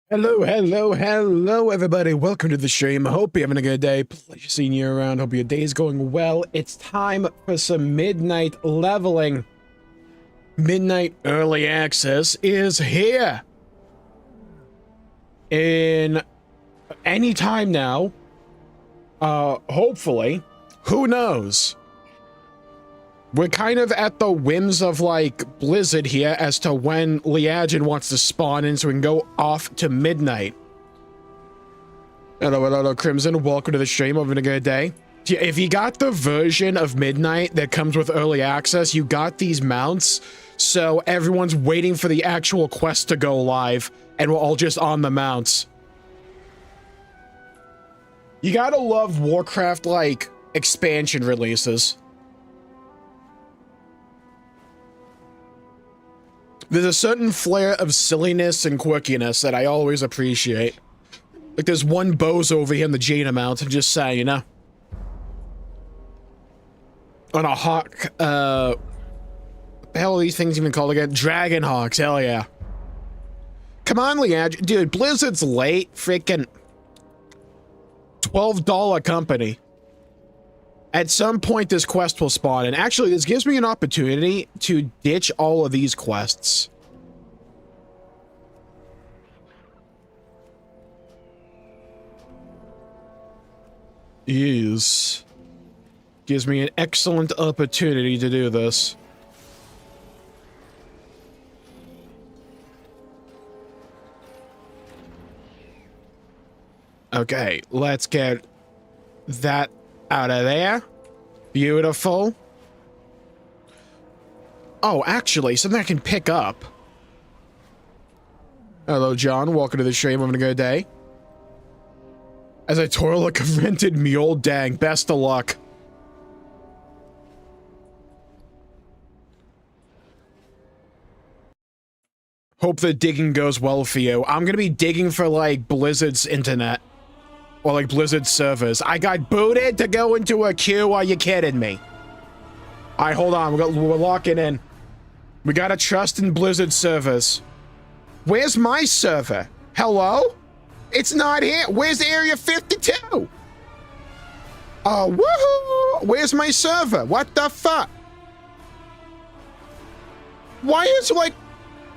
Hello, everybody. Welcome to the stream. Hope you're having a good day. Pleasure seeing you around. Hope your day is going well. It's time for some Midnight leveling. Midnight Early Access is here. In any time now. Hopefully. Who knows? We're kind of at the whims of, like, Blizzard here as to when Liagen wants to spawn in so we can go off to Midnight. Hello, Crimson. Welcome to the stream. Having a good day. If you got the version of Midnight that comes with early access, you got these mounts, so everyone's waiting for the actual quest to go live, and we're all just on the mounts. You gotta love Warcraft, like, expansion releases. There's a certain flair of silliness and quirkiness that I always appreciate. Like, there's one bozo over here in the Jaina Mountain, just saying, you know? On a hawk, what the hell are these things even called again? Dragon hawks, hell yeah. Come on, Liag. Dude, Blizzard's late. Freaking $12 company. At some point, this quest will spawn, and actually, this gives me an opportunity to ditch all of these quests. Yes. Gives me an excellent opportunity to do this. Okay, let's get that out of there. Beautiful. Oh, actually, something I can pick up. Hello, John. Welcome to the stream. Having a good day. As I toil like a rented mule, dang. Best of luck. Hope the digging goes well for you. I'm gonna be digging for, like, Blizzard's internet. Or, like, Blizzard servers. I got booted to go into a queue. Are you kidding me? Alright, hold on. We're locking in. We gotta trust in Blizzard servers. Where's my server? Hello? It's not here. Where's Area 52? Woohoo! Where's my server? What the fuck? Why is, like,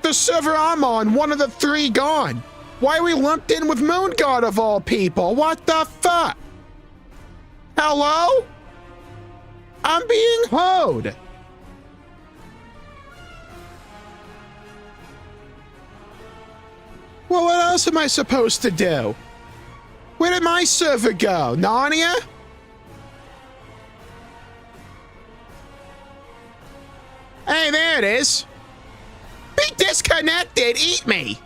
the server I'm on, one of the three gone? Why are we lumped in with Moon God of all people? What the fuck? Hello? I'm being hoed. Well, what else am I supposed to do? Where did my server go? Narnia? Hey, there it is. Be disconnected. Eat me.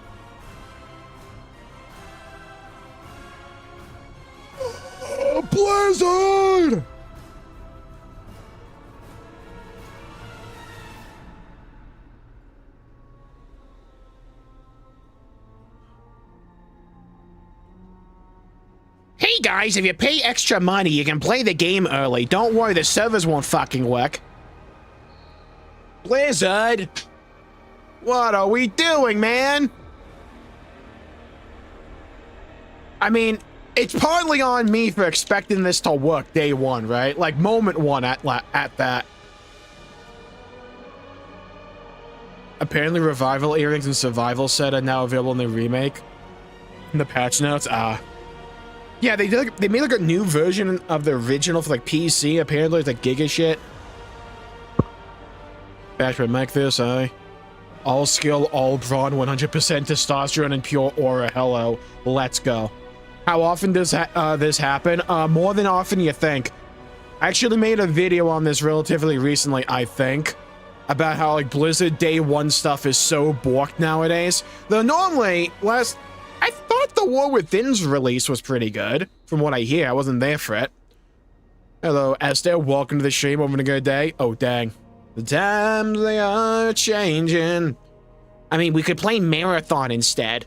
Blizzard! Hey guys, if you pay extra money, you can play the game early. Don't worry, the servers won't fucking work. Blizzard! What are we doing, man? I mean, it's partly on me for expecting this to work day one, right? Like, moment one at that. Apparently, revival earrings and survival set are now available in the remake. In the patch notes, yeah, they made like a new version of the original for like PC. Apparently, it's like Giga shit. Bash my mic this, all skill, all brawn, 100% testosterone and pure aura. Hello, let's go. How often does this happen? More than often you think. I actually made a video on this relatively recently, I think, about how, like, Blizzard Day 1 stuff is so borked nowadays. Though normally, I thought the War Within's release was pretty good, from what I hear. I wasn't there for it. Hello, Esther. Welcome to the stream. Having a good day. Oh, dang. The times, they are changing. I mean, we could play Marathon instead.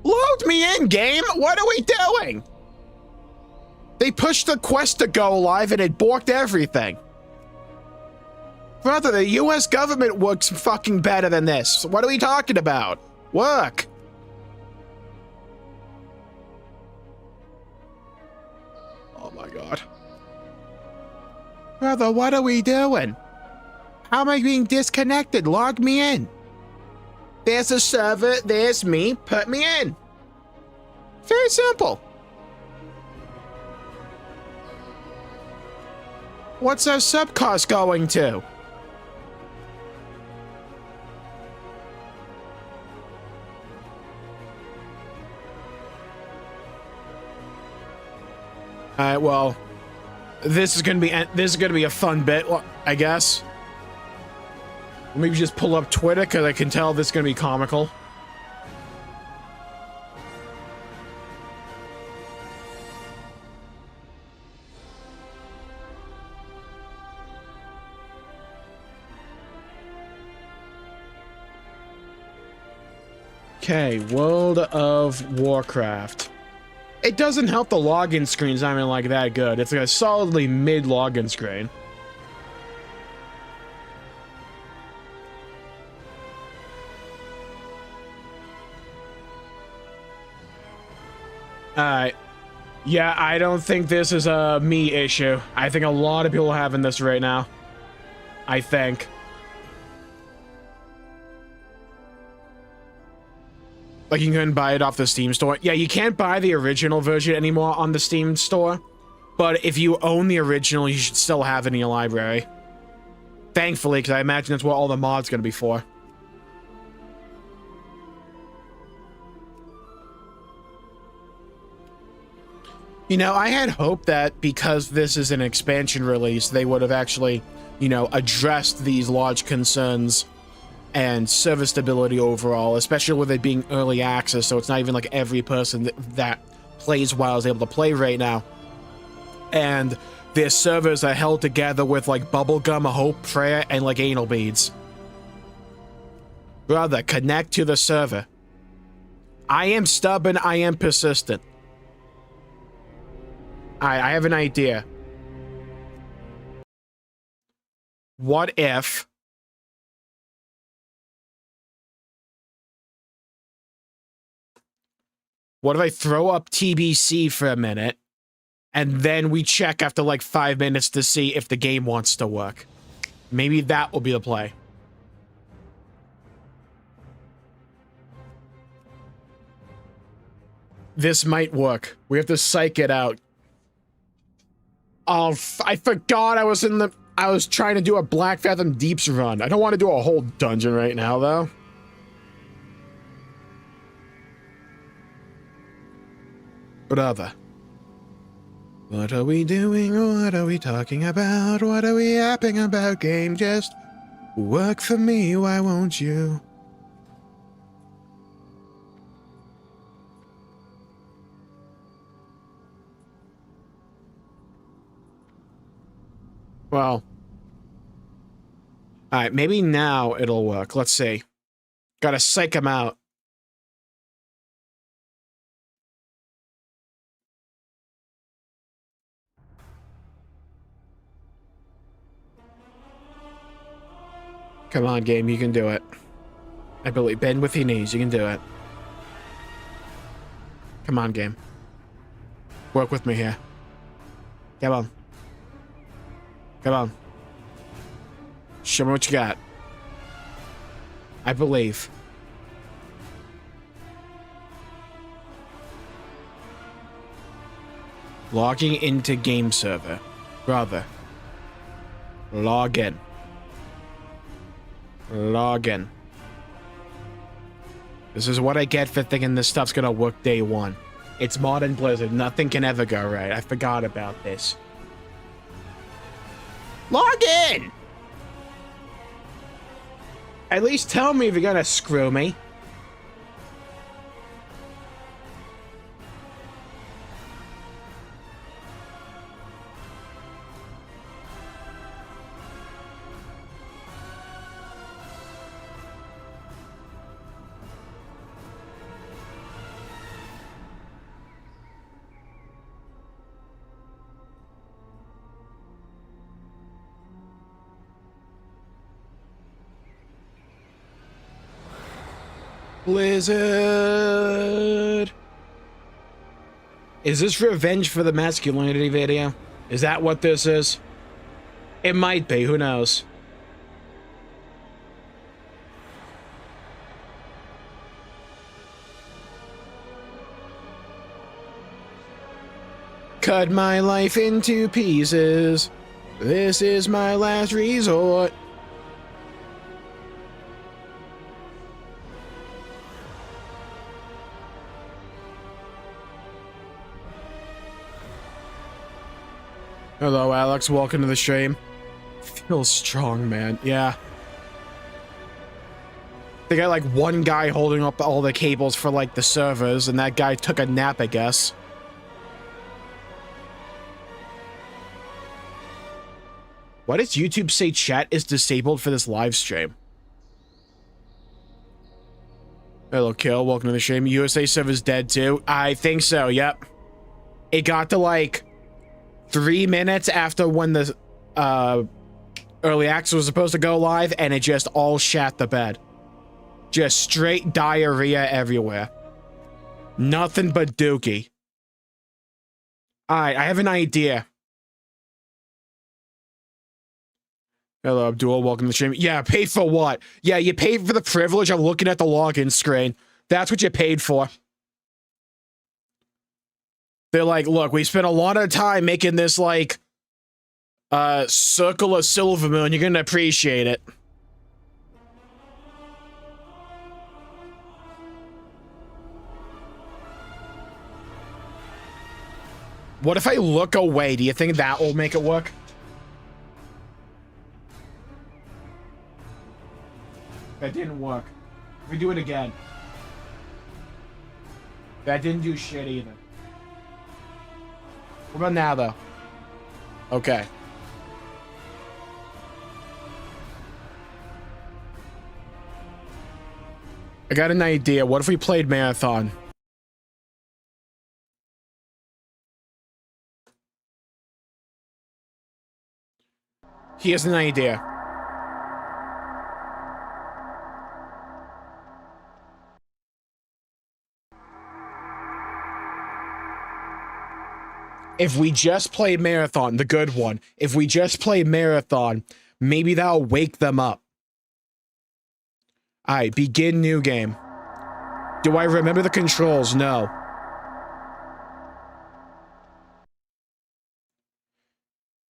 Load me in, game! What are we doing? They pushed the quest to go live and it borked everything. Brother, the US government works fucking better than this. What are we talking about? Work! Oh my god. Brother, what are we doing? How am I being disconnected? Log me in. There's a server, there's me, put me in. Very simple. What's our sub cost going to? Alright, well, this is gonna be a fun bit, I guess. Maybe just pull up Twitter because I can tell this is gonna be comical. Okay, World of Warcraft. It doesn't help the login screen's not even like that good. It's like a solidly mid login screen. Alright. Yeah, I don't think this is a me issue. I think a lot of people are having this right now. I think. Like, you can buy it off the Steam store. Yeah, you can't buy the original version anymore on the Steam store. But if you own the original, you should still have it in your library. Thankfully, because I imagine that's what all the mods are going to be for. You know, I had hoped that because this is an expansion release, they would have actually, you know, addressed these large concerns and server stability overall, especially with it being early access, so it's not even like every person that plays WoW is able to play right now. And their servers are held together with like bubblegum, a hope, prayer, and like anal beads. Brother, connect to the server. I am stubborn, I am persistent. I have an idea. What if... What if I throw up TBC for a minute, and then we check after like 5 minutes to see if the game wants to work? Maybe that will be the play. This might work. We have to psych it out. Oh, I forgot I was trying to do a Black Fathom Deeps run. I don't want to do a whole dungeon right now, though. Brother. What are we doing? What are we talking about? What are we yapping about? Game, just work for me, why won't you? Well. Alright, maybe now it'll work. Let's see. Gotta psych him out. Come on, game, you can do it. I believe. Bend with your knees, you can do it. Come on, game. Work with me here. Come on. Come on. Show me what you got. I believe. Logging into game server. Brother. Log in. Log in. This is what I get for thinking this stuff's gonna work day one. It's modern Blizzard. Nothing can ever go right. I forgot about this. Log in! At least tell me if you're gonna screw me. Blizzard. Is this revenge for the masculinity video? Is that what this is? It might be, who knows? Cut my life into pieces. This is my last resort. Hello, Alex. Welcome to the stream. Feels strong, man. Yeah. They got like one guy holding up all the cables for like the servers, and that guy took a nap, I guess. Why does YouTube say chat is disabled for this live stream? Hello, Kill. Welcome to the stream. USA server's dead too. I think so. Yep. It got to like 3 minutes after when the early access was supposed to go live, and it just all shat the bed. Just straight diarrhea everywhere. Nothing but dookie. Alright, I have an idea. Hello, Abdul. Welcome to the stream. Yeah, paid for what? Yeah, you paid for the privilege of looking at the login screen. That's what you paid for. They're like, look, we spent a lot of time making this, like, circle of silver moon. You're gonna appreciate it. What if I look away? Do you think that will make it work? That didn't work. We do it again. That didn't do shit either. What about now, though? Okay. I got an idea. What if we played Marathon? Here's an idea. If we just play Marathon, the good one, if we just play Marathon, maybe that'll wake them up. Alright, begin new game. Do I remember the controls? No.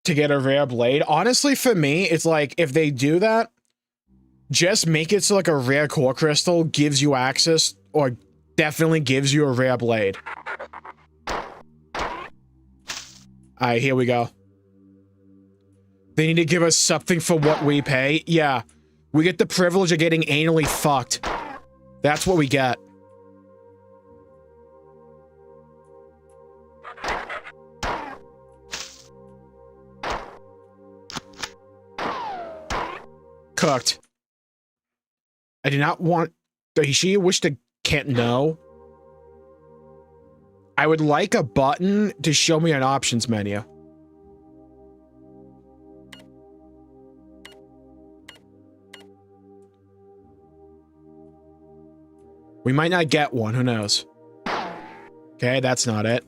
To get a rare blade? Honestly, for me, it's like, if they do that, just make it so like a rare core crystal gives you access, or definitely gives you a rare blade. Alright, here we go. They need to give us something for what we pay. Yeah. We get the privilege of getting anally fucked. That's what we get. Cooked. I do not want... Does she wish to... Can't know? I would like a button to show me an options menu. We might not get one, who knows? Okay, that's not it.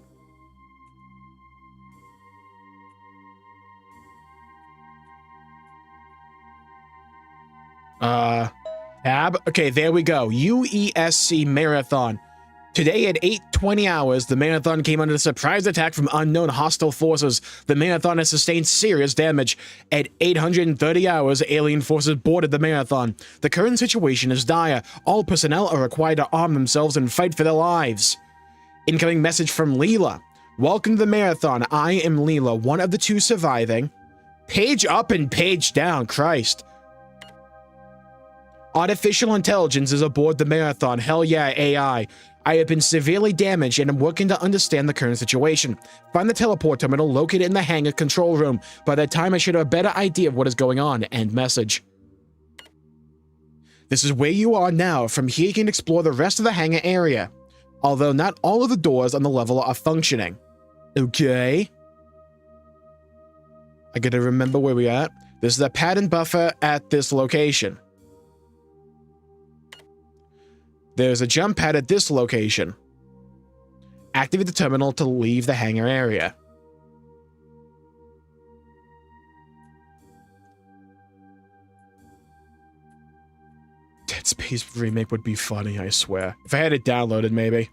Tab? Okay, there we go. UESC Marathon. Today at 8:20 hours, the Marathon came under a surprise attack from unknown hostile forces. The Marathon has sustained serious damage. At 830 hours, alien forces boarded the Marathon. The current situation is dire. All personnel are required to arm themselves and fight for their lives. Incoming message from Leela. Welcome to the Marathon. I am Leela, one of the two surviving. Page up and page down, Christ. Artificial intelligence is aboard the Marathon. Hell yeah, AI. I have been severely damaged and am working to understand the current situation. Find the teleport terminal located in the hangar control room. By that time, I should have a better idea of what is going on. End message. This is where you are now. From here, you can explore the rest of the hangar area. Although not all of the doors on the level are functioning. Okay. I gotta remember where we're at. This is a pattern buffer at this location. There's a jump pad at this location. Activate the terminal to leave the hangar area. Dead Space remake would be funny, I swear. If I had it downloaded, maybe.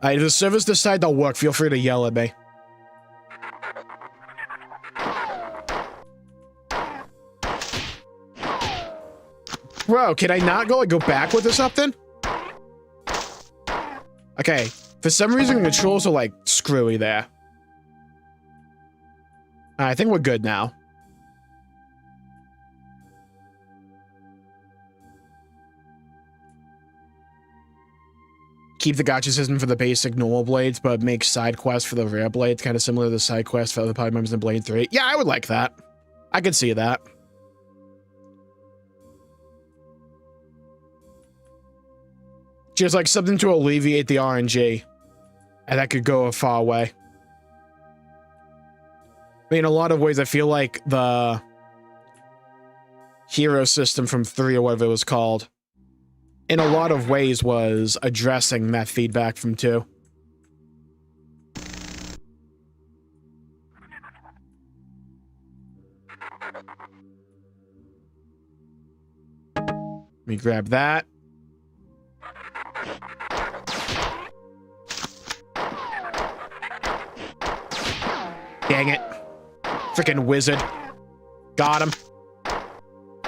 Alright, if the servers decide they'll work, feel free to yell at me. Bro, can I not go backward or something? Okay, for some reason the controls are like screwy there. I think we're good now. Keep the gacha system for the basic normal blades, but make side quests for the rare blades, kind of similar to the side quests for other party members in Blade 3. Yeah, I would like that. I could see that. Just like something to alleviate the RNG. And that could go a far way. I mean, in a lot of ways, I feel like the hero system from 3 or whatever it was called, in a lot of ways was addressing that feedback from 2. Let me grab that. Dang it. Freaking wizard. Got him.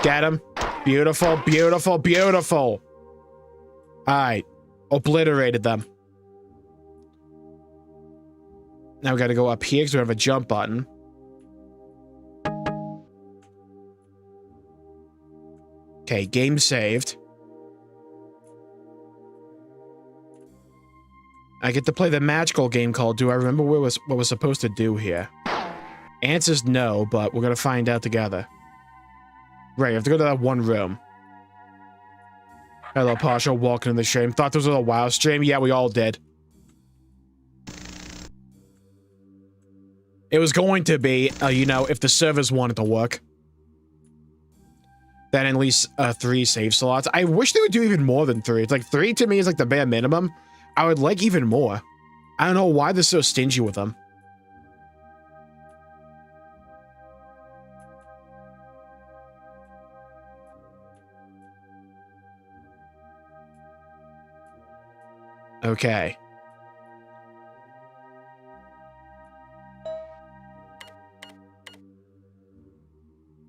Get him. Beautiful, beautiful, beautiful. Alright. Obliterated them. Now we gotta go up here because we have a jump button. Okay, game saved. I get to play the magical game called Do I Remember what we're supposed to do here? Answer's no, but we're gonna find out together. Right, you have to go to that one room. Hello, Pasha, walking in the stream. Thought this was a WoW stream? Yeah, we all did. It was going to be, you know, if the servers wanted to work. Then at least 3 save slots. I wish they would do even more than 3. It's like 3 to me is like the bare minimum. I would like even more. I don't know why they're so stingy with them. Okay.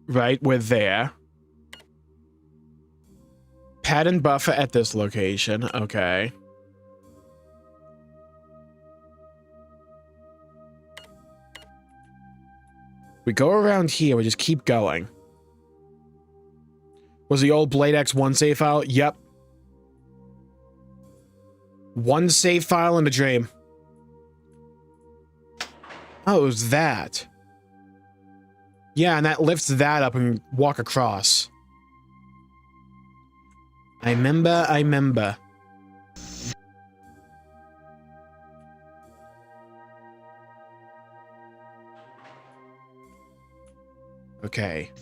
Right, we're there. Pad and buffer at this location. Okay. We go around here, we just keep going. Was the old Blade X1 save file? Yep. 1 save file in a dream. Oh, it was that. Yeah, and that lifts that up and walk across. I remember. Okay.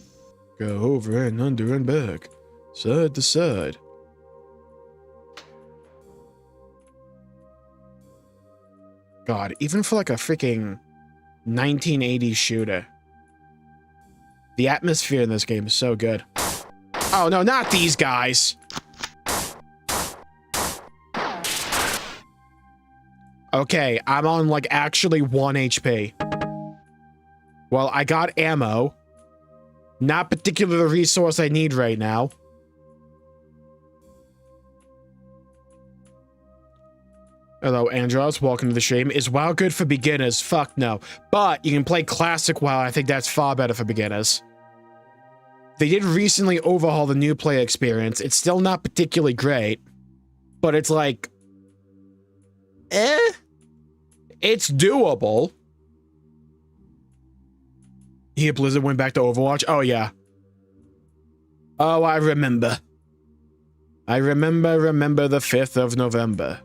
Go over and under and back. Side to side. God, even for like a freaking 1980s shooter. The atmosphere in this game is so good. Oh no, not these guys! Okay, I'm on like actually 1 HP. Well, I got ammo. Not particularly the resource I need right now. Hello, Andros. Welcome to the stream. Is WoW good for beginners? Fuck no. But you can play classic WoW. I think that's far better for beginners. They did recently overhaul the new play experience. It's still not particularly great. But it's like... It's doable. Here, Blizzard went back to Overwatch. Oh, yeah. Oh, I remember. I remember the 5th of November.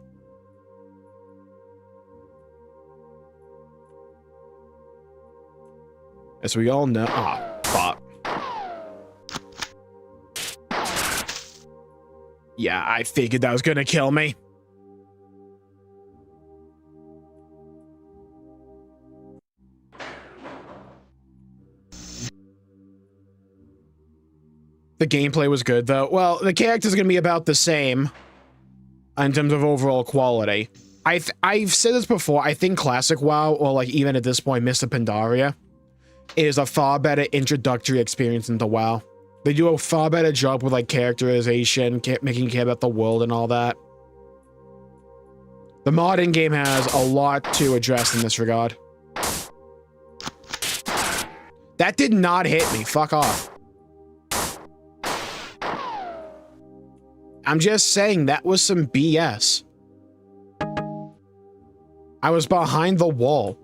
As we all know... Ah, fuck. Yeah, I figured that was gonna kill me. The gameplay was good, though. Well, the character's gonna be about the same in terms of overall quality. I've said this before. I think Classic WoW, or like even at this point, Mr. Pandaria, is a far better introductory experience into WoW. They do a far better job with like characterization, making you care about the world and all that. The modern game has a lot to address in this regard. That did not hit me. Fuck off. I'm just saying that was some BS. I was behind the wall.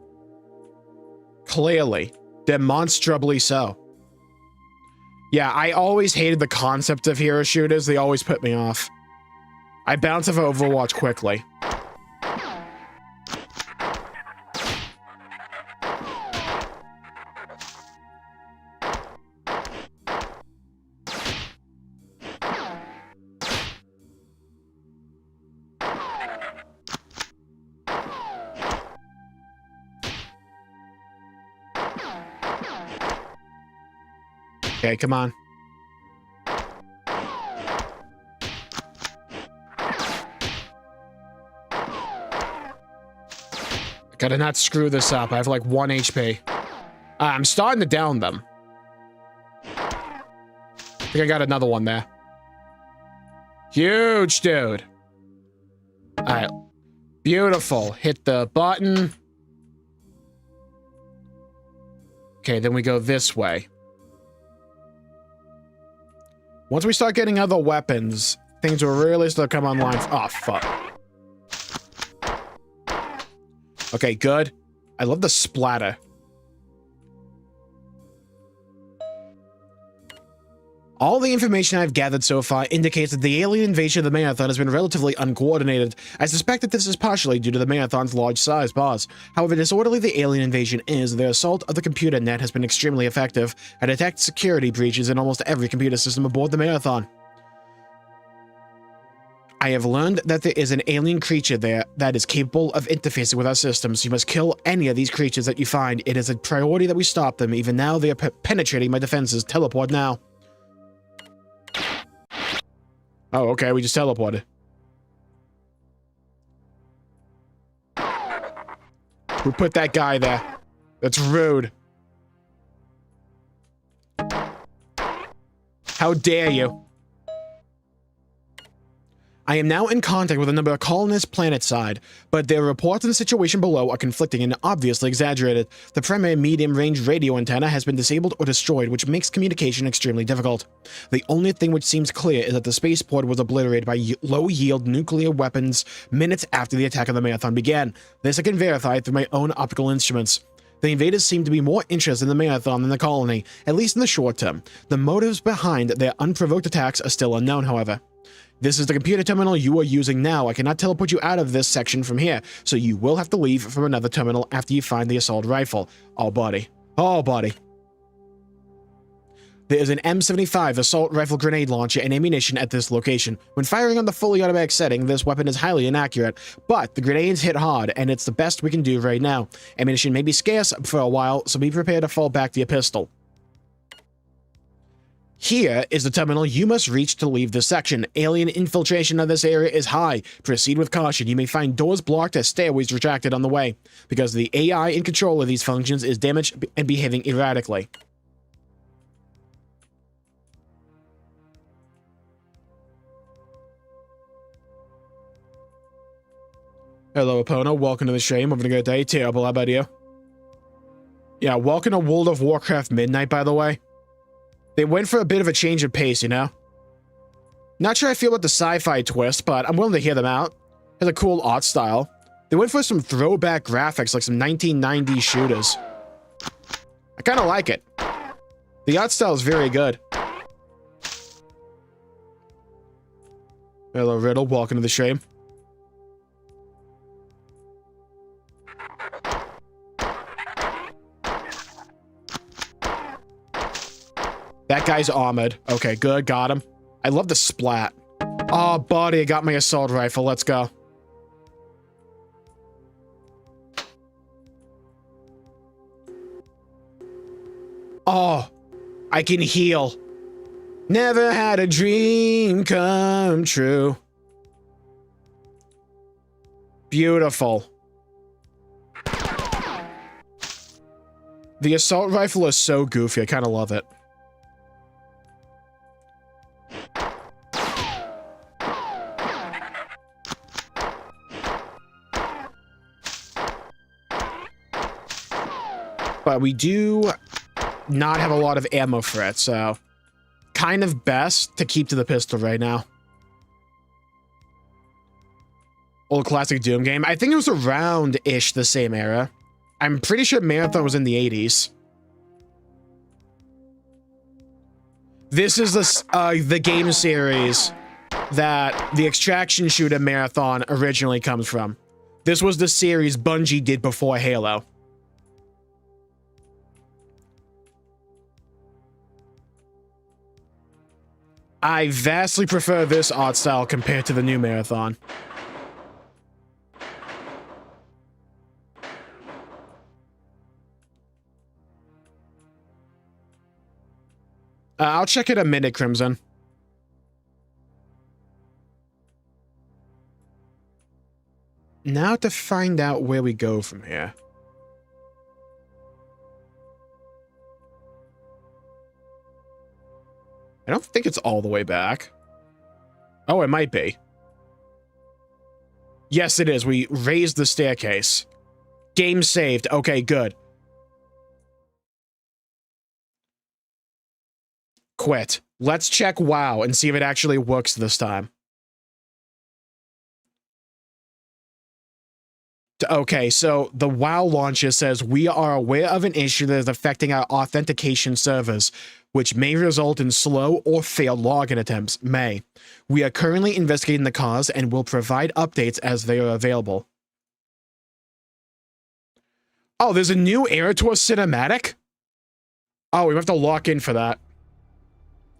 Clearly. Demonstrably so. Yeah, I always hated the concept of hero shooters. They always put me off. I bounce off Overwatch quickly. Okay, come on. Gotta not screw this up. I have like 1 HP. I'm starting to down them. I think I got another one there. Huge, dude. Alright. Beautiful. Hit the button. Okay, then we go this way. Once we start getting other weapons, things will really start to come online. Oh, fuck. Okay, good. I love the splatter. All the information I've gathered so far indicates that the alien invasion of the Marathon has been relatively uncoordinated. I suspect that this is partially due to the Marathon's large size bars. However disorderly the alien invasion is, the assault of the computer net has been extremely effective. I detect security breaches in almost every computer system aboard the Marathon. I have learned that there is an alien creature there that is capable of interfacing with our systems. You must kill any of these creatures that you find. It is a priority that we stop them. Even now, they are penetrating my defenses. Teleport now. Oh, okay, we just teleported. Who put that guy there? That's rude. How dare you? I am now in contact with a number of colonists planet-side, but their reports on the situation below are conflicting and obviously exaggerated. The primary medium-range radio antenna has been disabled or destroyed, which makes communication extremely difficult. The only thing which seems clear is that the spaceport was obliterated by low-yield nuclear weapons minutes after the attack on the Marathon began. This I can verify through my own optical instruments. The invaders seem to be more interested in the Marathon than the colony, at least in the short term. The motives behind their unprovoked attacks are still unknown, however. This is the computer terminal you are using now. I cannot teleport you out of this section from here, so you will have to leave from another terminal after you find the assault rifle. Oh, buddy. Oh, buddy. There is an M75 assault rifle grenade launcher and ammunition at this location. When firing on the fully automatic setting, this weapon is highly inaccurate, but the grenades hit hard, and it's the best we can do right now. Ammunition may be scarce for a while, so be prepared to fall back to your pistol. Here is the terminal you must reach to leave this section. Alien infiltration of this area is high. Proceed with caution. You may find doors blocked as stairways retracted on the way, because the AI in control of these functions is damaged and behaving erratically. Hello, Apono. Welcome to the stream. Having a good day. Terrible. How about you? Yeah, welcome to World of Warcraft Midnight, by the way. They went for a bit of a change of pace, you know? Not sure I feel about the sci-fi twist, but I'm willing to hear them out. Has a cool art style. They went for some throwback graphics, like some 1990s shooters. I kind of like it. The art style is very good. Hello, Riddle. Welcome to the stream. That guy's armored. Okay, good. Got him. I love the splat. Oh, buddy, I got my assault rifle. Let's go. Oh, I can heal. Never had a dream come true. Beautiful. The assault rifle is so goofy. I kind of love it. But we do not have a lot of ammo for it, so kind of best to keep to the pistol right now. Old classic Doom game. I think it was around-ish the same era. I'm pretty sure Marathon was in the 80s. This is the game series that the extraction shooter Marathon originally comes from. This was the series Bungie did before Halo. I vastly prefer this art style compared to the new Marathon. I'll check it a minute, Crimson. Now to find out where we go from here. I don't think it's all the way back. Oh, it might be. Yes, it is. We raised the staircase. Game saved. Okay, good. Quit. Let's check WoW and see if it actually works this time. Okay, so the WoW launcher says, we are aware of an issue that is affecting our authentication servers, which may result in slow or failed login attempts. We are currently investigating the cause and will provide updates as they are available. Oh, there's a new Erator cinematic? Oh, we have to lock in for that.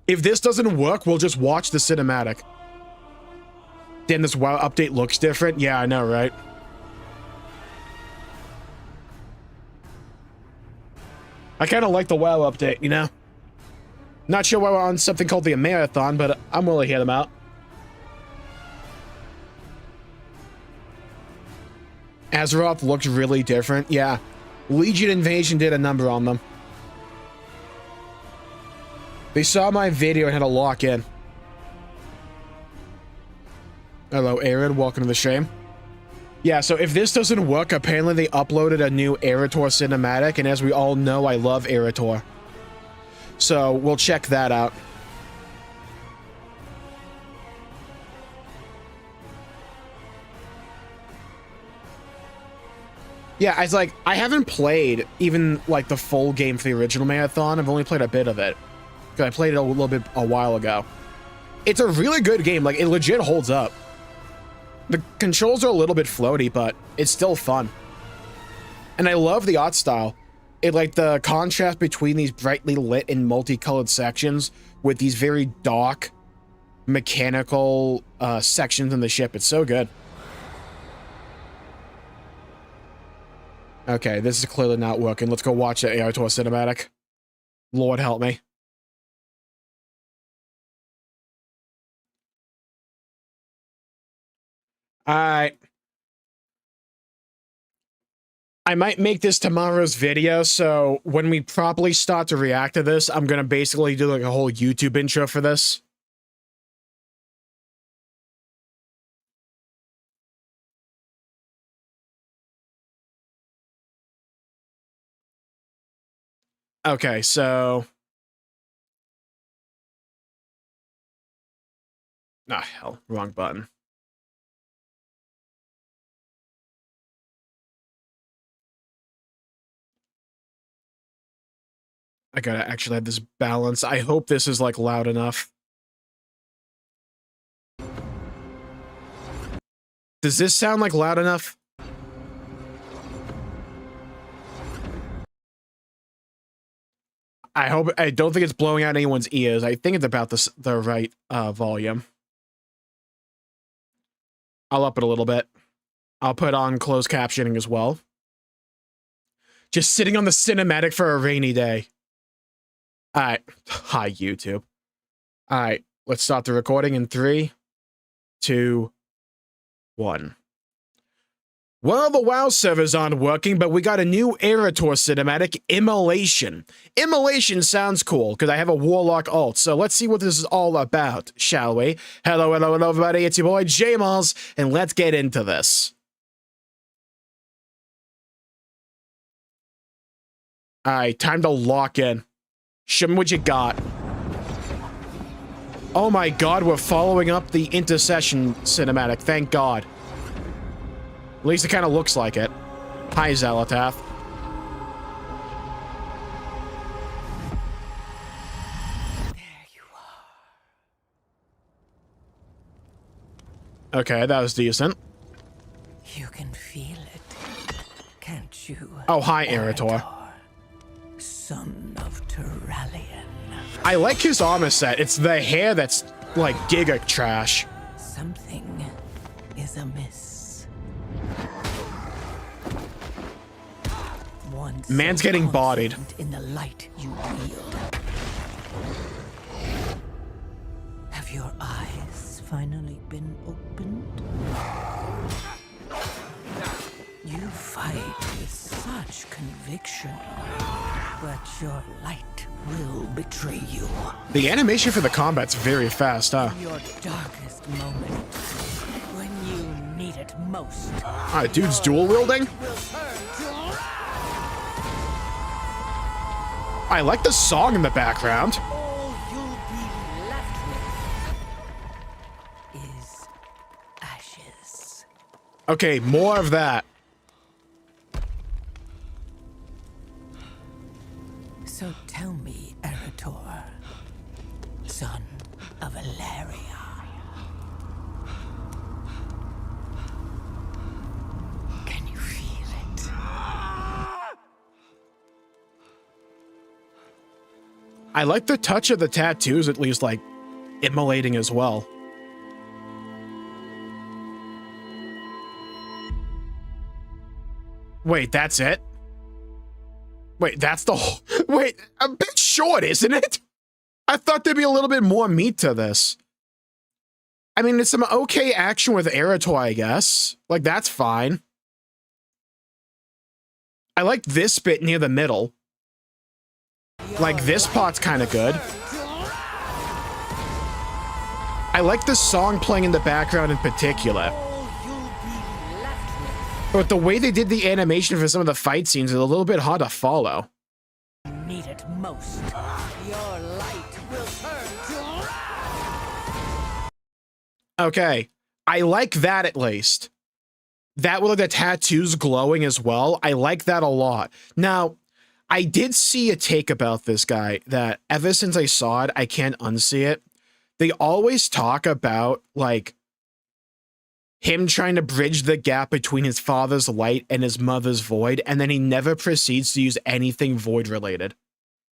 If this doesn't work, we'll just watch the cinematic. Damn, this WoW update looks different. Yeah, I know, right? I kind of like the WoW update, you know? Not sure why we're on something called the Marathon, but I'm willing to hear them out. Azeroth looks really different. Yeah. Legion Invasion did a number on them. They saw my video and had to lock in. Hello, Aaron. Welcome to the stream. Yeah, so if this doesn't work, apparently they uploaded a new Erator cinematic, and as we all know, I love Erator. So we'll check that out. Yeah, I haven't played even like the full game for the original Marathon. I've only played a bit of it. Because I played it a little bit a while ago. It's a really good game. Like, it legit holds up. The controls are a little bit floaty, but it's still fun. And I love the art style. It, like, the contrast between these brightly lit and multicolored sections with these very dark, mechanical sections in the ship. It's so good. Okay, this is clearly not working. Let's go watch the Erator cinematic. Lord help me. Alright. I might make this tomorrow's video, so when we properly start to react to this, I'm gonna basically do like a whole YouTube intro for this. Okay, so... Ah, hell. Wrong button. I gotta actually have this balance. I hope this is, like, loud enough. Does this sound, like, loud enough? I don't think it's blowing out anyone's ears. I think it's about the right volume. I'll up it a little bit. I'll put on closed captioning as well. Just sitting on the cinematic for a rainy day. All right. Hi, YouTube. All right. Let's start the recording in 3, 2, 1. Well, the WoW servers aren't working, but we got a new Erator cinematic, Immolation. Immolation sounds cool, because I have a Warlock ult, so let's see what this is all about, shall we? Hello, hello, hello, everybody, it's your boy, Jmulls, and let's get into this. Alright, time to lock in. Show me what you got. Oh my god, we're following up the Intercession cinematic, thank god. At least it kind of looks like it. Hi, Zalatath. There you are. Okay, that was decent. You can feel it, can't you? Oh, hi, Erator. Son of Turalian. I like his armor set. It's the hair that's, like, giga trash. Something is amiss. Once Man's getting bodied. in the light you wield. Have your eyes finally been opened? You fight with such conviction, but your light will betray you. The animation for the combat's very fast, huh? Your darkest moment, when you need it most. Alright, dude's dual wielding? I like the song in the background. All you'll be left with is ashes. Okay, more of that. So tell me, Erator, son of Valeria, can you feel it? I like the touch of the tattoos, at least, like, immolating as well. Wait, that's it? Wait, that's the whole... Wait, a bit short, isn't it? I thought there'd be a little bit more meat to this. I mean, it's some okay action with Erator, I guess. Like, that's fine. I like this bit near the middle. Like, this part's kind of good. I like the song playing in the background in particular. But the way they did the animation for some of the fight scenes is a little bit hard to follow. Need it most. Your light will turn to... Okay, I like that at least. That with the tattoos glowing as well, I like that a lot. Now, I did see a take about this guy that ever since I saw it, I can't unsee it. They always talk about, like, him trying to bridge the gap between his father's light and his mother's void, and then he never proceeds to use anything void related.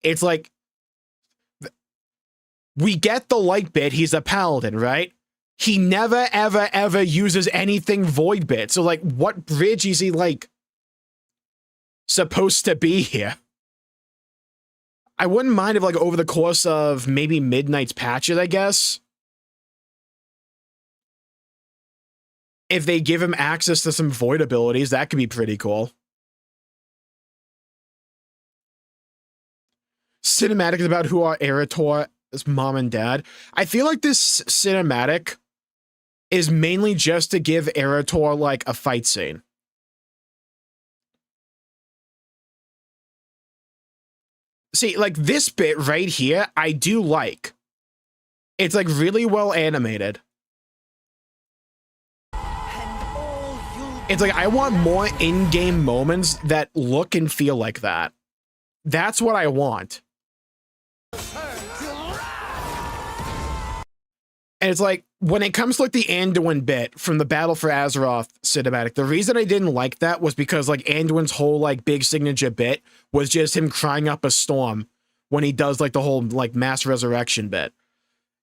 It's like, we get the light bit, he's a paladin, right? He never, ever, ever uses anything void bit. So, like, what bridge is he, like, supposed to be here? I wouldn't mind if, like, over the course of maybe Midnight's patches, I guess, if they give him access to some void abilities, that could be pretty cool. Cinematic is about who are Erator's mom and dad. I feel like this cinematic is mainly just to give Erator, like, a fight scene. See, like, this bit right here, I do like. It's, like, really well animated. It's like, I want more in-game moments that look and feel like that. That's what I want. And it's like, when it comes to, like, the Anduin bit from the Battle for Azeroth cinematic, the reason I didn't like that was because, like, Anduin's whole, like, big signature bit was just him crying up a storm when he does, like, the whole, like, mass resurrection bit.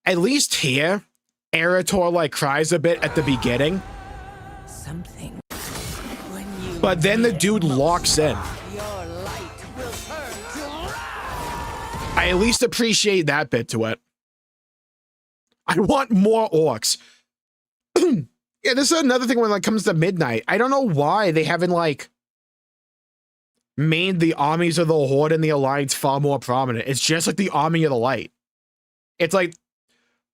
At least here, Erator, like, cries a bit at the beginning, something. When you But then the need it dude most, locks in. your light will turn to I at least appreciate that bit to it. I want more orcs. Yeah, this is another thing when it comes to Midnight. I don't know why they haven't, like, made the armies of the Horde and the Alliance far more prominent. It's just like the Army of the Light. It's like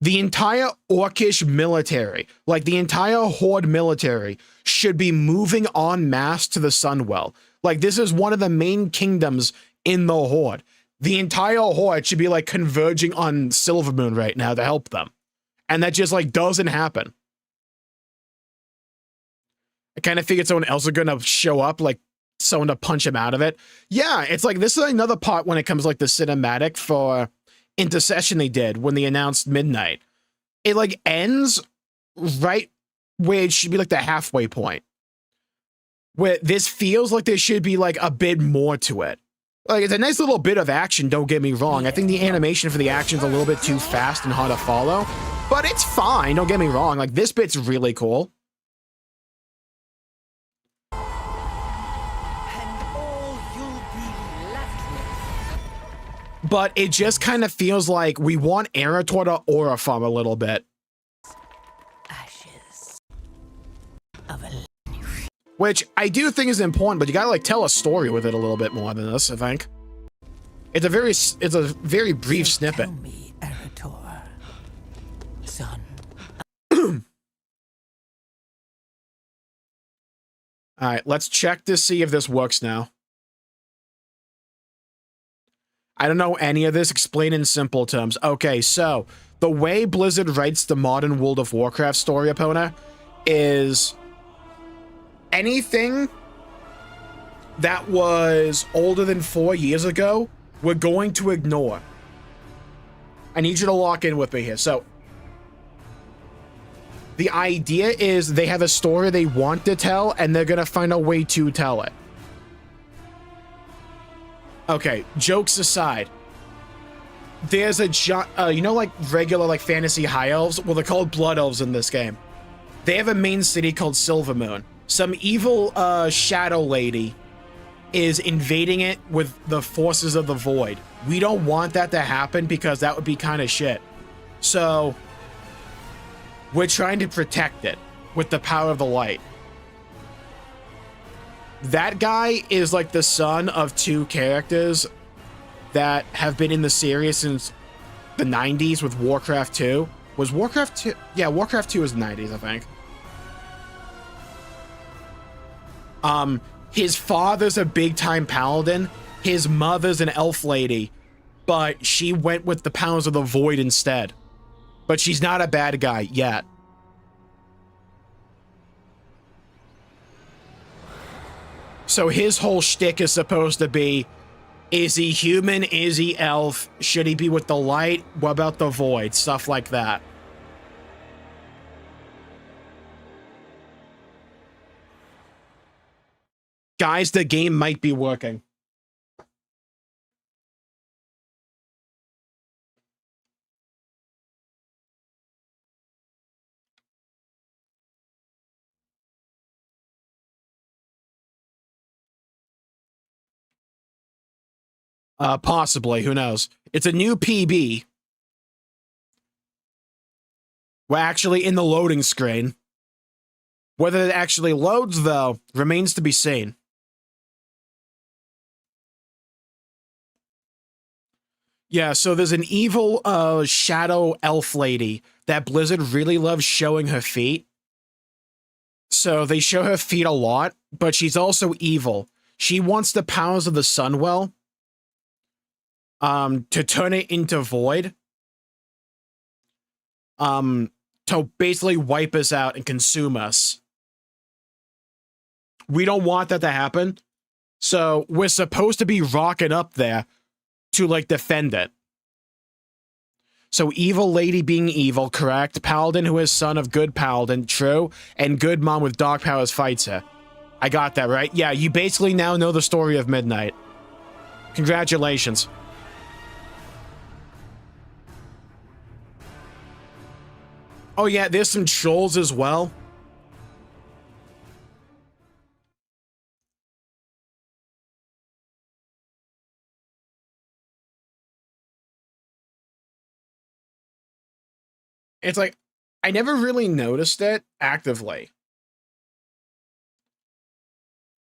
the entire orcish military, like the entire Horde military, should be moving en masse to the Sunwell. Like, this is one of the main kingdoms in the Horde. The entire Horde should be, like, converging on Silvermoon right now to help them. And that just, like, doesn't happen. I kind of figured someone else was going to show up, like, someone to punch him out of it. Yeah, it's like, this is another part when it comes, like, the cinematic for Intercession they did when they announced Midnight. It, like, ends right where it should be, like, the halfway point. Where this feels like there should be, like, a bit more to it. Like, it's a nice little bit of action, don't get me wrong. I think the animation for the action's a little bit too fast and hard to follow. But it's fine, don't get me wrong. Like, this bit's really cool. But it just kind of feels like we want Erator to aura farm a little bit. ashes of a Which I do think is important, but you gotta, like, tell a story with it a little bit more than this, I think. It's a very brief snippet. Tell me, Erator, son. Alright, let's check to see if this works now. I don't know any of this. Explain in simple terms. Okay, so the way Blizzard writes the modern World of Warcraft story, Epona, is anything that was older than 4 years ago, we're going to ignore. I need you to lock in with me here. So the idea is they have a story they want to tell, and they're going to find a way to tell it. Okay, jokes aside, there's a you know, like regular, like, fantasy high elves? Well, they're called blood elves in this game. They have a main city called Silvermoon. Some evil shadow lady is invading it with the forces of the void. We don't want that to happen because that would be kind of shit. So we're trying to protect it with the power of the light. That guy is, like, the son of two characters that have been in the series since the 90s with Warcraft 2. Was Warcraft 2? Yeah, Warcraft 2 was the 90s, I think. His father's a big-time paladin. His mother's an elf lady, but she went with the powers of the void instead. But she's not a bad guy yet. So his whole shtick is supposed to be, is he human? Is he elf? Should he be with the light? What about the void? Stuff like that. Guys, the game might be working. Possibly, who knows? It's a new PB. We're actually in the loading screen. Whether it actually loads, though, remains to be seen. Yeah, so there's an evil shadow elf lady that Blizzard really loves showing her feet. So they show her feet a lot, but she's also evil. She wants the powers of the Sunwell to turn it into void. To basically wipe us out and consume us. We don't want that to happen. So we're supposed to be rocking up there to, like, defend it. So evil lady being evil, correct. Paladin who is son of good paladin, true. And good mom with dark powers fights her. I got that, right? Yeah, you basically now know the story of Midnight. Congratulations. Oh yeah, there's some trolls as well. It's like, I never really noticed it actively.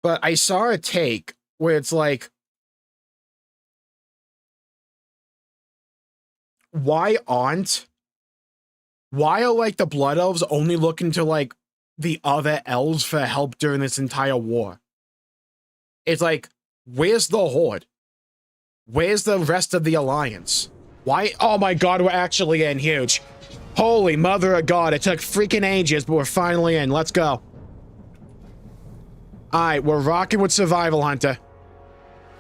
But I saw a take where it's like, why are like the Blood Elves only looking to like the other elves for help during this entire war? It's like, where's the Horde? Where's the rest of the Alliance? Why? Oh my god, we're actually in. Huge. Holy mother of god, it took freaking ages, but we're finally in. Let's go. Alright, we're rocking with Survival Hunter.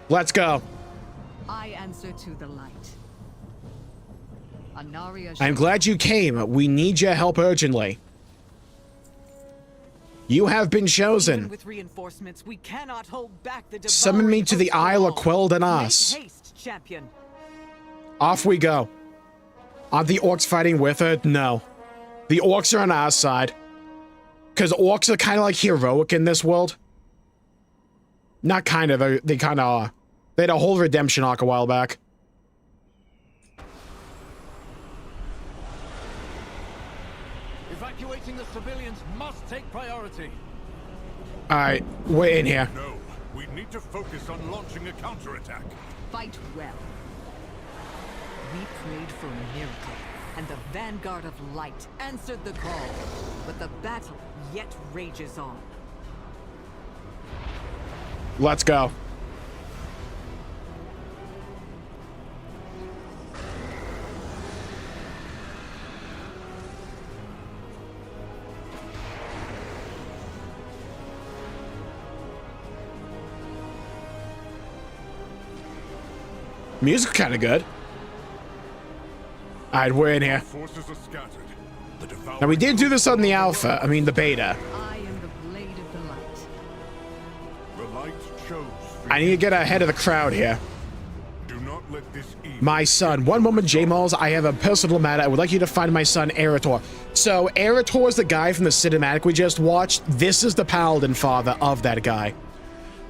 Let's go. I answer to the light. I'm glad you came. We need your help urgently. You have been chosen. With reinforcements, we cannot hold back the Summon me to the Isle of Quel'Danas. Make haste, champion. Off we go. Are the orcs fighting with her? No. The orcs are on our side. Because orcs are kind of like heroic in this world. Not kind of, they kind of are. They had a whole redemption arc a while back. Evacuating the civilians must take priority. Alright, we're in here. No, we need to focus on launching a counterattack. Fight well. We prayed for a miracle, and the Vanguard of Light answered the call. But the battle yet rages on. Let's go. Music kind of good. Alright, we're in here. Forces are scattered. Now we did do this on the alpha, I mean the beta. I am the blade of the light. The light chose. I need to get ahead of the crowd here. Do not let this evil. My son, one moment, Jmulls. I have a personal matter. I would like you to find my son, Erator. So, Erator is the guy from the cinematic we just watched. This is the paladin father of that guy.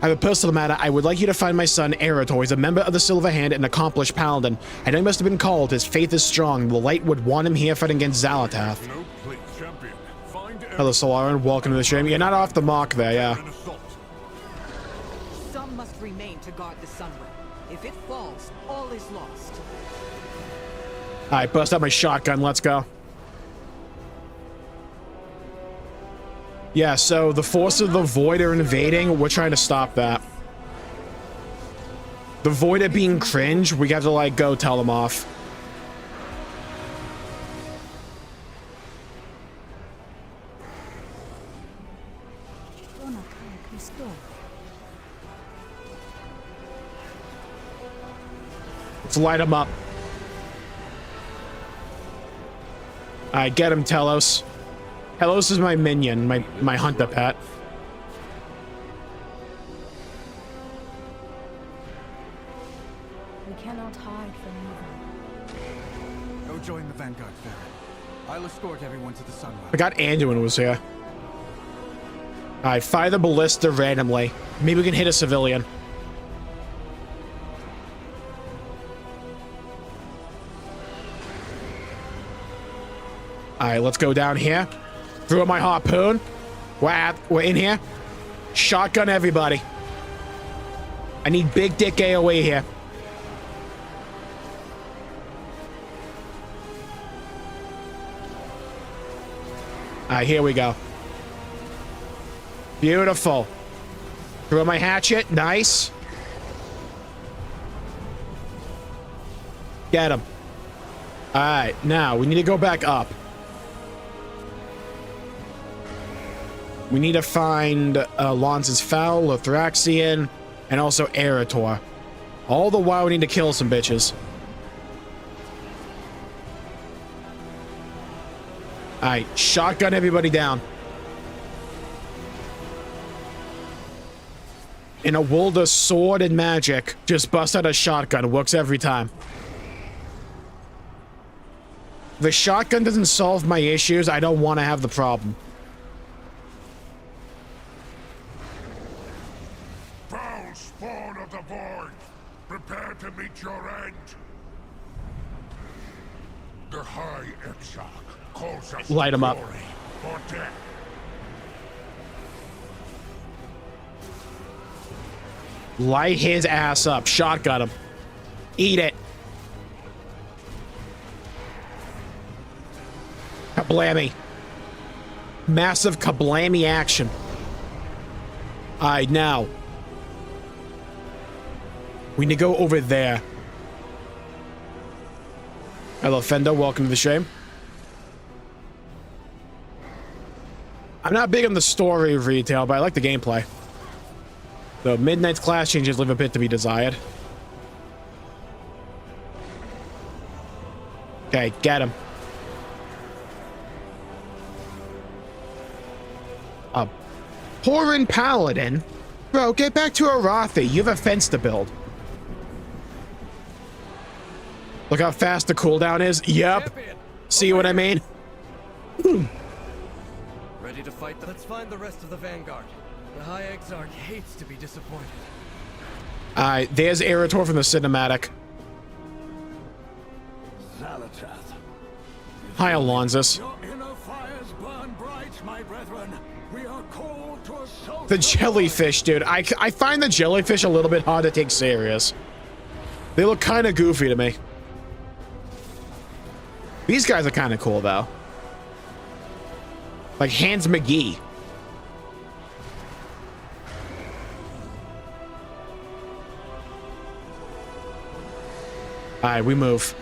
I have a personal matter. I would like you to find my son, Erator. He's a member of the Silver Hand and accomplished paladin. I know he must have been called. His faith is strong. The light would want him here fighting against Xalatath. No, please, champion. Find Hello, Solaran. Welcome to the stream. You're not off the mark there, yeah. an assault. Some must remain to guard the Sunwell. If it falls, all is lost. Alright, bust out my shotgun. Let's go. Yeah, so the force of the Void are invading. We're trying to stop that. The Void are being cringe. We have to, like, go tell them off. Let's light them up. Alright, get him, Telos. Telos is my minion, my hunter pet. We cannot hide from evil. Go join the Vanguard, Farron. I'll escort everyone to the Sunwell. I got Anduin was here. Alright, fire the ballista randomly. Maybe we can hit a civilian. Alright, let's go down here. Throw my harpoon. We're in here. Shotgun everybody. I need big dick AoE here. Alright, here we go. Beautiful. Throw my hatchet. Nice. Get him. Alright, now we need to go back up. We need to find Lance's Foul, Lothraxian, and also Erator. All the while we need to kill some bitches. Alright, shotgun everybody down. In a world of sword and magic, just bust out a shotgun. It works every time. The shotgun doesn't solve my issues. I don't want to have the problem. Foul spawn of the void! Prepare to meet your end! The High Exarch calls us Light 'em up. glory or death. Light his ass up. Shotgun him. Eat it. Kablammy. Massive kablammy action. Alright, now. We need to go over there. Hello, Fendo. Welcome to the stream. I'm not big on the story of retail, but I like the gameplay. The Midnight's class changes leave a bit to be desired. Okay, get him. Horin Paladin? Bro, get back to Arathi. You have a fence to build. Look how fast the cooldown is. Yep. See what I mean? Ready to fight? Let's find the rest of the Vanguard. The High Exarch hates to be disappointed. Alright, there's Erator from the cinematic. Zalatath. Hi, Alonzus. Your inner fires burn bright, my brethren. We are called to assault The jellyfish, dude. I find the jellyfish a little bit hard to take serious. They look kind of goofy to me. These guys are kind of cool, though. Like Hans McGee. Alright, we move.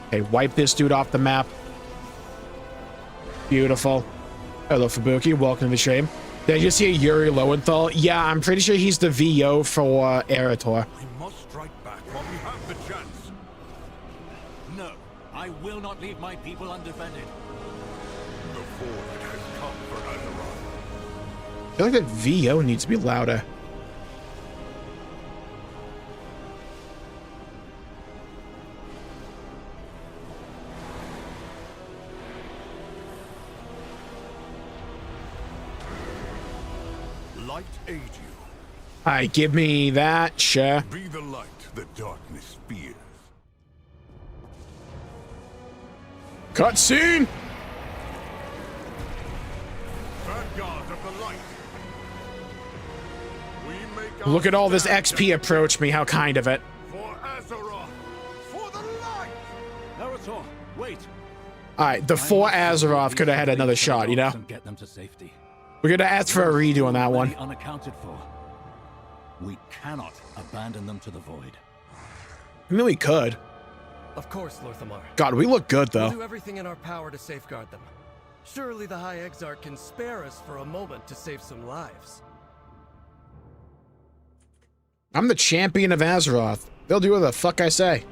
Okay, wipe this dude off the map. Beautiful. Hello, Fubuki. Welcome to the stream. Did I just see a Yuri Lowenthal? Yeah, I'm pretty sure he's the VO for Erator. We must strike back while we have the chance. No, I will not leave my people undefended. The Forge has come for Azeroth. I feel like that VO needs to be louder. Light aid you. Alright, give me that, sure. Be the light that darkness fears. Cutscene! Vanguard of the light. We make Look at all this our XP stand approach me, how kind of it. for Azeroth. For the light. Erator, wait. Alright, the 4 Azeroth could have had another shot, you know? And get them to safety. We're gonna ask for a redo on that one. Already unaccounted for. We cannot abandon them to the void. I mean, we could. Of course, Lorthamar. God, we look good, We'll though. do everything in our power to safeguard them. Surely the High Exarch can spare us for a moment to save some lives. I'm the champion of Azeroth. They'll do what the fuck I say.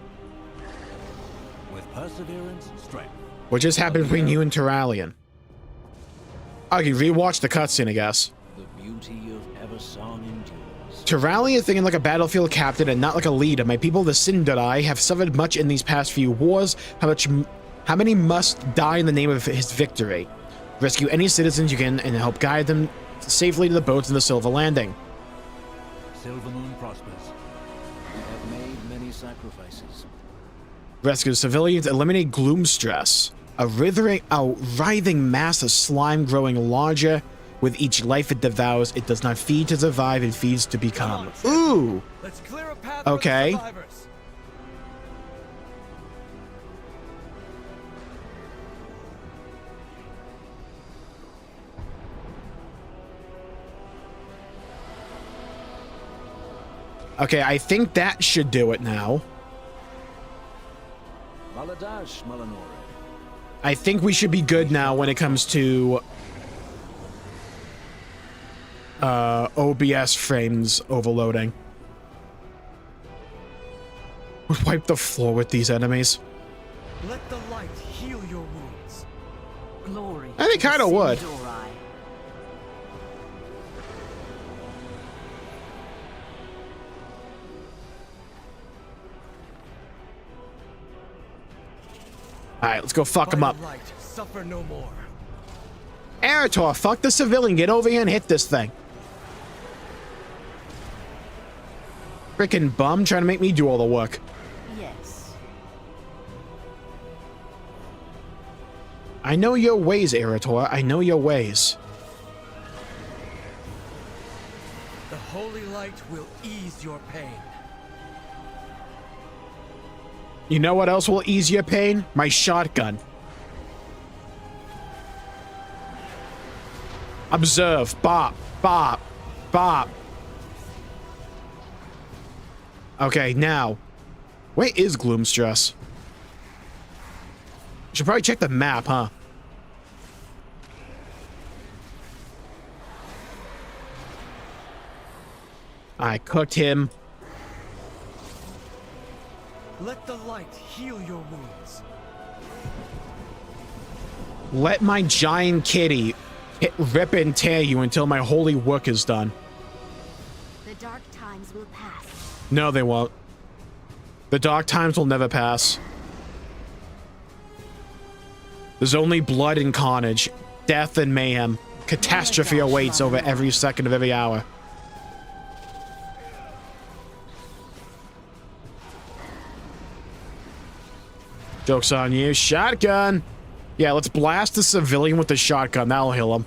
With perseverance, strength. What just happened between you and Turalian? Okay, rewatch the cutscene, I guess. The beauty of Eversong endures. Turalian is thinking like a battlefield captain and not like a leader. My people, the Sindarai, have suffered much in these past few wars. How many must die in the name of his victory? Rescue any citizens you can and help guide them safely to the boats in the Silver Landing. Silvermoon prospers. We have made many sacrifices. Rescue civilians, eliminate gloom stress. A writhing mass of slime growing larger. With each life it devours, it does not feed to survive, it feeds to become. Ooh! Let's clear a path Okay. for the survivors. Okay, I think that should do it now. Maladash, Malanore. I think we should be good now when it comes to OBS frames overloading. Wipe the floor with these enemies. Let the light heal your wounds. Glory. I think kinda would. Sindorai. Alright, let's go fuck him By up. the light, suffer no more. Erator, fuck the civilian. Get over here and hit this thing. Freaking bum trying to make me do all the work. Yes. I know your ways, Erator. I know your ways. The holy light will ease your pain. You know what else will ease your pain? My shotgun. Observe. Bop. Bop. Bop. Okay, now. Where is Gloomstress? Should probably check the map, huh? I cooked him. Let the light heal your wounds. Let my giant kitty rip and tear you until my holy work is done. The dark times will pass. No, they won't. The dark times will never pass. There's only blood and carnage, death and mayhem. Catastrophe awaits over every second of every hour. Joke's on you. Shotgun! Yeah, let's blast the civilian with the shotgun. That'll heal him.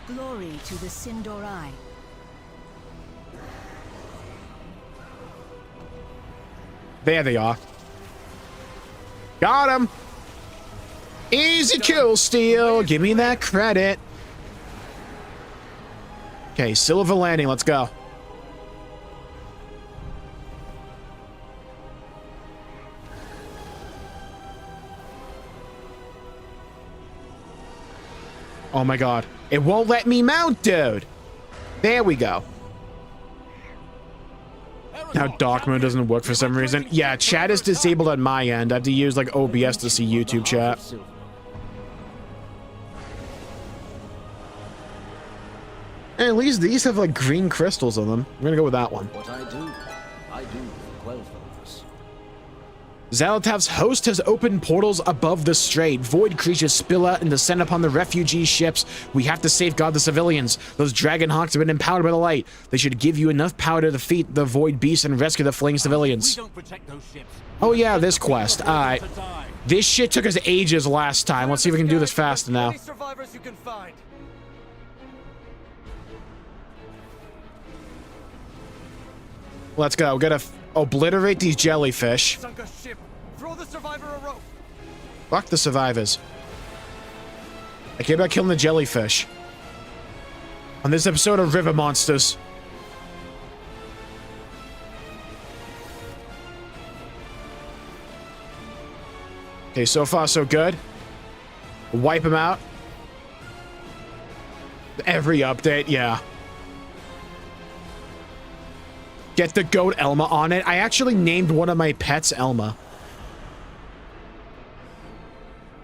Glory to the Sindorai. There they are. Got him! Easy kill, Steel. Give me that credit. Okay, Silver Landing. Let's go. Oh my god. It won't let me mount, dude. There we go. Now dark mode doesn't work for some reason. Yeah, chat is disabled on my end. I have to use like OBS to see YouTube chat. And at least these have like green crystals on them. I'm gonna go with that one. What I do for Quel'Thos. Xal'atav's host has opened portals above the strait. Void creatures spill out and descend upon the refugee ships. We have to safeguard the civilians. Those dragon hawks have been empowered by the light. They should give you enough power to defeat the void beasts and rescue the fleeing civilians. We don't protect those ships. Oh yeah, this quest. Alright. To die. This shit took us ages last time. Let's see if we can do this faster now. Any survivors you can find. Let's go. Gotta obliterate these jellyfish. Sunk a ship. Throw the survivor a rope. Fuck the survivors. I care about killing the jellyfish. On this episode of River Monsters. Okay, so far so good. Wipe them out. Every update, yeah. Get the goat Elma on it. I actually named one of my pets Elma.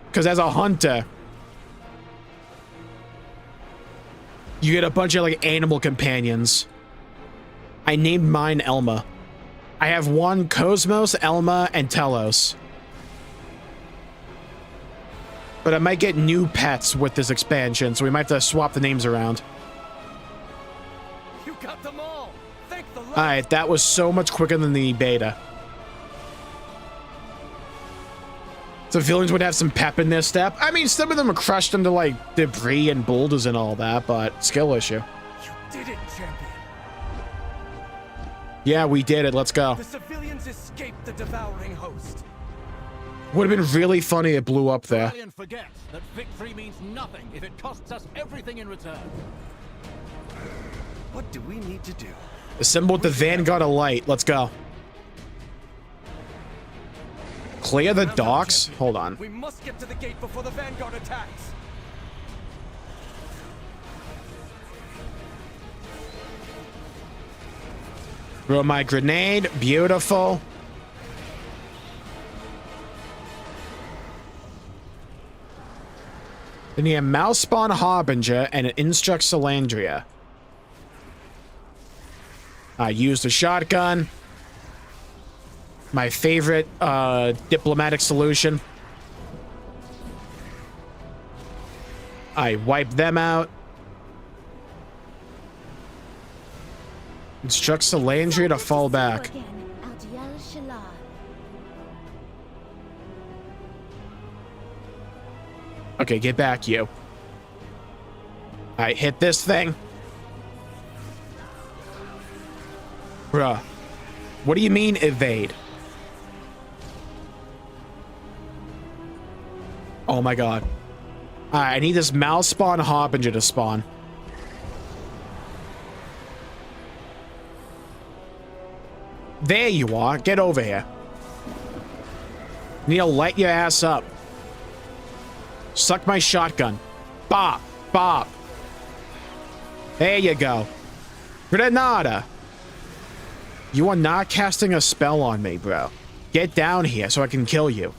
Because as a hunter, you get a bunch of like animal companions. I named mine Elma. I have one Cosmos, Elma, and Telos. But I might get new pets with this expansion, so we might have to swap the names around. You got them all. Thank the Lord. Alright, that was so much quicker than the beta. Civilians would have some pep in their step. I mean, some of them are crushed under, like, debris and boulders and all that, but skill issue. You did it, champion. Yeah, we did it. Let's go. The civilians escaped the devouring host. Would have been really funny if it blew up there. Rebellion forgets that victory means nothing if it costs us everything in return. What do we need to do? Assemble with the Vanguard of Light. Let's go. Clear the docks? Hold on. We must get to the gate before the Vanguard attacks. Throw my grenade. Beautiful. Then you have Mouse Spawn Harbinger and an Instruct Salandria. I used a shotgun. My favorite diplomatic solution. I wipe them out. Instructs the Landry to fall back. Okay, get back, you. Alright, hit this thing. Bruh. What do you mean, evade? Oh my god. Alright, I need this mouse spawn harbinger to spawn. There you are. Get over here. Need to light your ass up. Suck my shotgun. Bop. Bop. There you go. Granada. You are not casting a spell on me, bro. Get down here so I can kill you.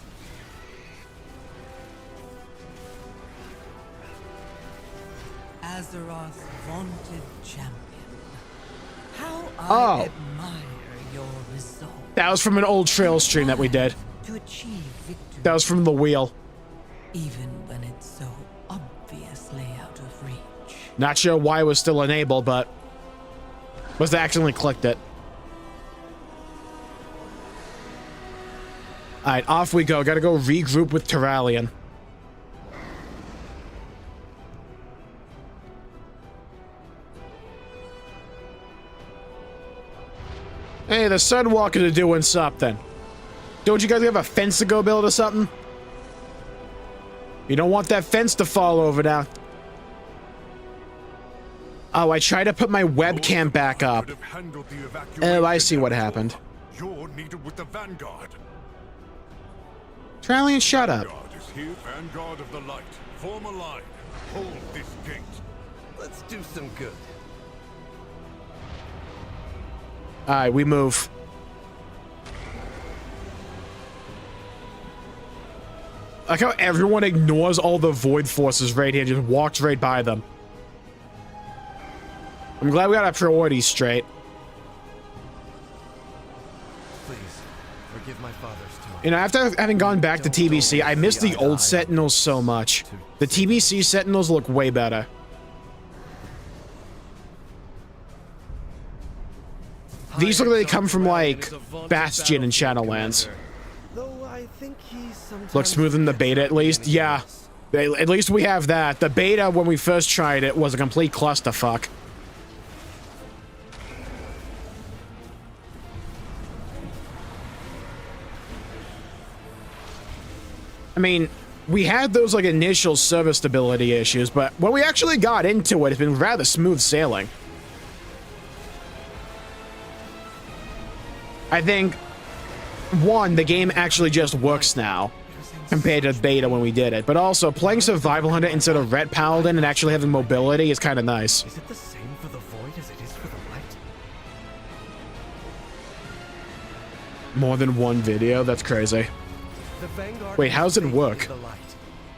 Azeroth's vaunted champion. How Oh. I admire your resolve That was from an old trail stream that we did. to achieve victory, That was from the wheel. even when it's so obviously out of reach. Not sure why it was still enabled, but must have accidentally clicked it. Alright, off we go. Gotta go regroup with Terralion. Hey, the Sunwalkers are doing something. Don't you guys have a fence to go build or something? You don't want that fence to fall over now. Oh, I tried to put my webcam back up. Oh, I see what happened. You're needed with the Vanguard. Terralion, shut up. Vanguard is here, Vanguard of the Light. Form a line. Hold this gate. Let's do some good. Alright, we move. Like how everyone ignores all the void forces right here, just walks right by them. I'm glad we got our priorities straight. Please, forgive my father's tone. You know, after having gone back to TBC, I miss the old Sentinels so much. The TBC Sentinels look way better. These look like they come from, like, Bastion and Shadowlands. Though I think he's sometimes Looks smoother than the beta, at least. Yeah. At least we have that. The beta, when we first tried it, was a complete clusterfuck. I mean, we had those, like, initial server stability issues, but when we actually got into it, it's been rather smooth sailing. I think, one, the game actually just works now, compared to beta when we did it. But also, playing Survival Hunter instead of Ret Paladin and actually having mobility is kind of nice. Is it the same for the Void as it is for the Light? More than one video? That's crazy. The Vanguard Wait, how does it work? the Light,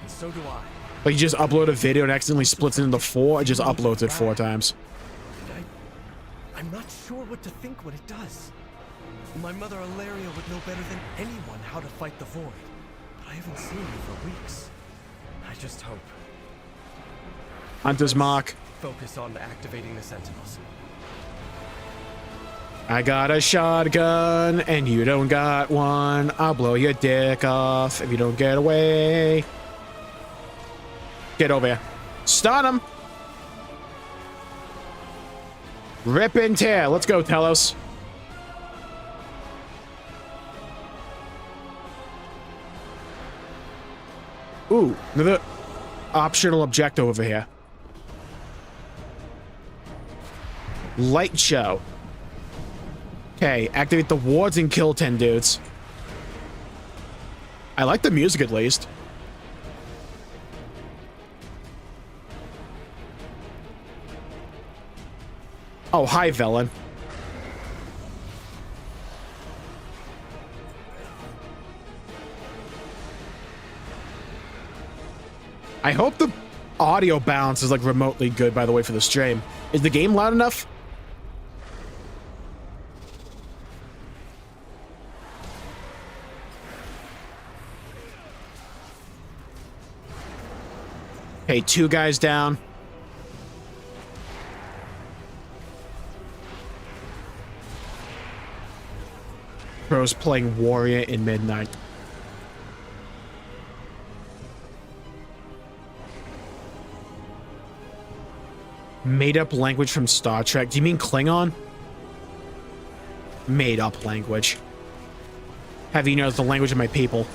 and so do I. Like, you just upload a video and accidentally splits it into 4, it just uploads it 4 times. And I'm not sure what to think when it does. My mother Ilaria would know better than anyone how to fight the Void, but I haven't seen her for weeks. I just hope. Hunter's Mark. Focus on activating the Sentinels. I got a shotgun, and you don't got one. I'll blow your dick off if you don't get away. Get over here. Stun him! Rip and tear. Let's go, Telos. Ooh, another optional objective over here. Light show. Okay, activate the wards and kill 10 dudes. I like the music at least. Oh, hi, Velen. I hope the audio balance is like remotely good, by the way, for the stream. Is the game loud enough? Okay, 2 guys down. Pros playing Warrior in Midnight. Made up language from Star Trek. Do you mean Klingon? Made up language. Have you noticed the language of my people?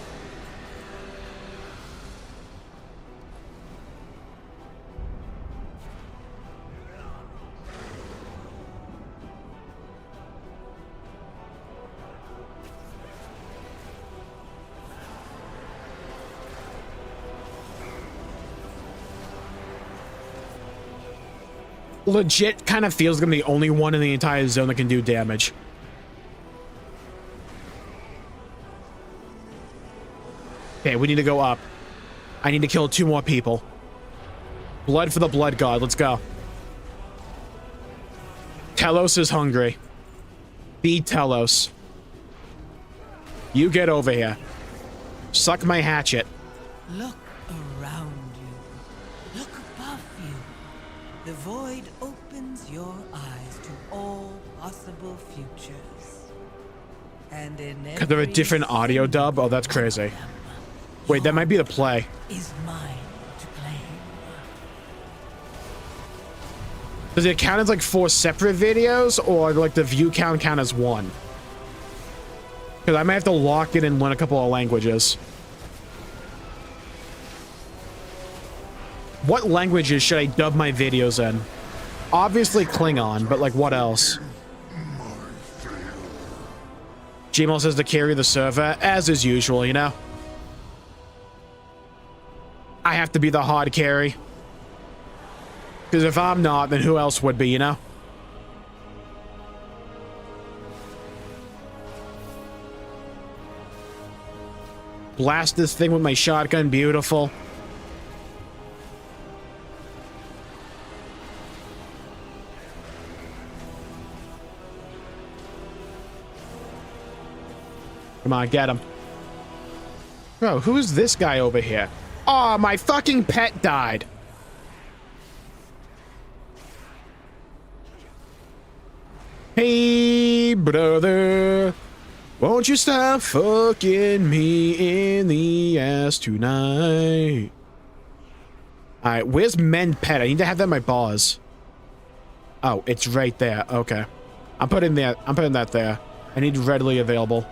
Legit kind of feels like I'm the only one in the entire zone that can do damage. Okay, we need to go up. I need to kill 2 more people. Blood for the blood god. Let's go. Telos is hungry. Feed Telos. You get over here. Suck my hatchet. Look around you. Look above you. The void opens your eyes to all possible futures. And in Could there a different audio dub? Oh, that's crazy. Wait, that might be the play. Is mine to claim. Does it count as like 4 separate videos, or like the view count as 1? Because I might have to lock it and learn a couple of languages. What languages should I dub my videos in? Obviously Klingon, but like what else? Jmulls says to carry the server, as is usual, you know? I have to be the hard carry. Because if I'm not, then who else would be, you know? Blast this thing with my shotgun, beautiful. Come on, get him. Bro, who's this guy over here? Aw, my fucking pet died. Hey, brother. Won't you stop fucking me in the ass tonight? Alright, where's men pet? I need to have that in my bars. Oh, it's right there. Okay. I'm putting that there. I need readily available.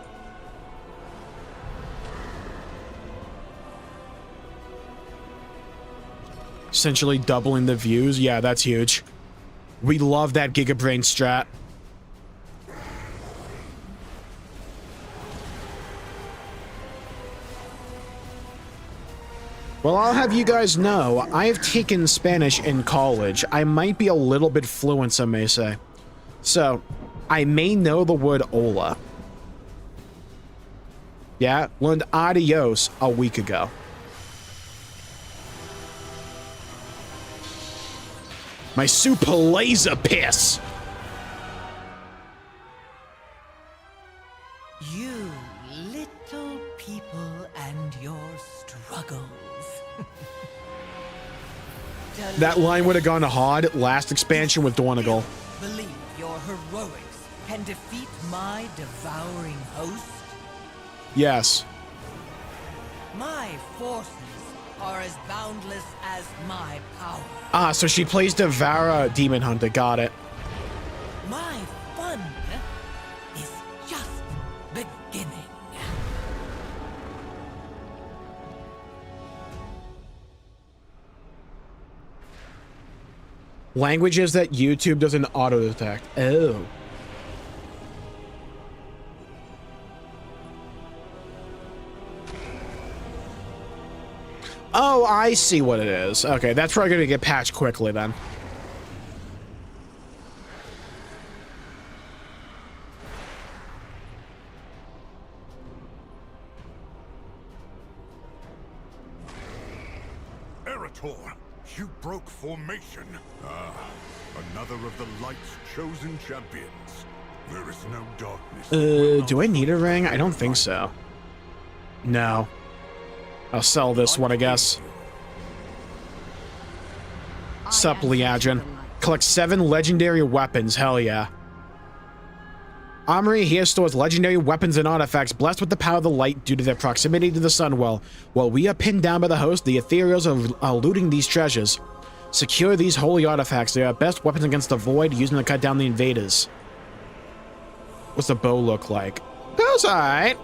Essentially doubling the views. Yeah, that's huge. We love that Gigabrain strat. Well, I'll have you guys know, I have taken Spanish in college. I might be a little bit fluent, some may say. So, I may know the word hola. Yeah, learned adios a week ago. My super laser piss. You little people and your struggles. That line would have gone hard last expansion with Dornigal. Believe your heroics can defeat my devouring host? Yes. My forces are as boundless as my power. Ah, so she plays Devourer Demon Hunter. Got it. My fun is just beginning. Languages that YouTube doesn't auto-detect. Oh. Oh, I see what it is. Okay, that's probably going to get patched quickly then. Erator, you broke formation. Ah, another of the Light's chosen champions. There is no darkness. Do I need a ring? I don't think so. No. I'll sell this one, I guess. Sup, Liadrin. Collect 7 legendary weapons. Hell yeah. Armory here stores legendary weapons and artifacts blessed with the power of the light due to their proximity to the Sunwell. While we are pinned down by the host, the Ethereals are looting these treasures. Secure these holy artifacts. They are best weapons against the void, use them to cut down the invaders. What's the bow look like? Bow's alright.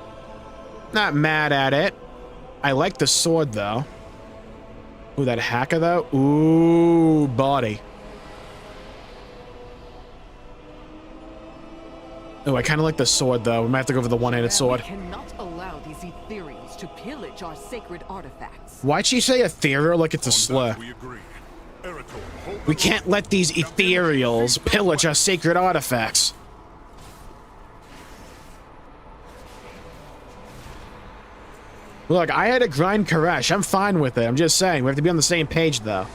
Not mad at it. I like the sword, though. Ooh, that hacker, though? Ooh, body. Oh, I kind of like the sword, though. We might have to go for the one-handed sword. We cannot allow these ethereals to pillage our sacred artifacts. Why'd she say ethereal like it's a slur? We agree. Erator, hold We the can't let these ethereals pillage our sacred artifacts. Look, I had to grind Koresh. I'm fine with it. I'm just saying, we have to be on the same page, though.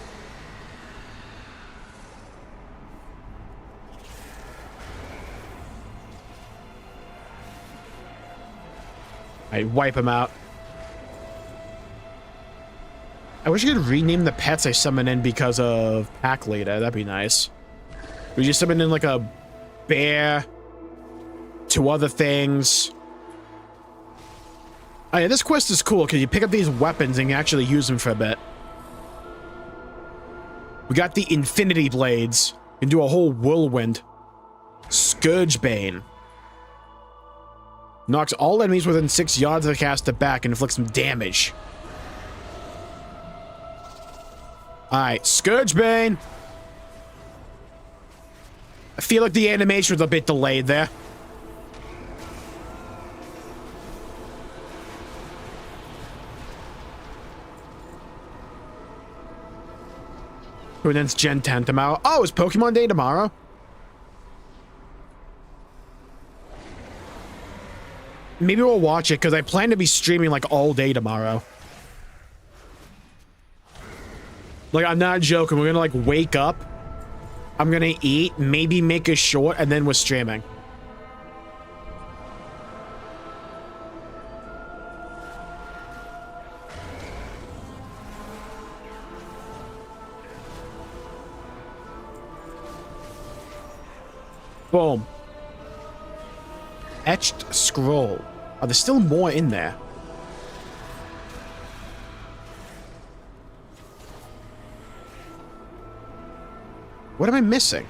I wipe him out. I wish I could rename the pets I summon in because of pack leader. That'd be nice. We just summon in like a bear, 2 other things. Oh yeah, this quest is cool because you pick up these weapons and you actually use them for a bit. We got the Infinity Blades. You can do a whole whirlwind. Scourgebane. Knocks all enemies within 6 yards of the caster back and inflicts some damage. Alright, Scourgebane. I feel like the animation was a bit delayed there. And then it's Gen 10 tomorrow. Oh, it's Pokemon Day tomorrow? Maybe we'll watch it, because I plan to be streaming, like, all day tomorrow. Like, I'm not joking. We're gonna, like, wake up. I'm gonna eat, maybe make a short, and then we're streaming. Boom. Etched scroll. Are there still more in there? What am I missing?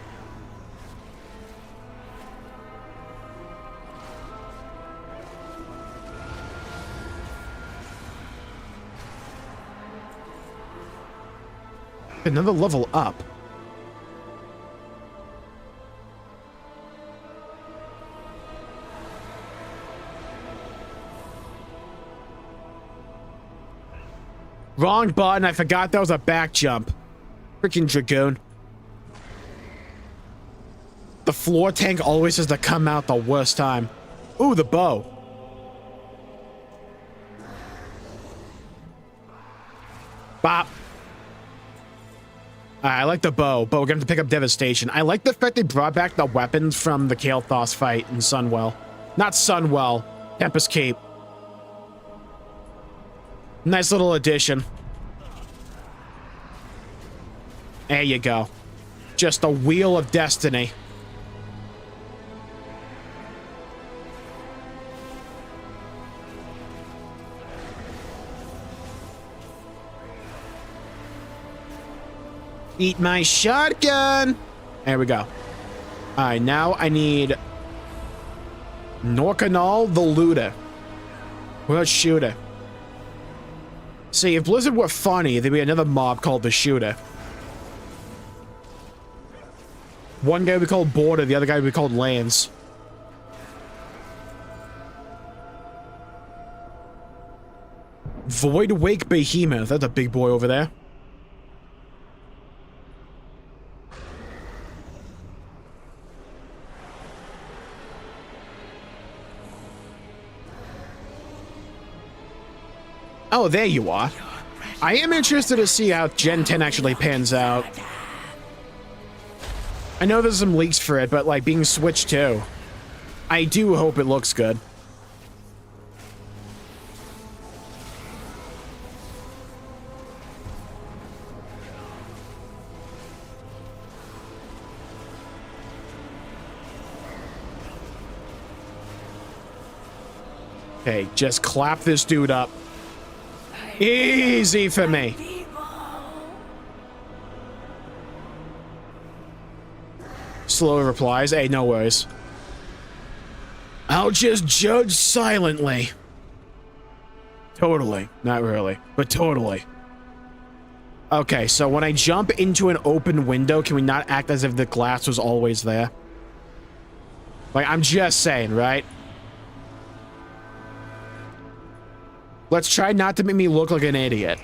Another level up. Wrong button. I forgot that was a back jump. Freaking Dragoon. The floor tank always has to come out the worst time. Ooh, the bow. Bop. I like the bow, but we're going to have to pick up Devastation. I like the fact they brought back the weapons from the Kael'thas fight in Sunwell. Not Sunwell. Tempest Cape. Nice little addition. There you go. Just a wheel of destiny. Eat my shotgun. There we go. All right, now I need Norcanol the Looter. World Shooter. See, if Blizzard were funny, there'd be another mob called the Shooter. One guy would be called Border, the other guy would be called Lance. Void Wake Behemoth. That's a big boy over there. Oh, there you are. I am interested to see how Gen 10 actually pans out. I know there's some leaks for it, but like being switched too. I do hope it looks good. Hey, just clap this dude up. Easy for me. Slow replies. Hey, no worries. I'll just judge silently. Totally. Not really, but totally. Okay, so when I jump into an open window, can we not act as if the glass was always there? Like, I'm just saying, right? Let's try not to make me look like an idiot.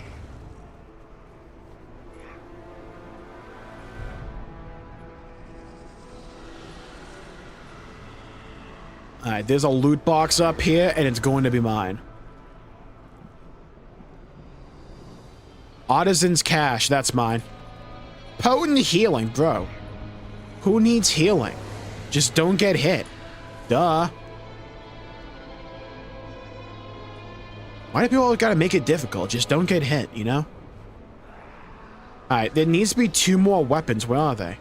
Alright, there's a loot box up here, and it's going to be mine. Artisan's cash, that's mine. Potent healing, bro. Who needs healing? Just don't get hit. Duh. Why do people always gotta make it difficult? Just don't get hit, you know? Alright, there needs to be 2 more weapons. Where are they?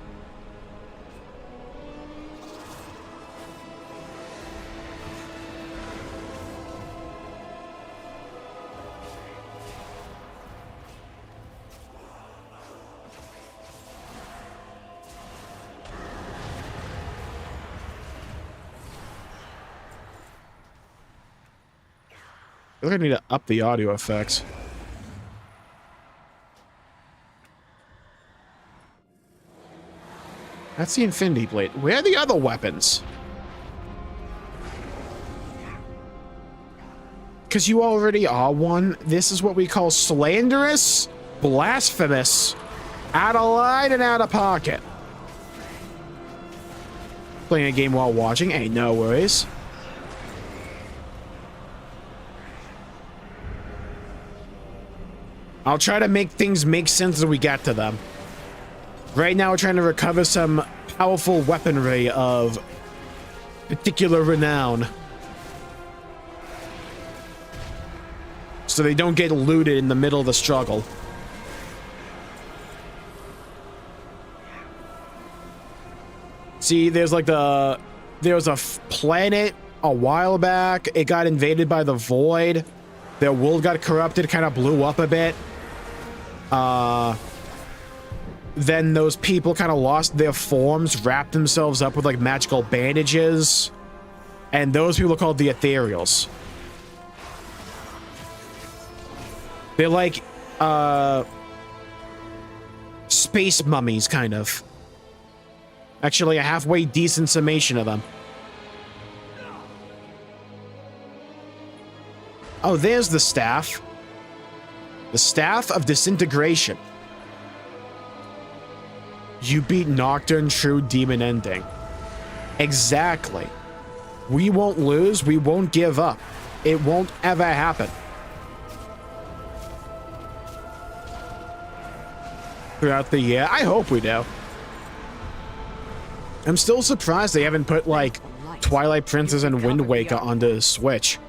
I think I need to up the audio effects. That's the Infinity Blade. Where are the other weapons? Because you already are one. This is what we call slanderous, blasphemous, out of line and out of pocket. Playing a game while watching. Hey, no worries. I'll try to make things make sense as we get to them. Right now, we're trying to recover some powerful weaponry of particular renown. So they don't get looted in the middle of the struggle. See, there's like there was a planet a while back. It got invaded by the Void. Their world got corrupted, kind of blew up a bit. Then those people kind of lost their forms, wrapped themselves up with like magical bandages, and those people are called the Ethereals. They're like space mummies, kind of. Actually, a halfway decent summation of them. Oh, there's the staff. The Staff of Disintegration. You beat Nocturne, true demon ending. Exactly. We won't lose. We won't give up. It won't ever happen. Throughout the year, I hope we do. I'm still surprised they haven't put, like, Twilight Princess and Wind Waker onto Switch.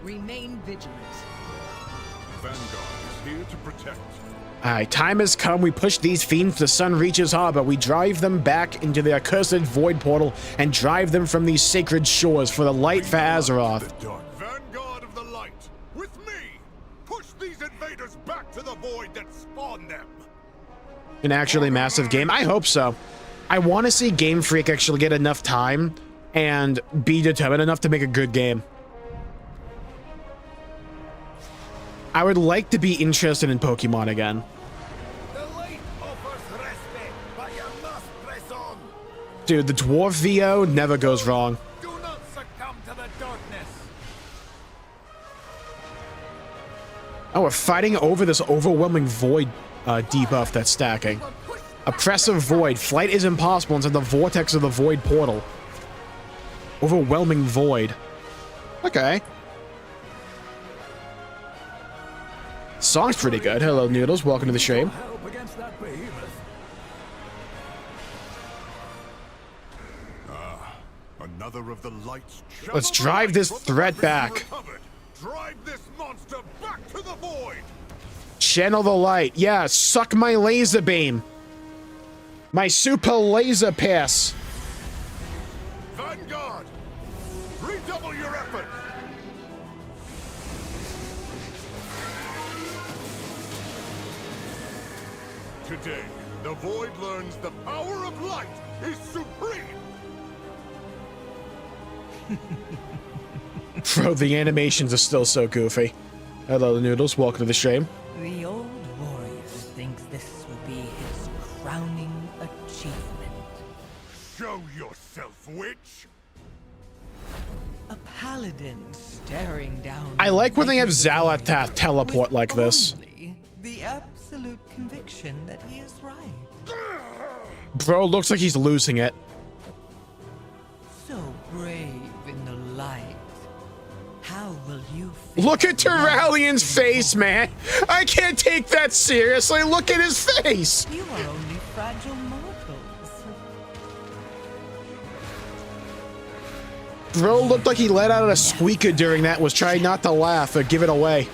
Remain vigilant. Vanguard is here to protect. Alright, time has come. We push these fiends to Sunreach's Harbor. We drive them back into the accursed Void Portal and drive them from these sacred shores for the light for Azeroth. Vanguard of the Light, with me! Push these invaders back to the Void that spawned them! An actually massive game? I hope so. I want to see Game Freak actually get enough time and be determined enough to make a good game. I would like to be interested in Pokemon again. The light offers respite, but you must press on. Dude, the Dwarf VO never goes wrong. Do not succumb to the darkness. Oh, we're fighting over this overwhelming Void debuff that's stacking. Oppressive Void. Flight is impossible inside the vortex of the Void Portal. Overwhelming Void. Okay. Song's pretty good. Hello, Noodles. Welcome to the stream. Another of the Light's. Let's drive this threat back. Drive this monster back to the Void. Channel the light. Yeah, suck my laser beam. My super laser pass. Vanguard! Redouble your effort! Today, the Void learns the power of light is supreme! Bro, the animations are still so goofy. Hello, Noodles. Welcome to the stream. The old warrior thinks this will be his crowning achievement. Show yourself, witch! A paladin staring down. I like when they have the void Xalatath teleport with like this. only the absolute conviction that he is right. Bro looks like he's losing it. So brave in the light. How will you feel? Look at Terralian's face, man. I can't take that seriously. Look at his face. You are only fragile mortals. Bro looked like he let out a squeaker during that, was trying not to laugh or give it away.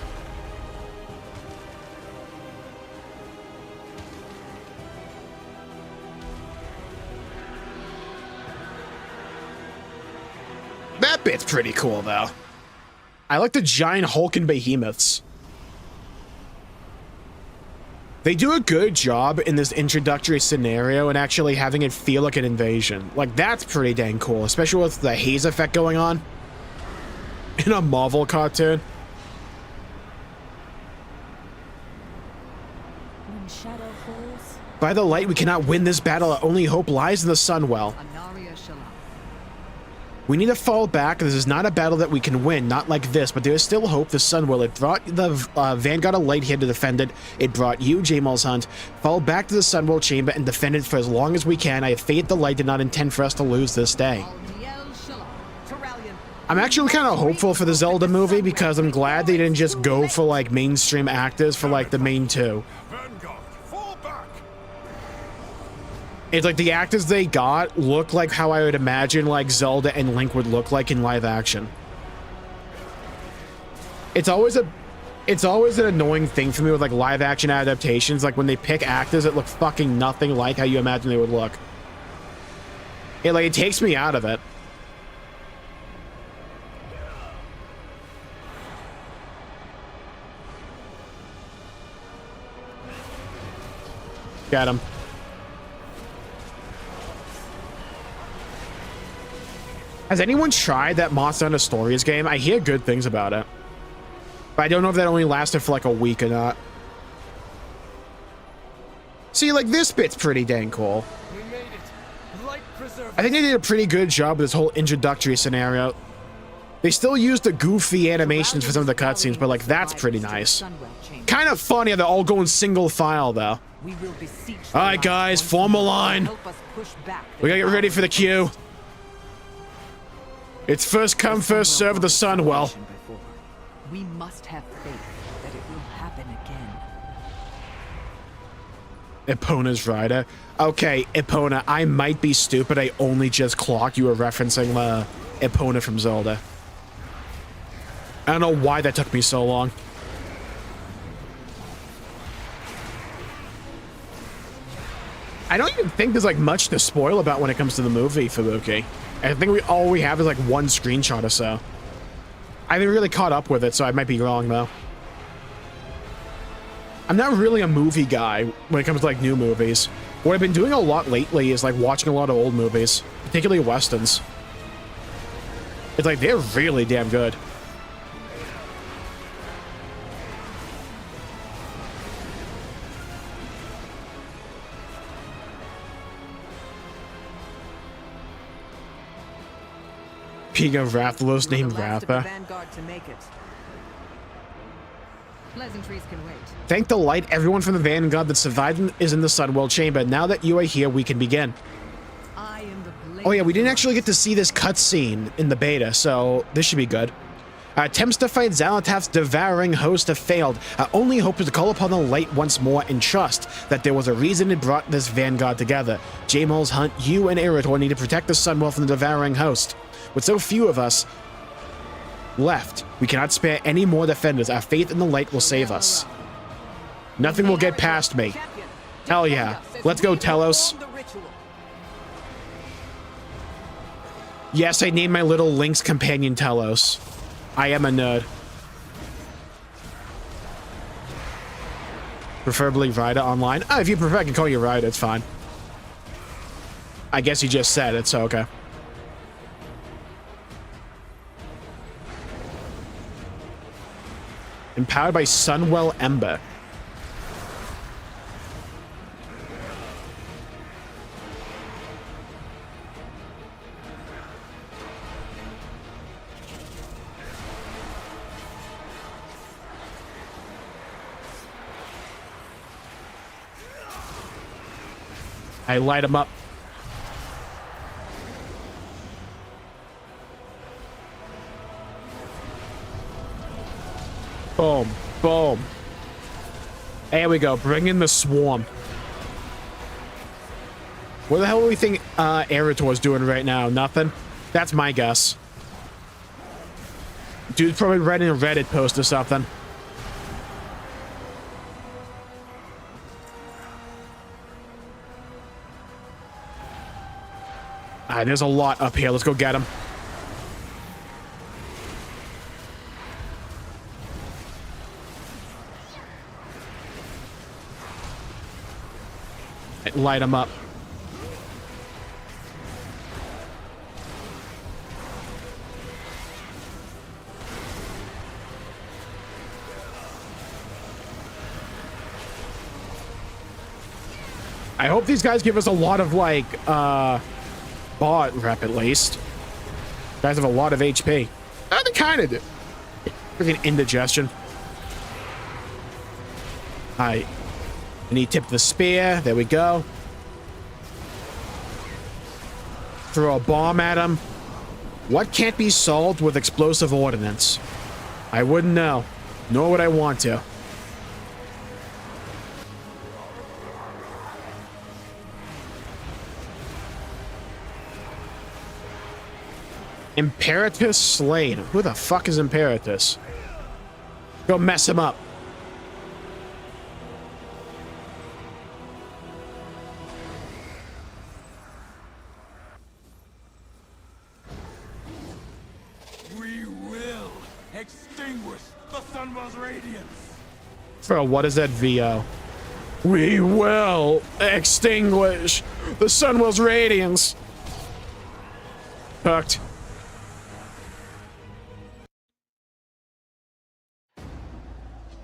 That bit's pretty cool, though. I like the giant hulking behemoths. They do a good job in this introductory scenario and actually having it feel like an invasion. Like, that's pretty dang cool, especially with the haze effect going on in a Marvel cartoon. When shadow falls, By the light, we cannot win this battle. Our only hope lies in the Sunwell. Anaria Shalom. We need to fall back. This is not a battle that we can win, not like this, but there is still hope. The Sunwell, it brought the Vanguard of Light here to defend it. It brought you, Jmulls Hunt. Fall back to the Sunwell chamber and defend it for as long as we can. I have faith the light did not intend for us to lose this day. Alniel Shalom. Terralian. I'm actually kind of hopeful for the Zelda movie because I'm glad they didn't just go for like mainstream actors for like the main two. Vanguard, fall back! It's like the actors they got look like how I would imagine like Zelda and Link would look like in live action. It's always an annoying thing for me with like live action adaptations, like when they pick actors that look fucking nothing like how you imagine they would look. It takes me out of it. Got him. Has anyone tried that Monster Hunter Stories game? I hear good things about it. But I don't know if that only lasted for like a week or not. See, like this bit's pretty dang cool. We made it. Light preserver. I think they did a pretty good job with this whole introductory scenario. They still used the goofy animations for some of the cutscenes, but like that's pretty nice. Kind of funny how they're all going single file though. We will beseech the All right, light guys, once form a more to line. help us push back We gotta get ready for the queue. It's first come, first serve the Sunwell. We must have faith that it will happen again. Epona's rider. Okay, Epona, I might be stupid. I only just clocked you were referencing Epona from Zelda. I don't know why that took me so long. I don't even think there's like much to spoil about when it comes to the movie, Fubuki. I think all we have is like one screenshot or so. I haven't really caught up with it, so I might be wrong though. I'm not really a movie guy when it comes to like new movies. What I've been doing a lot lately is like watching a lot of old movies, particularly Westerns. It's like they're really damn good. Speaking of Rathalos named Ratha. Pleasantries can wait. Thank the light, everyone from the Vanguard that survived is in the Sunwell chamber. Now that you are here, we can begin. I am the blade. Oh yeah, we didn't actually get to see this cutscene in the beta, so this should be good. Attempts to fight Xalatath's devouring host have failed. Our only hope is to call upon the light once more and trust that there was a reason it brought this Vanguard together. Jmulls Hunt, you and Eritor need to protect the Sunwell from the devouring host. With so few of us left, we cannot spare any more defenders. Our faith in the light will save us. Nothing will get past me. Hell yeah. Let's go, Telos. Yes, I named my little Link's companion Telos. I am a nerd. Preferably Ryder online. Oh, if you prefer, I can call you Ryder. It's fine. I guess you just said it, so okay. Empowered by Sunwell Ember. I light him up. Boom. Boom. There we go. Bring in the swarm. What the hell do we think Erator's doing right now? Nothing? That's my guess. Dude's probably writing a Reddit post or something. Alright, there's a lot up here. Let's go get him. Light him up. I hope these guys give us a lot of, like, bot rep at least. Guys have a lot of HP. They kind of do. Freaking indigestion. Alright. And he tipped the spear. There we go. Throw a bomb at him. What can't be solved with explosive ordnance? I wouldn't know. Nor would I want to. Imperatus slain. Who the fuck is Imperatus? Go mess him up. We will extinguish the Sunwell's radiance. Bro, what is that VO? We will extinguish the Sunwell's radiance. Hooked.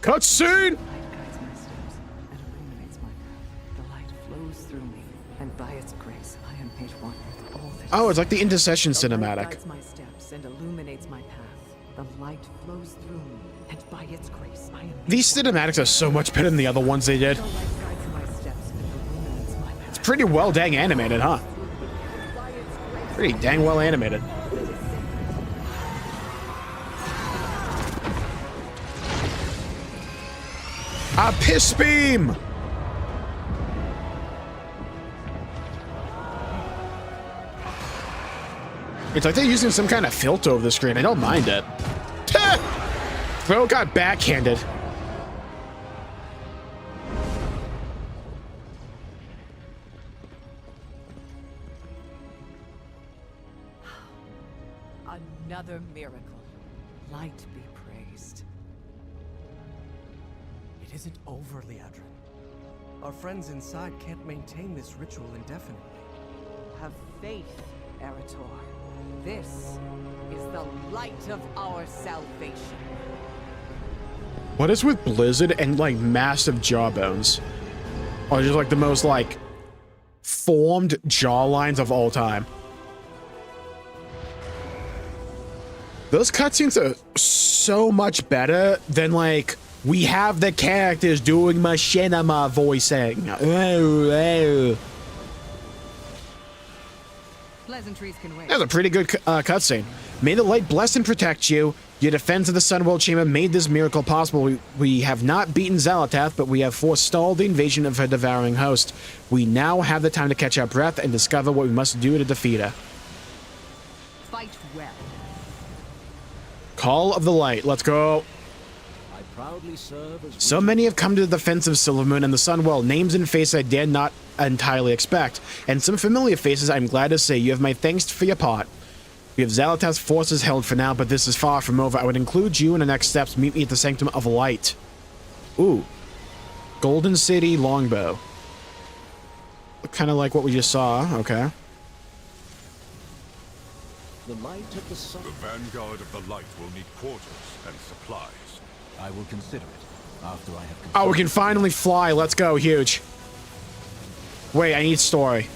Cutscene! Guides my steps and illuminates my path. The light flows through me, and by its grace, I am made one with all that. Oh, it's like the intercession The light cinematic. guides my steps and illuminates my path. The light flows through me, and by its grace, I am made These cinematics are so much better than the other ones they did. The light guides my steps and illuminates my path. It's pretty well dang animated, huh? By its grace, Pretty dang well animated. A piss beam! It's like they're using some kind of filter over the screen. I don't mind it. Bro got backhanded. another miracle. Light be praised. It isn't over, Liadrin. Our friends inside can't maintain this ritual indefinitely. Have faith, Erator. This is the light of our salvation. What is with Blizzard and like massive jawbones? Or just like the most like formed jawlines of all time. Those cutscenes are so much better than like we have the characters doing machinima voicing. Pleasantries can wait. That was a pretty good cutscene. May the light bless and protect you. Your defense of the Sunwell Chamber made this miracle possible. We have not beaten Xalatath, but we have forestalled the invasion of her devouring host. We now have the time to catch our breath and discover what we must do to defeat her. Fight well. Call of the Light. Let's go. I proudly serve as So many have come to the defense of Silvermoon and the Sunwell, names and faces I dare not entirely expect, and some familiar faces I'm glad to say you have my thanks for your part. We have Xalatas forces held for now, but this is far from over. I would include you in the next steps. Meet me at the Sanctum of Light. Ooh. Golden City Longbow. Kind of like what we just saw. Okay. the light of the sun. The vanguard of the light will need quarters and supplies. I will consider it after I have. Oh, we can finally fly. Let's go. Huge. Wait, I need story.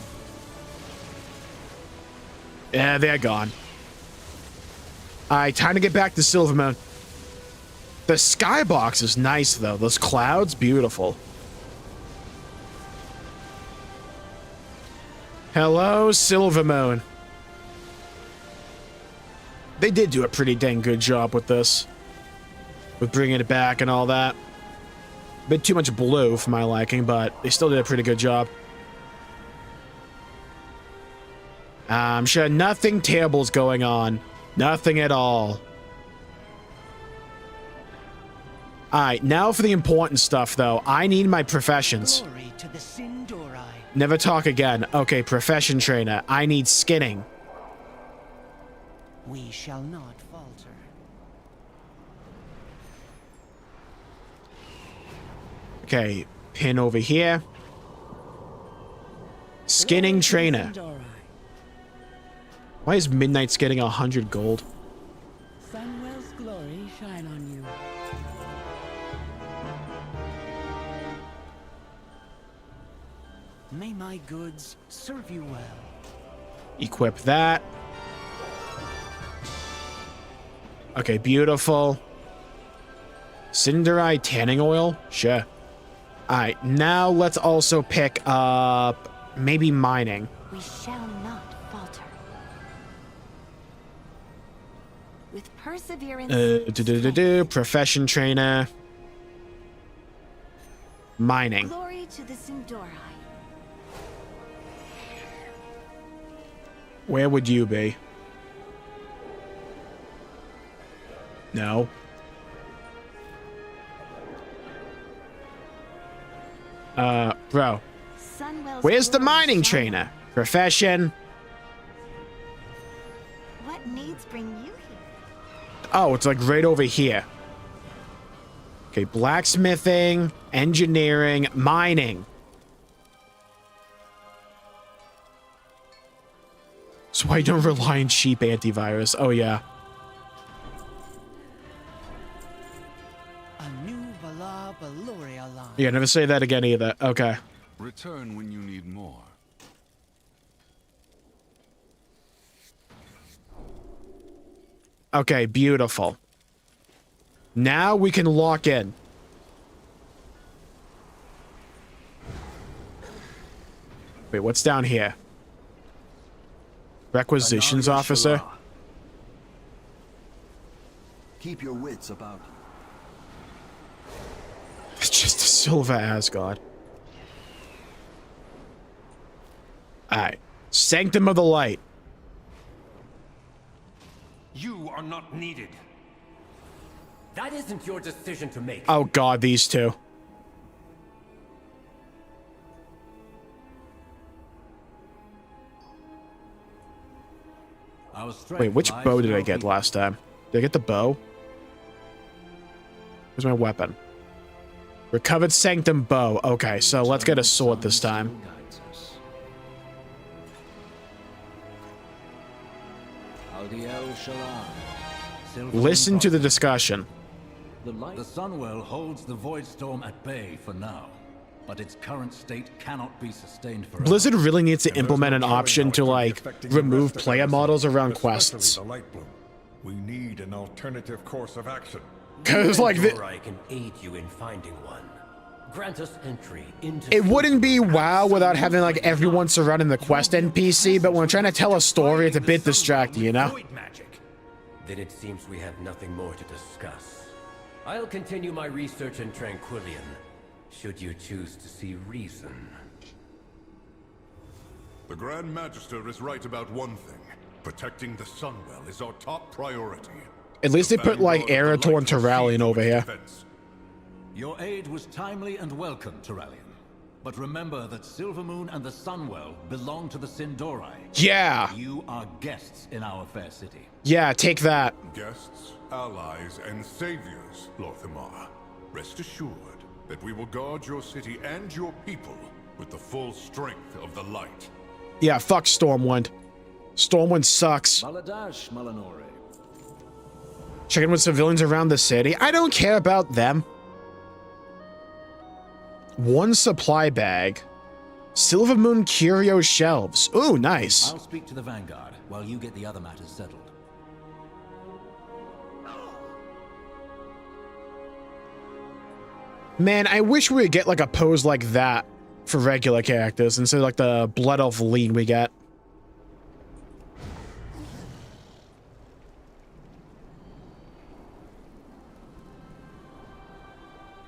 Yeah, they're gone. Alright, time to get back to Silvermoon. The skybox is nice, though. Those clouds, beautiful. Hello, Silvermoon. They did do a pretty dang good job with this. With bringing it back and all that. Bit too much blue for my liking, but they still did a pretty good job. I'm sure nothing terrible's going on. Nothing at all. Alright, now for the important stuff, though. I need my professions. Glory to the Sindori. Never talk again. Okay, profession trainer. I need skinning. We shall not falter. Okay, pin over here. Skinning trainer. Why is Midnight's getting 100 gold? Sunwell's glory shine on you. May my goods serve you well. Equip that. Okay, beautiful. Cinderi tanning oil? Sure. Alright, now let's also pick up maybe mining. We shall not falter. With perseverance. Profession trainer. Mining. Glory to the Sindori. Where would you be? No. Bro. Sunwell's Where's the glory mining shine. trainer? Profession. What needs bring you here? Oh, it's like right over here. Okay, blacksmithing, engineering, mining. So I don't rely on cheap antivirus. Oh, yeah. A new Bala Baloria line. Yeah, never say that again either. Okay. Return when you need more. Okay, beautiful. Now we can lock in. Wait, what's down here? Requisitions officer? Keep your wits about you. It's just a silver Asgard. Alright. Sanctum of the Light. You are not needed. That isn't your decision to make. Oh god, these two. Wait, which bow did I get last time? Did I get the bow? Where's my weapon? Recovered Sanctum bow. Okay, so let's get a sword this time. Listen to the discussion. The Sunwell holds the Void Storm at bay for now, but its current state cannot be sustained forever. Blizzard really needs to implement an option to, like, remove player models around quests. The light bloom. We need an alternative course of action. Cause, like, I can aid you in finding one. Grant us entry into. it wouldn't be WoW without having, like, everyone surrounding the quest NPC, but when trying to tell a story, it's a bit distracting, you know? Void magic. Then it seems we have nothing more to discuss. I'll continue my research in Tranquillion, should you choose to see reason. The Grand Magister is right about one thing. Protecting the Sunwell is our top priority. At least they put, like, Erator and Terralion over here. Your aid was timely and welcome, Turallion. But remember that Silvermoon and the Sunwell belong to the Sindori. Yeah. You are guests in our fair city. Yeah, take that. Guests, allies, and saviors, Lorthamar. Rest assured that we will guard your city and your people with the full strength of the light. Yeah, fuck Stormwind. Stormwind sucks. Maladash, Malanore. Checking with civilians around the city. I don't care about them. One supply bag. Silvermoon curio shelves. Ooh, nice. I'll speak to the Vanguard while you get the other matters settled. Man, I wish we would get like a pose like that for regular characters instead of like the Blood Elf lean we get.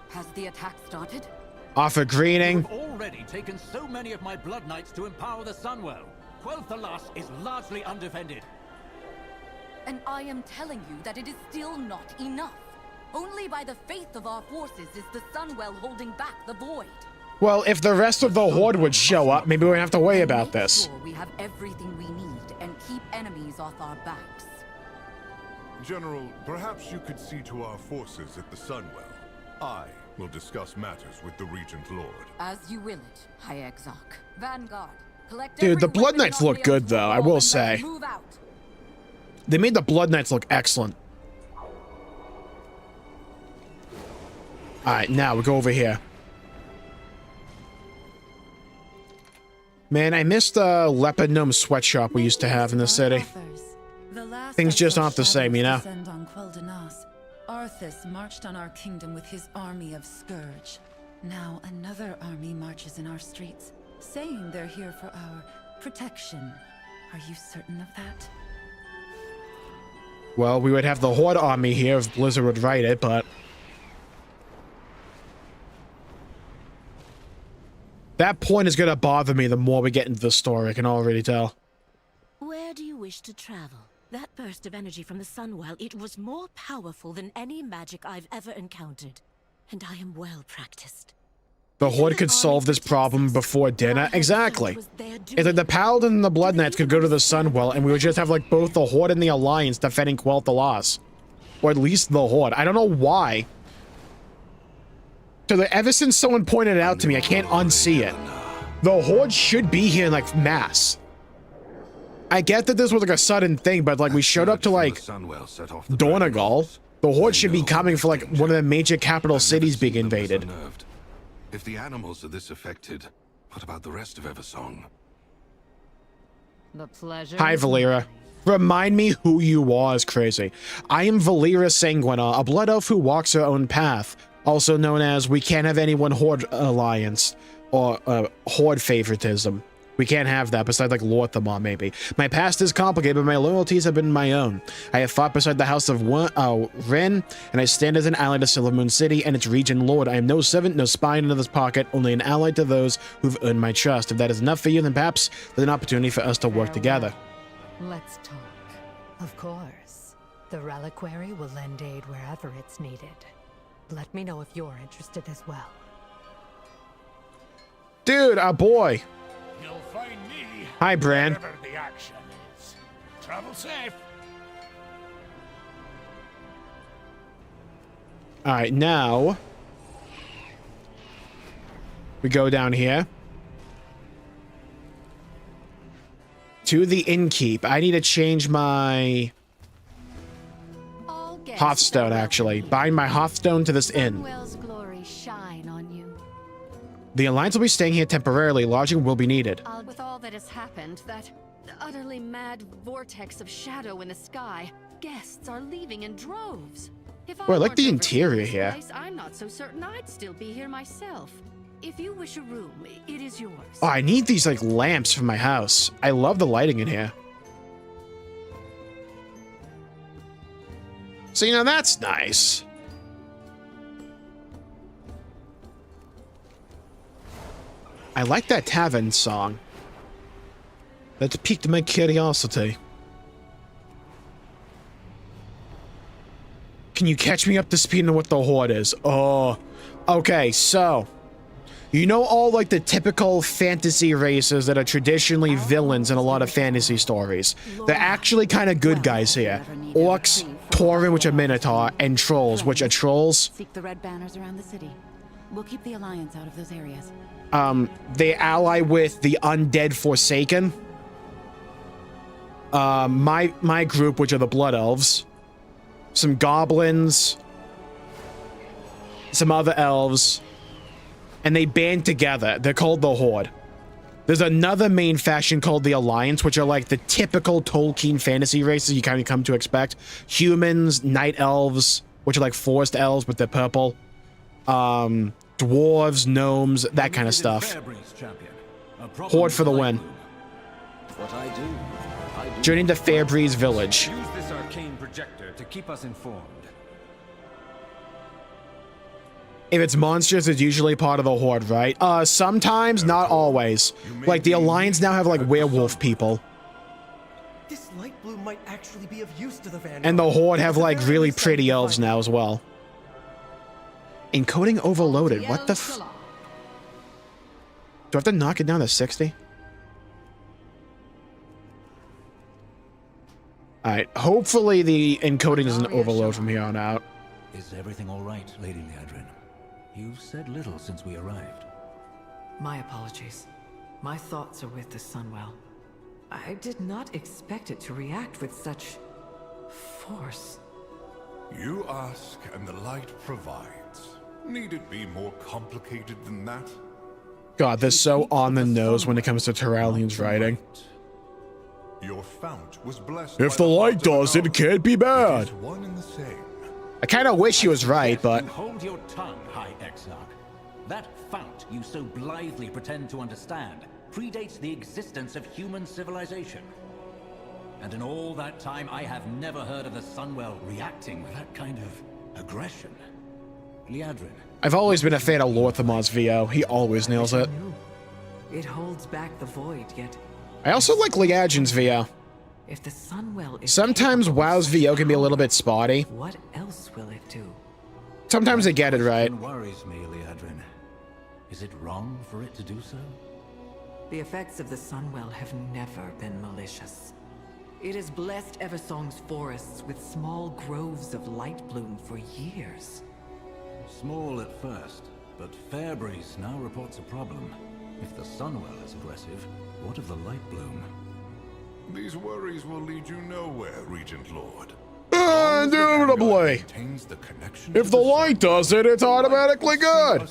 Has the attack started? Offer greeting. You've already taken so many of my Blood Knights to empower the Sunwell. Quel'Thalas is largely undefended. And I am telling you that it is still not enough. Only by the faith of our forces is the Sunwell holding back the void. Well, if the rest of the Horde would show up, maybe we wouldn't have to worry about this. Sure we have everything we need and keep enemies off our backs. General, perhaps you could see to our forces at the Sunwell. I will discuss matters with the Regent Lord. As you will it, High Exarch. Vanguard, collect Dude, the every Blood weapon Knights on look the good, though, I wall will and say. let's move out. They made the Blood Knights look excellent. Alright, now we go over here. Man, I missed the Leopard Gnome sweatshop we used to have in the city. Things just aren't the same, you know? Arthas marched on our kingdom with his army of Scourge. Now another army marches in our streets, saying they're here for our protection. Are you certain of that? Well, we would have the Horde army here if Blizzard would write it, but... that point is gonna bother me the more we get into the story, I can already tell. Where do you wish to travel? That burst of energy from the Sunwell, it was more powerful than any magic I've ever encountered. And I am well practiced. The Horde could solve this problem before dinner? Exactly. If like, the Paladin and the Blood Knights could go to the Sunwell, and we would just have like both the Horde and the Alliance defending Quel'Thalas. Or at least the Horde. I don't know why. So ever since someone pointed it out to me, I can't unsee it. The Horde should be here in like mass. I get that this was like a sudden thing, but like we showed up to like Donegal. The Horde should be coming for like one of the major capital cities being invaded. If the animals are this affected, what about the rest of Eversong? The pleasure. Hi, Valera. Remind me who you are is crazy. I am Valera Sanguina, a blood elf who walks her own path, also known as we can't have anyone Horde alliance or Horde favoritism. We can't have that besides like Lorthamar maybe. My past is complicated, but my loyalties have been my own. I have fought beside the House of Ren, and I stand as an ally to Silvermoon City and its region lord. I am no servant, no spy in another's pocket, only an ally to those who've earned my trust. If that is enough for you, then perhaps there's an opportunity for us to work together. Let's talk. Of course. The reliquary will lend aid wherever it's needed. Let me know if you're interested as well. Dude, our boy. You'll find me. Hi, Bran. Wherever the action is. Travel safe. All right, now we go down here to the innkeep. I need to change my Hearthstone, actually. Bind my Hearthstone to this inn. Sunwell's glory shine on you. The Alliance will be staying here temporarily. Lodging will be needed. With all that has happened, that utterly mad vortex of shadow in the sky, guests are leaving in droves. If Oh, I like the interior this here. place, I'm not so certain I'd still be here myself. If you wish a room, it is yours. Oh, I need these like lamps for my house. I love the lighting in here. So, you know, that's nice. I like that tavern song. That piqued my curiosity. Can you catch me up to speed on what the Horde is? Oh, Okay, so you know all like the typical fantasy races that are traditionally villains in a lot of fantasy stories. They're actually kind of good guys here. Orcs, Tauren, which are Minotaur, and Trolls, which are Trolls. Seek the red banners around the city. We'll keep the Alliance out of those areas. They ally with the Undead Forsaken. My group, which are the Blood Elves. Some Goblins. Some other elves. And they band together. They're called the Horde. There's another main faction called the Alliance, which are like the typical Tolkien fantasy races you kind of come to expect. Humans, night elves, which are like forest elves, but they're purple. Dwarves, gnomes, that kind of stuff. Horde for the win. What I do. Journey to Fairbreeze Village. Use this arcane projector to keep us informed. If it's monsters, it's usually part of the Horde, right? Sometimes, not always. Like, the Alliance now have, like, werewolf people. This light blue might actually be of use to the Vanguard. And the Horde have, like, really pretty elves now as well. Encoding overloaded. What the f... Do I have to knock it down to 60? Alright, hopefully the encoding doesn't overload from here on out. Is everything all right, Lady Liadrin? You've said little since we arrived. My apologies. My thoughts are with the Sunwell. I did not expect it to react with such force. You ask, and the light provides. Need it be more complicated than that? God, they're so on the nose when it comes to Terralian's writing. Your fount was blessed. If the light does it, it can't be bad. One and the same. I kind of wish he was right, but... Hold your tongue, High Exarch. That fount you so blithely pretend to understand predates the existence of human civilization. And in all that time, I have never heard of the Sunwell reacting with that kind of aggression. Liadrin. I've always been a fan of Lorthamar's VO. He always nails it. It holds back the void, yet... I also like Liadrin's VO. If the Sunwell is Sometimes WoW's VO can be a little bit spotty. What else will it do? Sometimes they get it right. It worries me, Liadrin. Is it wrong for it to do so? The effects of the Sunwell have never been malicious. It has blessed Eversong's forests with small groves of light bloom for years. Small at first, but Fairbreeze now reports a problem. If the Sunwell is aggressive, what of the light bloom? These worries will lead you nowhere, Regent Lord. Indubitably. If the light does it, it's automatically good.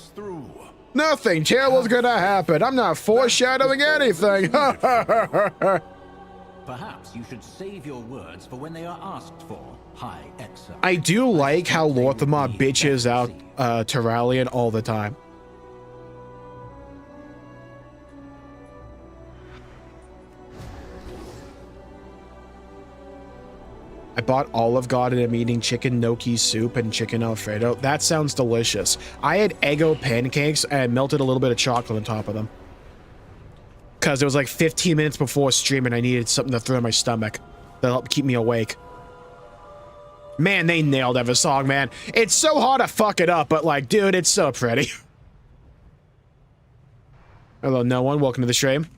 Nothing terrible's gonna happen. I'm not foreshadowing anything. Perhaps you should save your words for when they are asked for, High Exarch. I do like how Lorthamar bitches out Terralian all the time. I bought Olive Garden and I'm eating chicken gnocchi soup and chicken Alfredo. That sounds delicious. I had Eggo pancakes and melted a little bit of chocolate on top of them. Because it was like 15 minutes before stream and I needed something to throw in my stomach that'll help keep me awake. Man, they nailed Eversong, man. It's so hard to fuck it up, but like, dude, it's so pretty. Hello, no one. Welcome to the stream.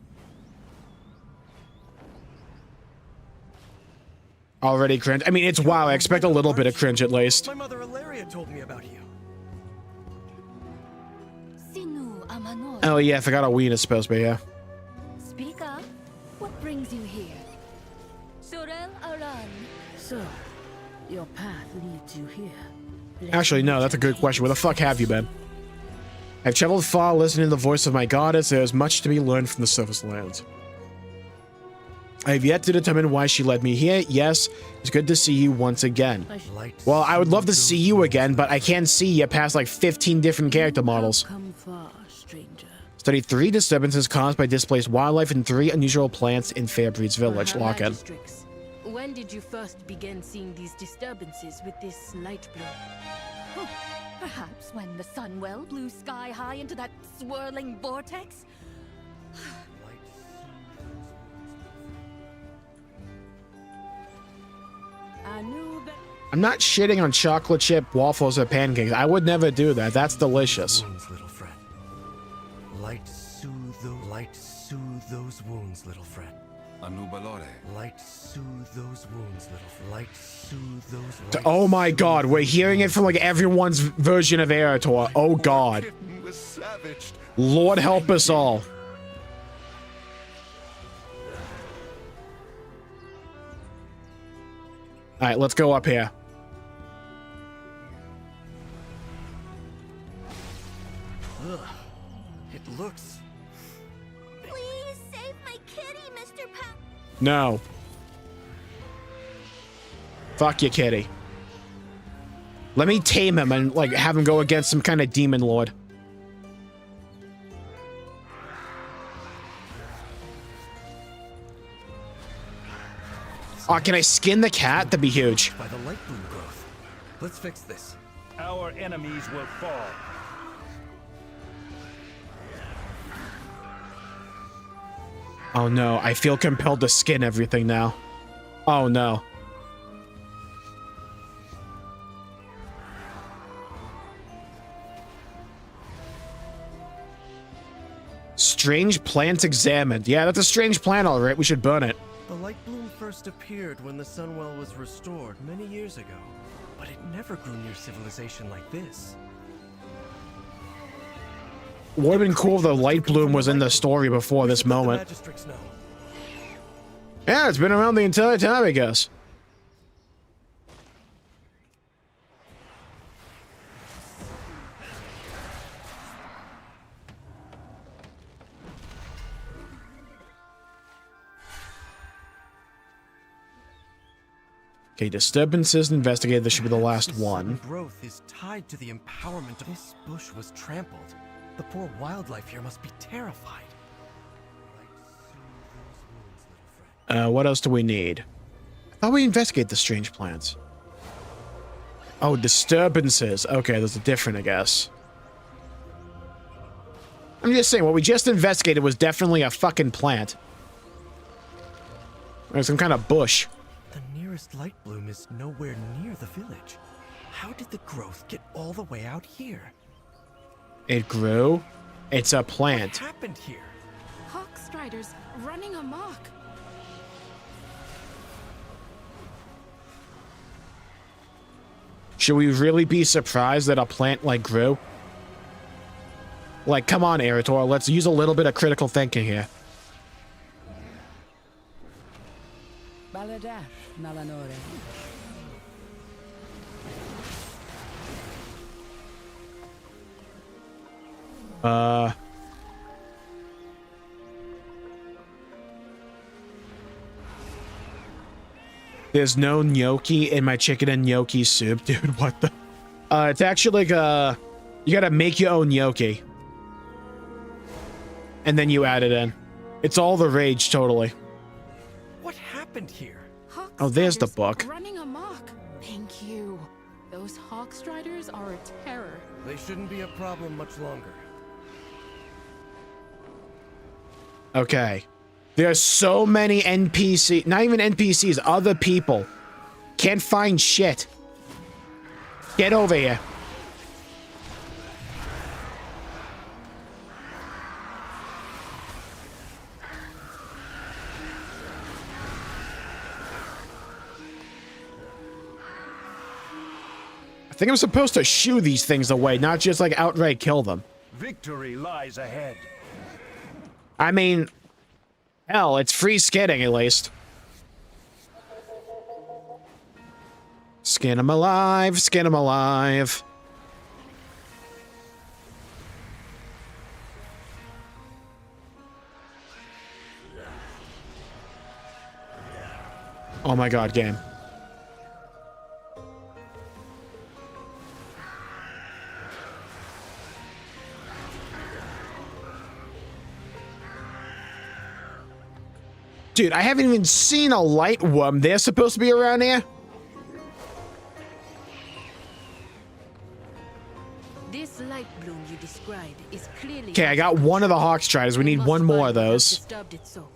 Already cringe. I mean, it's WoW. I expect a little bit of cringe at least. My mother Ilaria told me about you. Oh yeah, I forgot Aween is supposed to be here. Speak up. What brings you here? Sorel Aran. So, your path leads you here. Actually, no, that's a good question. Where the fuck have you been? I've traveled far listening to the voice of my goddess. There's much to be learned from the surface lands. I have yet to determine why she led me here. Yes, it's good to see you once again. Well, I would love to see you again, but I can't see you past like 15 different character models. Come far, stranger. Study 3 disturbances caused by displaced wildlife and 3 unusual plants in Fairbreeze Village. Lock in. When did you first begin seeing these disturbances with this light blue? Oh, perhaps when the Sunwell blew sky high into that swirling vortex? I'm not shitting on chocolate chip waffles or pancakes. I would never do that. That's delicious. Wounds, little friend. Light soothe those wounds, little friend. Light soothe those wounds, little. Light soothe those. Oh my god, we're hearing it from like everyone's version of Erator. Oh god. Lord help us all. Alright, let's go up here. Ugh. It looks... Please save my kitty, Mr. Pack. No. Fuck you, kitty. Let me tame him and like have him go against some kind of demon lord. Oh, can I skin the cat? That'd be huge. By the light bloom growth. Let's fix this. Our enemies will fall. Oh no, I feel compelled to skin everything now. Oh no. Strange plants examined. Yeah, that's a strange plant, all right. We should burn it. The light bloom first appeared when the Sunwell was restored many years ago, but it never grew near civilization like this. Would have been cool if the light bloom was in the story before this moment. Yeah, it's been around the entire time, I guess. Okay, disturbances investigated. This should be the last one. Growth is tied to the empowerment of this bush was trampled. The poor wildlife here must be terrified. What else do we need? I thought we investigate the strange plants. Oh, disturbances. Okay, those are different, I guess. I'm just saying, what we just investigated was definitely a fucking plant. Or some kind of bush. The nearest light bloom is nowhere near the village. How did the growth get all the way out here? It grew. It's a plant. What happened here? Hawkstriders running amok. Should we really be surprised that a plant like grew? Like, come on, Erator, let's use a little bit of critical thinking here. Baladash, Malanore. There's no gnocchi in my chicken and gnocchi soup, dude. What the? It's actually like you gotta make your own gnocchi, and then you add it in. It's all the rage, totally. What happened here? Oh, there's the book. Running amok. Thank you. Those Hawkstriders are a terror. They shouldn't be a problem much longer. Okay. There's so many NPCs, not even NPCs, other people. Can't find shit. Get over here. I think I'm supposed to shoo these things away, not just like outright kill them. Victory lies ahead. I mean, hell, it's free skinning at least. Skin him alive, skin him alive. Oh my god, game. Dude, I haven't even seen a light worm. They're supposed to be around here? This light bloom you described is clearly... Okay, I got one of the Hawkstriders. We need one more of those. Disturbed it so.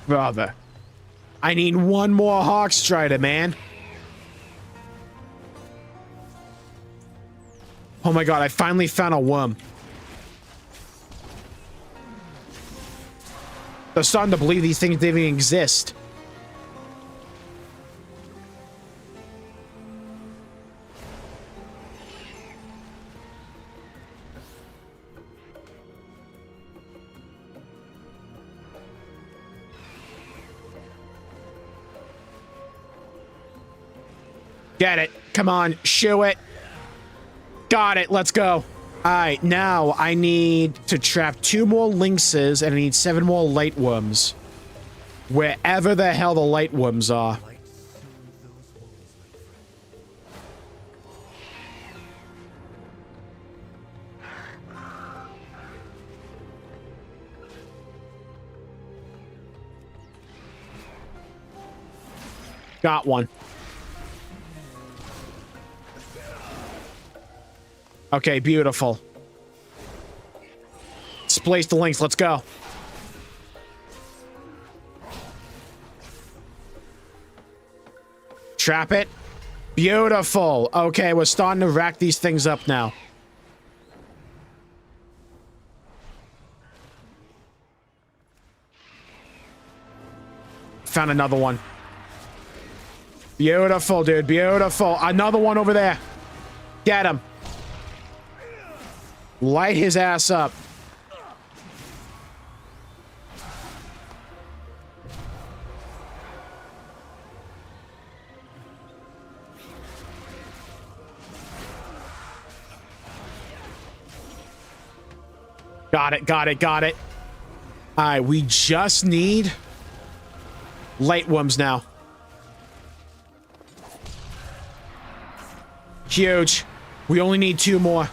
Brother. I need one more Hawk Strider, man. Oh my god, I finally found a worm. They're starting to believe these things didn't even exist. Get it. Come on, shoo it. Got it. Let's go. All right, now I need to trap 2 more lynxes and I need 7 more light worms. Wherever the hell the light worms are. Got one. Okay, beautiful. Displace the links. Let's go. Trap it. Beautiful. Okay, we're starting to rack these things up now. Found another one. Beautiful, dude. Beautiful. Another one over there. Get him. Light his ass up. Got it, got it, got it. All right, we just need light worms now. Huge. We only need 2 more.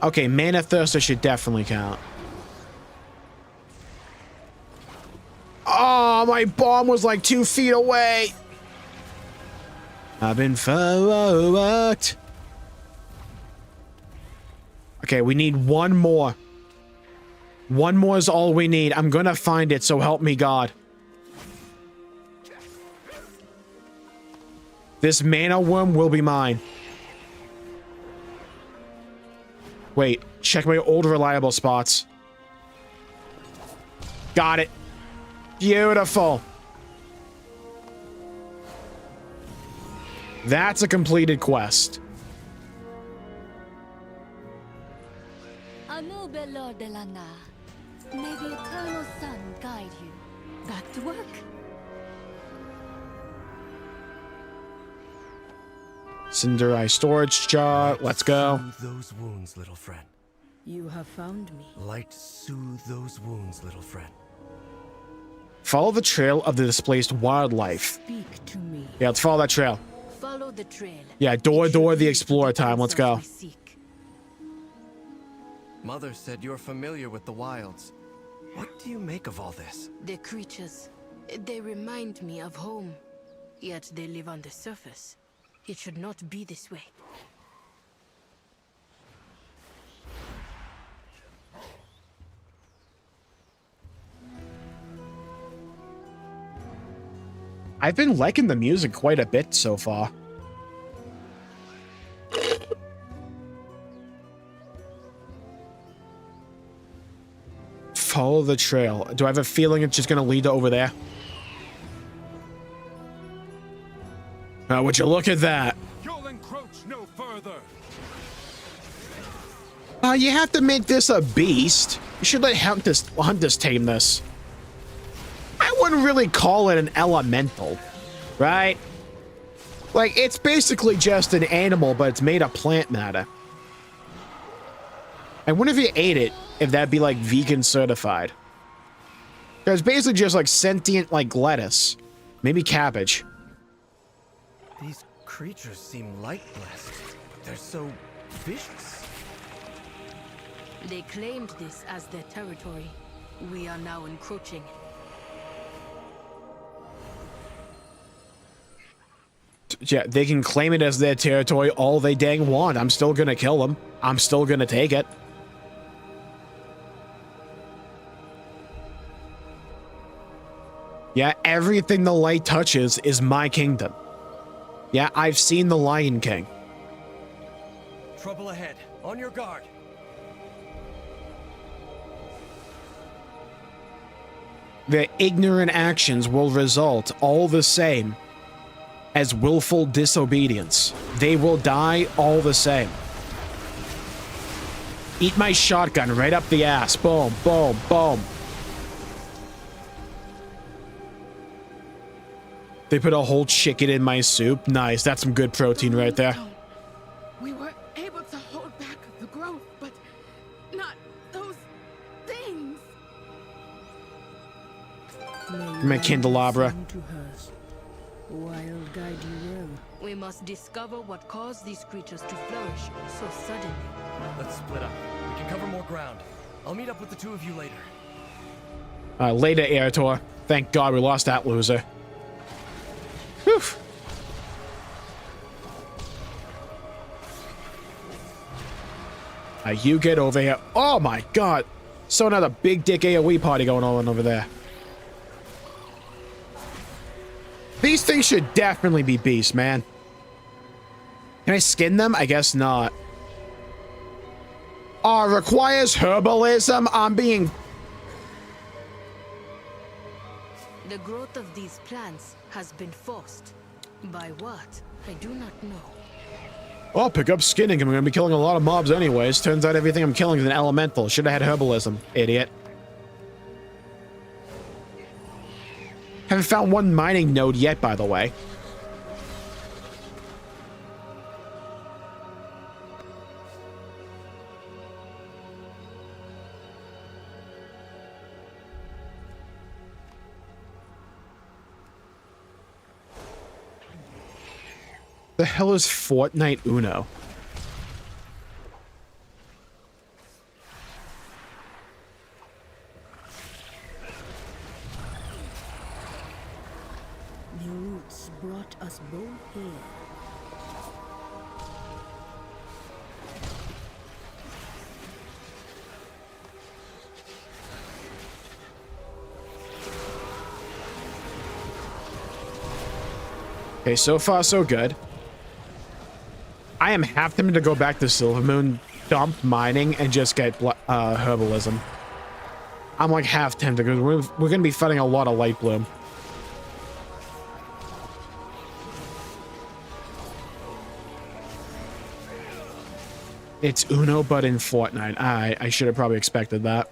Okay, Mana Thirster should definitely count. Oh, my bomb was like 2 feet away. I've been fucked. Okay, we need 1 more. 1 more is all we need. I'm gonna find it, so help me God. This mana worm will be mine. Wait, check my old reliable spots. Got it. Beautiful. That's a completed quest. Lord de la Na. May the eternal sun guide you. Back to work. Cinderai storage jar. Let's go. Soothe those wounds, little friend. You have found me. Light soothe those wounds, little friend. Follow the trail of the displaced wildlife. Speak to me. Yeah, let's follow that trail. Follow the trail. Yeah, door the explorer time. Let's go. Mother said you're familiar with the wilds. What do you make of all this? The creatures, they remind me of home. Yet they live on the surface. It should not be this way. I've been liking the music quite a bit so far. Follow the trail. Do I have a feeling it's just gonna lead to over there? Would you look at that? You'll encroach no further. You have to make this a beast. You should let Hunters tame this. I wouldn't really call it an elemental, right? Like, it's basically just an animal, but it's made of plant matter. I wonder if you ate it, if that'd be, like, vegan certified. It's basically just, like, sentient, like, lettuce. Maybe cabbage. These creatures seem light-blessed, but they're so vicious. They claimed this as their territory. We are now encroaching. Yeah, they can claim it as their territory all they dang want. I'm still gonna kill them. I'm still gonna take it. Yeah, everything the light touches is my kingdom. Yeah, I've seen the Lion King. Trouble ahead. On your guard. Their ignorant actions will result all the same as willful disobedience. They will die all the same. Eat my shotgun right up the ass. Boom, boom, boom. They put a whole chicken in my soup. Nice. That's some good protein right there. We were able to hold back the growth, but not those things. My candelabra. Wild guide you will. We must discover what caused these creatures to flourish so suddenly. Let's split up. We can cover more ground. I'll meet up with the two of you later. Later, Airtor. Thank God we lost that loser. Whew. You get over here. Oh my God. So another big dick AoE party going on over there. These things should definitely be beasts, man. Can I skin them? I guess not. Requires herbalism? I'm being... The growth of these plants has been forced. By what? I do not know. I'll pick up skinning. I'm going to be killing a lot of mobs anyways. Turns out everything I'm killing is an elemental. Should have had herbalism. Idiot. Haven't found one mining node yet, by the way. The hell is Fortnite Uno? The roots brought us both here. Okay, so far so good. I am half tempted to go back to Silvermoon, dump mining, and just get herbalism. I'm like half tempted because we're going to be fighting a lot of Light Bloom. It's Uno, but in Fortnite. I should have probably expected that.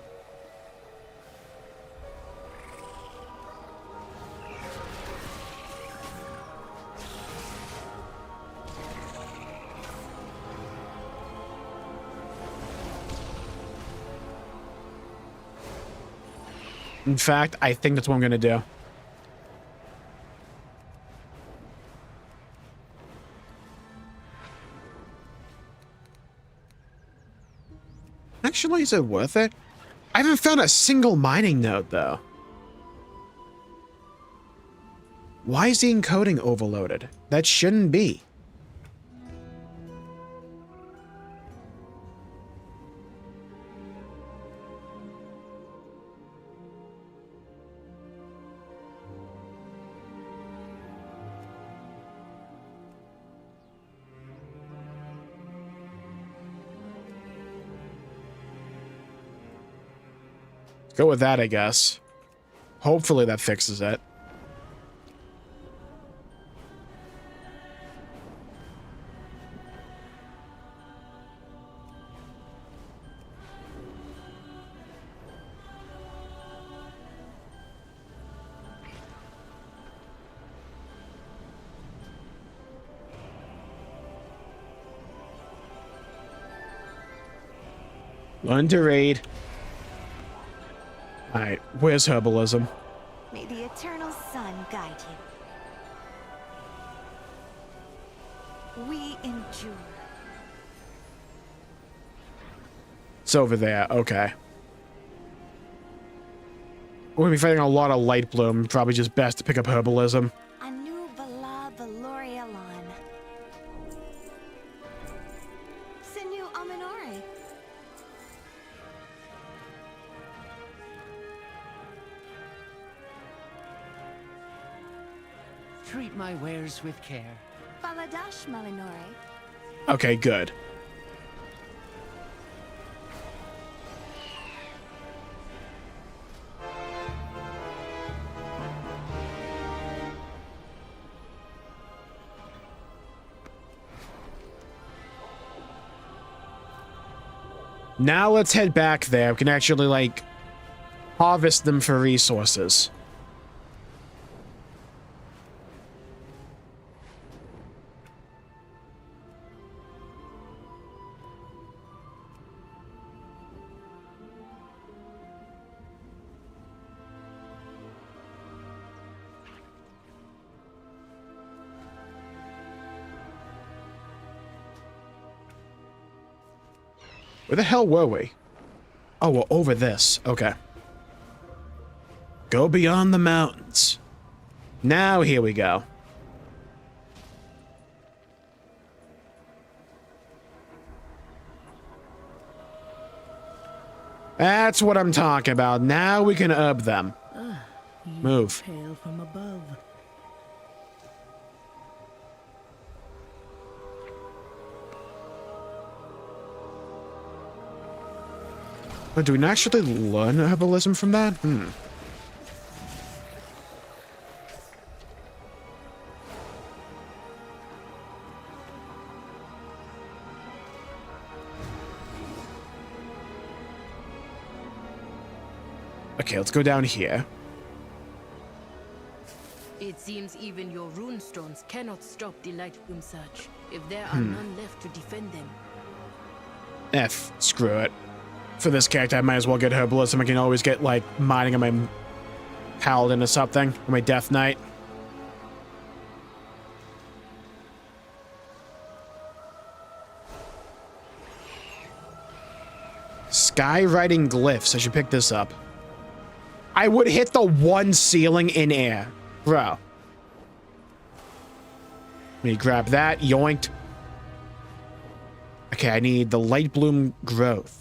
In fact, I think that's what I'm going to do. Actually, is it worth it? I haven't found a single mining node, though. Why is the encoding overloaded? That shouldn't be. Go with that, I guess. Hopefully that fixes it. Learn to read. Alright, where's herbalism? May the eternal sun guide you. We endure. It's over there, okay. We're gonna be fighting a lot of Light Bloom. Probably just best to pick up herbalism. Anu Vala Valorialon. Sinu Aminore. treat my wares with care. Baladash, Malinore. Okay, good. Now let's head back there. We can actually, like, harvest them for resources. Where the hell were we? Oh, we're over this. Okay. Go beyond the mountains. Now here we go. That's what I'm talking about. Now we can up them. Move. Hail from above. Oh, do we actually learn herbalism from that? Okay, let's go down here. It seems even your runestones cannot stop the Lightbloom surge, if there are none left to defend them. Screw it. For this character, I might as well get herbalism. I can always get, like, mining on my paladin or something, or my death knight. Skywriting glyphs. I should pick this up. I would hit the one ceiling in air. Bro. Let me grab that. Yoinked. Okay, I need the light bloom growth.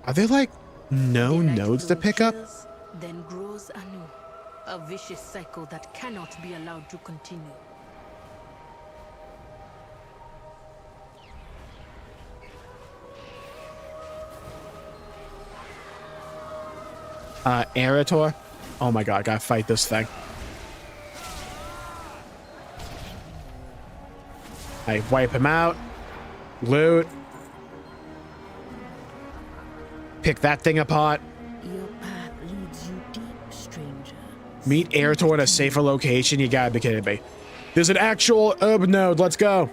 Are there, like, no nodes to pick up? Then grows anew, a vicious cycle that cannot be allowed to continue. Erator? Oh my god, I gotta fight this thing. I wipe him out. Loot. Pick that thing apart. Your path leads you deep, stranger. Meet Erator in a safer location. You gotta be kidding me. There's an actual herb node. Let's go.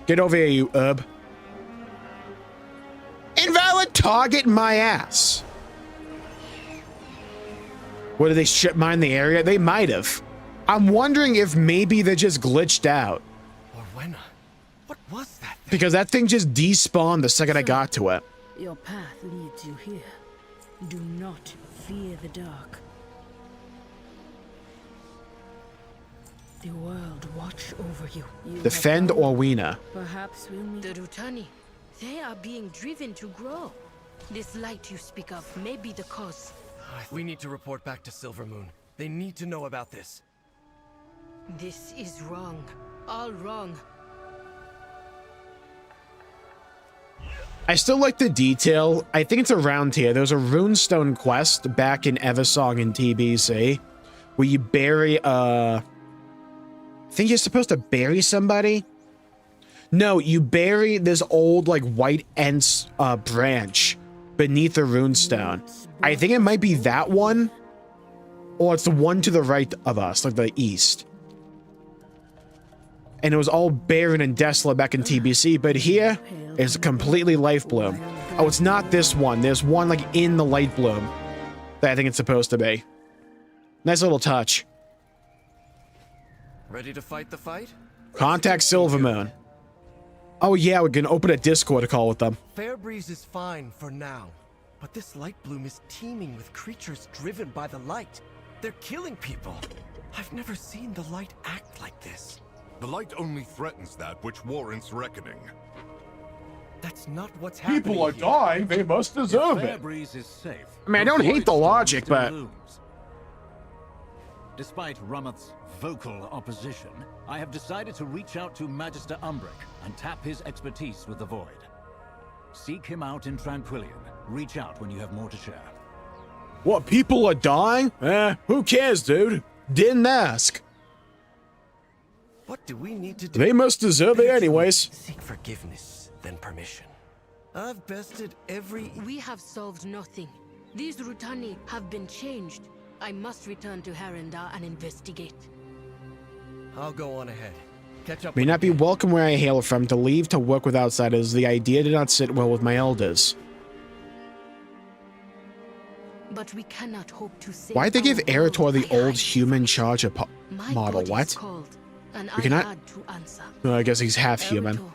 Get over here, you herb. Invalid target my ass. What, did they strip mine the area? They might have. I'm wondering if maybe they just glitched out. Or when? What was that thing? Because that thing just despawned the second I got to it. Your path leads you here. Do not fear the dark. The world watch over you. Defend Orwina. Perhaps we'll meet. The Rutani, they are being driven to grow. This light you speak of may be the cause. We need to report back to Silvermoon. They need to know about this. This is wrong. All wrong. I still like the detail. I think it's around here. There's a runestone quest back in Eversong in TBC where you bury I think you're supposed to bury somebody. No, you bury this old, like, white Ents branch beneath the runestone. I think it might be that one, or it's the one to the right of us, like the east. And it was all barren and desolate back in TBC, but here is completely life bloom. Oh, it's not this one. There's one, like, in the light bloom that I think it's supposed to be. Nice little touch. Ready to fight the fight? Contact Silvermoon. Oh yeah, we can open a Discord call with them. Fairbreeze is fine for now, but this light bloom is teeming with creatures driven by the light. They're killing people. I've never seen the light act like this. The light only threatens that which warrants reckoning. That's not what's happening. People are here. dying. They must deserve it. Fairbreeze is safe. I mean, I don't hate the logic, Still but... looms. Despite Rummoth's vocal opposition, I have decided to reach out to Magister Umbric and tap his expertise with the Void. Seek him out in Tranquillion. Reach out when you have more to share. What, people are dying? Who cares, dude? Didn't ask. What do we need to do? They must deserve it anyways. Seek forgiveness, then permission. I've bested every... We have solved nothing. These Rutani have been changed. I must return to Harendar and investigate. I'll go on ahead. Catch up. May not be welcome where I hail from. To leave to work with outsiders, the idea did not sit well with my elders. But we cannot hope to save. Why'd they give our Eretor world the by old hiding. human charger My model? God What? is called, and We I cannot... had to answer. No, I guess he's half human. Eretor,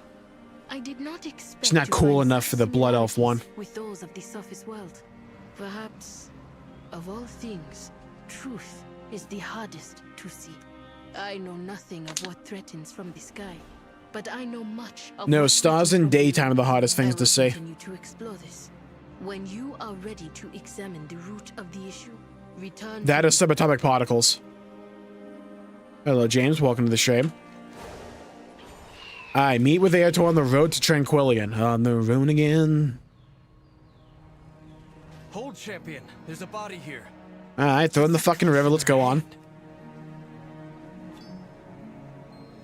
I did not expect He's not to cool find enough for the such Blood Elf one. similarities with those of the surface world. Perhaps, of all things, truth is the hardest to see. I know nothing of what threatens from the sky, but I know much of No, what stars threatens in from daytime are the within. hardest I things to will see. continue to explore this. When you are ready to examine the root of the issue, return That to is subatomic particles. Hello, James. Welcome to the stream. I meet with Eretor on the road to Tranquillion. On the road again. Hold, champion. There's a body here. Alright, throw in the fucking river. Let's go on.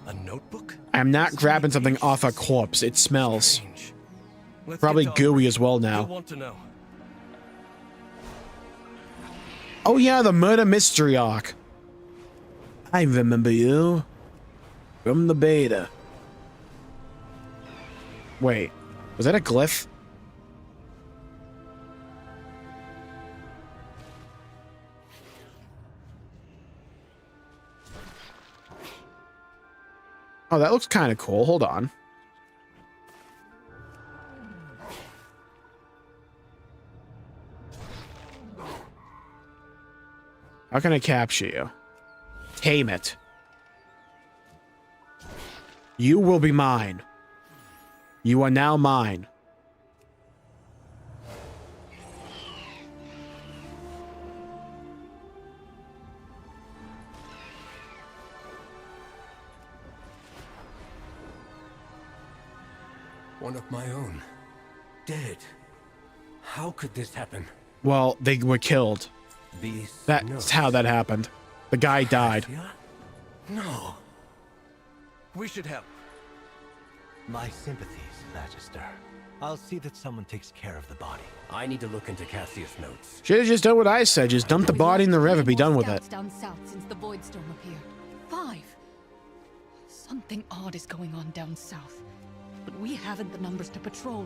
A notebook? I'm not grabbing something off a corpse. It smells. Let's Probably get to gooey Umbric. as well He'll now. want to know. Oh yeah, the murder mystery arc. I remember you. From the beta. Wait, was that a glyph? Oh, that looks kind of cool. Hold on. How can I capture you? Tame it. You will be mine. You are now mine. One of my own. Dead. How could this happen? Well, they were killed. These That's notes. how that happened. The guy died. No. We should help. My sympathies, Magister. I'll see that someone takes care of the body. I need to look into Cassius' notes. Should've just done what I said. Just dump the body in the river. Be done with it. Scouts down south since the Void Storm appeared. 5. Something odd is going on down south, but we haven't the numbers to patrol.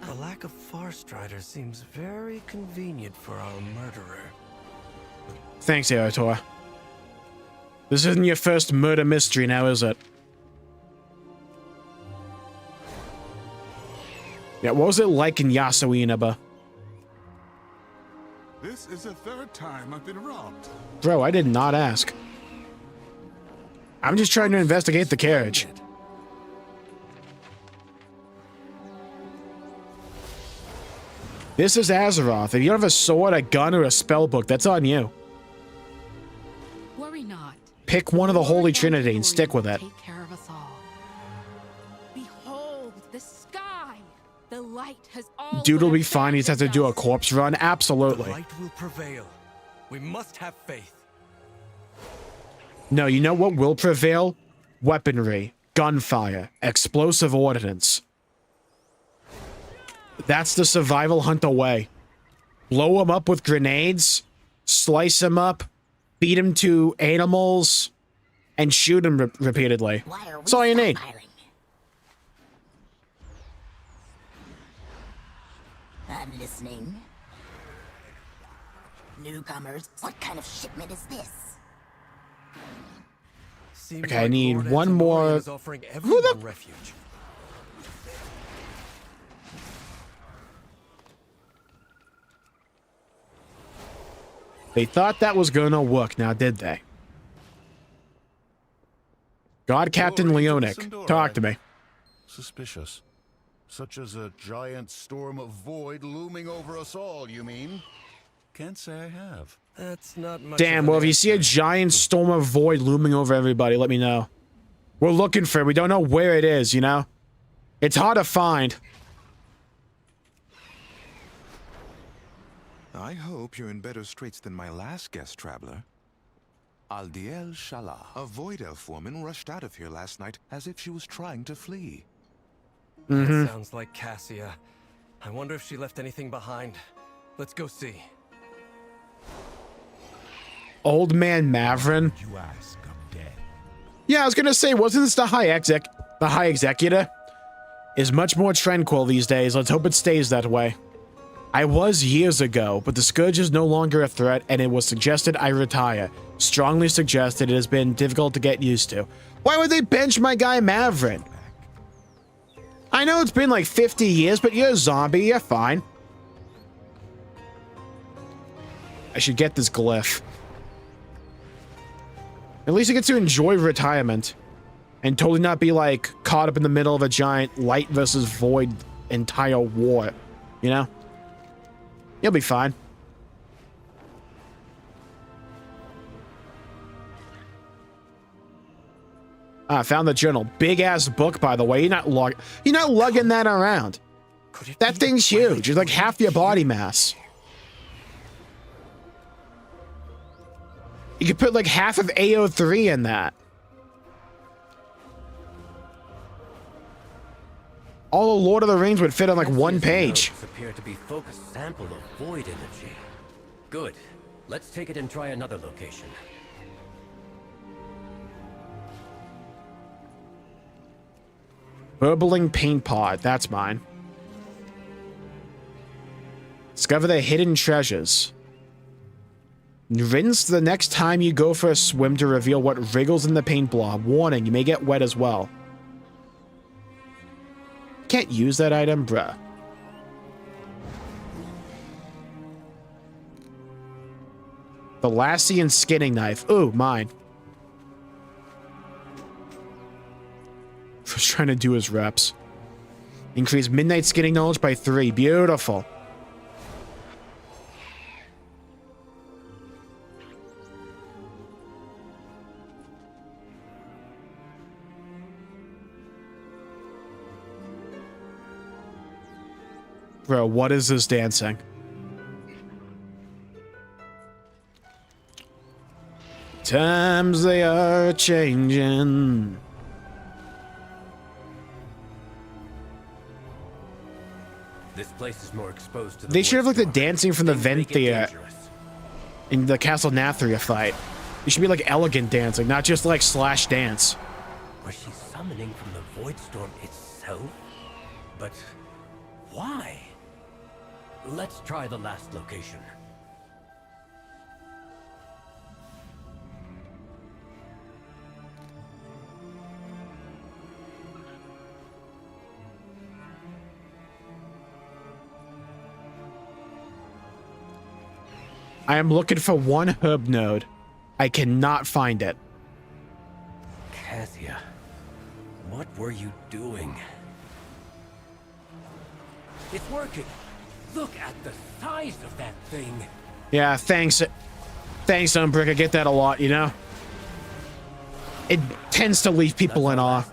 The lack of Farstrider seems very convenient for our murderer. Thanks, Eretor. This isn't your first murder mystery now, is it? Yeah, what was it like in Yasuinaba? This is the third time I've been robbed. Bro, I did not ask. I'm just trying to investigate the carriage. This is Azeroth. If you don't have a sword, a gun, or a spell book, that's on you. Worry not. Pick one of the Holy Trinity and stick with it. Take care of us all. Behold the sky. The light has all. Dude will be fine. He just has to do a corpse run. Absolutely. The light will prevail. We must have faith. No, you know what will prevail? Weaponry, gunfire, explosive ordnance. That's the survival hunt away. Blow them up with grenades, slice them up, beat them to animals, and shoot them repeatedly. That's all you need. I'm listening. Newcomers, what kind of shipment is this? Okay, I need one more. Who the? Refuge. They thought that was gonna work, now did they? God Captain Leonic, talk to me. Suspicious. Such as a giant storm of void looming over us all, you mean? Can't say I have. That's not much. Damn, well, if you see a giant storm of void looming over everybody, let me know. We're looking for it. We don't know where it is, you know? It's hard to find. I hope you're in better straits than my last guest traveler. Aldiel Shala, a void elf woman, rushed out of here last night as if she was trying to flee. That sounds like Cassia. I wonder if she left anything behind. Let's go see. Old man Mavrin. You ask, I'm dead. Yeah, I was gonna say, wasn't this the high executor? Is much more tranquil these days. Let's hope it stays that way. I was years ago, but the Scourge is no longer a threat, and it was suggested I retire. Strongly suggested. It has been difficult to get used to. Why would they bench my guy Mavrin? I know it's been like 50 years, but you're a zombie. You're fine. I should get this glyph. At least I get to enjoy retirement. And totally not be, like, caught up in the middle of a giant light versus void entire war. You know? You'll be fine. I found the journal. Big ass book, by the way. You're not lugging that around. That thing's huge. It's like half your body mass. You could put like half of AO3 in that. All of Lord of the Rings would fit on like one page. Appear to be focused sample of void energy. Good. Let's take it and try another location. Burbling paint pot. That's mine. Discover the hidden treasures. Rinse the next time you go for a swim to reveal what wriggles in the paint blob. Warning, you may get wet as well. Can't use that item, bruh. The Lassian skinning knife. Ooh, mine. Was trying to do his reps. Increase midnight skinning knowledge by 3. Beautiful. Bro, what is this dancing? Times they are changing. This place is more exposed to the They should have like the void dancing from the storm. Things may get Venthia dangerous. in the Castle Nathria fight. It should be like elegant dancing, not just like slash dance. Was she summoning from the void storm itself? But why? Let's try the last location. I am looking for one herb node. I cannot find it. Cassia, what were you doing? It's working. Look at the size of that thing. Yeah, thanks. Thanks, Umbrick. I get that a lot, you know? It tends to leave people in awe.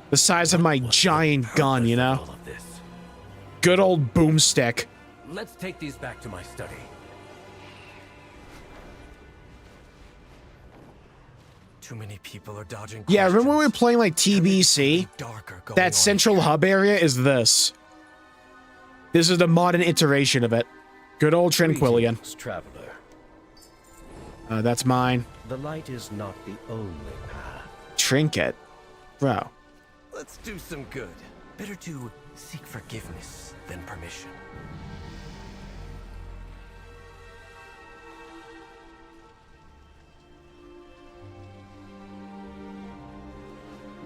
The size of my giant gun, you know? Good old boomstick. Let's take these back to my study. Too many people are dodging. Yeah, remember when we were playing like TBC? That central hub area is this. This is the modern iteration of it. Good old Tranquillian. Traveler. That's mine. The light is not the only path. Trinket. Bro. Let's do some good. Better to seek forgiveness than permission.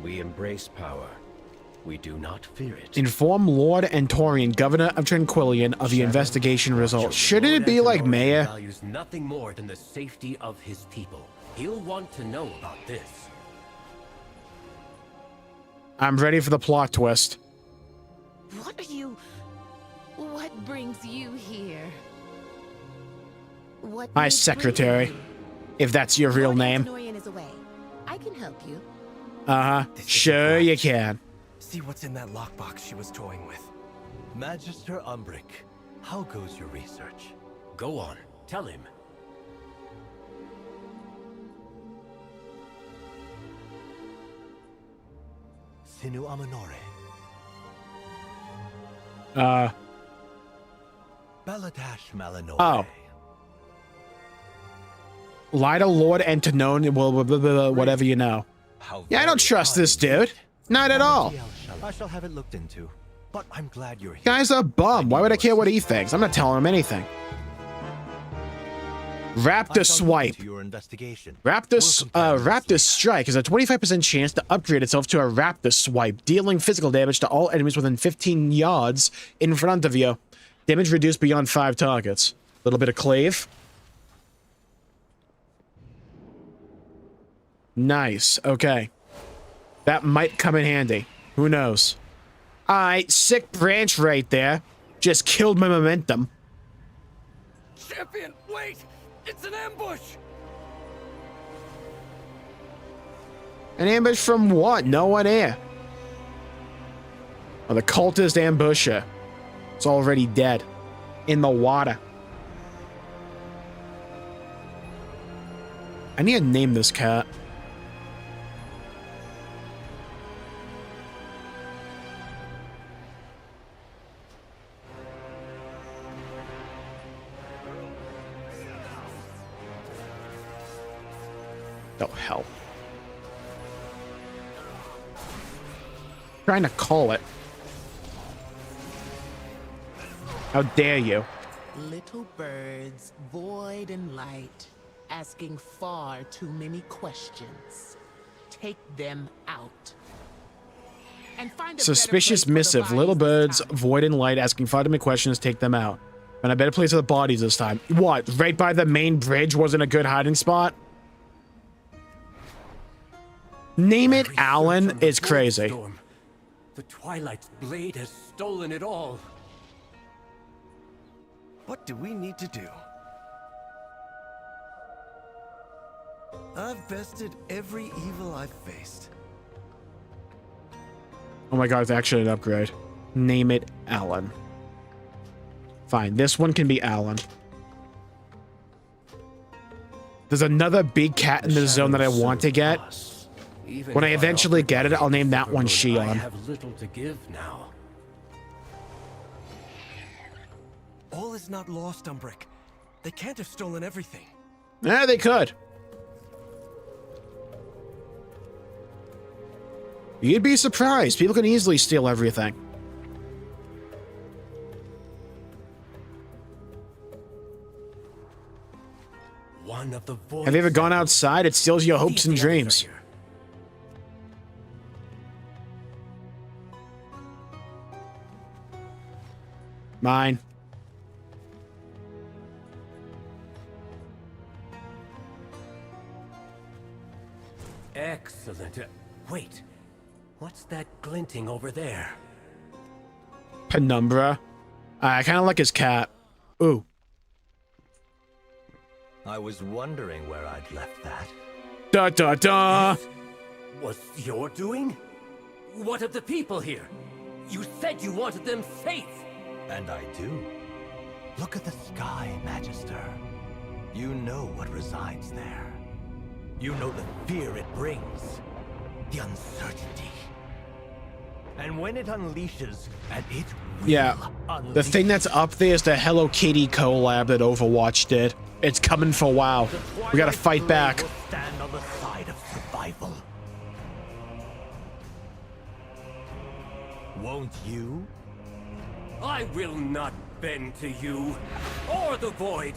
We embrace power. We do not fear it. Inform Lord Antorian, Governor of Tranquillian, of the investigation results. Shouldn't it be like Mayor? Values nothing more than the safety of his people. He'll want to know about this. I'm ready for the plot twist. brings you here? What Hi, may secretary. bring you? If that's your real Lord name. Antinorian is away. I can help you. Uh-huh. Sure you can. See what's in that lockbox she was toying with. Magister Umbric, how goes your research? Go on, tell him. Sinu Amanore. Baladash Malinore. Oh. Lida Lord Antonone, whatever you know. Yeah, I don't trust this dude. Not at all. I shall have it looked into. But I'm glad you're here. Guy's a bum. Why would I care what he thinks? I'm not telling him anything. Raptor Swipe. Your investigation. Raptor Strike has a 25% chance to upgrade itself to a Raptor Swipe, dealing physical damage to all enemies within 15 yards in front of you. Damage reduced beyond 5 targets. A little bit of Clave. Nice. Okay. That might come in handy. Who knows? Alright, sick branch right there. Just killed my momentum. Champion, wait! It's an ambush! An ambush from what? No one here. Oh, the cultist ambusher. It's already dead. In the water. I need to name this cat. Oh, hell. Trying to call it. How dare you? Little birds, void and light, asking far too many questions. Take them out. And find a Suspicious better place for the missive. Little bodies birds, void and light, asking far too many questions. Take them out. And a better place for the bodies this time. What? Right by the main bridge wasn't a good hiding spot? Name it Alan is crazy. The Twilight's blade has stolen it all. What do we need to do? I've bested every evil I've faced. Oh my god, it's actually an upgrade. Name it Alan. Fine, this one can be Alan. There's another big cat in the zone that I want to get. When I eventually get it, I'll name that one Shion. I have little to give now. All is not lost, Umbric. They can't have stolen everything. Yeah, they could. You'd be surprised. People can easily steal everything. One of the voids. Have you ever gone outside? It steals your hopes and dreams. Mine. Excellent. Wait, what's that glinting over there? Penumbra. I kind of like his cat. Ooh. I was wondering where I'd left that. Da da da. Was your doing? What of the people here? You said you wanted them safe. And I do. Look at the sky, Magister. You know what resides there. You know the fear it brings. The uncertainty. And when it unleashes, and it will Yeah. The thing that's up there is the Hello Kitty collab that Overwatch did. It's coming for WoW. We gotta fight back. will stand on the side of survival. Won't you? I will not bend to you, or the Void.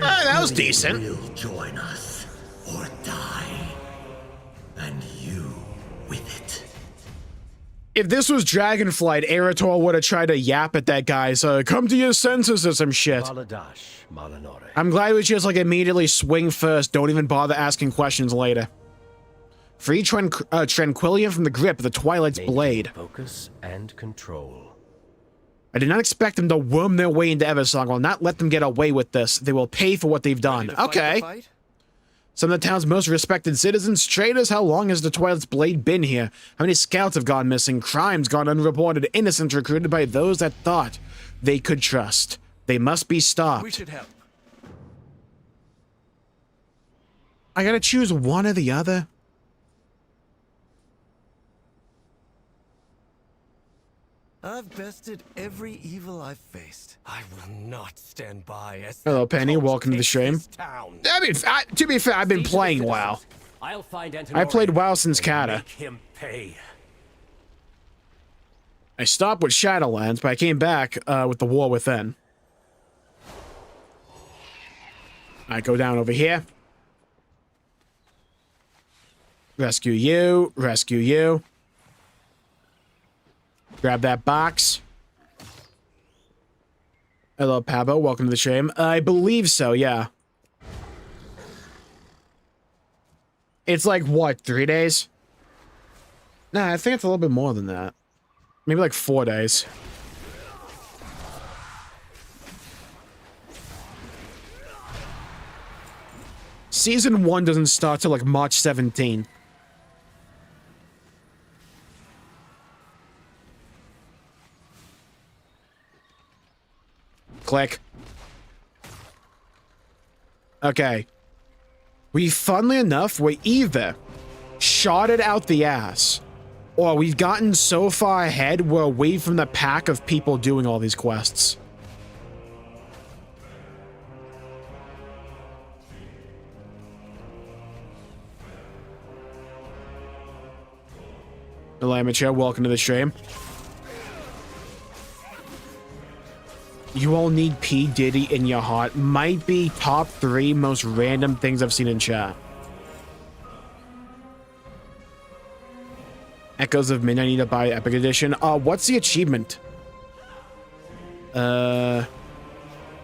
That was decent. Will join us, or die, and you with it. If this was Dragonflight, Eretor would have tried to yap at that guy, so come to your senses or some shit. Baladash Malinore. I'm glad we just like immediately swing first, don't even bother asking questions later. free tranquility from the grip of the Twilight's blade. Focus and control. I did not expect them to worm their way into Eversong. I'll not let them get away with this. They will pay for what they've done. Okay. Some of the town's most respected citizens, traders, how long has the Twilight's blade been here? How many scouts have gone missing? Crimes gone unreported? Innocents recruited by those that thought they could trust. They must be stopped. We should help. I gotta choose one or the other. I've bested every evil I've faced. I will not stand by as... Hello, Penny. Welcome to the stream. I mean, to be fair, I've been playing WoW. I'll find I played WoW since Kata. Make him pay. I stopped with Shadowlands, but I came back with the War Within. I go down over here. Rescue you. Rescue you. Grab that box. Hello, Pabo. Welcome to the stream. I believe so, yeah. It's like, what, 3 days? Nah, I think it's a little bit more than that. Maybe like 4 days. Season 1 doesn't start till like March 17th. Click. Okay. Funnily enough, we're either shot it out the ass, or we've gotten so far ahead we're away from the pack of people doing all these quests. Hello, Amateur. Welcome to the stream. You all need P. Diddy in your heart. Might be top 3 most random things I've seen in chat. Echoes of Midnight. I need to buy Epic Edition. What's the achievement?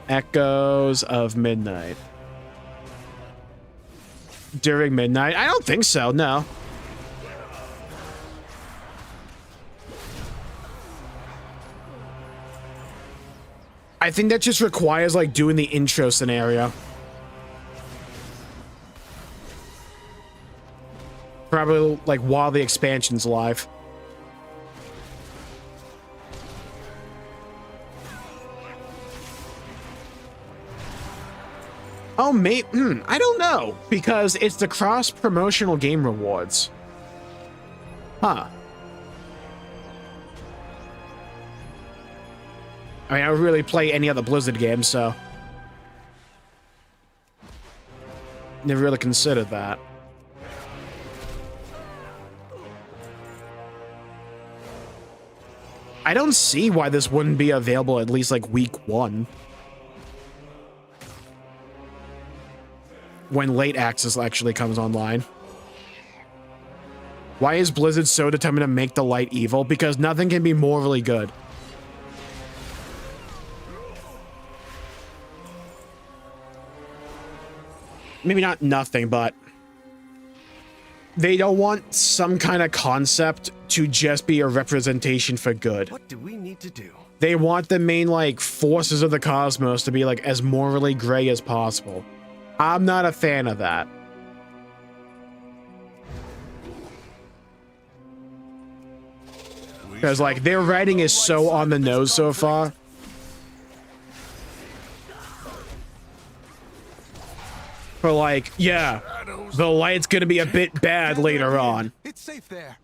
Echoes of Midnight. During midnight? I don't think so, no. I think that just requires, like, doing the intro scenario. Probably, like, while the expansion's live. Oh, mate, I don't know, because it's the cross-promotional game rewards. Huh. I mean, I don't really play any other Blizzard games, so... never really considered that. I don't see why this wouldn't be available at least, like, week 1. When late access actually comes online. Why is Blizzard so determined to make the light evil? Because nothing can be morally good. Maybe not nothing, but they don't want some kind of concept to just be a representation for good. What do we need to do? They want the main, like, forces of the cosmos to be, like, as morally gray as possible. I'm not a fan of that. Because, like, their writing is so on the nose so far. For, like, yeah, the light's gonna be a bit bad later on. It's safe there.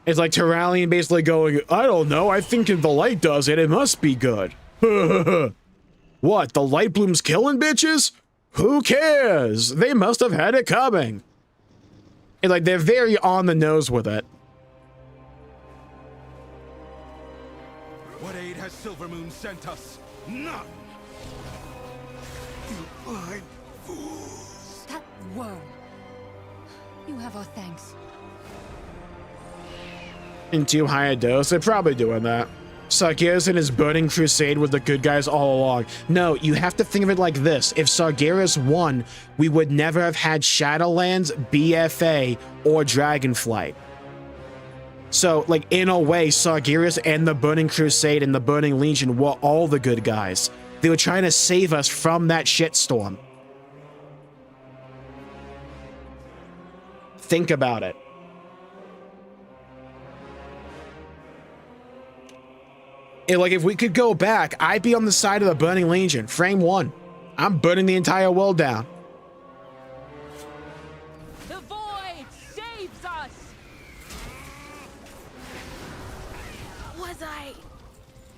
It's like Terralion basically going, I don't know, I think if the light does it, it must be good. What, the light bloom's killing bitches? Who cares? They must have had it coming. And, like, they're very on the nose with it. What aid has Silvermoon sent us? None! You blind fool! That worm. You have our thanks. In too high a dose, they're probably doing that. Sargeras and his burning crusade with the good guys all along. No, you have to think of it like this. If Sargeras won, we would never have had Shadowlands, BFA, or Dragonflight. So, like, in a way, Sargeras and the Burning Crusade and the Burning Legion were all the good guys. They were trying to save us from that shitstorm. Think about it. Like, if we could go back, I'd be on the side of the Burning Legion. Frame 1. I'm burning the entire world down. The void saves us! Was I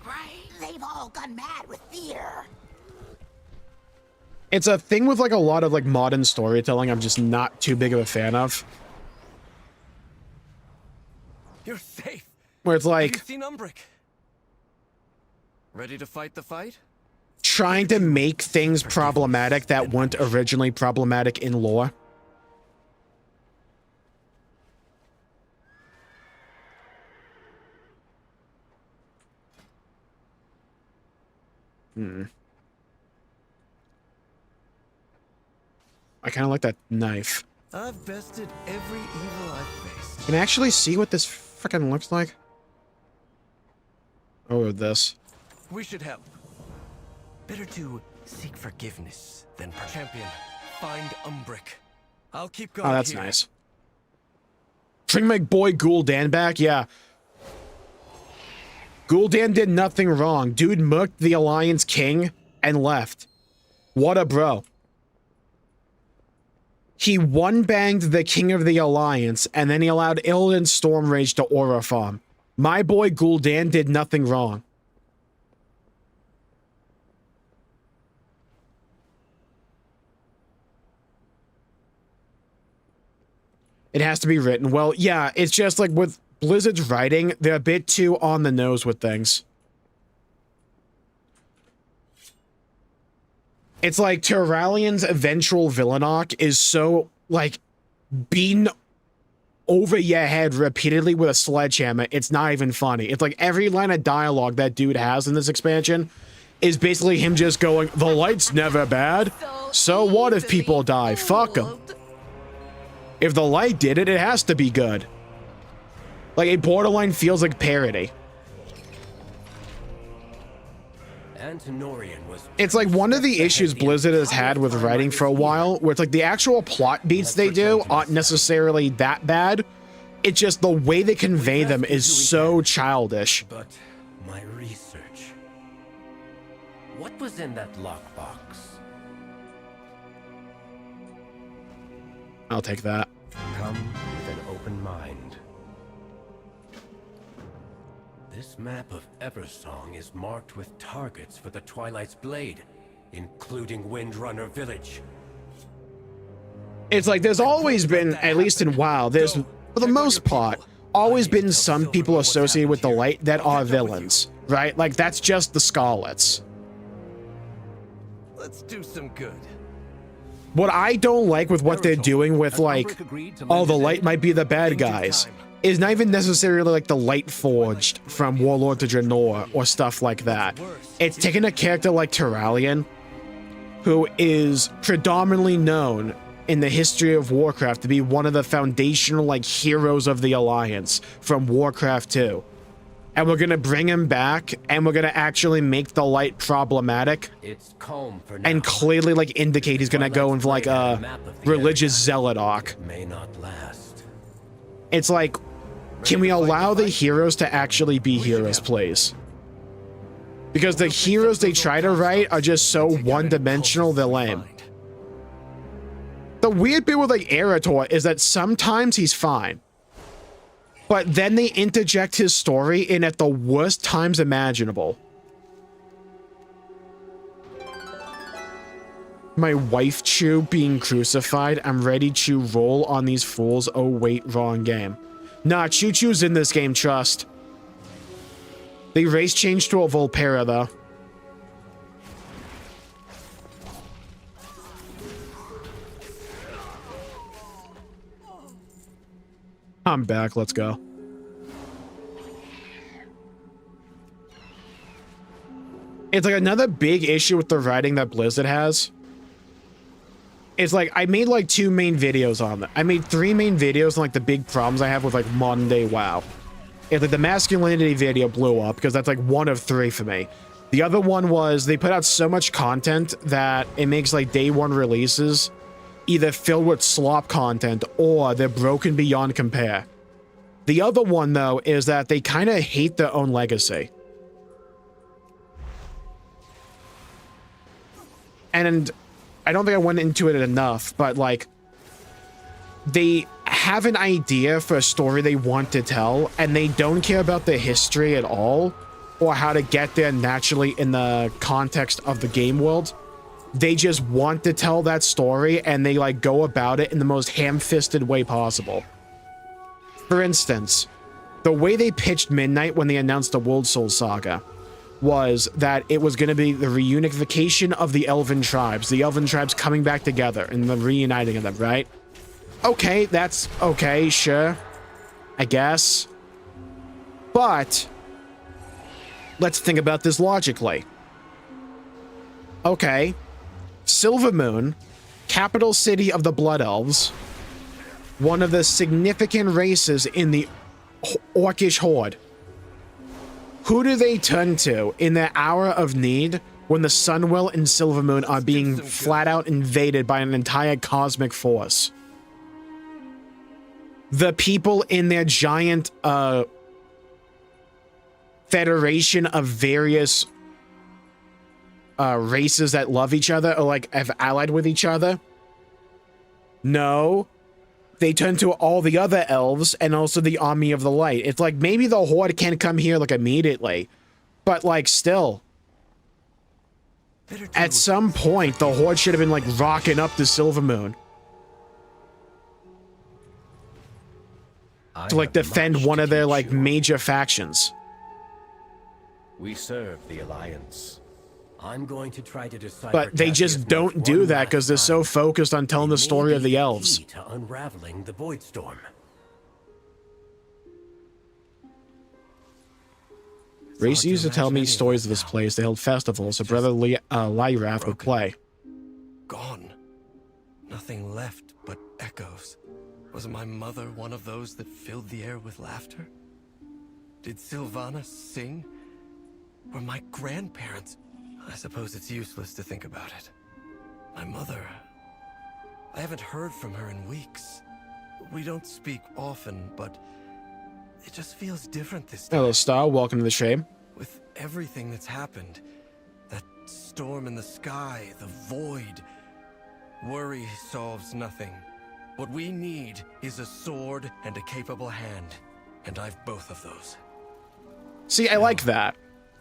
right? They've all gone mad with fear. It's a thing with, like, a lot of, like, modern storytelling I'm just not too big of a fan of. You're safe. Where it's like... Have you seen Umbric? Ready to fight the fight? Trying to make things problematic that weren't originally problematic in lore. I kind of like that knife. I've bested every evil I've faced. Can I actually see what this freaking looks like? Oh, this. We should help. Better to seek forgiveness than champion. Find Umbric. I'll keep going. Oh, that's here. nice. Bring my boy Gul'dan back? Yeah. Gul'dan did nothing wrong. Dude murked the Alliance King and left. What a bro. He one-banged the King of the Alliance, and then he allowed Illidan's Storm Rage to aura farm. My boy Gul'dan did nothing wrong. It has to be written. Well, yeah, it's just like with Blizzard's writing, they're a bit too on the nose with things. It's like Tyrallian's eventual villain arc is so, like, beaten over your head repeatedly with a sledgehammer. It's not even funny. It's like every line of dialogue that dude has in this expansion is basically him just going, the light's never bad. So what if people die? Fuck them. If the light did it, it has to be good. Like, it borderline feels like parody. Antinorian was... It's like one of the issues Blizzard has had with writing for a while, where it's like the actual plot beats they do aren't necessarily that bad. It's just the way they convey them is so childish. But my research... What was in that lockbox? I'll take that. Come with an open mind. This map of Eversong is marked with targets for the Twilight's Blade, including Windrunner Village. It's like there's always been, at least in WoW, there's, for the most part, always been some people associated with the light that are villains, right? Like, that's just the Scarlets. Let's do some good. What I don't like with what they're doing with, like, oh, the light might be the bad guys, is not even necessarily like the Light Forged from Warlord to Draenor or stuff like that. It's taking a character like Tyrallian, who is predominantly known in the history of Warcraft to be one of the foundational, like, heroes of the Alliance from Warcraft 2. And we're gonna bring him back, and we're gonna actually make the light problematic. It's calm for now. And clearly, like, indicate he's gonna go into, like, a religious zealot arc. May not last. It's like, can we allow the heroes to actually be heroes, please? Because the heroes they try to write are just so one-dimensional, they're lame. The weird bit with, like, Erator is that sometimes he's fine. But then they interject his story in at the worst times imaginable. My wife Chu being crucified. I'm ready to roll on these fools. Oh wait, wrong game. Nah, Chu's in this game, trust. The race changed to a Volpera though. I'm back, let's go. It's like another big issue with the writing that Blizzard has. It's like I made like 2 main videos on it. I made 3 main videos on like the big problems I have with like modern day WoW. It's like the masculinity video blew up because that's like 1 of 3 for me. The other one was they put out so much content that it makes like day 1 releases either filled with slop content or they're broken beyond compare. The other one though is that they kind of hate their own legacy. And I don't think I went into it enough, but like they have an idea for a story they want to tell and they don't care about the history at all or how to get there naturally in the context of the game world. They just want to tell that story and they like go about it in the most ham-fisted way possible. For instance, the way they pitched Midnight when they announced the World Soul Saga was that it was going to be the reunification of the Elven tribes coming back together and the reuniting of them, right? Okay, that's okay, sure, I guess. But let's think about this logically. Okay, Silvermoon, capital city of the Blood Elves, one of the significant races in the Orcish Horde. Who do they turn to in their hour of need when the Sunwell and Silvermoon are being flat out invaded by an entire cosmic force? The people in their giant federation of various races that love each other or like have allied with each other? No. They turn to all the other elves and also the Army of the Light. It's like maybe the Horde can't come here like immediately, but like still. At some point, the Horde should have been like rocking up to Silvermoon to like defend one of their like major factions. We serve the Alliance. I'm going to try to decide. But they just don't do that because they're so focused on telling the story of the elves. To unraveling the Void Storm. Race used to tell me stories of this place. They held festivals, so Brother Lyrath would play. Gone. Nothing left but echoes. Was my mother one of those that filled the air with laughter? Did Sylvana sing? Were my grandparents? I suppose it's useless to think about it. My mother... I haven't heard from her in weeks. We don't speak often, but it just feels different this time. Hello, Star. Welcome to the stream. With everything that's happened, that storm in the sky, the void, worry solves nothing. What we need is a sword and a capable hand, and I've both of those. See, I like that.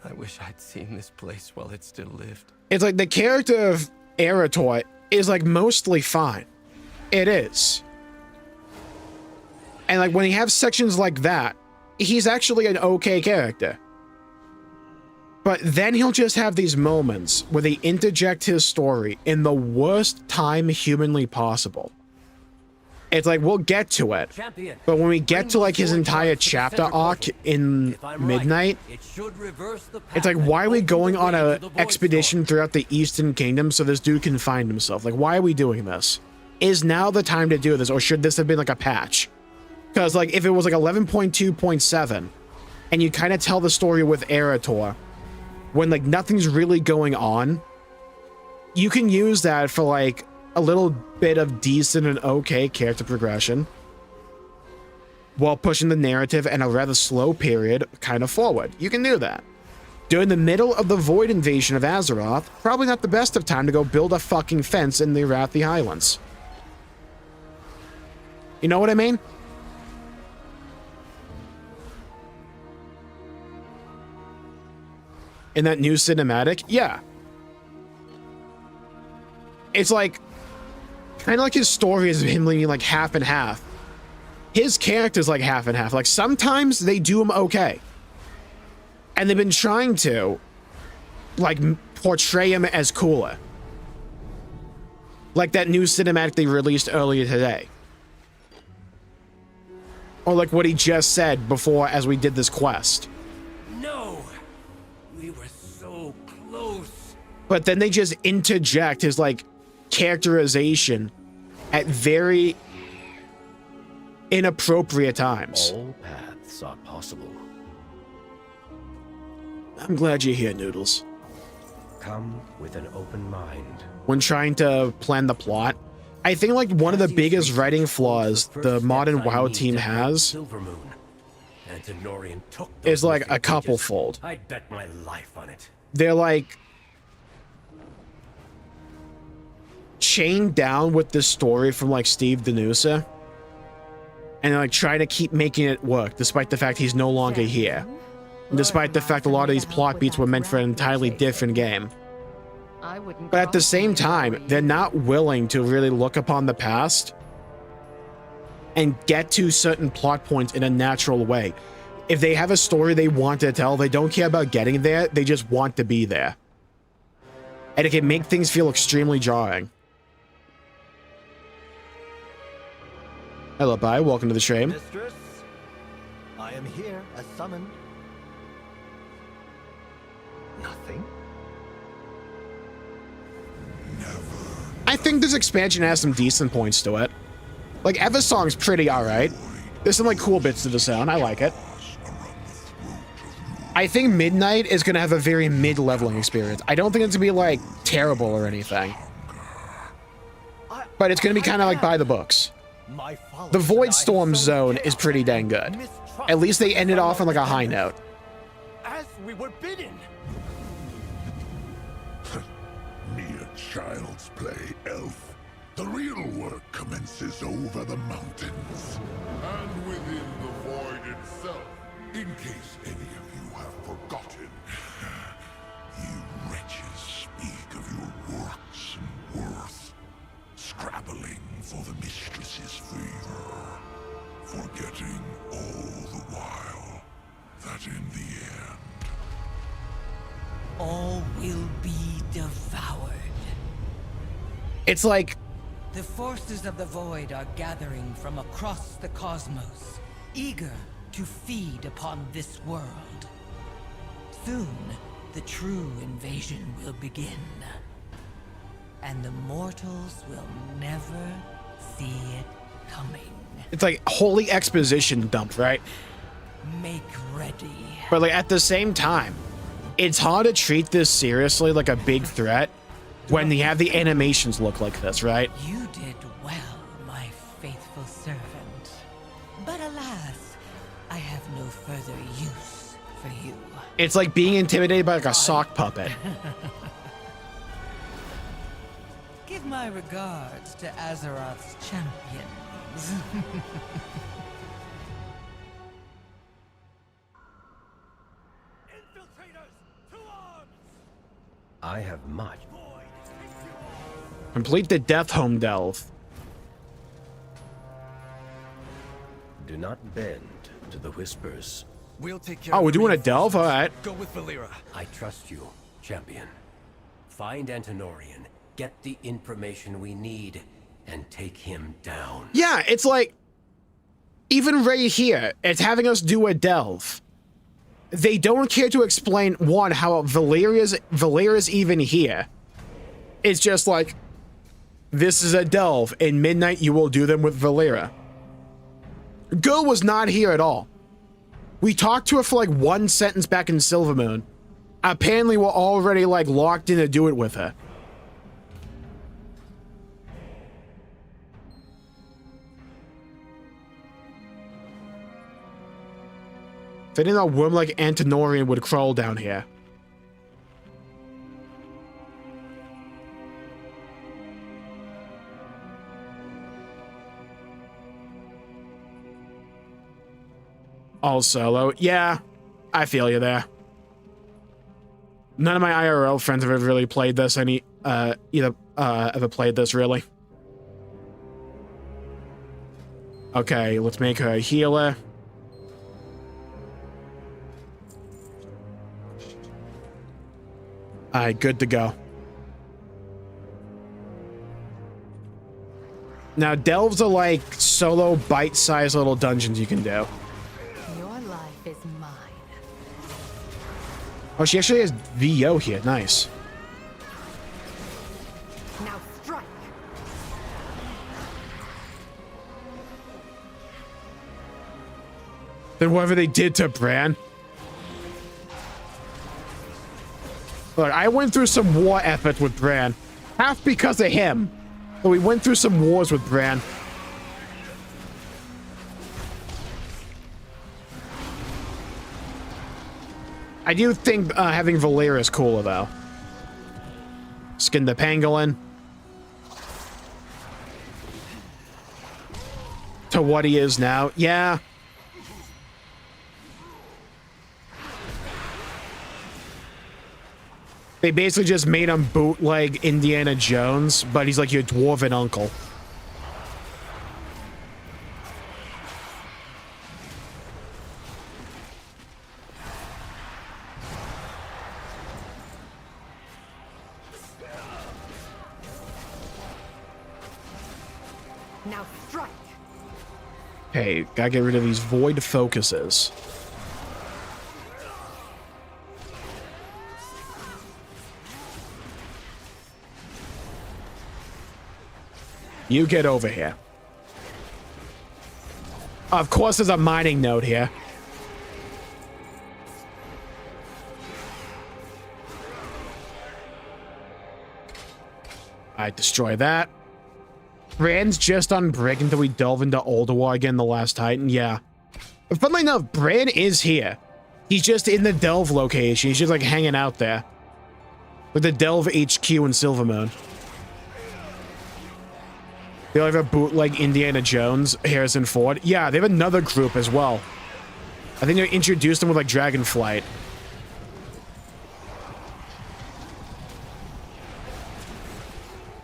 I wish I'd seen this place while it still lived. It's like the character of Erator is like mostly fine. It is. And like when he has sections like that, he's actually an okay character. But then he'll just have these moments where they interject his story in the worst time humanly possible. It's like, we'll get to it. But when we get to like his entire chapter arc in Midnight, it's like, why are we going on an expedition throughout the Eastern Kingdom so this dude can find himself? Like, why are we doing this? Is now the time to do this, or should this have been like a patch? Because like, if it was like 11.2.7, and you kind of tell the story with Erator, when like nothing's really going on, you can use that for like a little bit of decent and okay character progression while pushing the narrative in a rather slow period kind of forward. You can do that. During the middle of the Void invasion of Azeroth, probably not the best of time to go build a fucking fence in the Arathi Highlands. You know what I mean? In that new cinematic? Yeah. It's like, kind of like his story is him being like half and half. His character's like half and half. Like sometimes they do him okay. And they've been trying to like portray him as cooler. Like that new cinematic they released earlier today. Or like what he just said before as we did this quest. No! We were so close but then they just interject his like characterization at very inappropriate times. All paths are possible. I'm glad you're here, Noodles. Come with an open mind. When trying to plan the plot, I think like one of the biggest writing flaws the modern WoW team has is like a couple fold. I'd bet my life on it. They're like chained down with this story from like Steve Danusa, and they're like trying to keep making it work despite the fact he's no longer here, and despite the fact a lot of these plot beats were meant for an entirely different game. But at the same time, they're not willing to really look upon the past and get to certain plot points in a natural way. If they have a story they want to tell, they don't care about getting there, they just want to be there. And it can make things feel extremely jarring. Hello, bye. Welcome to the stream. Mistress, I am here as summoned. Nothing? I think this expansion has some decent points to it. Like, Eversong's pretty alright. There's some, like, cool bits to the sound. I like it. I think Midnight is going to have a very mid-leveling experience. I don't think it's going to be, like, terrible or anything. But it's going to be kind of, like, by the books. The Void Storm zone is pretty dang good. At least they ended off on, like, a high note. As we were bidden. Mere child's play, elf. The real work commences over the mountains. And within the void itself, in case any of you have forgotten. You wretches speak of your works and worth, scrabbling for the mistress's favor, forgetting all the while that in the end, all will be devoured. It's like... The forces of the void are gathering from across the cosmos, eager to feed upon this world. Soon, the true invasion will begin. And the mortals will never see it coming. It's like holy exposition dump, right? Make ready. But like at the same time, it's hard to treat this seriously like a big threat when you have the animations look like this, right? You did well, my faithful servant. But alas, I have no further use for you. It's like being intimidated by like a sock puppet. Give my regards to Azeroth's champions. I have much. Complete the Death Home delve. Do not bend to the whispers. We'll take care Oh, we're of doing a delve? Alright. Go with Valera. I trust you, champion. Find Antonorian, get the information we need, and take him down. Yeah, it's like... Even right here, it's having us do a delve. They don't care to explain, one, how Valera's even here. It's just like... This is a delve. In Midnight, you will do them with Valera. Girl was not here at all. We talked to her for like one sentence back in Silvermoon. Apparently, we're already like locked in to do it with her. If I didn't know a worm like Antonorian would crawl down here. All solo. Yeah, I feel you there. None of my IRL friends have ever really played this. Ever played this, really. Okay, let's make her a healer. Alright, good to go. Now, delves are like solo bite-sized little dungeons you can do. Your life is mine. Oh, she actually has VO here. Nice. than whatever they did to Bran. Look, I went through some war effort with Bran. Half because of him. But we went through some wars with Bran. I do think having Valeera is cooler, though. Skin the pangolin. To what he is now. Yeah. They basically just made him bootleg Indiana Jones, but he's like your dwarven uncle. Now strike. Hey, gotta get rid of these void focuses. You get over here. Of course, there's a mining node here. I destroy that. Bran's just on break until we delve into Ulduar again, the last Titan. Yeah. But funnily enough, Bran is here. He's just in the Delve location. He's just like hanging out there. With the Delve HQ in Silvermoon. They have a bootleg Indiana Jones, Harrison Ford. Yeah, they have another group as well. I think they introduced them with like Dragonflight.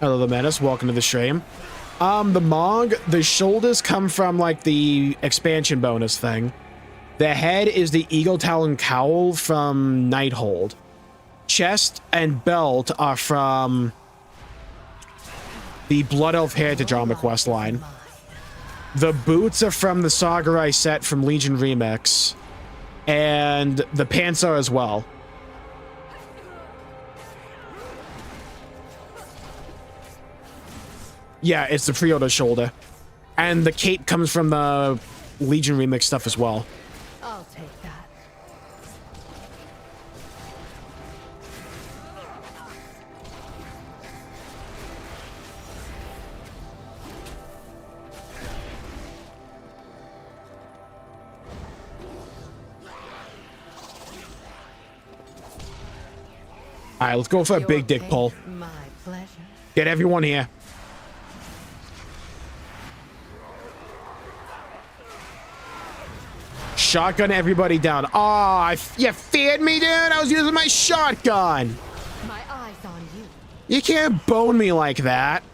Hello, the Menace. Welcome to the stream. The Mog, the shoulders come from like the expansion bonus thing. The head is the Eagle Talon Cowl from Nighthold. Chest and belt are from the Blood Elf Heritage Armor quest line. The boots are from the Sagarai set from Legion Remix. And the pants are as well. Yeah, it's the pre-order shoulder. And the cape comes from the Legion Remix stuff as well. I'll take that. All right, let's go for a big dick pull. My pleasure. Get everyone here. Shotgun everybody down. Aw, you feared me, dude? I was using my shotgun. My eyes on you. You can't bone me like that.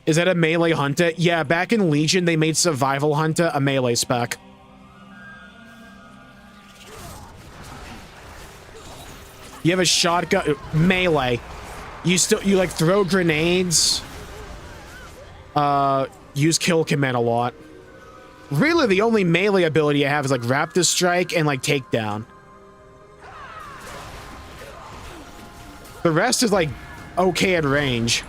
Is that a melee hunter? Yeah, back in Legion, they made Survival Hunter a melee spec. You have a shotgun melee. You like throw grenades. Use kill command a lot. Really, the only melee ability I have is like Raptor Strike and like Takedown. The rest is like okay at range.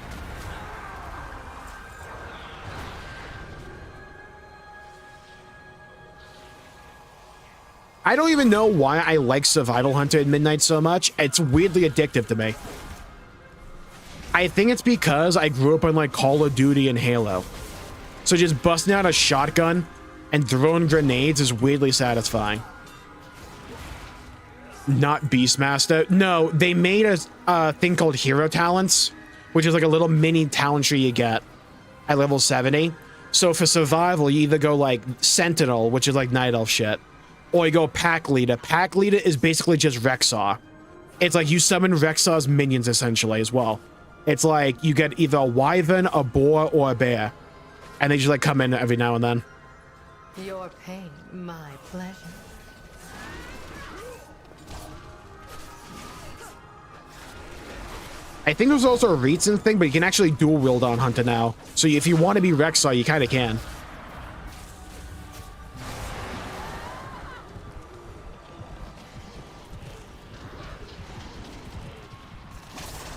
I don't even know why I like Survival Hunter at Midnight so much. It's weirdly addictive to me. I think it's because I grew up on like Call of Duty and Halo. So just busting out a shotgun and throwing grenades is weirdly satisfying. Not Beastmaster. No, they made a thing called Hero Talents, which is like a little mini talent tree you get at level 70. So for survival, you either go like Sentinel, which is like Night Elf shit, or you go Pack Leader. Pack Leader is basically just Rexar. It's like you summon Rexar's minions essentially as well. It's like you get either a wyvern, a boar, or a bear. And they just like come in every now and then. Your pain, my pleasure. I think there's also a Reetson thing, but you can actually dual wield on Hunter now. So if you want to be Rexar, you kind of can.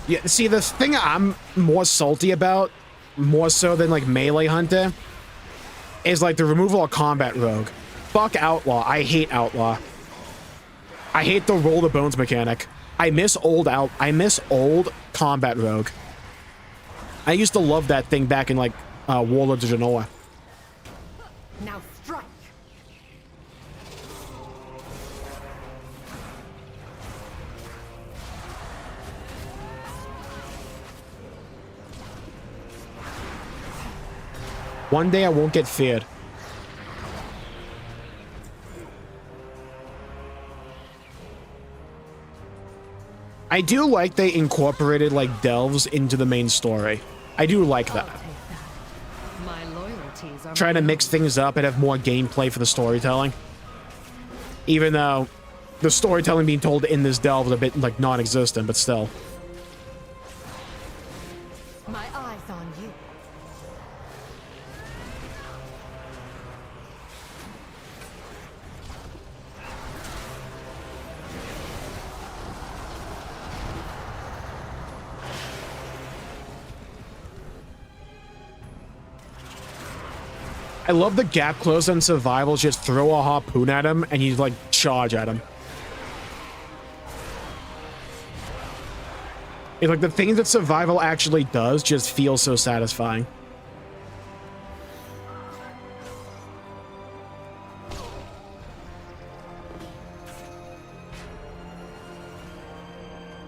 Yeah, see, the thing I'm more salty about more so than like Melee Hunter is like the removal of Combat Rogue. Fuck Outlaw. I hate Outlaw. I hate the roll the bones mechanic. I miss old Combat Rogue. I used to love that thing back in like Warlords of Genoa. Now strike. One day I won't get feared. I do like they incorporated like delves into the main story. I do like that. My loyalties are Trying to mix things up and have more gameplay for the storytelling. Even though the storytelling being told in this delve is a bit like non-existent, but still. my eyes on you. I love the gap close on survival. Just throw a harpoon at him and you like charge at him. It's like the things that survival actually does just feel so satisfying.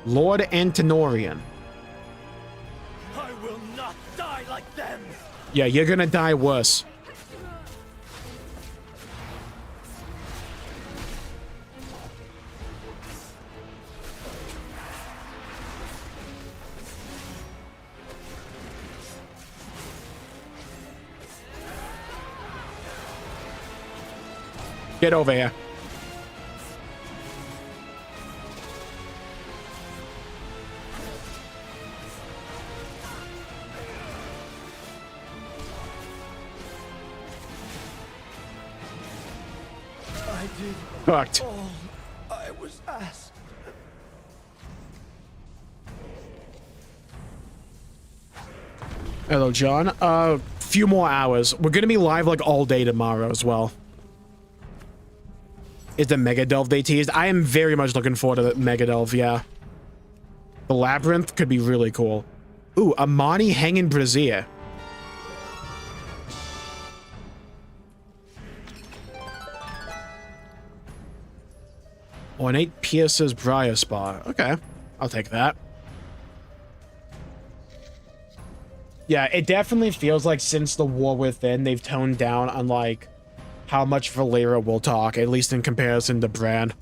Lord Antinorian. I will not die like them. Yeah, you're gonna die worse. Get over here. I did Fucked. all I was asked. Hello, John. Few more hours. We're gonna be live like all day tomorrow as well. Is the Mega Delve they teased? I am very much looking forward to the Mega Delve, yeah. The Labyrinth could be really cool. Ooh, Ammani hanging Brazier. Ornate Pierce's Briar Spa. Okay, I'll take that. Yeah, it definitely feels like since the War Within, they've toned down on, like, how much Valera will talk, at least in comparison to Bran.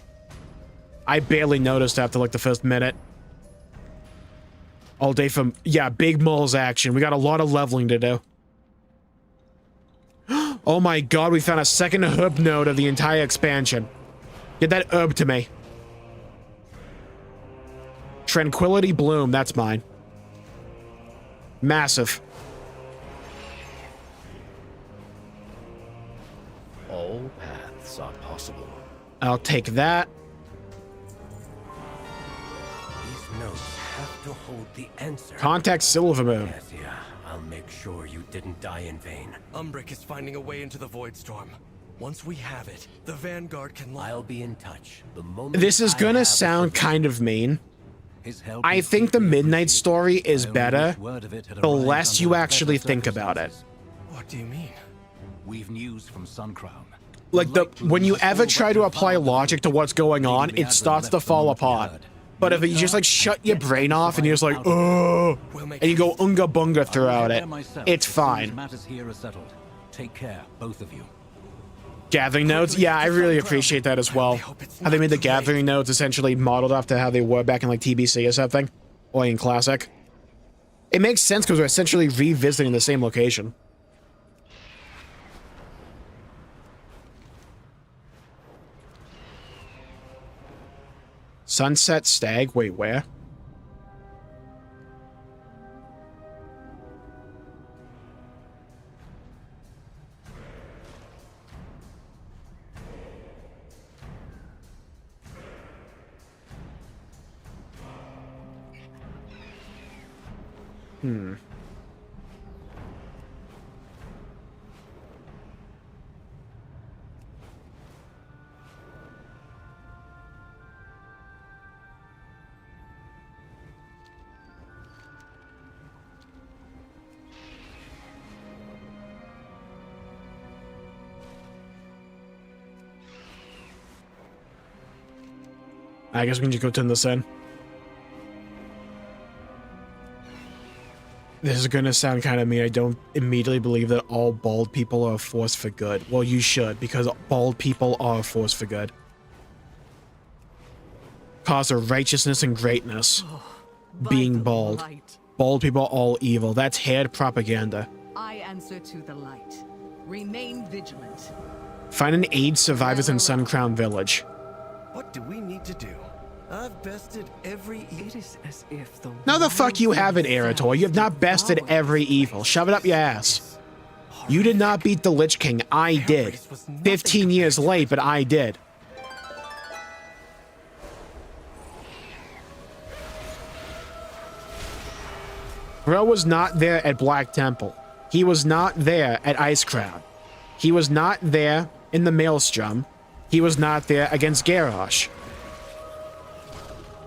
I barely noticed after, like, the first minute. All day from... Yeah, big Mulls action. We got a lot of leveling to do. Oh my god, we found a second herb node of the entire expansion. Get that herb to me. Tranquility Bloom, that's mine. Massive. All paths are possible. I'll take that. These notes have to hold the answer. Contact Silvermoon. Yes, yeah. I'll make sure you didn't die in vain. Umbric is finding a way into the Void Storm. Once we have it, the Vanguard can... I'll be in touch. The moment This is gonna sound kind of mean. I think the Midnight story is better the less you actually think about it. What do you mean? We've news from Suncrown. Like, when you ever try to apply logic to what's going on, it starts to fall apart. But if you just, like, shut your brain off and you're just like, oh, and you go unga bunga throughout it, it's fine. Matters here are settled. Take care, both of you. Gathering nodes? Yeah, I really appreciate that as well. How they made the gathering nodes essentially modeled after how they were back in, like, TBC or something. Or in Classic. It makes sense because we're essentially revisiting the same location. Sunset Stag? Wait, where? I guess we can just go turn this in. This is gonna sound kind of mean. I don't immediately believe that all bald people are a force for good. Well, you should, because bald people are a force for good. Cause of righteousness and greatness. Being bald. Bald people are all evil. That's haired propaganda. I answer to the light. Remain vigilant. Find and aid survivors in Suncrown Village. What do we need to do? I've bested every. It is as if the. No, the fuck you haven't, Erator. You have not bested every evil. Shove it up your ass. You did not beat the Lich King. I did. 15 years late, but I did. Bro was not there at Black Temple. He was not there at Ice Crown. He was not there in the Maelstrom. He was not there against Garrosh.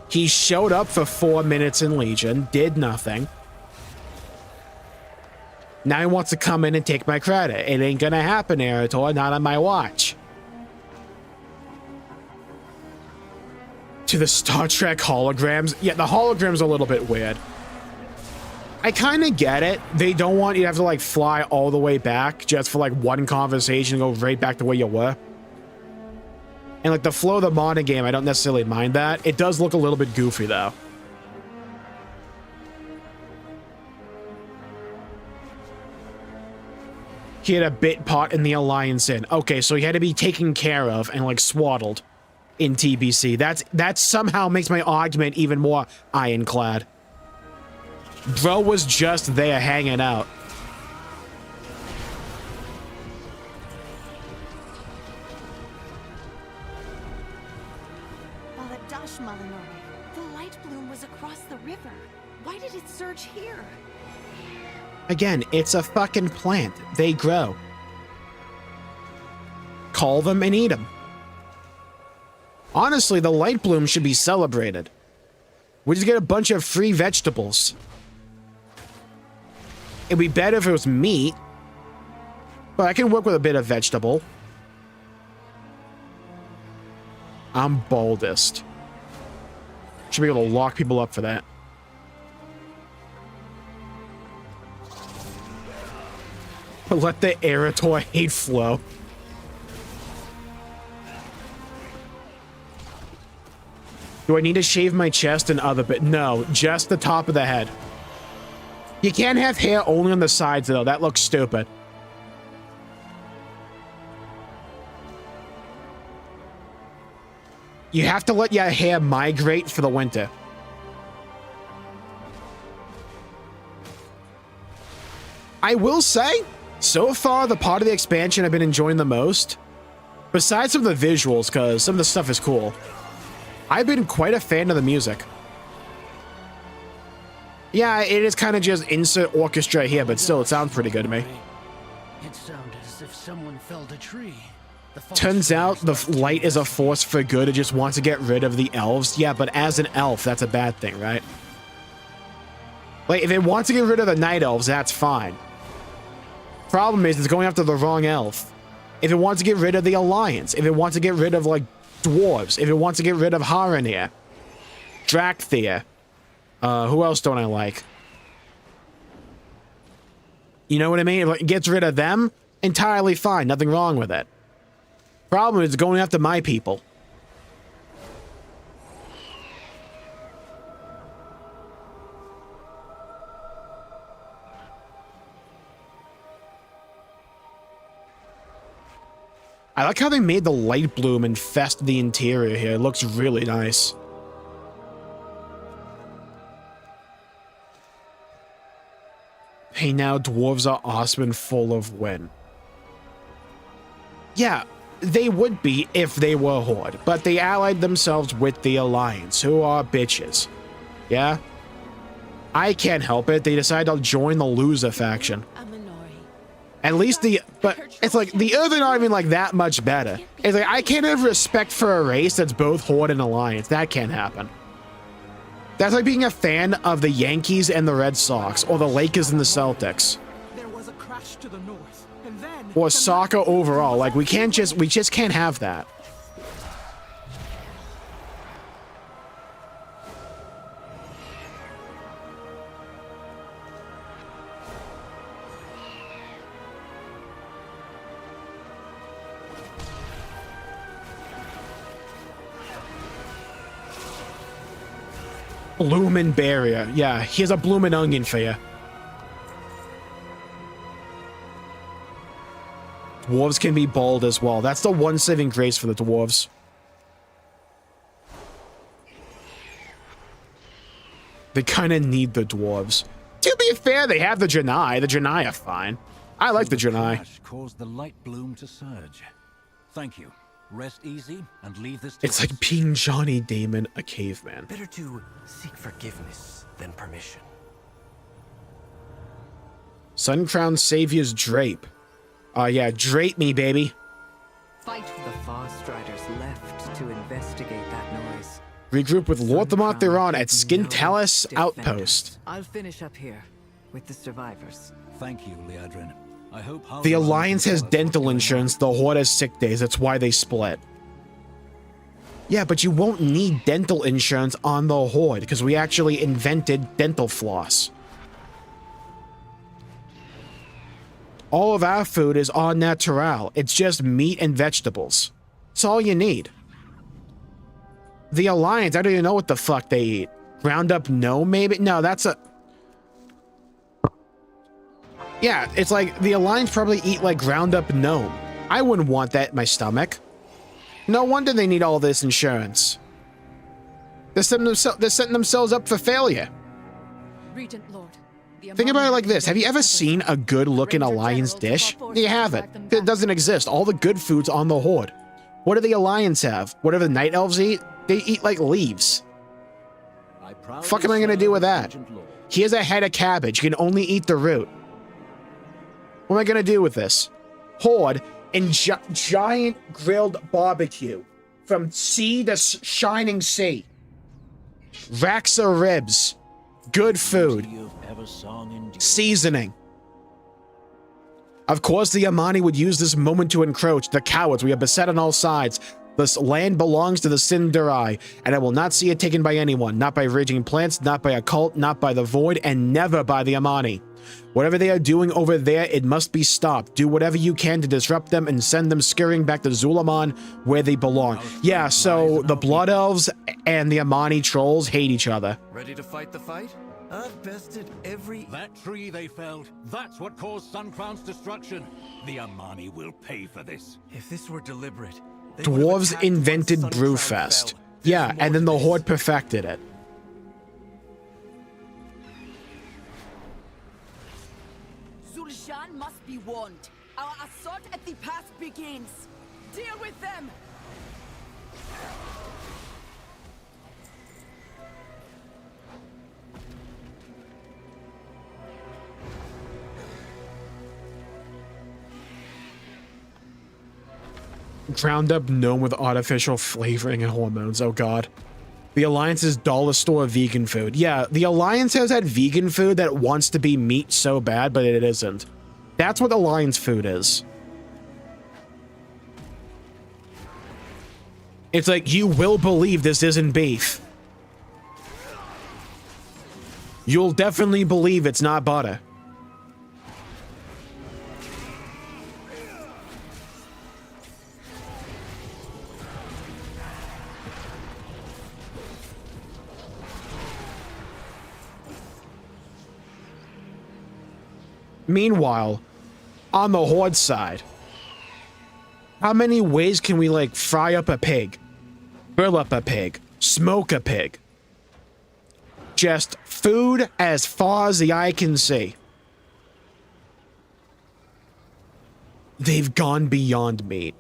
He showed up for 4 minutes in Legion, did nothing. Now he wants to come in and take my credit. It ain't gonna happen, Erator, not on my watch. To the Star Trek holograms. Yeah, the holograms are a little bit weird. I kind of get it. They don't want you to have to, like, fly all the way back just for, like, one conversation and go right back to where you were. And, like, the flow of the modern game, I don't necessarily mind that. It does look a little bit goofy, though. He had a bit part in the Alliance in. Okay, so he had to be taken care of and, like, swaddled in TBC. That somehow makes my argument even more ironclad. Bro was just there hanging out. The light bloom was across the river. Why did it surge here? Again, it's a fucking plant. They grow. Call them and eat them. Honestly, the light bloom should be celebrated. We just get a bunch of free vegetables. It'd be better if it was meat, but I can work with a bit of vegetable. I'm baldest. Should be able to lock people up for that. Let the Erator hate flow. Do I need to shave my chest and other bit? No, just the top of the head. You can't have hair only on the sides, though. That looks stupid. You have to let your hair migrate for the winter. I will say, so far, the part of the expansion I've been enjoying the most, besides some of the visuals, because some of the stuff is cool, I've been quite a fan of the music. Yeah, it is kind of just insert orchestra here, but still, it sounds pretty good to me. It sounded as if someone felled a tree. Turns out the light is a force for good. It just wants to get rid of the elves. Yeah, but as an elf, that's a bad thing, right? Like, if it wants to get rid of the night elves, that's fine. Problem is, it's going after the wrong elf. If it wants to get rid of the Alliance, if it wants to get rid of, like, dwarves, if it wants to get rid of Haranir, Drakthir, who else don't I like? You know what I mean? If it gets rid of them, entirely fine. Nothing wrong with it. Problem is going after my people. I like how they made the light bloom infest the interior here. It looks really nice. Hey, now dwarves are awesome and full of win. Yeah, they would be if they were Horde, but they allied themselves with the Alliance, who are bitches. Yeah? I can't help it. They decided to join the loser faction. At least but it's like, the Earth are not even like that much better. It's like, I can't have respect for a race that's both Horde and Alliance. That can't happen. That's like being a fan of the Yankees and the Red Sox, or the Lakers and the Celtics. There was a crash to the north, and then or soccer overall. Like, we just can't have that. Bloomin' barrier. Yeah, here's a bloomin' onion for you. Dwarves can be bold as well. That's the one saving grace for the dwarves. They kind of need the dwarves. To be fair, they have the Janai. The Janai are fine. I like the Janai. Caused the light bloom to surge. Thank you. Rest easy and leave this. It's like being Johnny Damon, a caveman. Better to seek forgiveness than permission. Suncrown Savior's Drape. Yeah, drape me, baby. Fight. The far striders left to investigate that noise. Regroup with Lord Theron at Skintalis Outpost. I'll finish up here with the survivors. Thank you, Liadrin. I hope the Alliance has dental insurance, the Horde has sick days. That's why they split. Yeah, but you won't need dental insurance on the Horde because we actually invented dental floss. All of our food is au naturel. It's just meat and vegetables. That's all you need. The Alliance, I don't even know what the fuck they eat. Ground up gnome, maybe? No, that's a... Yeah, it's like the Alliance probably eat like ground up gnome. I wouldn't want that in my stomach. No wonder they need all this insurance. They're setting themselves up for failure. Regent Lord. Think about it like this. Have you ever seen a good-looking Alliance dish? You haven't. It doesn't exist. All the good food's on the Horde. What do the Alliance have? Whatever the Night Elves eat? They eat like leaves. Fuck am I gonna do with that? Here's a head of cabbage. You can only eat the root. What am I gonna do with this? Horde and giant grilled barbecue from sea to shining sea. Racks of ribs. Good food. Seasoning. Of course, the Ammani would use this moment to encroach. The cowards, we are beset on all sides. This land belongs to the Sindarai, and I will not see it taken by anyone. Not by raging plants, not by a cult, not by the Void, and never by the Ammani. Whatever they are doing over there, it must be stopped. Do whatever you can to disrupt them and send them scurrying back to Zulaman, where they belong. Yeah, so the Blood Elves and the Ammani trolls hate each other. Ready to fight the fight? I've bested every... That tree they felled, that's what caused Suncrown's destruction. The Ammani will pay for this. If this were deliberate... Dwarves invented Brewfest. Yeah, and then the Horde perfected it. Zul'Shan must be warned. Our assault at the pass begins. Deal with them! Ground up gnome with artificial flavoring and hormones. Oh god. The Alliance's dollar store vegan food. Yeah, the Alliance has had vegan food that wants to be meat so bad, but it isn't. That's what Alliance food is. It's like, you will believe this isn't beef. You'll definitely believe it's not butter. Meanwhile, on the Horde side, how many ways can we, like, fry up a pig? Grill up a pig? Smoke a pig? Just food as far as the eye can see. They've gone beyond meat.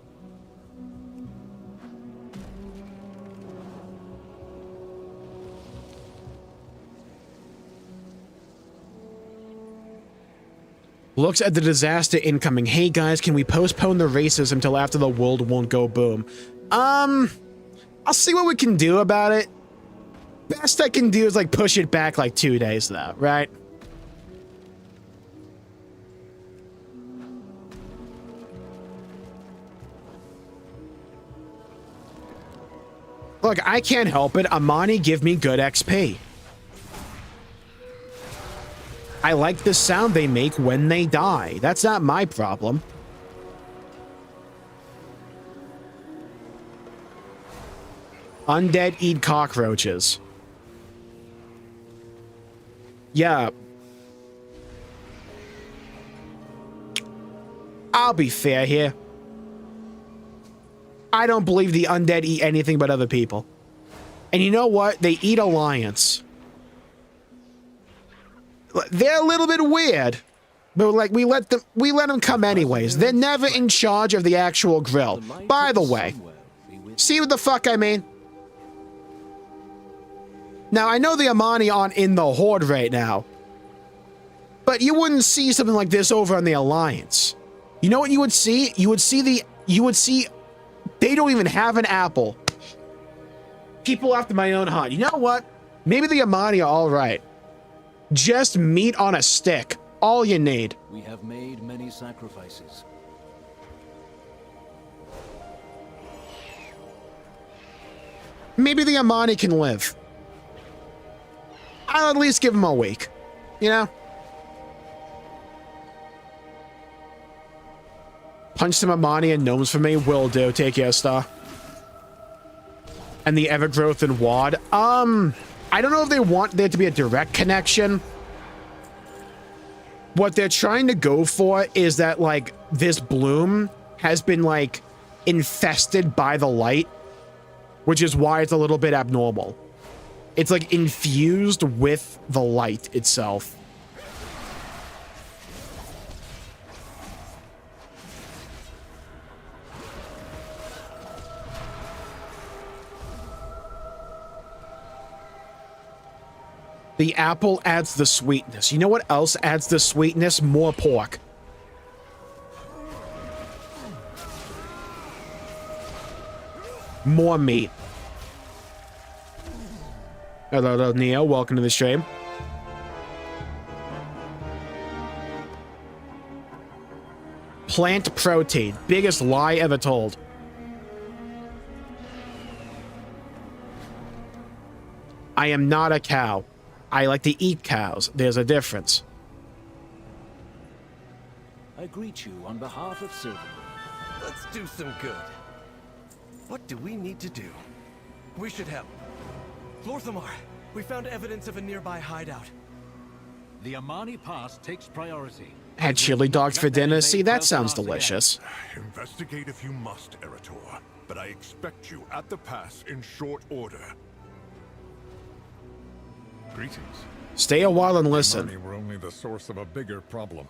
Looks at the disaster incoming. Hey guys, can we postpone the races until after the world won't go boom? I'll see what we can do about it. Best I can do is like push it back like 2 days though, right? Look, I can't help it. Ammani give me good XP. I like the sound they make when they die. That's not my problem. Undead eat cockroaches. Yeah. I'll be fair here. I don't believe the undead eat anything but other people. And you know what? They eat Alliance. They're a little bit weird, but like we let them come anyways. They're never in charge of the actual grill. By the way, see what the fuck I mean? Now I know the Ammani aren't in the Horde right now, but you wouldn't see something like this over on the Alliance. You know what you would see? You would see they don't even have an apple. People after my own heart. You know what? Maybe the Ammani are all right. Just meat on a stick. All you need. We have made many sacrifices. Maybe the Ammani can live. I'll at least give them a week. You know? Punch some Ammani and gnomes for me. Will do. Take care, Star. And the Evergrowth and Wad. I don't know if they want there to be a direct connection. What they're trying to go for is that, like, this bloom has been, like, infested by the light, which is why it's a little bit abnormal. It's, like, infused with the light itself. The apple adds the sweetness. You know what else adds the sweetness? More pork. More meat. Hello, Neo. Welcome to the stream. Plant protein. Biggest lie ever told. I am not a cow. I like to eat cows. There's a difference. I greet you on behalf of Sylvan. Let's do some good. What do we need to do? We should help. Lorthamar, we found evidence of a nearby hideout. The Ammani Pass takes priority. Had chili dogs for dinner. See, that sounds delicious. Investigate if you must, Erator, but I expect you at the pass in short order. Greetings. Stay a while and listen. The were only the source of a bigger problem.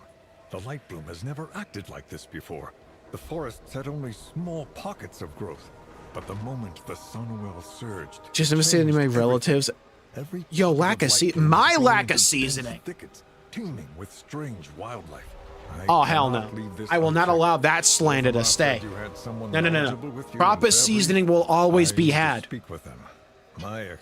The light bloom has never acted like this before. The forests had only small pockets of growth, but the moment the Sunwell surged, Just imitating my relatives. Yo, lack of my lack of seasoning. Thickets, teeming with strange wildlife. Oh, hell no. I will not allow that slander to stay. No. Proper seasoning will always be had.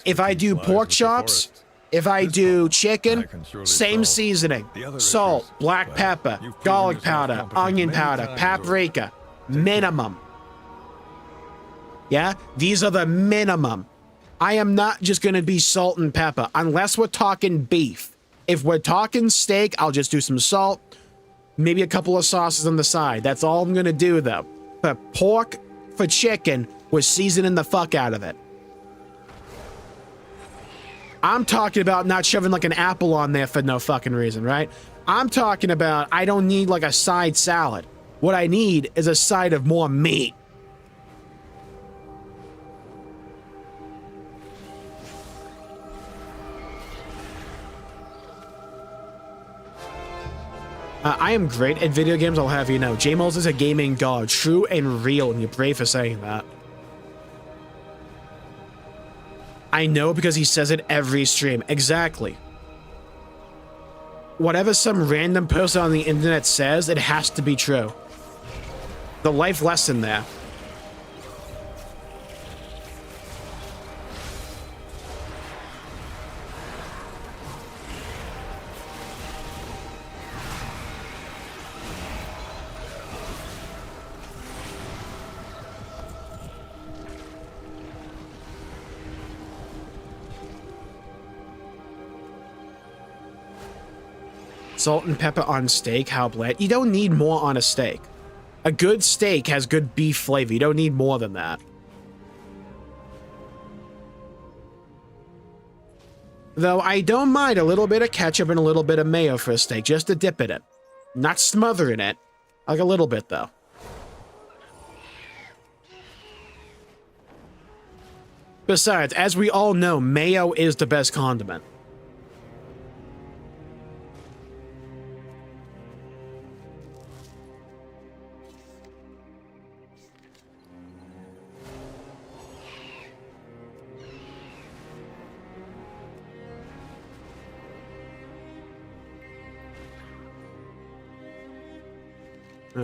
If I do pork chops, if I do chicken, same seasoning. Salt, black pepper, garlic powder, onion powder, paprika. Minimum. Yeah? These are the minimum. I am not just going to be salt and pepper, unless we're talking beef. If we're talking steak, I'll just do some salt, maybe a couple of sauces on the side. That's all I'm going to do, though. But pork for chicken, we're seasoning the fuck out of it. I'm talking about not shoving like an apple on there for no fucking reason, right? I'm talking about I don't need like a side salad. What I need is a side of more meat. I am great at video games, I'll have you know. Jmulls is a gaming god, true and real, and you're brave for saying that. I know because he says it every stream. Exactly. Whatever some random person on the internet says, it has to be true. The life lesson there. Salt and pepper on steak, how bland. You don't need more on a steak. A good steak has good beef flavor. You don't need more than that. Though I don't mind a little bit of ketchup and a little bit of mayo for a steak, just to dip in it. Not smothering it. Like a little bit, though. Besides, as we all know, mayo is the best condiment.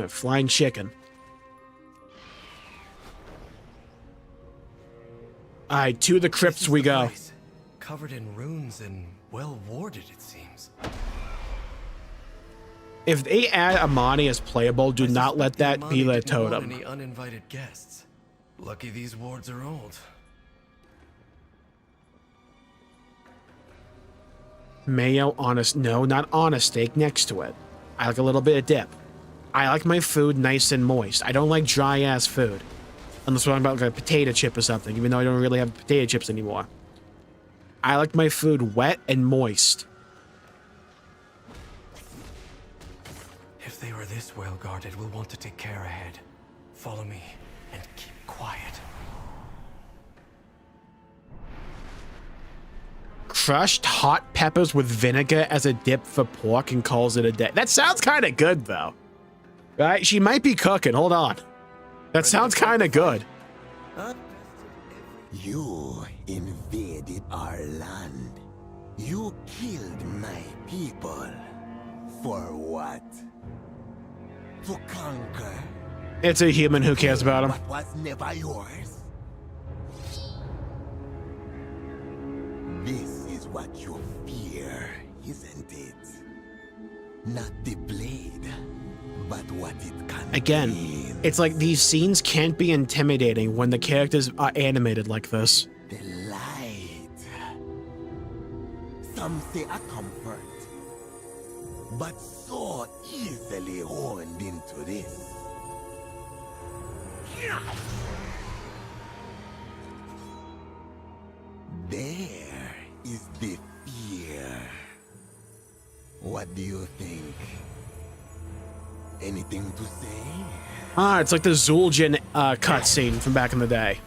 Flying chicken. Alright, to the crypts we go. Place, covered in runes and well warded, it seems. If they add Ammani as playable, do not let that be their totem. Any uninvited guests. Lucky these wards are old. Mayo on a... No, not on a steak, next to it. I like a little bit of dip. I like my food nice and moist. I don't like dry-ass food. Unless we're talking about like a potato chip or something, even though I don't really have potato chips anymore. I like my food wet and moist. If they were this well guarded, we'll want to take care ahead. Follow me and keep quiet. Crushed hot peppers with vinegar as a dip for pork and calls it a day. That sounds kind of good, though. Right? She might be cooking. Hold on. That sounds kind of good. You invaded our land. You killed my people. For what? To conquer? It's a human. Who cares about him? What was never yours. This is what you fear, isn't it? Not the blade, but what it can Again, it's like these scenes can't be intimidating when the characters are animated like this. The light. Some say a comfort, but so easily honed into this. There is the fear. What do you think? Anything to say? Ah, it's like the Zul'jin cutscene from back in the day.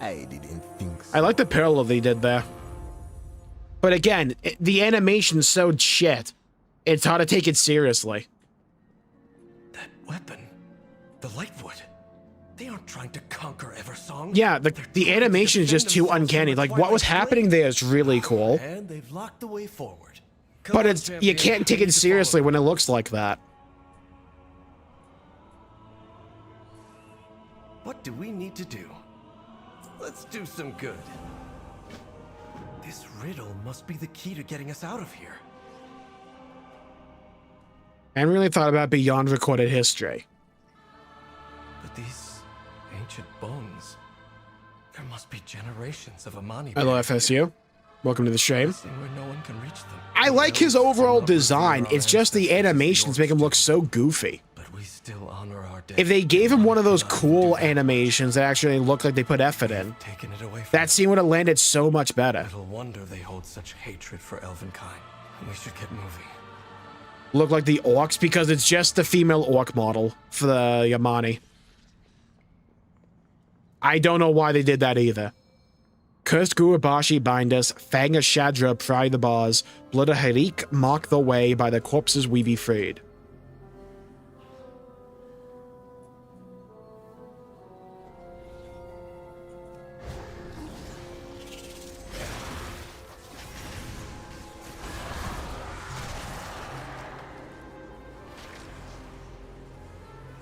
I didn't think so. I like the parallel they did there. But again, the animation's so shit. It's hard to take it seriously. That weapon, the Lightwood, they aren't trying to conquer Eversong. Yeah, the animation is just too uncanny. Like, what was happening there is really cool. And they've locked the way forward. But it's you can't take it seriously when it looks like that. What do we need to do? Let's do some good. This riddle must be the key to getting us out of here. I haven't really thought about beyond recorded history. But these ancient bones, there must be generations of Ammani. Hello, FSU. Welcome to the stream. Where no one can reach them. I like his overall design. It's just the animations make him look so goofy. But we still honor our dead. If they gave him one of those cool animations that actually look like they put effort in, that scene would have landed so much better. Little wonder they hold such hatred for Elvenkind. We should get moving. Look like the orcs because it's just the female orc model for the Ammani. I don't know why they did that either. Cursed Gurubashi bind us, Fang of Shadra pry the bars, Blood of Harik mark the way, by the corpses we be freed.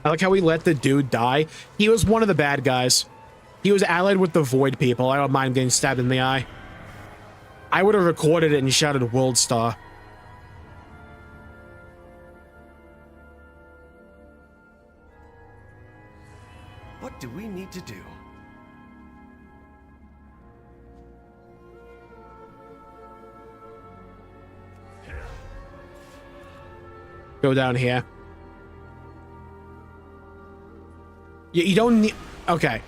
I like how we let the dude die. He was one of the bad guys. He was allied with the Void people. I don't mind getting stabbed in the eye. I would have recorded it and shouted World Star. What do we need to do? Go down here. You don't need... Okay.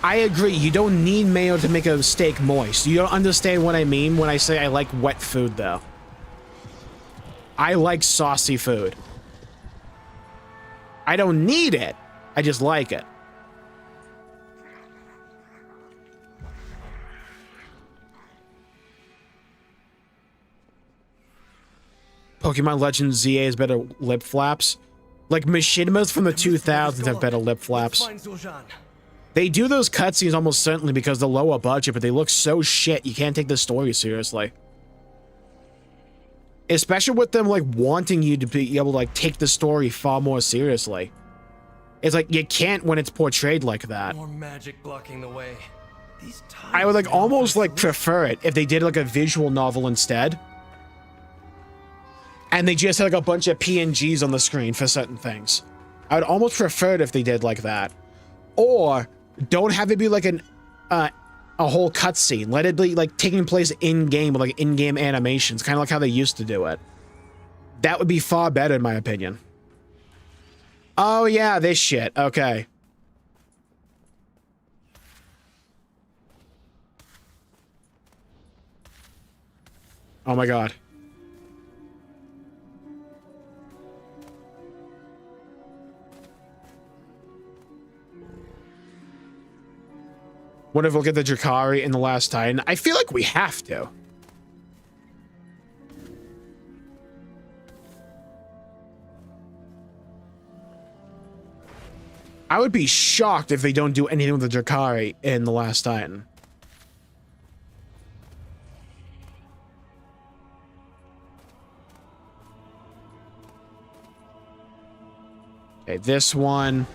I agree. You don't need mayo to make a steak moist. You don't understand what I mean when I say I like wet food, though. I like saucy food. I don't need it. I just like it. Pokemon Legends ZA has better lip flaps. Like Machinimas from the 2000s have better lip flaps. They do those cutscenes almost certainly because the lower budget, but they look so shit you can't take the story seriously. Especially with them like wanting you to be able to like take the story far more seriously. It's like you can't when it's portrayed like that. More magic blocking the way. I would like almost like prefer it if they did like a visual novel instead. And they just had like a bunch of PNGs on the screen for certain things. I would almost prefer it if they did like that. Or don't have it be like a whole cutscene. Let it be like taking place in-game with like in-game animations, kind of like how they used to do it. That would be far better in my opinion. Oh yeah, this shit. Okay. Oh my god. What if we'll get the Drakari in the Last Titan? I feel like we have to. I would be shocked if they don't do anything with the Drakari in the Last Titan. Okay, this one.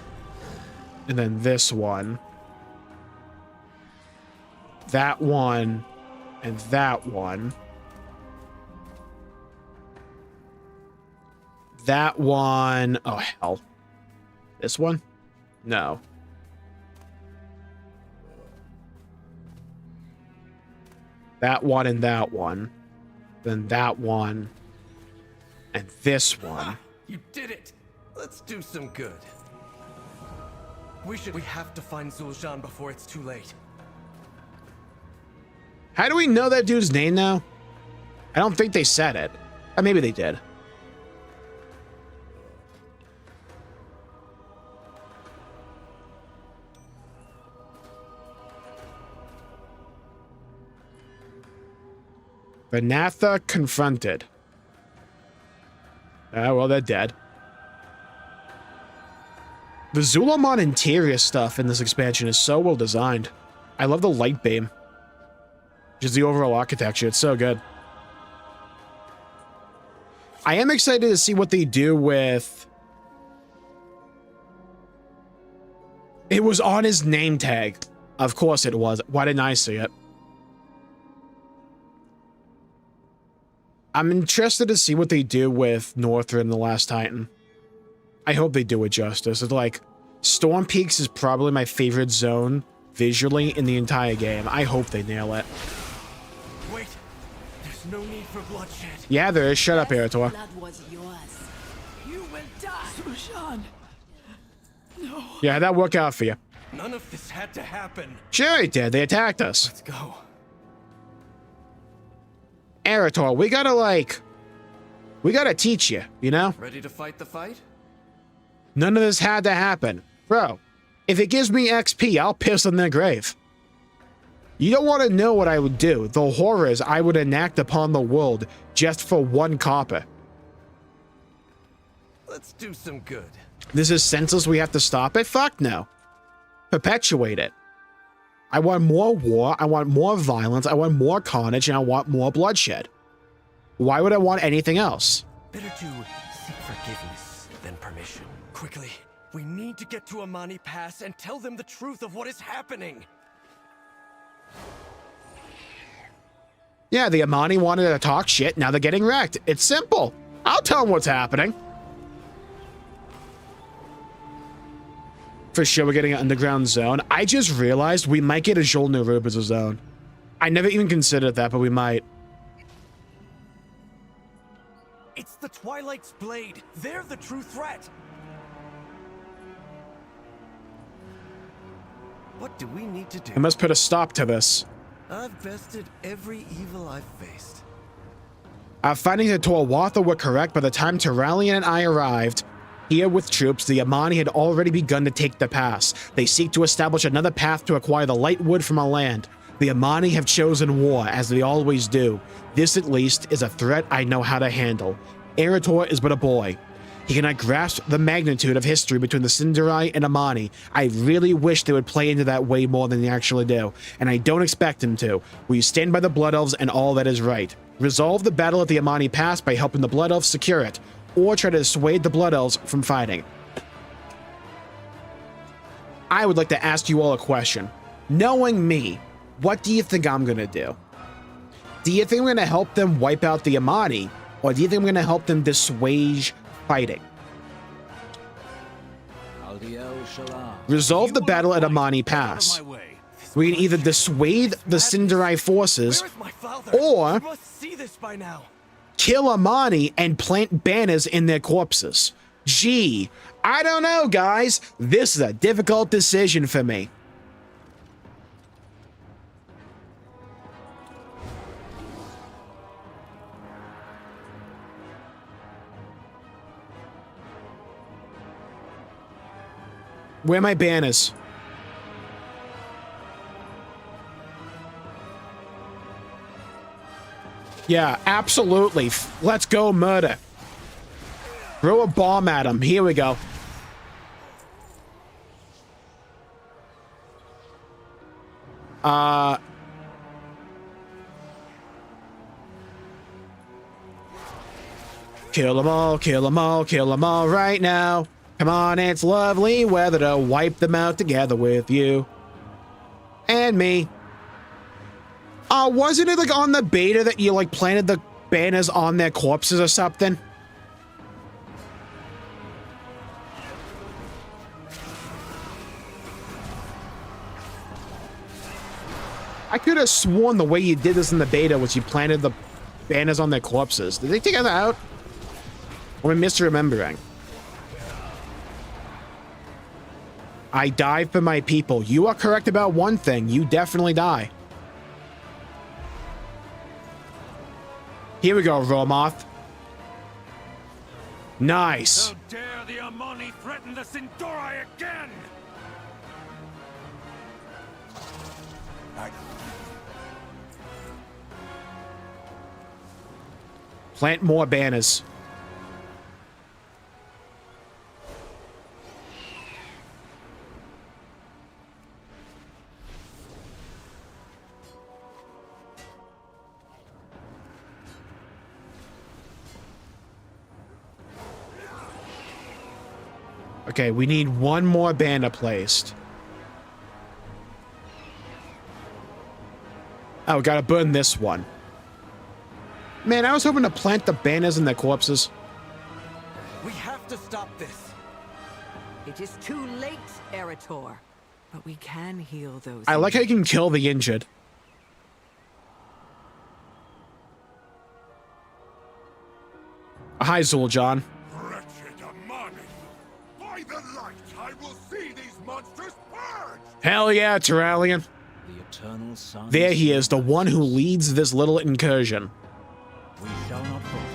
And then this one. That one. And that one. That one. Oh, hell. This one? No. That one and that one. Then that one. And this one. You did it! Let's do some good. We have to find Zul'Jin before it's too late. How do we know that dude's name now? I don't think they said it. Or maybe they did. Vanatha confronted. Ah, well, they're dead. The Zulamon interior stuff in this expansion is so well designed. I love the light beam. Just the overall architecture, it's so good. I am excited to see what they do with... It was on his name tag. Of course it was. Why didn't I see it? I'm interested to see what they do with Northrend in the Last Titan. I hope they do it justice. It's like, Storm Peaks is probably my favorite zone visually in the entire game. I hope they nail it. Wait, there's no need for bloodshed. Yeah, there is. Shut up, Erator. Blood was yours. You will die. Zul'Jin. No. Yeah, that worked out for you. None of this had to happen. Sure it did. They attacked us. Let's go. Erator, we gotta teach you, you know? Ready to fight the fight? None of this had to happen. Bro, if it gives me XP, I'll piss on their grave. You don't want to know what I would do, the horrors I would enact upon the world just for 1 copper. Let's do some good. This is senseless, we have to stop it? Fuck no. Perpetuate it. I want more war, I want more violence, I want more carnage, and I want more bloodshed. Why would I want anything else? Better to seek forgiveness than permission. Quickly, we need to get to Ammani Pass and tell them the truth of what is happening. Yeah, the Ammani wanted to talk shit, now they're getting wrecked. It's simple. I'll tell them what's happening. For sure, we're getting an underground zone. I just realized we might get a Jol Nerub as a zone. I never even considered that, but we might. It's the Twilight's blade. They're the true threat. What do we need to do? I must put a stop to this. I've bested every evil I've faced. Our findings at Torwatha were correct by the time Turalian and I arrived. Here with troops, the Ammani had already begun to take the pass. They seek to establish another path to acquire the light wood from our land. The Ammani have chosen war, as they always do. This, at least, is a threat I know how to handle. Erator is but a boy. He cannot grasp the magnitude of history between the Sindarai and Ammani. I really wish they would play into that way more than they actually do, and I don't expect him to. We stand by the Blood Elves and all that is right. Resolve the battle at the Ammani Pass by helping the Blood Elves secure it, or try to dissuade the Blood Elves from fighting. I would like to ask you all a question. Knowing me, what do you think I'm gonna do? Do you think I'm gonna help them wipe out the Ammani, or do you think I'm gonna help them dissuade fighting? Resolve the battle at Ammani Pass. We can either dissuade the Sindarai forces, or kill Ammani and plant banners in their corpses. Gee, I don't know, guys. This is a difficult decision for me. Where are my banners? Yeah, absolutely. Let's go murder. Throw a bomb at him. Here we go. Kill them all, kill them all, kill them all right now. Come on, it's lovely weather to wipe them out together with you. And me. Wasn't it like on the beta that you like planted the banners on their corpses or something? I could have sworn the way you did this in the beta was you planted the banners on their corpses. Did they take that out? Or am I misremembering? I die for my people. You are correct about one thing. You definitely die. Here we go, Romoth. Nice. How dare the Ammani threaten the Sindarai again? Plant more banners. Okay, we need one more banner placed. Oh, we gotta burn this one. Man, I was hoping to plant the banners in their corpses. We have to stop this. It is too late, Erator. But we can heal those. I like how you can kill the injured. Hi, Zul'Jan. Hell yeah, Turalian. There he is, the one who leads this little incursion. We shall not falter.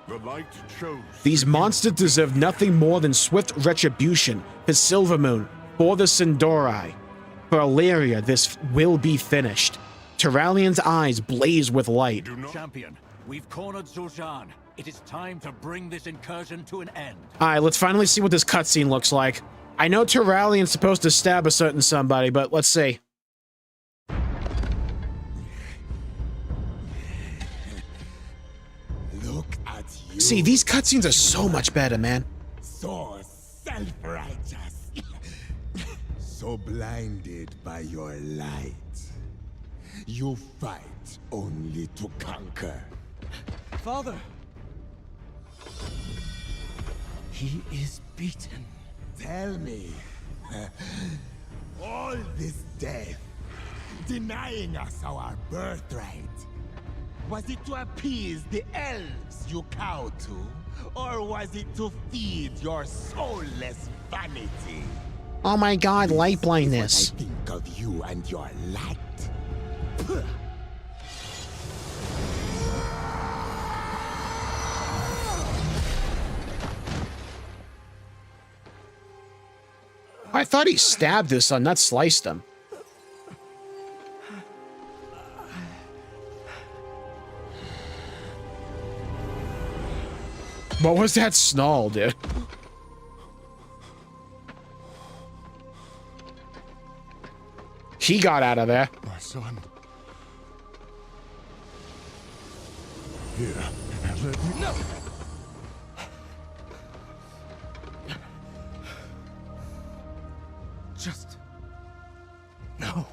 The light chose. These monsters deserve nothing more than swift retribution for Silvermoon, for the Sindarai. For Illyria, this will be finished. Turalian's eyes blaze with light. Champion, we've cornered Zul'Jan. It is time to bring this incursion to an end. Alright, let's finally see what this cutscene looks like. I know Turalian's supposed to stab a certain somebody, but let's see. Look at you. See, these cutscenes are so much better, man. So self-righteous. So blinded by your light. You fight only to conquer. Father! He is beaten. Tell me, all this death, denying us our birthright, was it to appease the elves you cow to? Or was it to feed your soulless vanity? Oh my god, light blindness. I think of you and your light. I thought he stabbed his son, not sliced him. What was that snarl, dude? He got out of there. My son. Here, let me... No! Just... No.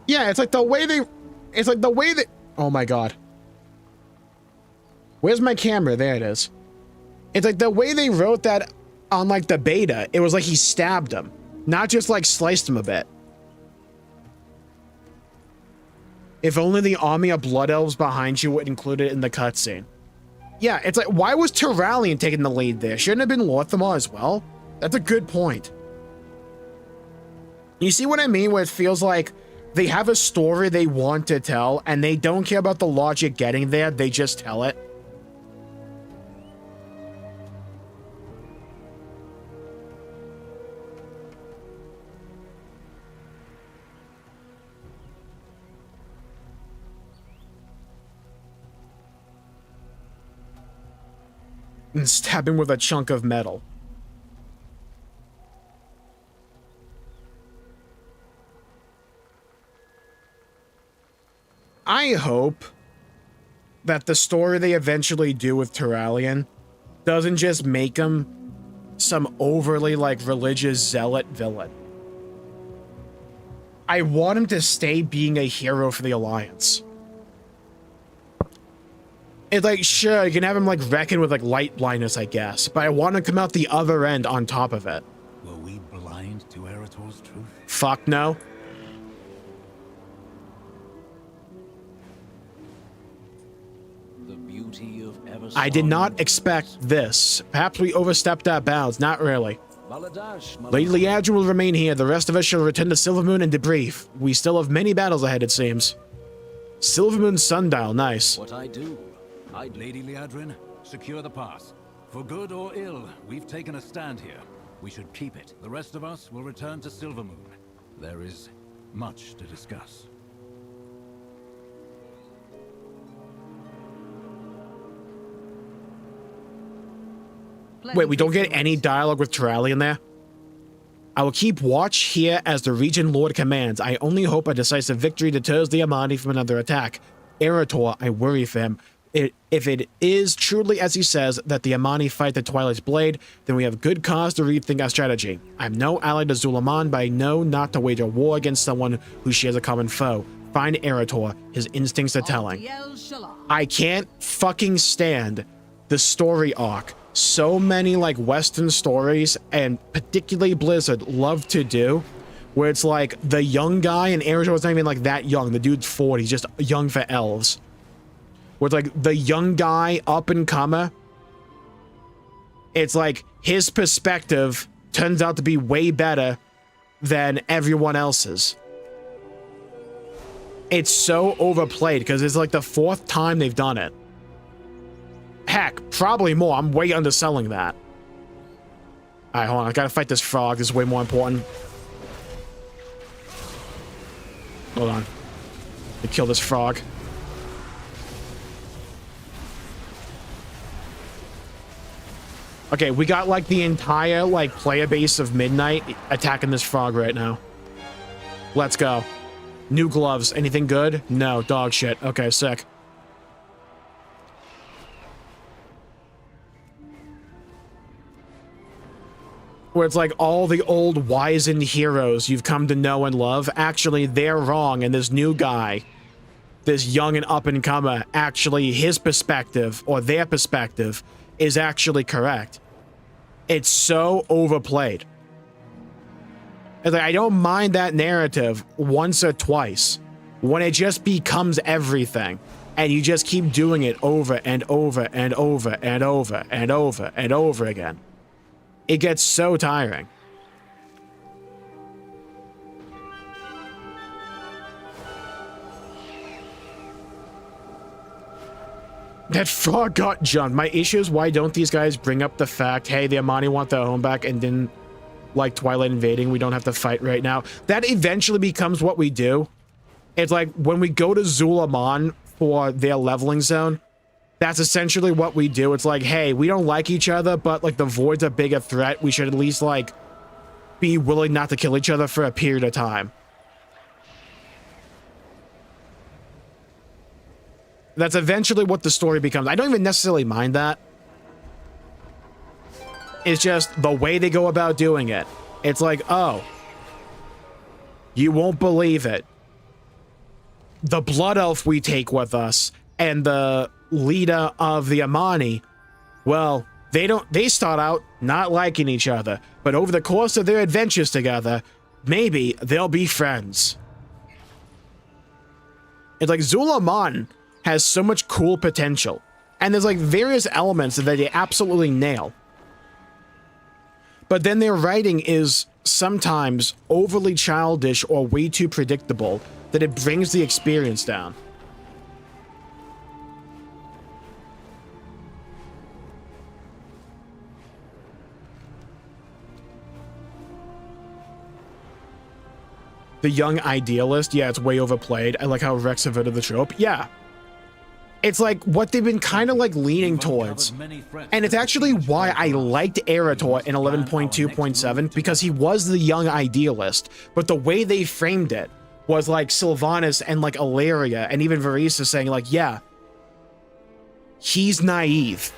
Yeah, it's like the way they... It's like the way that... Oh my god. Where's my camera? There it is. It's like the way they wrote that on like the beta. It was like he stabbed him. Not just like sliced him a bit. If only the army of blood elves behind you would include it in the cutscene. Yeah, it's like, why was Turalian taking the lead there? Shouldn't it have been Lorthamar as well? That's a good point. You see what I mean? Where it feels like they have a story they want to tell, and they don't care about the logic getting there, they just tell it. And stab him with a chunk of metal. I hope that the story they eventually do with Turalian doesn't just make him some overly, like, religious zealot villain. I want him to stay being a hero for the Alliance. It's like, sure, you can have him, like, reckon with, like, light blindness, I guess, but I want to come out the other end on top of it. Were we blind to Erator's truth? Fuck no. The beauty of Eversong. I did not expect this. Perhaps we overstepped our bounds. Not really. Lady Liadrin will remain here. The rest of us shall return to Silvermoon and debrief. We still have many battles ahead, it seems. Silvermoon Sundial, nice. What I do? Lady Liadrin, secure the pass. For good or ill, we've taken a stand here. We should keep it. The rest of us will return to Silvermoon. There is much to discuss. Wait, we don't get any dialogue with Turalian there? I will keep watch here as the Region Lord commands. I only hope a decisive victory deters the Ammani from another attack. Erator, I worry for him. If it is truly as he says that the Ammani fight the Twilight's blade, then we have good cause to rethink our strategy. I'm no ally to Zulaman, but I know not to wage a war against someone who shares a common foe. Find Erator. His instincts are telling. I can't fucking stand the story arc. So many, like, Western stories, and particularly Blizzard, love to do, where it's like the young guy, and Erator's not even like that young. The dude's 40, he's just young for elves. Where it's like the young guy, up and comer, it's like his perspective turns out to be way better than everyone else's. It's so overplayed because it's like the 4th time they've done it. Heck, probably more. I'm way underselling that. Alright, hold on. I gotta fight this frog. This is way more important. Hold on. To kill this frog. Okay, we got like the entire like player base of Midnight attacking this frog right now. Let's go. New gloves. Anything good? No, dog shit. Okay, sick. where it's like all the old wizened heroes you've come to know and love, actually they're wrong, and this new guy, this young and up-and-comer, actually his perspective, or their perspective, is actually correct. It's so overplayed. It's like, I don't mind that narrative once or twice, when it just becomes everything, and you just keep doing it over and over and over and over and over and over again. It gets so tiring. That frog got jumped. My issue is, why don't these guys bring up the fact, hey, the Ammani want their home back and didn't like Twilight invading, we don't have to fight right now. That eventually becomes what we do. It's like when we go to Zulaman for their leveling zone, that's essentially what we do. It's like, hey, we don't like each other, but like the Void's a bigger threat. We should at least like be willing not to kill each other for a period of time. That's eventually what the story becomes. I don't even necessarily mind that. It's just the way they go about doing it. It's like, oh, you won't believe it. The blood elf we take with us and the leader of the Ammani, well, they start out not liking each other, but over the course of their adventures together, maybe they'll be friends. It's like Zulaman has so much cool potential, and there's like various elements that they absolutely nail. But then their writing is sometimes overly childish or way too predictable that it brings the experience down. The young idealist, yeah, it's way overplayed. I like how Rex averted the trope. Yeah. It's like what they've been kind of like leaning towards. And it's actually why I liked Eretor in 11.2.7, because he was the young idealist. But the way they framed it was like Sylvanas and like Ilaria and even Varisa saying like, yeah, he's naive.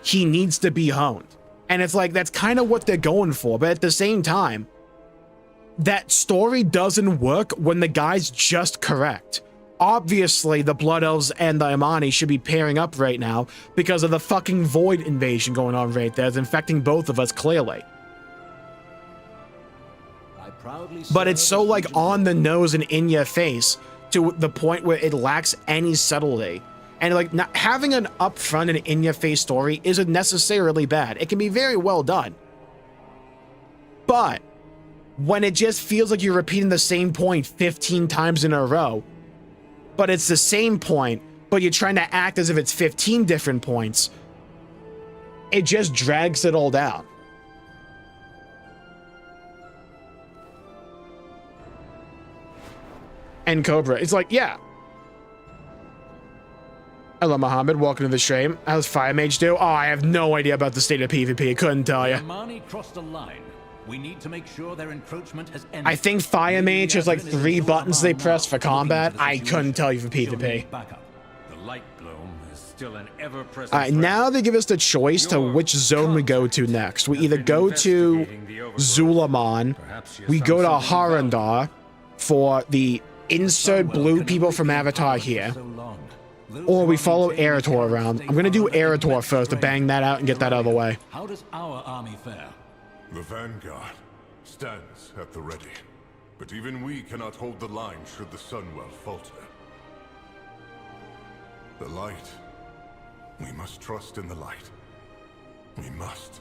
He needs to be honed. And it's like, that's kind of what they're going for. But at the same time, that story doesn't work when the guy's just correct. Obviously, the Blood Elves and the Ammani should be pairing up right now because of the fucking Void invasion going on right there. It's infecting both of us, clearly. But it's so, like, on the nose and in your face to the point where it lacks any subtlety. And, like, not having an upfront and in-your-face story isn't necessarily bad. It can be very well done. But when it just feels like you're repeating the same point 15 times in a row, but it's the same point, but you're trying to act as if it's 15 different points, it just drags it all down. And Cobra, it's like, yeah. Hello, Mohammed. Welcome to the stream. How's Fire Mage do? Oh, I have no idea about the state of PvP. I couldn't tell you. Ammani crossed a line. We need to make sure their encroachment has ended. I think Fire Mage has like 3 buttons they press for combat. I couldn't tell you for PvP. The light bloom is still an ever-present Alright, now they give us the choice to which zone we go to next. We either go to Zulaman, we go to Harandar for the insert blue people from Avatar here, or we follow Eretor around. I'm gonna do Eretor first to bang that out and get that out of the way. How does our army fare? The vanguard stands at the ready, but even we cannot hold the line should the Sunwell falter. The light. We must trust in the light. We must.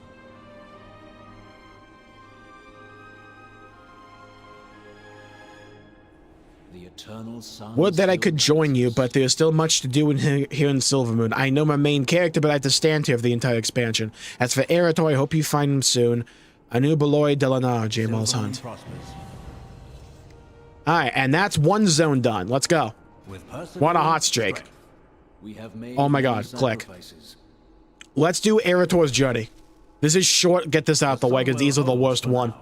The eternal sun. Would that I could join you, but there's still much to do here in Silvermoon. I know my main character, but I have to stand here for the entire expansion. As for Eretor, I hope you find him soon. Anu Beloy Delanar, Jmulls Hunt. Alright, and that's one zone done. Let's go. What a hot streak. Oh my god, click. Let's do Eretor's journey. This is short, get this out the way, because these are the worst one.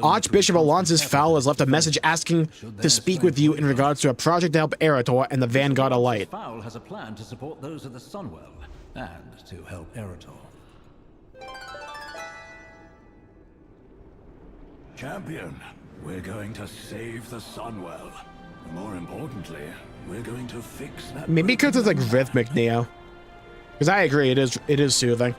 Archbishop Alonsis Fowl has left a message asking to speak with you in regards to a project to help Eretor and the Vanguard alike. Fowl has a plan to support those of the Sunwell, and to help Eretor. Champion, we're going to save the Sunwell. More importantly, we're going to fix that. Maybe because it's like rhythmic, Neo. Because I agree, it is soothing.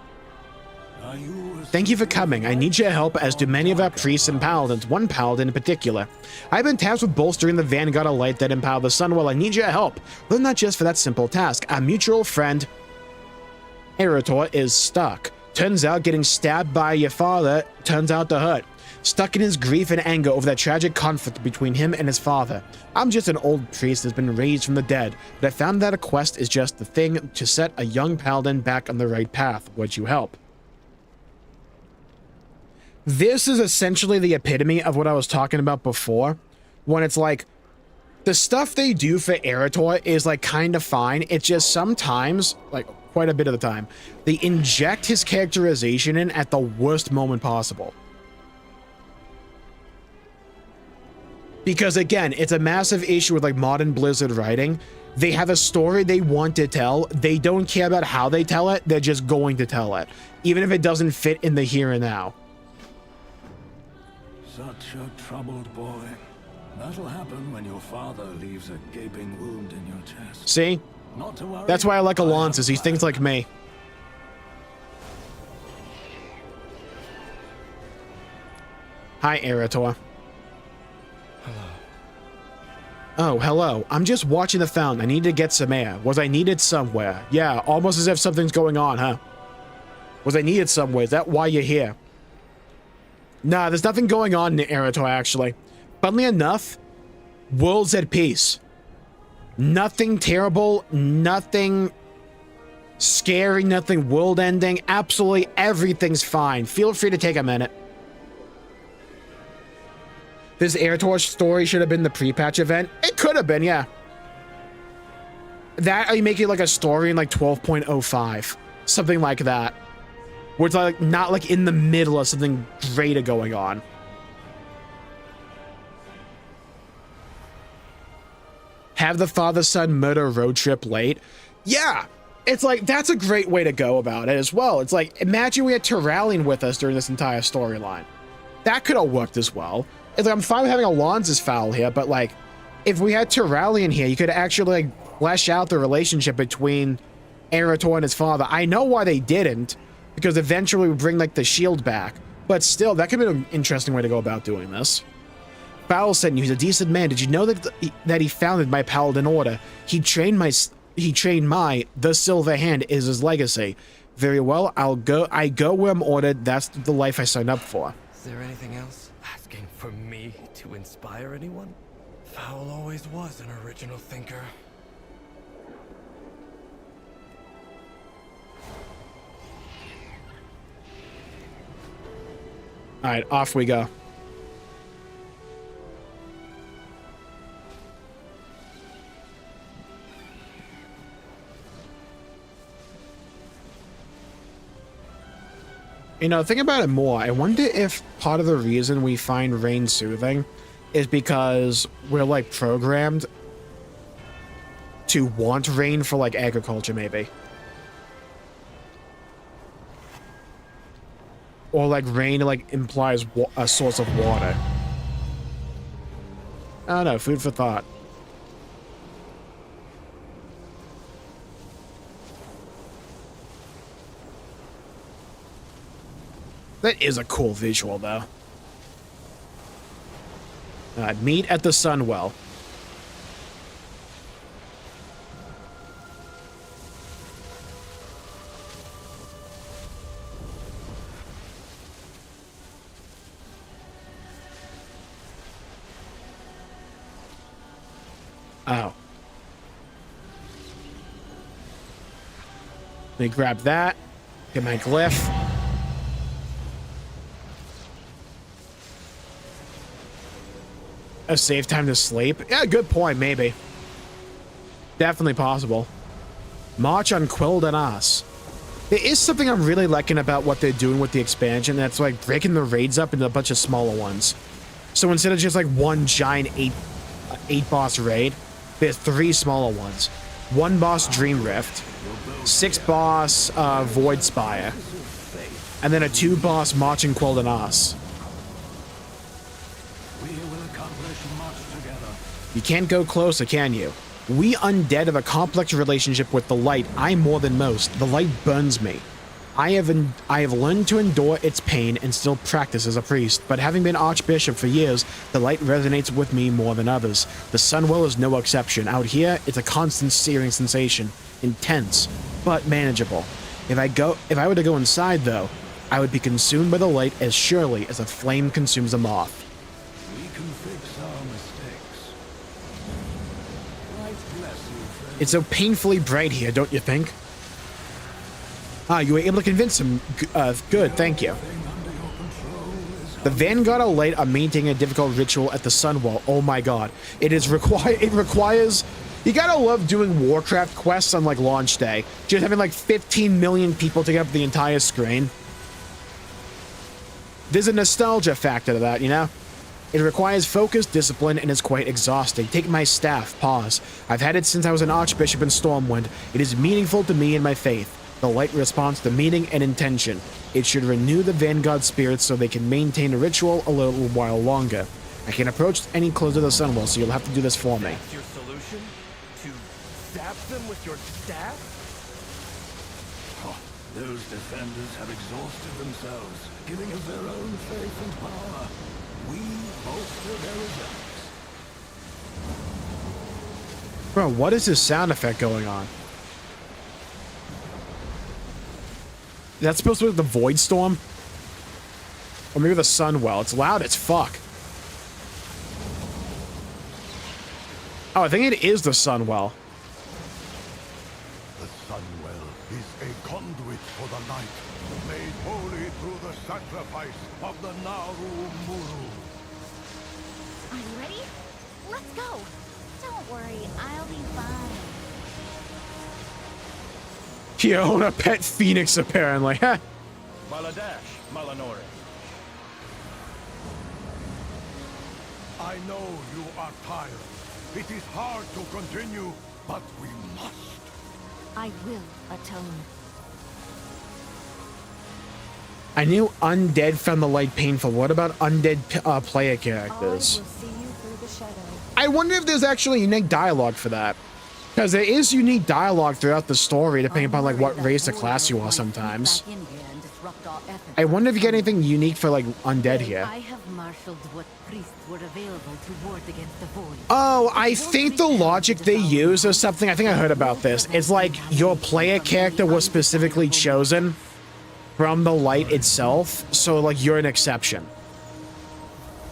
Thank you for coming. I need your help, as do many of our priests and paladins, one paladin in particular. I've been tasked with bolstering the vanguard of light that empower the Sunwell. I need your help, but not just for that simple task. Our mutual friend, Eritor, is stuck. Turns out getting stabbed by your father turns out to hurt. Stuck in his grief and anger over that tragic conflict between him and his father. I'm just an old priest that's been raised from the dead, but I found that a quest is just the thing to set a young paladin back on the right path. Would you help? This is essentially the epitome of what I was talking about before, when it's like, the stuff they do for Eritor is like kind of fine. It's just sometimes, like quite a bit of the time, they inject his characterization in at the worst moment possible. Because again, it's a massive issue with like modern Blizzard writing. They have a story they want to tell. They don't care about how they tell it. They're just going to tell it, even if it doesn't fit in the here and now. Such a troubled boy. That'll happen when your father leaves a gaping wound in your chest. See? Not to worry. That's why I like Alonsis. He thinks like me. Hi, Eritor. Oh, hello. I'm just watching the fountain. I need to get some air. Was I needed somewhere? Yeah, almost as if something's going on, huh? Was I needed somewhere? Is that why you're here? Nah, there's nothing going on in Eritor, actually. Funnily enough, world's at peace. Nothing terrible, nothing scary, nothing world-ending. Absolutely everything's fine. Feel free to take a minute. This Eritor story should have been the pre-patch event. It could have been, yeah. That, or you make it like a story in like 12.05. Something like that. Where it's like not like in the middle of something greater going on. Have the father-son murder road trip late. Yeah, it's like that's a great way to go about it as well. It's like, imagine we had Tyrallion with us during this entire storyline. That could have worked as well. It's like, I'm fine with having Alonsis foul here, but like, if we had Tyrallion here, you could actually like flesh out the relationship between Eritor and his father. I know why they didn't, because eventually we bring like the shield back, but still, that could be an interesting way to go about doing this. Fowl sent you. He's a decent man. Did you know that he founded my Paladin Order? He trained my the Silver Hand is his legacy. Very well, I go where I'm ordered. That's the life I signed up for. Is there anything else? Asking for me to inspire anyone? Fowl always was an original thinker. All right, off we go. You know, think about it more. I wonder if part of the reason we find rain soothing is because we're like programmed to want rain for like agriculture, maybe. Or like rain like implies a source of water. I don't know, food for thought. That is a cool visual, though. Meet at the Sunwell. Oh. Let me grab that. Get my glyph. A safe time to sleep? Yeah, good point, maybe. Definitely possible. March on Quildanas. There is something I'm really liking about what they're doing with the expansion. That's like breaking the raids up into a bunch of smaller ones. So instead of just like one giant eight boss raid, there's 3 smaller ones. 1 boss Dream Rift, 6 boss Void Spire, and then a 2 boss March on Quildanas. You can't go closer, can you? We undead have a complex relationship with the light. I more than most. The light burns me. I have learned to endure its pain and still practice as a priest, but having been Archbishop for years, the light resonates with me more than others. The Sunwell is no exception. Out here, it's a constant searing sensation. Intense, but manageable. If I were to go inside, though, I would be consumed by the light as surely as a flame consumes a moth. We can fix our mistakes. Light bless you, friend. It's so painfully bright here, don't you think? Ah, you were able to convince him. Good, thank you. The Vanguard of Light are maintaining a difficult ritual at the Sunwell. Oh my god. It requires... You gotta love doing Warcraft quests on, like, launch day. Just having, like, 15 million people take up the entire screen. There's a nostalgia factor to that, you know? It requires focus, discipline, and is quite exhausting. Take my staff, pause. I've had it since I was an Archbishop in Stormwind. It is meaningful to me and my faith. The light responds to meaning and intention. It should renew the Vanguard spirits so they can maintain a ritual a little while longer. I can't approach any closer to the Sunwell, so you'll have to do this for me. That's your solution? To zap them with your staff? Oh, those defenders have exhausted themselves, giving of their own faith and power. We bolster their results. Bro, what is this sound effect going on? That's supposed to be the Void Storm? Or maybe the Sunwell. It's loud as fuck. Oh, I think it is the Sunwell. The Sunwell is a conduit for the light, made holy through the sacrifice of the Naru Muru. Are you ready? Let's go. Don't worry, I'll be fine. You own a pet phoenix, apparently. Huh? Maladash, Malanore. I know you are tired. It is hard to continue, but we must. I will atone. I knew undead found the light painful. What about undead player characters? I will see you through the shadow. I wonder if there's actually unique dialogue for that. Because there is unique dialogue throughout the story, depending upon like what race or class you are sometimes. I wonder if you get anything unique for like undead here. I have marshaled what priests were available to ward against the void. Oh, I think the logic they use or something, I think I heard about this. It's like your player character was specifically chosen from the light itself, so like you're an exception.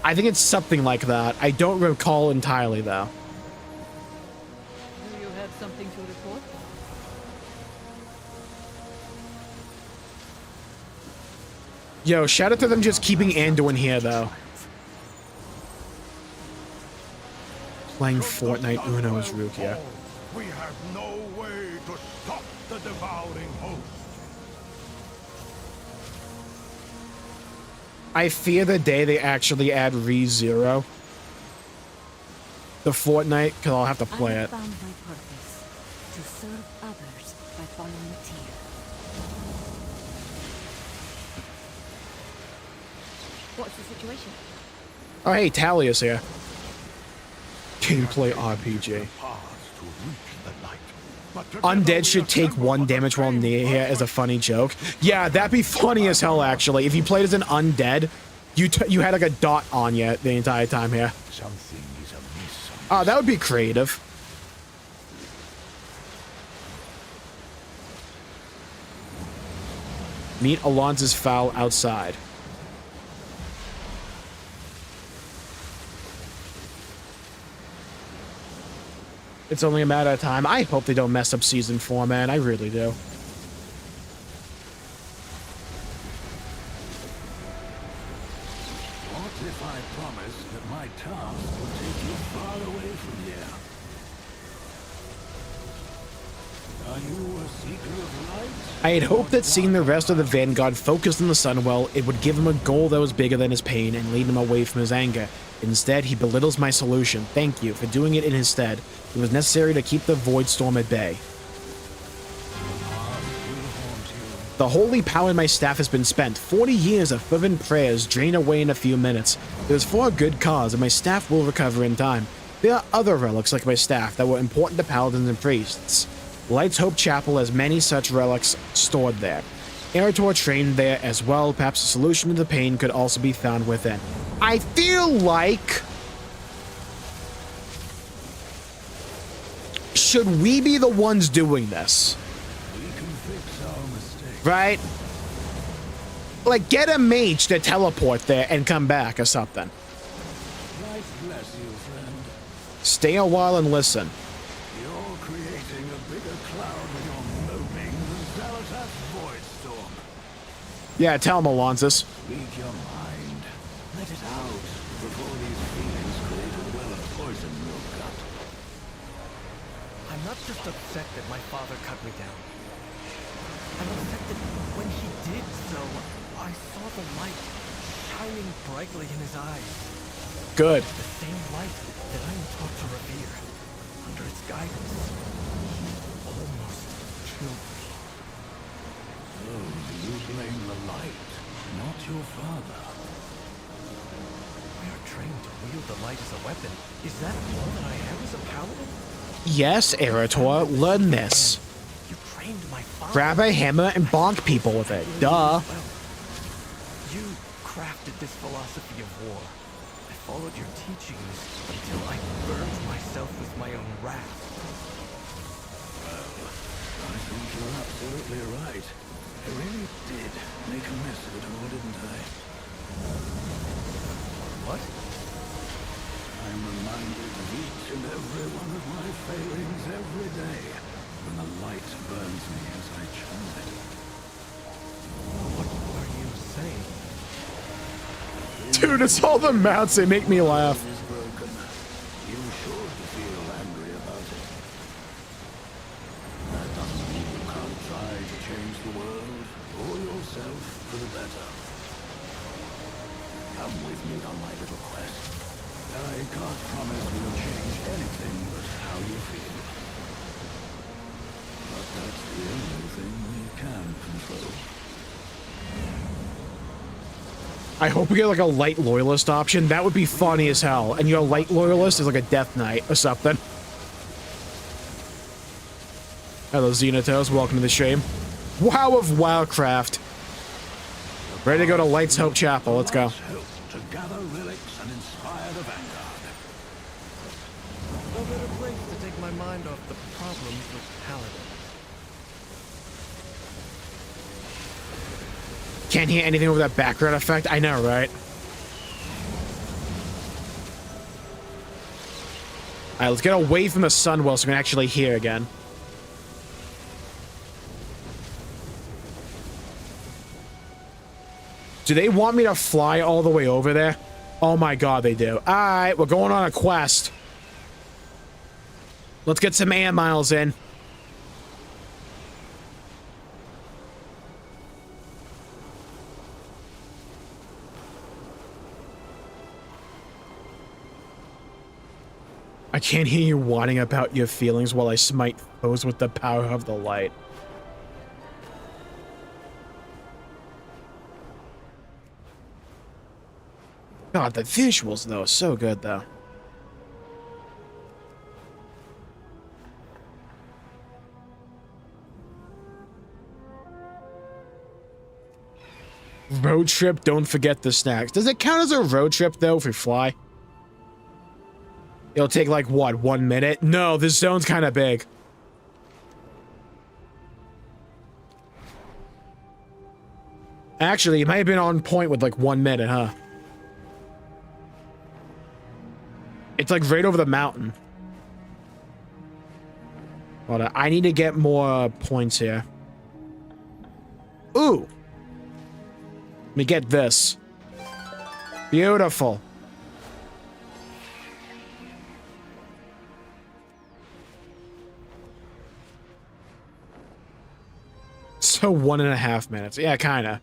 I think it's something like that. I don't recall entirely though. Do you have something to report? Yo, shout out to them just keeping Anduin here though. Playing Fortnite Uno's Rukia. We have no way to stop the devouring host. I fear the day they actually add ReZero to Fortnite, because I'll have to play it. I found my purpose, to serve others by following Tyr. What's the situation? Oh, hey, Talia's here. Gameplay RPG. Undead should take 1 damage while near here as a funny joke. Yeah, that'd be funny as hell, actually. If you played as an undead, you had like a dot on you the entire time here. Oh, that would be creative. Meet Alonzo's fowl outside. It's only a matter of time. I hope they don't mess up Season 4, man. I really do. What if I promised that my task would take you far away from here? Are you a seeker of light? I had hoped that seeing the rest of the Vanguard focused on the Sunwell, it would give him a goal that was bigger than his pain and lead him away from his anger. Instead, he belittles my solution. Thank you for doing it in his stead. It was necessary to keep the Void Storm at bay. The holy power in my staff has been spent. 40 years of fervent prayers drain away in a few minutes. It was for a good cause, and my staff will recover in time. There are other relics like my staff that were important to paladins and priests. Light's Hope Chapel has many such relics stored there. Eretor trained there as well. Perhaps a solution to the pain could also be found within. I feel like... should we be the ones doing this? Right? Like, get a mage to teleport there and come back or something. Stay a while and listen. You're creating a bigger cloud with your moping than Zalatas Voidstorm. Yeah, tell him, Alonsus. Speak your mind. Let it out before these feelings create a well of poison in your gut. I'm not just upset that my father cut me down. I'm upset that when he did so, I saw the light shining brightly in his eyes. Good. The same light that I am taught to revere. Under its guidance, he almost killed me. So, you blame the light, not your father. We are trained to wield the light as a weapon. Is that all that I am as a paladin? Yes, Eretor, learn this. You trained my father. Grab a hammer and bonk people with it. Duh. You crafted this philosophy of war. I followed your teachings until I burned myself with my own wrath. Well, I think you're absolutely right. I really did make a mess of it all, didn't I? What? I'm reminded of each and every one of my failings every day when the light burns me as I channel it. What are you saying? Dude, it's all the mounts. They make me laugh. Is broken. You should feel angry about it. That doesn't mean you can't try to change the world or yourself for the better. Come with me on my little quest. I can't promise we'll change anything but how you feel. But that's the only thing we can control. I hope we get like a light loyalist option. That would be funny as hell. And your light loyalist is like a death knight or something. Hello, Xenotos. Welcome to the stream. Wow of Wildcraft. Ready to go to Light's Hope Chapel. Let's go. To gather relics and inspire the vanguard. No better place to take my mind off the problems with paladins. Can't hear anything over that background effect. I know, right? Alright, let's get away from the Sunwell so we can actually hear again. Do they want me to fly all the way over there? Oh my god, they do. Alright, we're going on a quest. Let's get some air miles in. I can't hear you whining about your feelings while I smite foes with the power of the light. God, the visuals, though, are so good, though. Road trip, don't forget the snacks. Does it count as a road trip, though, if we fly? It'll take, like, what, 1 minute? No, this zone's kind of big. Actually, it might have been on point with, like, 1 minute, huh? It's, like, right over the mountain. Hold on, I need to get more points here. Ooh! Let me get this. Beautiful. So 1.5 minutes. Yeah, kinda.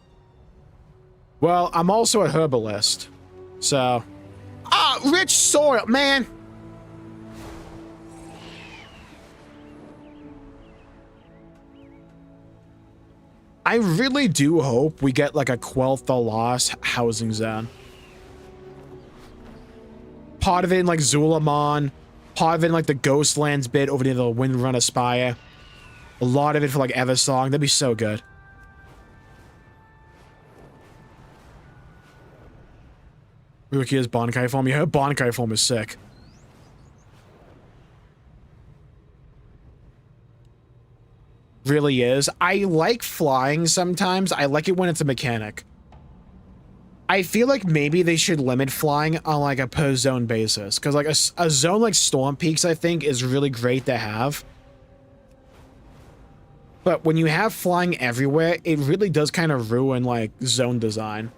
Well, I'm also a herbalist. So... Ah, rich soil, man! I really do hope we get like a Quel'Tha Lost housing zone. Part of it in like Zulamon, part of it in like the Ghostlands bit over near the Windrunner Spire. A lot of it for like Eversong. That'd be so good. Rukia's Bonkai form. Yeah, her Bonkai form is sick. Really is. I like flying sometimes. I like it when it's a mechanic. I feel like maybe they should limit flying on like a per zone basis. Because like a zone like Storm Peaks, I think, is really great to have. But when you have flying everywhere, it really does kind of ruin like zone design.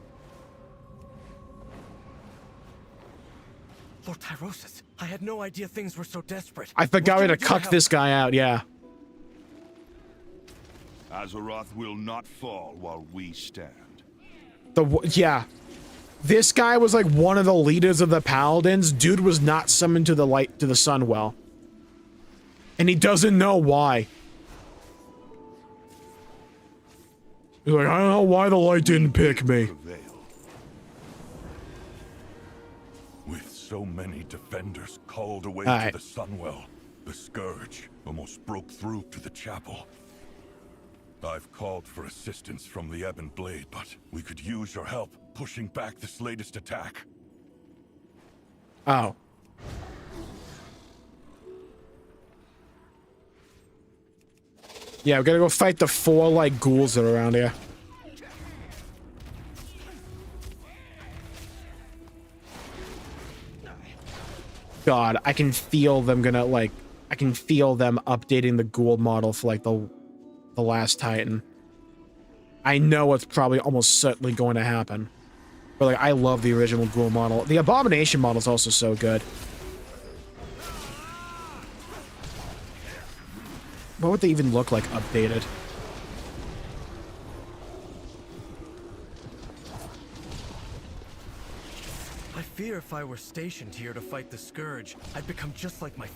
Lord Tyrosus, I had no idea things were so desperate. I forgot to cuck this guy out, yeah. Azeroth will not fall while we stand. Yeah. This guy was like one of the leaders of the Paladins. Dude was not summoned to the Sunwell. And he doesn't know why. He's like, I don't know why the light didn't pick me. With so many defenders called away to the Sunwell, the Scourge almost broke through to the chapel. I've called for assistance from the Ebon Blade, but we could use your help pushing back this latest attack. Oh. Yeah, we gotta go fight the 4 like ghouls that are around here. God, I can feel them gonna like, I can feel them updating the ghoul model for like the last Titan. I know it's probably almost certainly going to happen. But like, I love the original ghoul model. The Abomination model is also so good. What would they even look like updated? I fear if I were stationed here to fight the Scourge, I'd become just like my...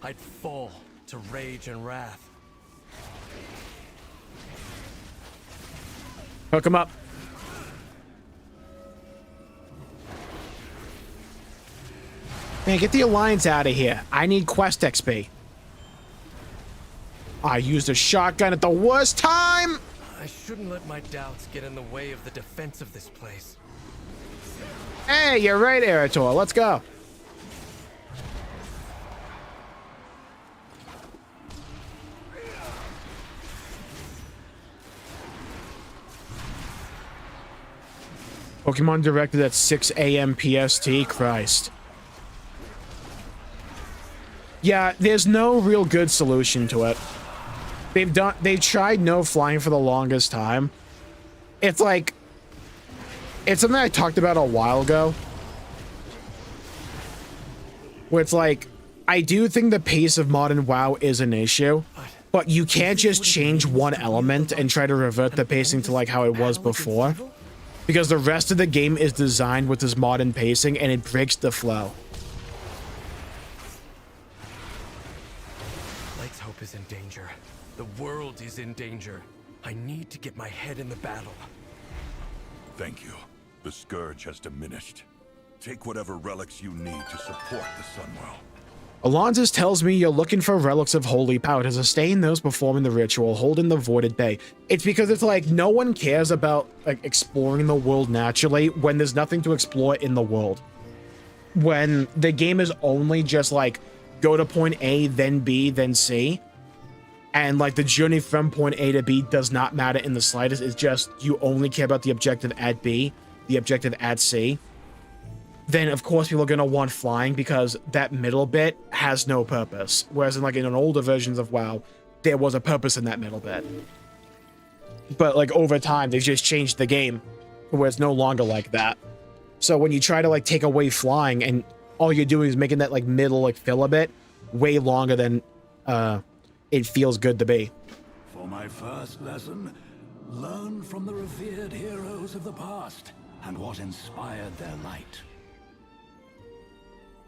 I'd fall to rage and wrath. Hook him up. Man, get the Alliance out of here. I need quest XP. I used a shotgun at the worst time! I shouldn't let my doubts get in the way of the defense of this place. Hey, you're right, Eritor. Let's go. Pokemon directed at 6 a.m. PST. Christ. Yeah, there's no real good solution to it. They've tried no flying for the longest time. It's like, it's something I talked about a while ago. Where it's like, I do think the pace of modern WoW is an issue, but you can't just change one element and try to revert the pacing to like how it was before. Because the rest of the game is designed with this modern pacing and it breaks the flow. Light's hope is in danger. The world is in danger. I need to get my head in the battle. Thank you. The Scourge has diminished. Take whatever relics you need to support the Sunwell. Alonzus tells me you're looking for relics of holy power to sustain those performing the ritual, holding the voided bay. It's because it's like no one cares about like exploring the world naturally when there's nothing to explore in the world. When the game is only just like go to point A, then B, then C. And like the journey from point A to B does not matter in the slightest. It's just you only care about the objective at B, the objective at C. Then of course people are going to want flying because that middle bit has no purpose. Whereas in like in older versions of WoW, there was a purpose in that middle bit. But like over time, they've just changed the game where it's no longer like that. So when you try to like take away flying and all you're doing is making that like middle like filler bit way longer than it feels good to be. For my first lesson, learn from the revered heroes of the past and what inspired their light.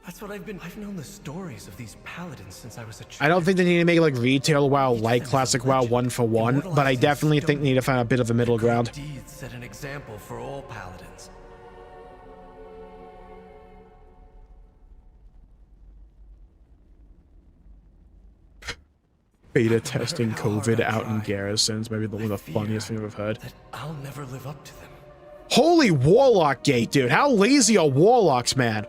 That's what I've known the stories of these paladins since I was a child. I don't think they need to make like retail WoW like classic WoW 1-for-1, but I definitely think they need to find a bit of a middle ground. Deeds set an example for all paladins. Beta testing COVID out in garrisons, maybe one of the funniest thing I've heard. I'll never live up to them. Holy Warlock Gate, dude. How lazy are Warlocks, man?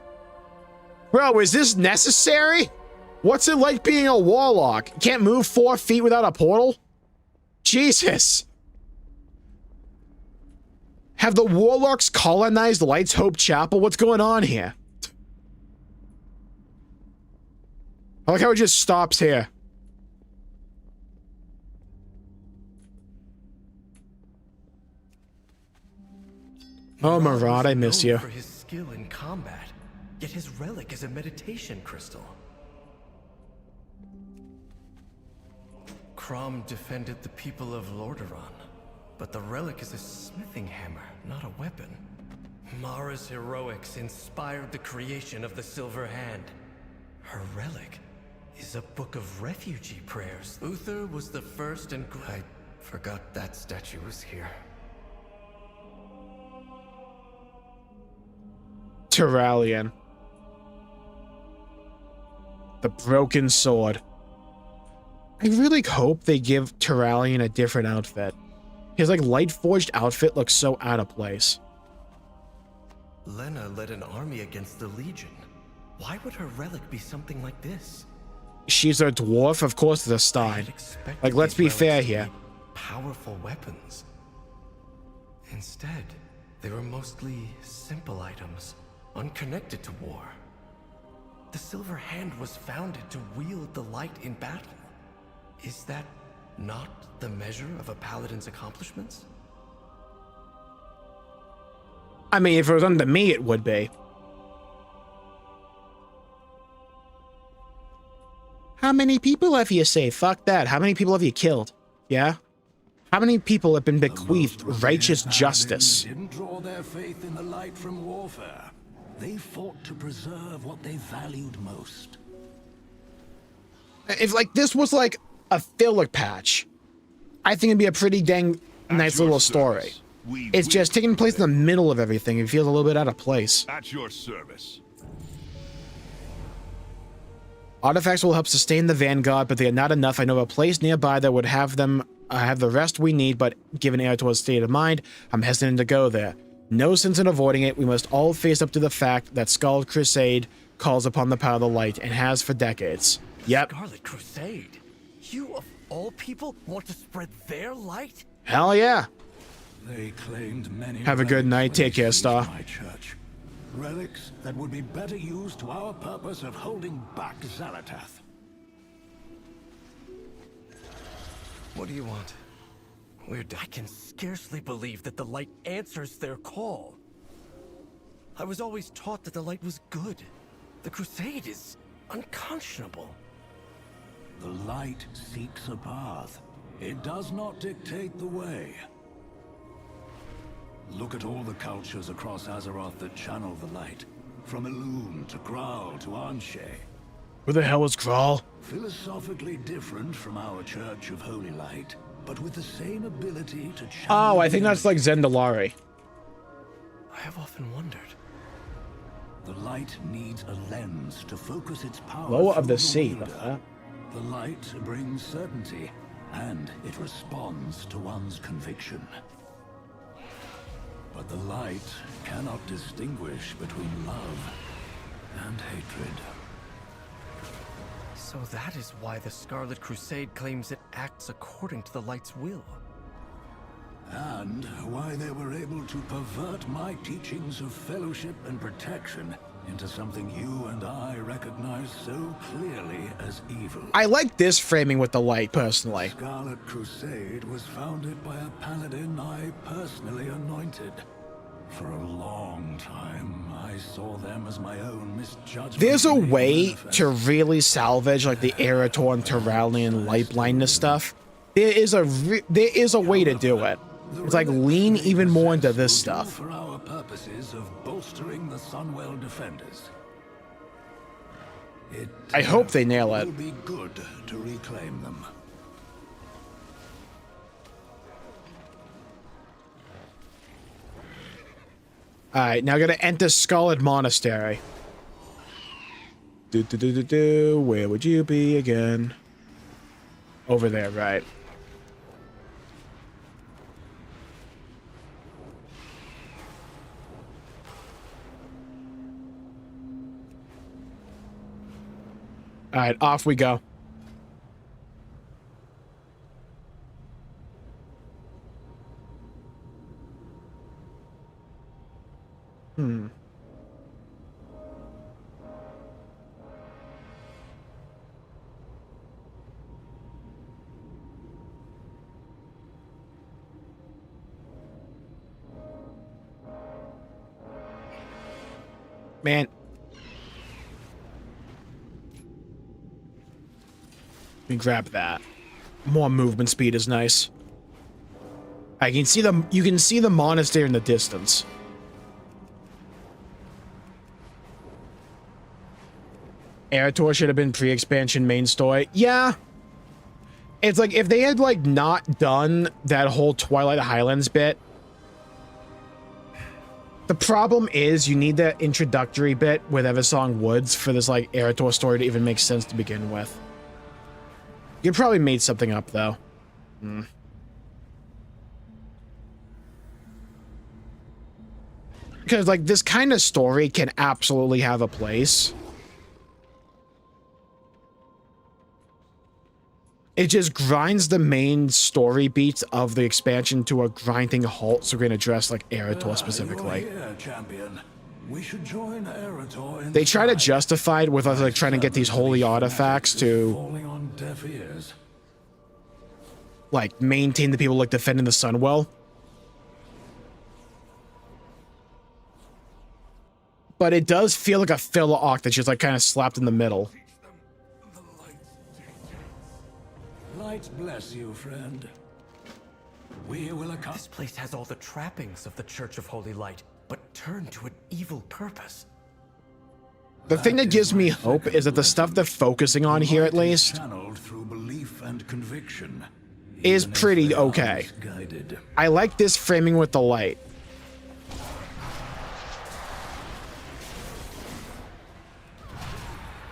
Bro, is this necessary? What's it like being a Warlock? You can't move 4 feet without a portal? Jesus. Have the Warlocks colonized Light's Hope Chapel? What's going on here? I like how it just stops here. Oh, Marad, I miss you. For his skill in combat, yet his relic is a meditation crystal. Crom defended the people of Lordaeron, but the relic is a smithing hammer, not a weapon. Mara's heroics inspired the creation of the Silver Hand. Her relic is a book of refugee prayers. Uther was the first and I forgot that statue was here. Terralion. The broken sword. I really hope they give Terralion a different outfit. His like light forged outfit looks so out of place. Lena led an army against the Legion. Why would her relic be something like this? She's a dwarf, of course it's a Stein. Like, let's be fair here. Powerful weapons. Instead, they were mostly simple items, unconnected to war. The Silver Hand was founded to wield the light in battle. Is that not the measure of a paladin's accomplishments? I mean, if it was under me, it would be. How many people have you saved? Fuck that. How many people have you killed? Yeah? How many people have been bequeathed righteous justice? Didn't draw their faith in the light from warfare. They fought to preserve what they valued most. If like this was like a filler patch, I think it'd be a pretty dang nice little story. It's just taking place in the middle of everything. It feels a little bit out of place. At your service. Artifacts will help sustain the Vanguard, but they are not enough. I know a place nearby that would have them have the rest we need, but given Erator's state of mind, I'm hesitant to go there. No sense in avoiding it. We must all face up to the fact that Scarlet Crusade calls upon the power of the light and has for decades. Yep. Scarlet Crusade? You of all people want to spread their light? Hell yeah. They claimed many. Have a good night. Take care, Star. My church. Relics that would be better used to our purpose of holding back Xalatath. What do you want? I can scarcely believe that the light answers their call. I was always taught that the light was good. The Crusade is unconscionable. The light seeks a path. It does not dictate the way. Look at all the cultures across Azeroth that channel the light. From Elune to Graal to Anshe. Who the hell is Graal? Philosophically different from our Church of Holy Light, but with the same ability to channel. Oh, I think that's like Zendalari. I have often wondered. The light needs a lens to focus its power. Lower of the through sea. The light brings certainty, and it responds to one's conviction. But the light cannot distinguish between love and hatred. So that is why the Scarlet Crusade claims it acts according to the light's will. And why they were able to pervert my teachings of fellowship and protection into something you and I recognize so clearly as evil. I like this framing with the light, personally. The Scarlet Crusade was founded by a paladin I personally anointed. For a long time, I saw them as my own misjudgment. There's a way to really salvage like the Erator and Terralion light blindness stuff. There is a way to do it. It's like lean even more into this stuff. For our purposes of bolstering the Sunwell defenders. I hope they nail it. It will be good to reclaim them. Alright, now gotta enter Scarlet Monastery. Where would you be again? Over there, right. Alright, off we go. Man. Let me grab that. More movement speed is nice. I can see them. You can see the monastery in the distance. Eretor should have been pre-expansion main story. Yeah. It's like if they had like not done that whole Twilight Highlands bit. The problem is you need that introductory bit with Eversong Woods for this like Eretor story to even make sense to begin with. You probably made something up though. Because like this kind of story can absolutely have a place. It just grinds the main story beats of the expansion to a grinding halt, so we're gonna address like Eretor specifically. Here, champion. We should join Eretor in They try to justify it with us like trying to get these holy artifacts to falling on deaf ears. like maintain the people like defending the Sunwell. But it does feel like a filler arc that's just like kind of slapped in the middle. Light bless you, friend. We will accomplish. This place has all the trappings of the Church of Holy Light, but turned to an evil purpose. The thing that gives me hope is that the stuff they're focusing on here, at least, Channeled through belief and conviction, is pretty okay. guided. I like this framing with the light.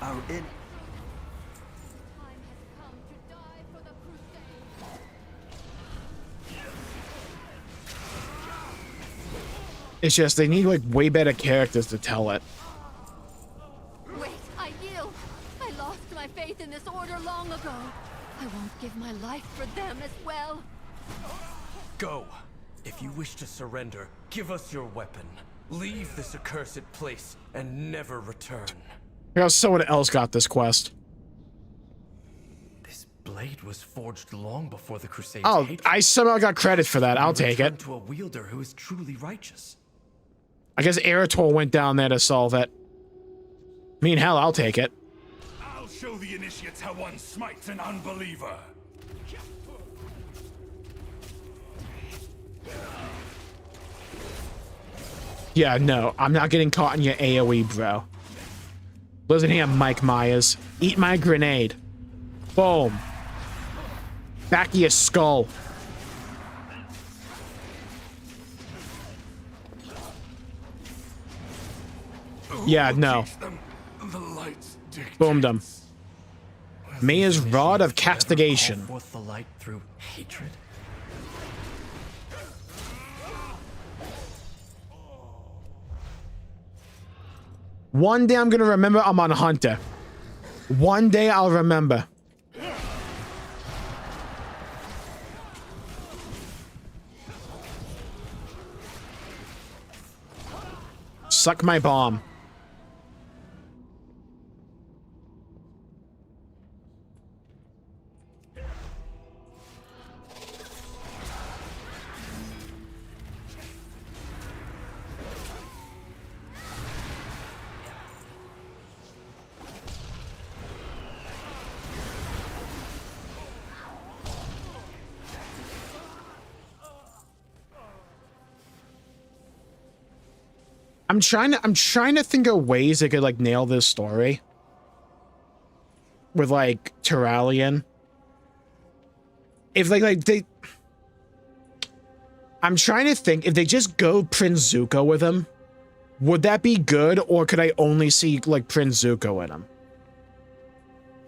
Our in It's just they need like way better characters to tell it. Wait, I yield. I lost my faith in this order long ago. I won't give my life for them as well. Go. If you wish to surrender, give us your weapon. Leave this accursed place and never return. How someone else got this quest. This blade was forged long before the Crusades. Oh, I somehow got credit for that. I'll take it. To a wielder who is truly righteous. I guess Eretor went down there to solve it. I mean, hell, I'll take it. I'll show the initiates how one smites an unbeliever. Yeah, no, I'm not getting caught in your AoE, bro. Listen here, Mike Myers. Eat my grenade. Boom. Back of your skull. Yeah, no. Boomed him. Maya's Rod of Castigation. Forth the light through hatred. One day I'm gonna remember I'm on Hunter. One day I'll remember. Suck my bomb. I'm trying to think of ways I could like nail this story. with like Terralion. If they I'm trying to think if they just go Prince Zuko with him, would that be good, or could I only see like Prince Zuko in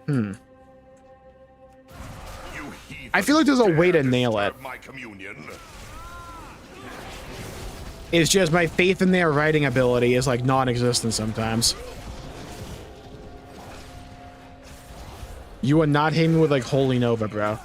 him? I feel like there's a way to nail it. It's just my faith in their writing ability is like non-existent sometimes. You are not hitting me with like Holy Nova, bro.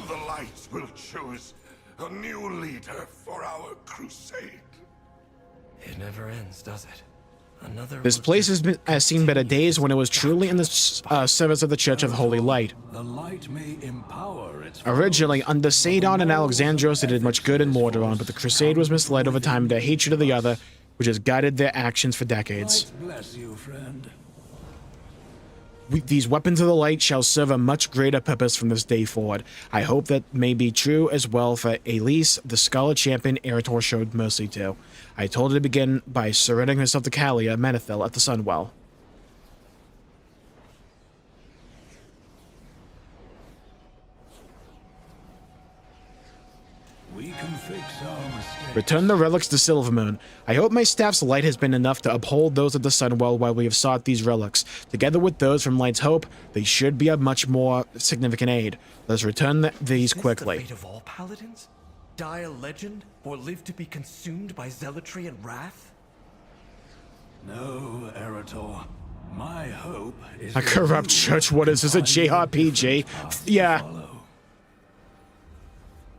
The lights will choose a new leader for our crusade. It never ends, does it? Another This place has seen better days when it was truly in the service of the Church of the Holy Light. The light may empower its Originally, under Sadon and Alexandros, they did much good in Mordaron, but the Crusade was misled over time into hatred of the other, which has guided their actions for decades. bless you, friend. These weapons of the light shall serve a much greater purpose from this day forward. I hope that may be true as well for Elise, the Scarlet Champion Eretor showed mercy to. I told her to begin by surrendering herself to Kalia Menethil at the Sunwell. We can fix our mistakes. Return the relics to Silvermoon. I hope my staff's light has been enough to uphold those at the Sunwell while we have sought these relics. Together with those from Light's Hope, they should be a much more significant aid. Let's return these quickly. The fate of all paladins? Die a legend, or live to be consumed by zealotry and wrath? No, Eretor. My hope is A corrupt church? What is this, a JRPG? Yeah.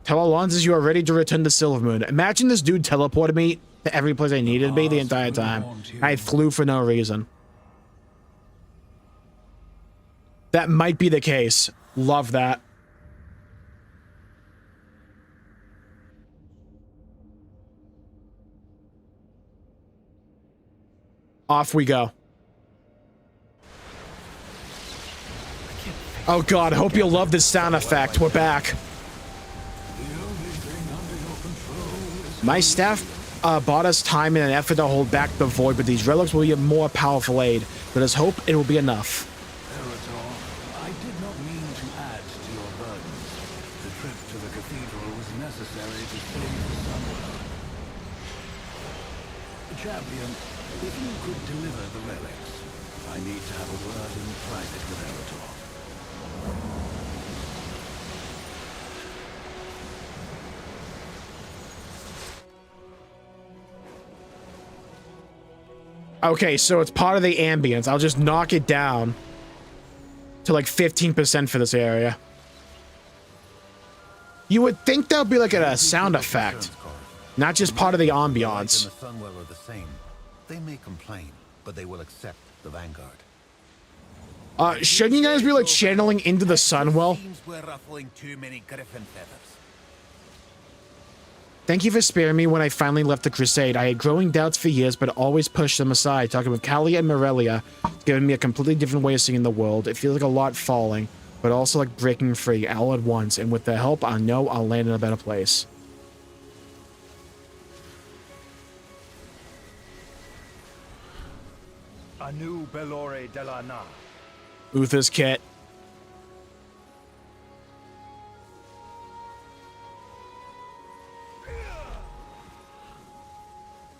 Tell Alonzo you are ready to return to Silvermoon. Imagine this dude teleported me to every place I needed to be the entire time. I flew for no reason. That might be the case. Love that. Off we go. Oh god, I hope you'll love this sound effect. We're back. My staff bought us time in an effort to hold back the void, but these relics will be a more powerful aid. Let us hope it will be enough. Eretor, I did not mean to add to your burdens. The trip to the cathedral was necessary to save the Sunwell. Champion, if you could deliver the relics, I need to have a word in private with Eretor. Okay, so it's part of the ambience. I'll just knock it down to like 15% for this area. You would think that would be like a sound effect, not just part of the ambiance. The Sunwell are the same. They may complain, but they will accept the Vanguard. Shouldn't you guys be like channeling into the Sunwell? Seems we're ruffling too many griffin feathers. Thank you for sparing me when I finally left the Crusade. I had growing doubts for years, but always pushed them aside. Talking with Kalia and Morelia, it's given me a completely different way of seeing the world. It feels like a lot falling, but also like breaking free all at once. And with their help, I know I'll land in a better place. Anu Belore de la Na. Uther's kit.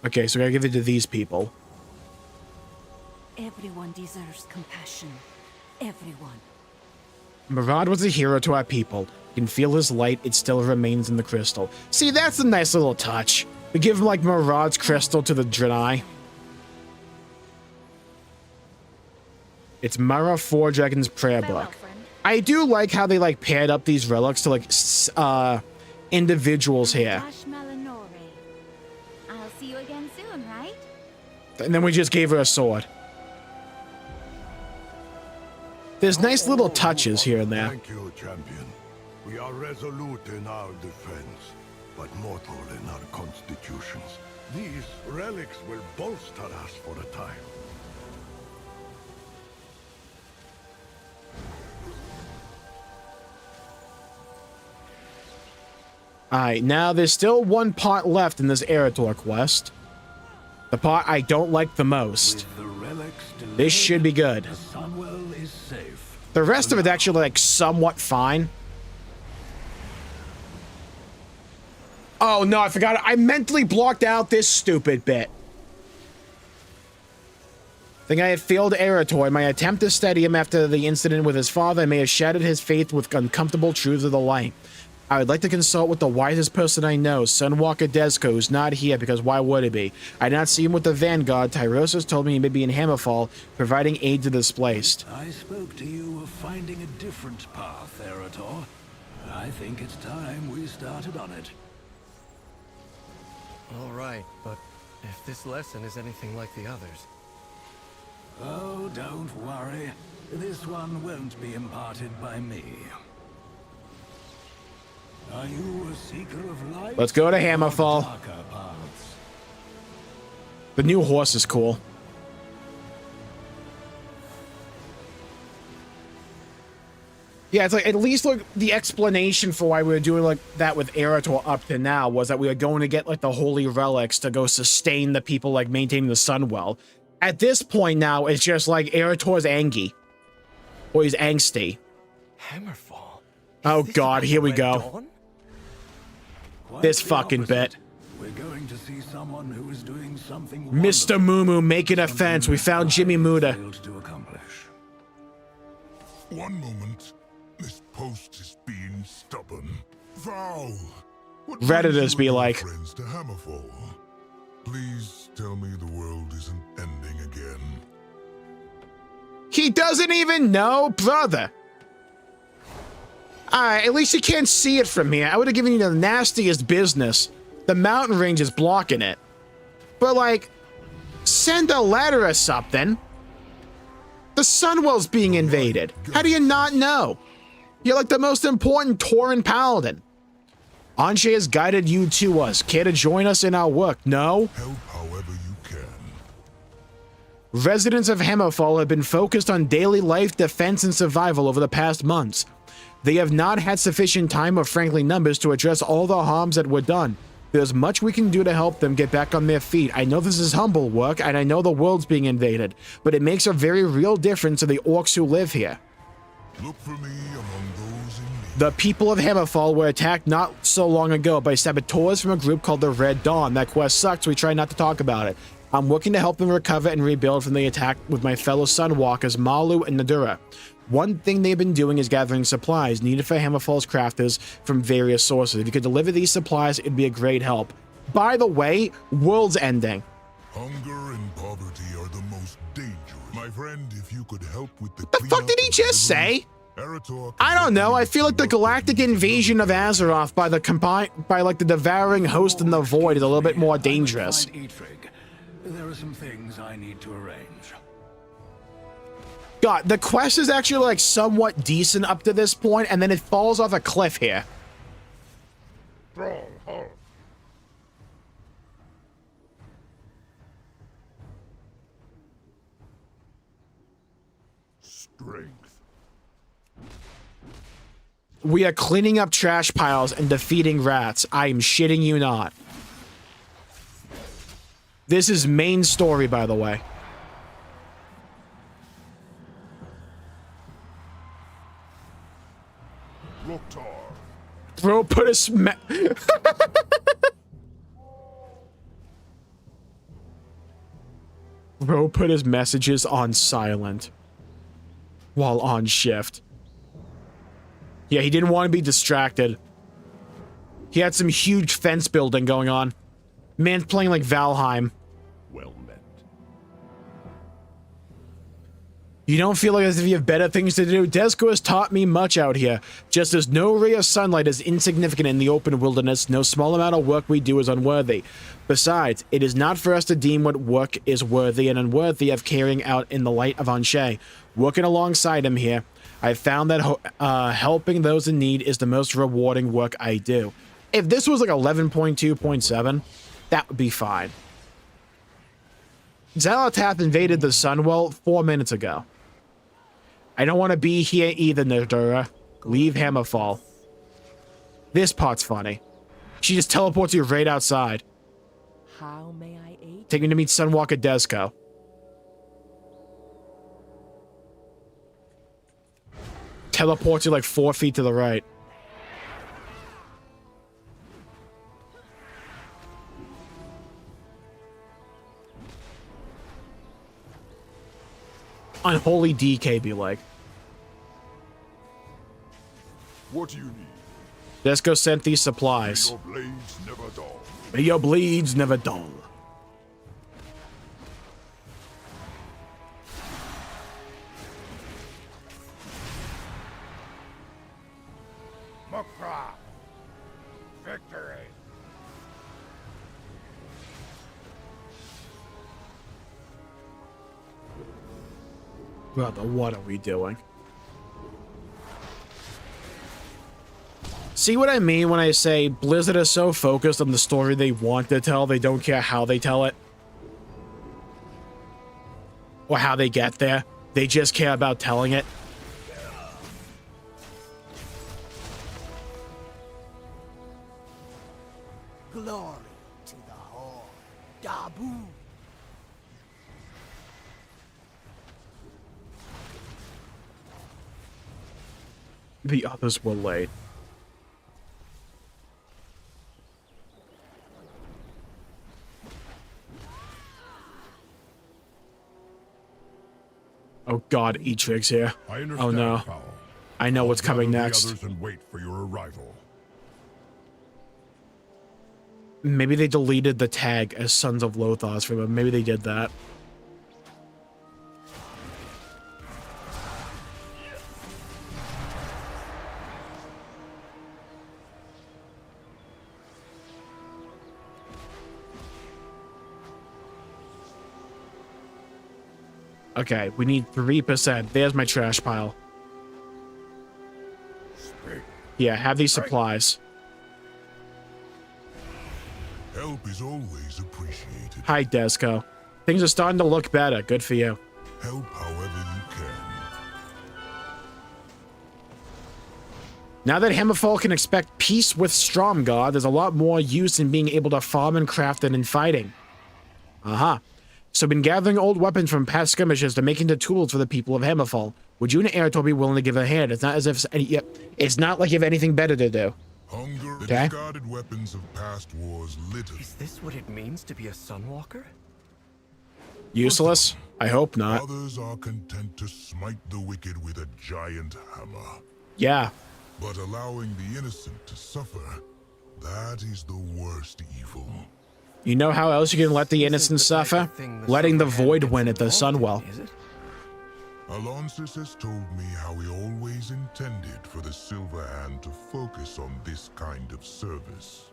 Okay, so I gotta give it to these people. Everyone deserves compassion. Everyone. Murad was a hero to our people. You can feel his light, it still remains in the crystal. See, that's a nice little touch. We give him like Murad's crystal to the Draenei. It's Mara Four Dragon's prayer book. I do like how they like paired up these relics to like individuals here. I'll see you again soon, right? And then we just gave her a sword. There's nice little touches here and there. Thank you, champion. We are resolute in our defense, but mortal in our constitutions. These relics will bolster us for a time. Alright, now there's still one part left in this Eretor quest. The part I don't like the most. This should be good. Sunwell is safe. The rest of it's actually, like, somewhat fine. Oh, no, I forgot. I mentally blocked out this stupid bit. I think I had failed Eretor in my attempt to steady him after the incident with his father. I may have shattered his faith with uncomfortable truths of the light. I would like to consult with the wisest person I know, Sunwalker Desco, who's not here because why would he be? I did not see him with the Vanguard. Tyrosus told me he may be in Hammerfall, providing aid to the displaced. I spoke to you of finding a different path, Eretor. I think it's time we started on it. All right, but if this lesson is anything like the others... Oh, don't worry. This one won't be imparted by me. Are you a seeker of light? Let's go to Hammerfall. The new horse is cool. Yeah, it's like, at least like the explanation for why we were doing like that with Eretor up to now was that we were going to get like the holy relics to go sustain the people like maintaining the Sunwell. At this point now, it's just like Eretor's angry. Or he's angsty. Hammerfall? Oh god, here we go. This fucking bit. We're going to see someone who is doing something Mr. Mumu making a fence. We found Jimmy Muda. One moment. This post is being stubborn. Val! What Redditors be like, friends to Hammerfall? Please tell me the world isn't ending again. he doesn't even know, brother. Alright, at least you can't see it from here. I would have given you the nastiest business. The mountain range is blocking it. But, like, send a letter or something. The Sunwell's being invaded. How do you not know? You're like the most important Tauren paladin. Anshe has guided you to us. Care to join us in our work? No? Help however you can. Residents of Hammerfall have been focused on daily life, defense, and survival over the past months. They have not had sufficient time or frankly numbers to address all the harms that were done. There's much we can do to help them get back on their feet. I know this is humble work, and I know the world's being invaded, but it makes a very real difference to the orcs who live here. Look for me among those in need. The people of Hammerfall were attacked not so long ago by saboteurs from a group called the Red Dawn. That quest sucked, so we try not to talk about it. I'm working to help them recover and rebuild from the attack with my fellow Sunwalkers, Malu and Nadura. One thing they've been doing is gathering supplies needed for Hammerfall's crafters from various sources. If you could deliver these supplies, it'd be a great help. By the way, world's ending. Hunger and poverty are the most dangerous. My friend, if you could help with the fuck did he just say? Eretor, I don't know. I feel like the galactic invasion of Azeroth by the devouring host in the void is a little bit more dangerous. There are some things I need to arrange. God, the quest is actually like somewhat decent up to this point, and then it falls off a cliff here. Strength. We are cleaning up trash piles and defeating rats. I am shitting you not. This is main story, by the way. Bro, put a Bro put his messages on silent while on shift. Yeah, he didn't want to be distracted. He had some huge fence building going on. Man's playing like Valheim. Well met. You don't feel like as if you have better things to do? Desco has taught me much out here. Just as no ray of sunlight is insignificant in the open wilderness, no small amount of work we do is unworthy. Besides, it is not for us to deem what work is worthy and unworthy of carrying out in the light of Anshe. Working alongside him here, I've found that helping those in need is the most rewarding work I do. If this was like 11.2.7, that would be fine. Xalatath invaded the Sunwell 4 minutes ago. I don't want to be here either, Nadura. Leave Hammerfall. This part's funny. She just teleports you right outside. How may I aid? Take me to meet Sunwalker Desco. Teleports you like 4 feet to the right. Unholy DK be like. What do you need? Desco sent these supplies. Your blades never dull. May your bleeds never dull. Makra. Victory. Brother, what are we doing? See what I mean when I say Blizzard is so focused on the story they want to tell, they don't care how they tell it? Or how they get there. They just care about telling it. Glory to the Horde. Dabu. The others were late. Oh god, Etrig's here. Oh no. I know what's coming next. And wait for your arrival. Maybe they deleted the tag as Sons of Lothars from him. Maybe they did that. Okay, we need 3%. There's my trash pile. Yeah, have these supplies. Help is always appreciated. Hi, Desco. Things are starting to look better. Good for you. Help however you can. Now that Hammerfall can expect peace with Stromgarde, there's a lot more use in being able to farm and craft than in fighting. Aha. So been gathering old weapons from past skirmishes to make into tools for the people of Hammerfall. Would you and Eretor be willing to give a hand? It's not as if it's not like you have anything better to do. Hunger, the okay? discarded weapons of past wars litter. Is this what it means to be a Sunwalker? Useless? I hope not. Others are content to smite the wicked with a giant hammer. Yeah. But allowing the innocent to suffer, that is the worst evil. You know how else you can let the innocent suffer? Letting the Void win at the Sunwell. Alonsis has told me how he always intended for the Silver Hand to focus on this kind of service.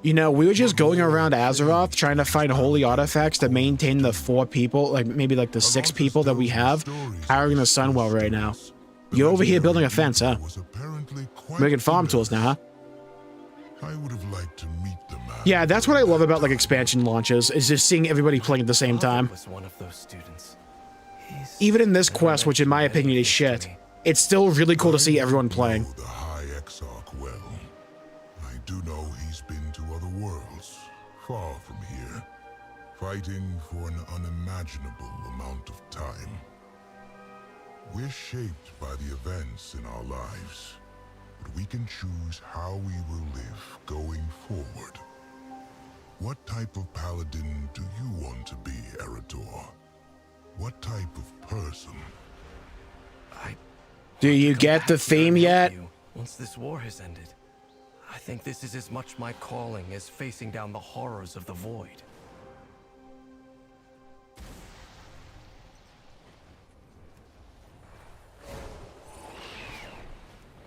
You know, we were just going around Azeroth trying to find holy artifacts to maintain the 4 people, like maybe like the 6 people that we have powering the Sunwell right now. You're over here building a fence, huh? Making farm tools now, huh? I would have liked to meet the man. Yeah, that's what I love about like expansion launches, is just seeing everybody playing at the same time. Was one of those students. Even in this quest, which in my opinion is shit, it's still really cool to see everyone playing. The High Exarch well. I do know he's been to other worlds, far from here, fighting for an unimaginable amount of time. We're shaped by the events in our lives, but we can choose how we will live going forward. What type of paladin do you want to be, Eretor? What type of person? Do you get the theme yet? Once this war has ended, I think this is as much my calling as facing down the horrors of the Void.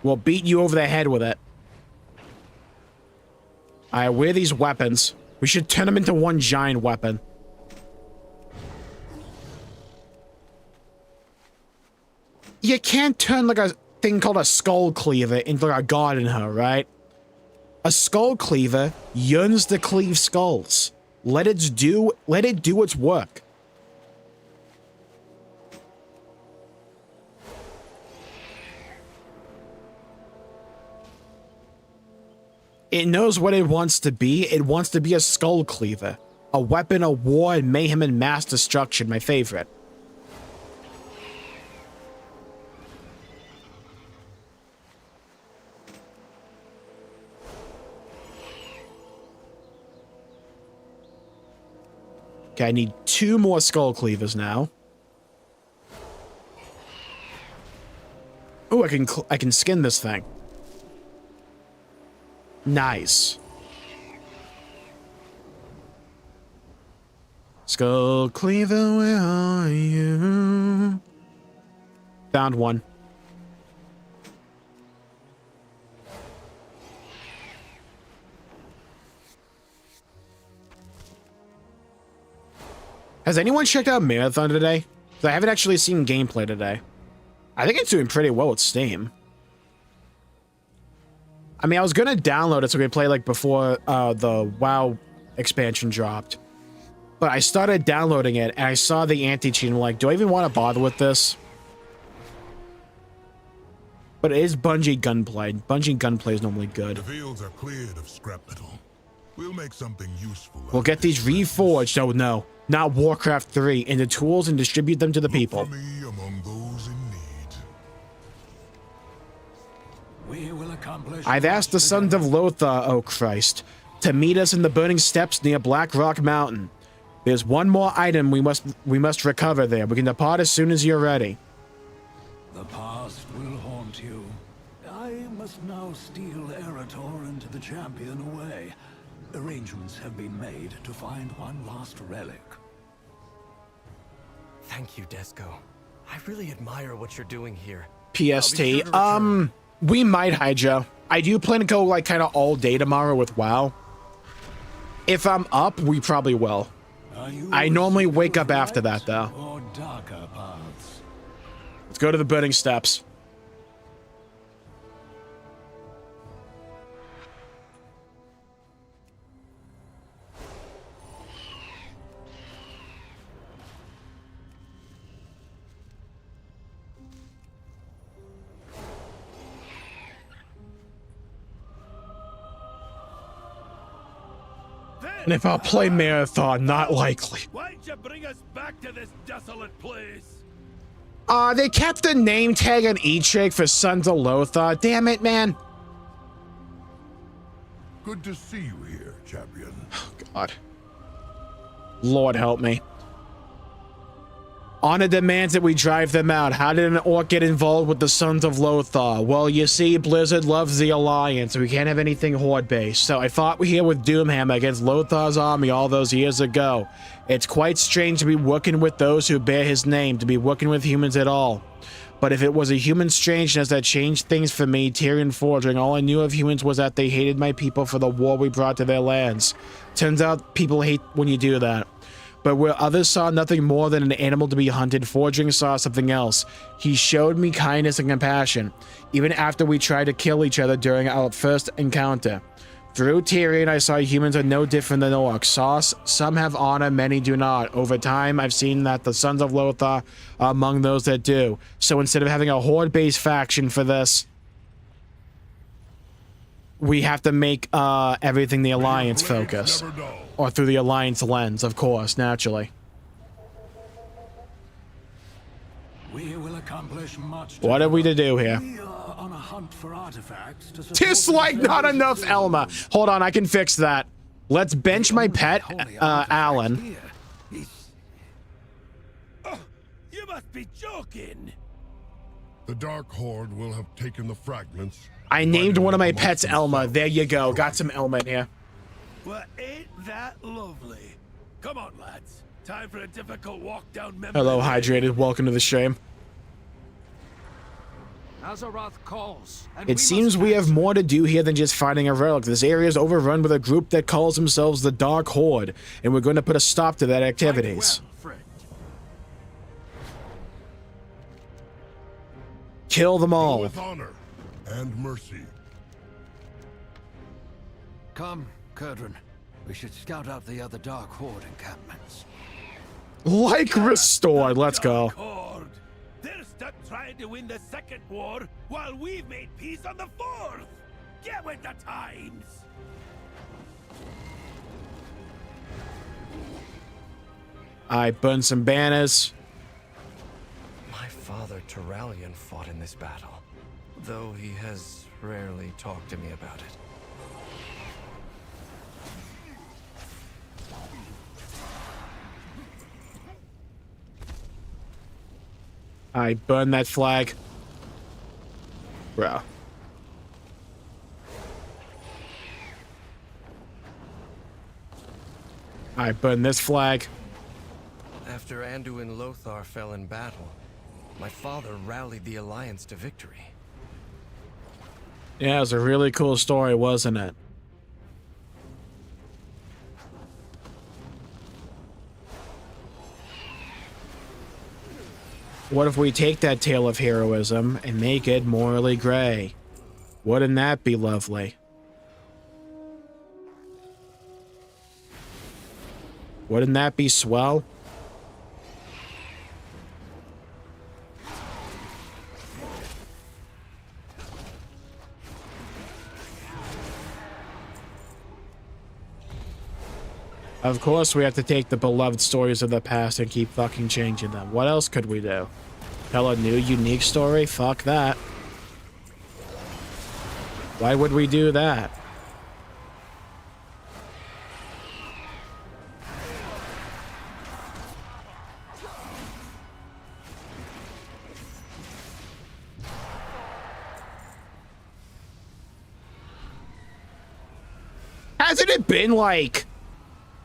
We'll beat you over the head with it. Alright, where are these weapons? We should turn them into one giant weapon. You can't turn like a thing called a skull cleaver into like a god in her, right? A skull cleaver yearns to cleave skulls. Let it do its work. It knows what it wants to be. It wants to be a skull cleaver. A weapon of war and mayhem and mass destruction. My favorite. Okay, I need 2 more skull cleavers now. Oh, I can skin this thing. Nice. Skull cleaver, where are you? Found one. Has anyone checked out Marathon today? 'Cause I haven't actually seen gameplay today. I think it's doing pretty well with Steam. I mean, I was gonna download it so we could play like before the WoW expansion dropped. But I started downloading it and I saw the anti-cheat and I'm like, do I even want to bother with this? But it is Bungie gunplay. Bungie gunplay is normally good. The fields are cleared of scrap metal. We'll make something useful. We'll get these reforged, oh no, not Warcraft 3, into tools and distribute them to the people. For me among those in need. We will accomplish. I've asked the Sons of Lothar, oh Christ, to meet us in the burning steppes near Black Rock Mountain. There's one more item we must recover there. We can depart as soon as you're ready. The past will haunt you. I must now steal Eretor and the champion away. Arrangements have been made to find one last relic. Thank you, Desco. I really admire what you're doing here. PST, we might, Hydra. I do plan to go like kind of all day tomorrow with WoW. If I'm up, we probably will. I normally wake up after that though. Or darker paths. Let's go to the burning steppes. And if I'll play Marathon, not likely. Why'd you bring us back to this desolate place? They kept the name tag on E-Check for Sons of Lothar. Damn it, man. Good to see you here, champion. Oh, God. Lord help me. Honor demands that we drive them out. How did an orc get involved with the Sons of Lothar? Well, you see, Blizzard loves the Alliance, so we can't have anything Horde-based. So I fought here with Doomhammer against Lothar's army all those years ago. It's quite strange to be working with those who bear his name, to be working with humans at all. But if it was a human strangeness that changed things for me, Tyrion Forging, all I knew of humans was that they hated my people for the war we brought to their lands. Turns out people hate when you do that. But where others saw nothing more than an animal to be hunted, Forging saw something else. He showed me kindness and compassion, even after we tried to kill each other during our first encounter. Through Tyrion, I saw humans are no different than orcs. Some have honor, many do not. Over time, I've seen that the Sons of Lothar are among those that do. So instead of having a horde-based faction for this, we have to make everything the Alliance focus. Or through the Alliance lens, of course, naturally. We will accomplish much. What are we to do here? We are on a hunt for artifacts to Dislike not enough, Elma. Hold on, I can fix that. Let's bench my pet, Alan. You must be joking. The Dark Horde will have taken the fragments. I named one of my pets Elma. There you go. Got some Elma in here. Well, ain't that lovely? Come on, lads. Time for a difficult walk down memory Hello, lane. Hydrated. Welcome to the stream. Azeroth calls. It seems we have more to do here than just finding a relic. This area is overrun with a group that calls themselves the Dark Horde, and we're going to put a stop to that activities. Kill them all. With honor and mercy. Come, Kurdran. We should scout out the other Dark Horde encampments. Like restored. Let's go. Horde. They're stuck trying to win the second war while we've made peace on the fourth. Get with the times. I burn some banners. My father, Turalian, fought in this battle, though he has rarely talked to me about it. I burn that flag. Bro. I burn this flag. After Anduin Lothar fell in battle, my father rallied the Alliance to victory. Yeah, it was a really cool story, wasn't it? What if we take that tale of heroism and make it morally gray? Wouldn't that be lovely? Wouldn't that be swell? Of course, we have to take the beloved stories of the past and keep fucking changing them. What else could we do? Tell a new, unique story? Fuck that. Why would we do that? Hasn't it been like...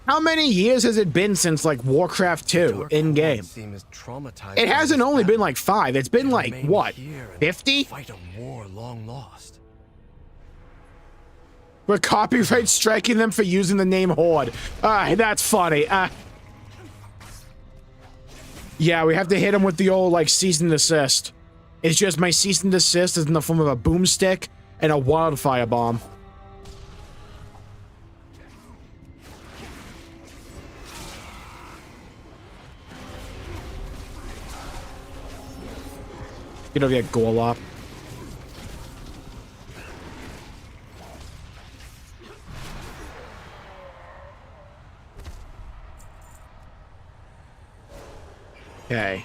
How many years has it been since, like, Warcraft 2 in-game? It hasn't only been, like, 5. It's been, like, what, 50? Fight a war long lost. We're copyright striking them for using the name Horde. That's funny. Yeah, we have to hit them with the old, like, cease and desist. It's just my cease and desist is in the form of a boomstick and a wildfire bomb. Get over here, Gorlop. Okay.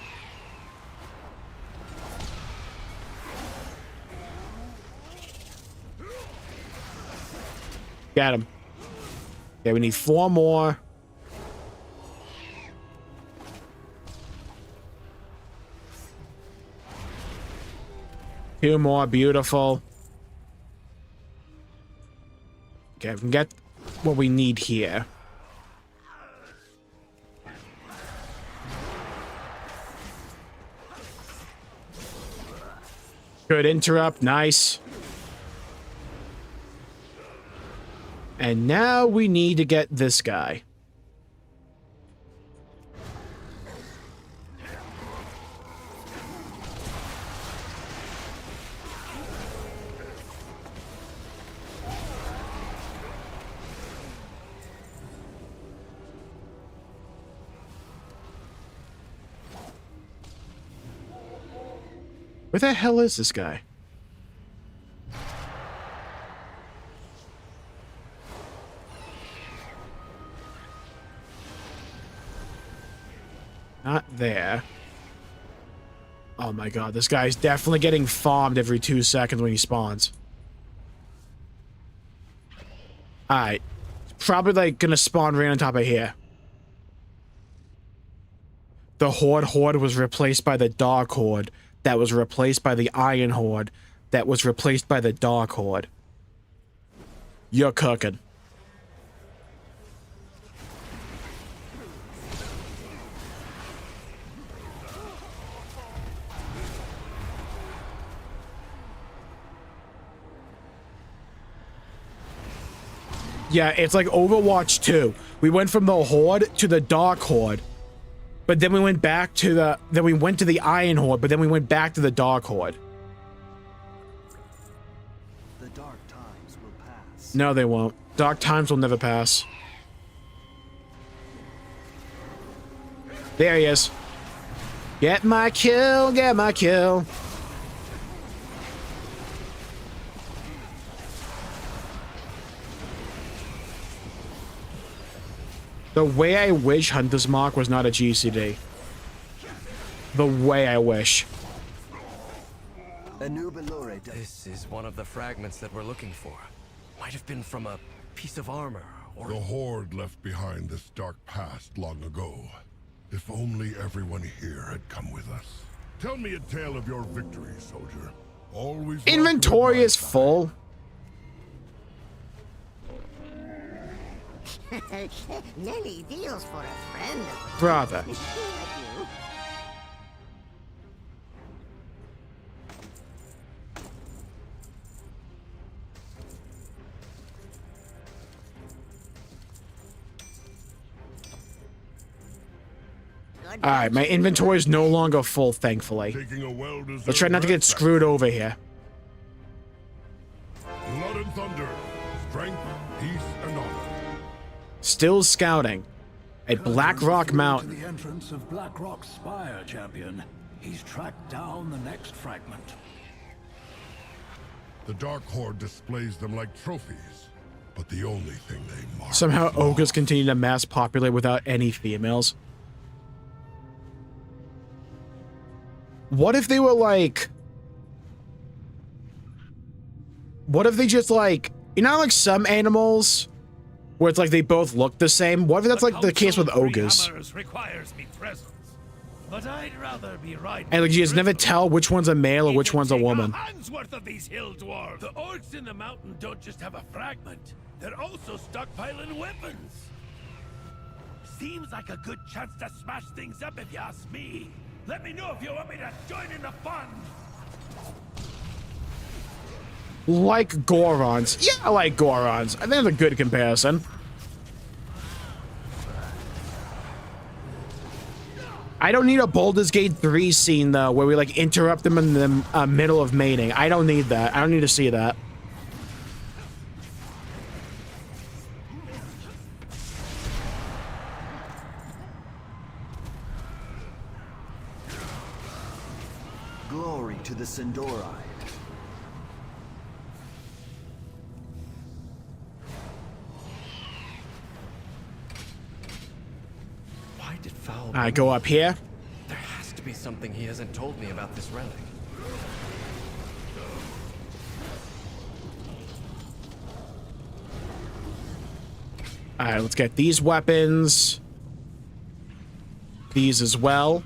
Got him. Okay, we need 4 more. Two more, beautiful. Okay, we can get what we need here. Good interrupt, nice. And now we need to get this guy. Where the hell is this guy? Not there. Oh my god, this guy's definitely getting farmed every 2 seconds when he spawns. Alright. Probably like gonna spawn right on top of here. The Horde was replaced by the Dark Horde. That was replaced by the Iron Horde. That was replaced by the Dark Horde. You're cooking. Yeah, it's like Overwatch 2. We went from the Horde to the Dark Horde. But then we went back to the... Then we went to the Iron Horde, but then we went back to the Dark Horde. The dark times will pass. No, they won't. Dark times will never pass. There he is. Get my kill, get my kill. The way I wish Hunter's Mark was not a GCD. The way I wish. This is one of the fragments that we're looking for. Might have been from a piece of armor, or... The Horde left behind this dark past long ago. If only everyone here had come with us. Tell me a tale of your victory, soldier. Always. Inventory is full. Many deals for a friend. Brother. Alright, my inventory is no longer full, thankfully. Let's try not to get screwed over here. Blood and thunder, strength, peace, and honor. Still scouting at Black Rock Mountain. To the entrance of Black Rock's spire, champion. He's tracked down the next fragment. The Dark Horde displays them like trophies, but the only thing they mark. Somehow ogres continue to mass populate without any females. What if they were like... What if they just like... You know, like some animals where it's like they both look the same? What if that's like the case with ogres? Requires me presence, but I'd rather be right. And like you just never tell which one's a male or which one's a woman. Hand's worth of these hill dwarves. The orcs in the mountain don't just have a fragment; they're also stockpiling weapons. Seems like a good chance to smash things up, if you ask me. Let me know if you want me to join in the fun. Like Gorons. Yeah, I like Gorons. I think that's a good comparison. I don't need a Baldur's Gate 3 scene, though, where we, like, interrupt them in the middle of mating. I don't need that. I don't need to see that. Glory to the Sindori. Why did Foul... I go up here. There has to be something he hasn't told me about this relic. Alright, let's get these weapons. These as well.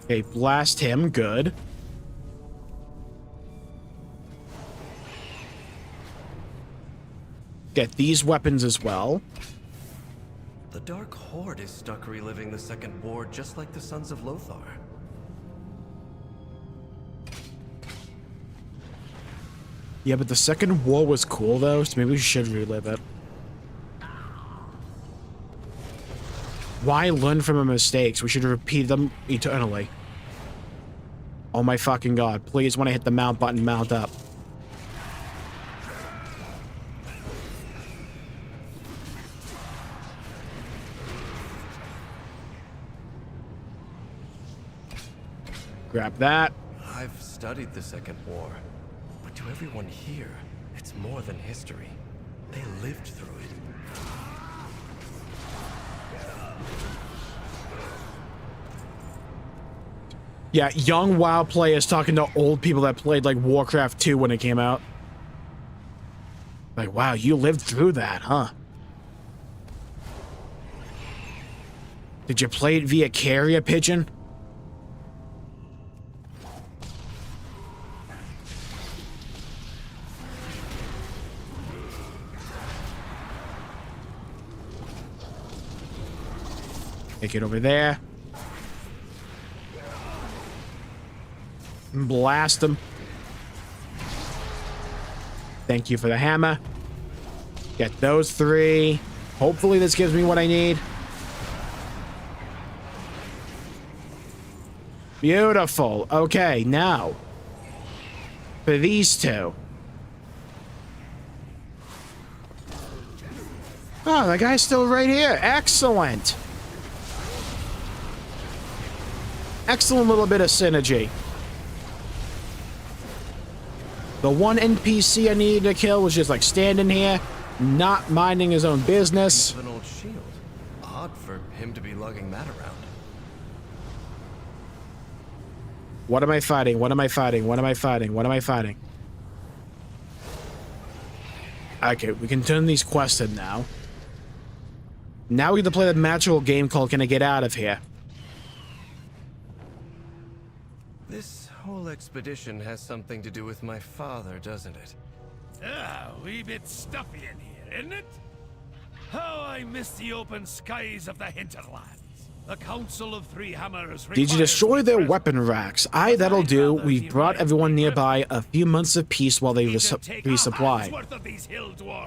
Okay, blast him. Good. Get these weapons as well. The Dark Horde is stuck reliving the Second War just like the Sons of Lothar. Yeah, but the Second War was cool, though, so maybe we should relive it. Why learn from our mistakes? We should repeat them eternally. Oh my fucking god. Please, when I hit the mount button, mount up. Grab that. I've studied the Second War, but to everyone here, it's more than history. They lived through it. Yeah, young WoW players talking to old people that played like Warcraft 2 when it came out. Like, wow, you lived through that, huh? Did you play it via carrier pigeon? Take it over there. Blast them. Thank you for the hammer. Get those 3. Hopefully this gives me what I need. Beautiful. Okay, now for these 2. Oh, the guy's still right here. Excellent. Excellent little bit of synergy. The one NPC I needed to kill was just like standing here, not minding his own business. An old shield. Odd for him to be lugging that around. What am I fighting? What am I fighting? What am I fighting? What am I fighting? Okay, we can turn these quests in now. Now we get to play the magical game called Can I Get Out of Here? This whole expedition has something to do with my father, doesn't it? Ah, a wee bit stuffy in here, isn't it? How I miss the open skies of the hinterlands. The Council of Three Hammers. Did you destroy their weapon racks? Aye, that'll do. We've brought everyone nearby a few months of peace while they resupply.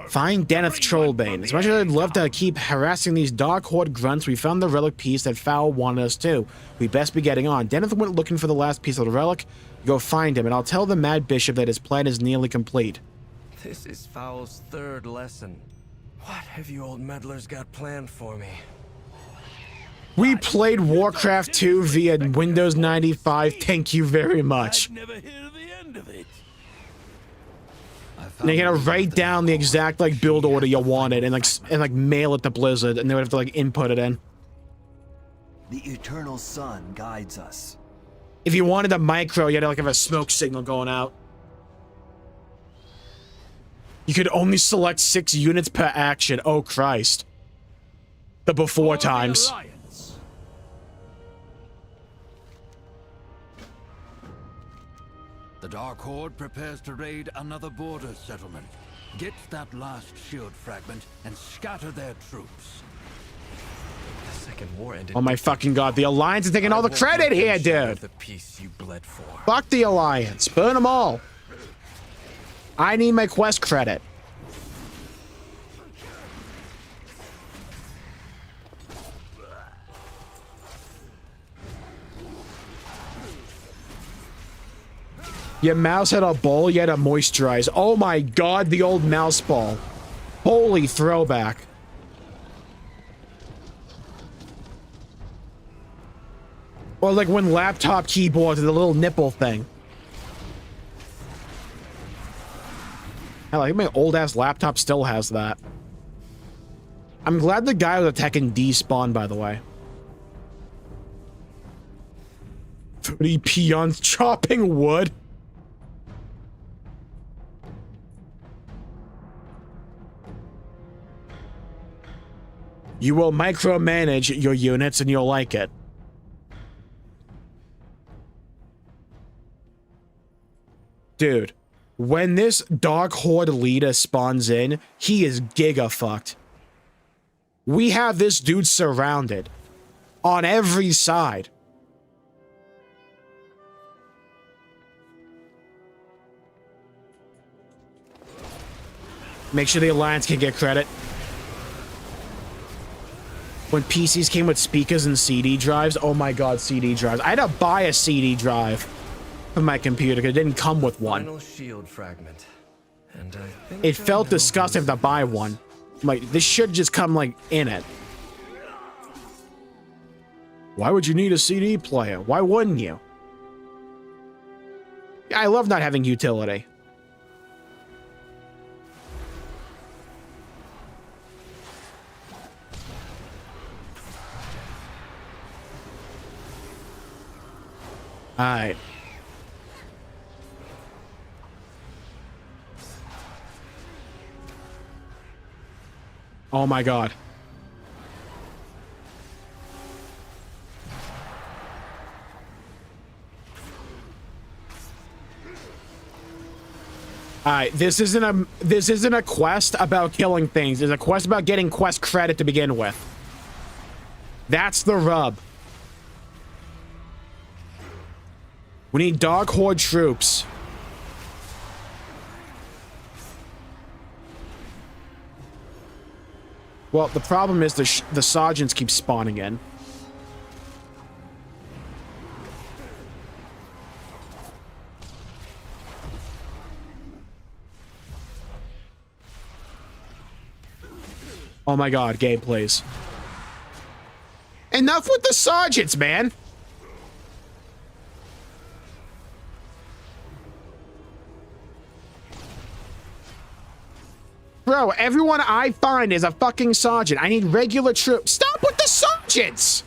Find Deneth Trollbane. As much as I'd love to keep harassing these Dark Horde grunts, we found the relic piece that Foul wanted us to. We best be getting on. Deneth went looking for the last piece of the relic. Go find him, and I'll tell the Mad Bishop that his plan is nearly complete. This is Foul's third lesson. What have you old meddlers got planned for me? We played Warcraft 2 via Windows 95. Thank you very much. Never hear the end of it. And you gotta write down the exact like build order you wanted and like mail it to Blizzard, and they would have to like input it in. The eternal sun guides us. If you wanted a micro, you had to like have a smoke signal going out. You could only select 6 units per action. Oh Christ. The before times. The Dark Horde prepares to raid another border settlement. Get that last shield fragment and scatter their troops. The Second War ended. Oh my fucking god, the Alliance is taking all the credit here, dude! The peace you bled for. Fuck the Alliance. Burn them all. I need my quest credit. Your mouse had a bowl, you had to moisturize. Oh my god, the old mouse ball. Holy throwback. Or like when laptop keyboards, the little nipple thing. Hell, I think my old ass laptop still has that. I'm glad the guy was attacking despawned, by the way. 30 peons chopping wood. You will micromanage your units and you'll like it. Dude, when this Dark Horde leader spawns in, he is giga fucked. We have this dude surrounded on every side. Make sure the Alliance can get credit. When PCs came with speakers and CD drives, oh my god, CD drives. I had to buy a CD drive for my computer because it didn't come with one. Final shield fragment. And I think it felt disgusting to buy one. Like, this should just come, like, in it. Why would you need a CD player? Why wouldn't you? I love not having utility. Alright. Oh my god. Alright, this isn't a quest about killing things. It's a quest about getting quest credit to begin with. That's the rub. We need Dark Horde troops. Well, the problem is the sergeants keep spawning in. Oh my god, gameplays. Enough with the sergeants, man! Bro, everyone I find is a fucking sergeant. I need regular troops. Stop with the sergeants!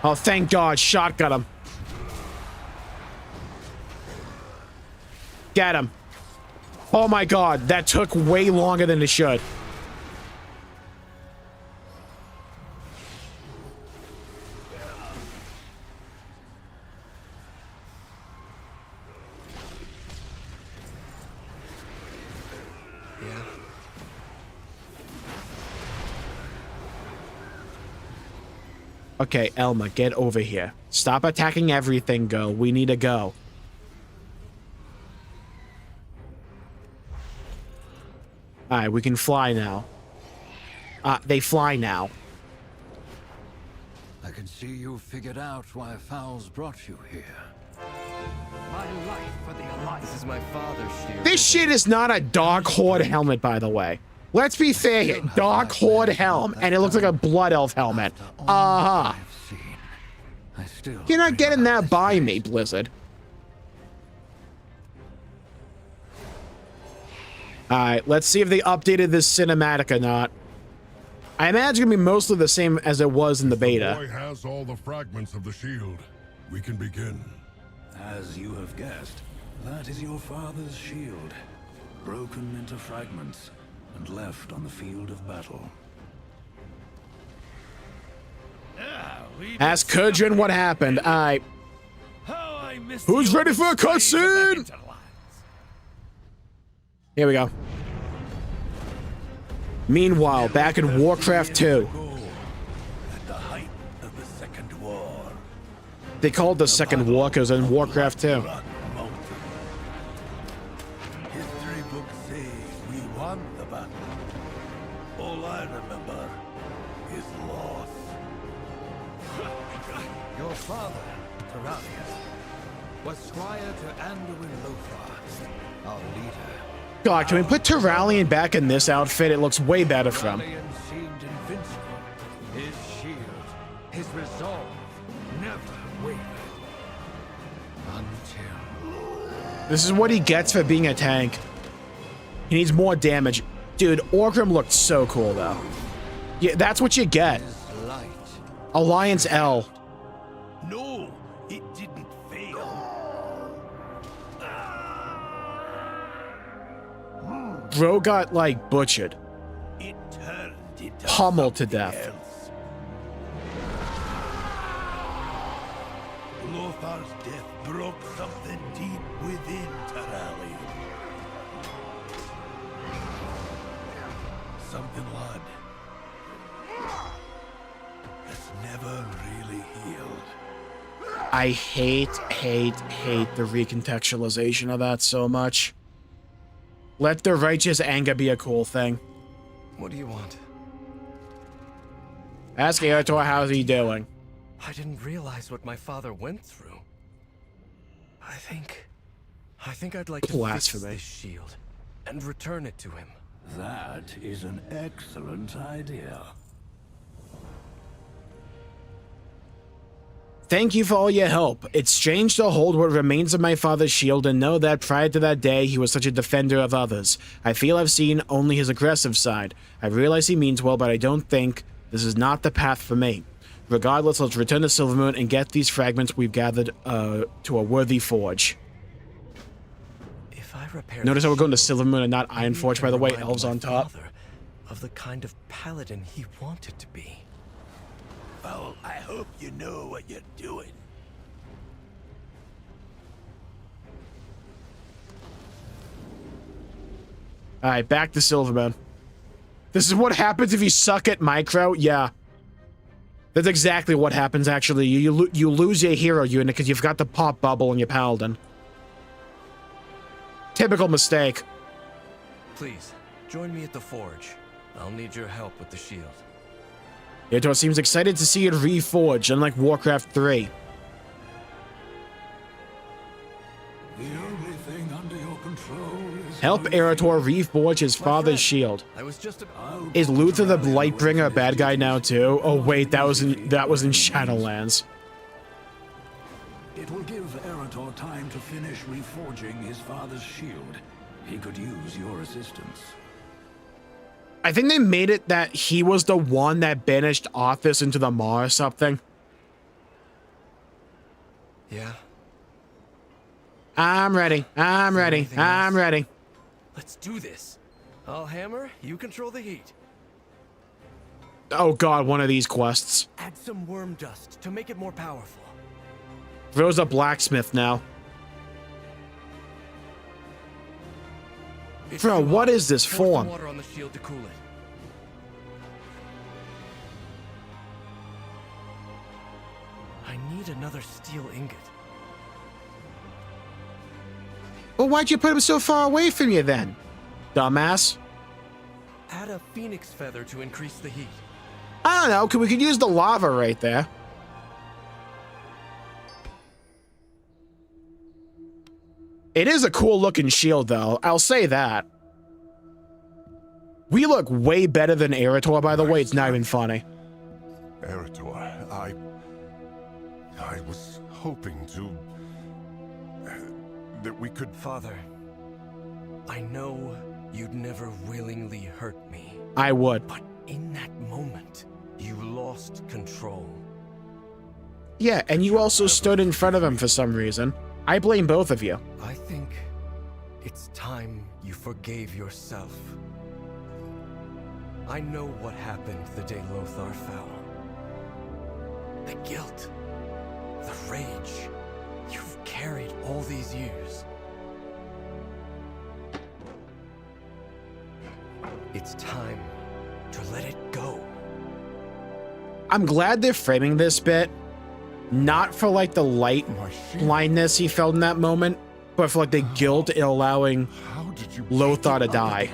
Oh, thank God. Shot got him. Get him. Oh my God. That took way longer than it should. Okay, Elma, get over here. Stop attacking everything, girl. We need to go. Alright, we can fly now. They fly now. I can see you figured out why Fowls brought you here. My life for the Alliance. This is my father's shield. This shit is not a Dark Horde helmet, by the way. Let's be fair here. Dark Horde helm, and it looks like a Blood Elf helmet. Uh-huh. You're not getting that by me, Blizzard. Alright, let's see if they updated this cinematic or not. I imagine it's gonna be mostly the same as it was in the beta. The boy has all the fragments of the shield. We can begin. As you have guessed, that is your father's shield, broken into fragments and left on the field of battle. Ask Kurjan what happened. Who's ready for a cutscene? Here we go. Meanwhile, back in Warcraft 2. At the height of the Second War. They called the Second War because in Warcraft 2. History books say we won the battle. All I remember is loss. Your father, Terralius, was squire to Anduin Lothar, our leader. God, can we put Terralion back in this outfit? It looks way better from him. Terralion seemed invincible. His shield, his resolve, never wavered. Until... This is what he gets for being a tank. He needs more damage. Dude, Orgrim looked so cool, though. Yeah, that's what you get. Alliance L. No, it didn't fail. Bro got, like, butchered. It turned into Pummeled to death. else. Lothar's death broke something deep within Terralion. Something blood that's never really healed. I hate the recontextualization of that so much. Let the righteous anger be a cool thing. What do you want? Ask Eretor how's he doing. I didn't realize what my father went through. I think I'd like to fix this shield and return it to him. That is an excellent idea. Thank you for all your help. It's strange to hold what remains of my father's shield and know that prior to that day, he was such a defender of others. I feel I've seen only his aggressive side. I realize he means well, but I don't think this is not the path for me. Regardless, let's return to Silvermoon and get these fragments we've gathered to a worthy forge. If I repair Notice how we're going to Silvermoon and not Ironforge, by the way. Elves on top. Of the kind of paladin he wanted to be. Well, I hope you know what you're doing. Alright, back to Silvermoon. This is what happens if you suck at micro? Yeah. That's exactly what happens, actually. You lose your hero unit because you've got the pop bubble on your paladin. Typical mistake. Please, join me at the forge. I'll need your help with the shield. Eretor seems excited to see it reforged, unlike Warcraft 3. The only thing under your control is Help Eretor reforge his father's shield. Is Luther the Lightbringer a bad guy now too? Oh wait, that was in Shadowlands. now time to finish reforging his father's shield. He could use your assistance. I think they made it that he was the one that banished Arthas into the maw or something. Yeah. I'm ready. I'm ready. I'm ready. Let's do this. I'll hammer, you control the heat. Oh god, one of these quests. Add some worm dust to make it more powerful. Rose a blacksmith now. Bro, what is this form? Water on the shield to cool it. I need another steel ingot. Well, why'd you put him so far away from you then, dumbass? Add a phoenix feather to increase the heat. I don't know, we could use the lava right there. It is a cool looking shield though, I'll say that. We look way better than Eretor, by the way, it's not even funny. Eretor, I was hoping to... that we could... Father, I know you'd never willingly hurt me. I would. But in that moment, you lost control. Yeah, and you also stood in front of him for some reason. I blame both of you. I think it's time you forgave yourself. I know what happened the day Lothar fell. The guilt, the rage you've carried all these years. It's time to let it go. I'm glad they're framing this bit, not for like the light blindness he felt in that moment, but for like the guilt in allowing Lothar to die.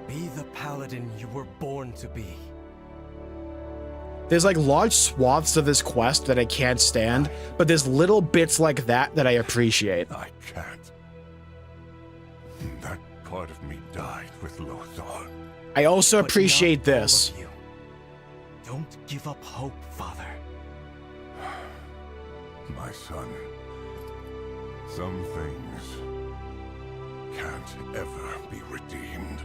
Be the paladin you were born to be. There's like large swaths of this quest that I can't stand, but there's little bits like that that I appreciate. I can't. That part of me died with Lothar. I also appreciate this. Don't give up hope, Father. My son, some things can't ever be redeemed.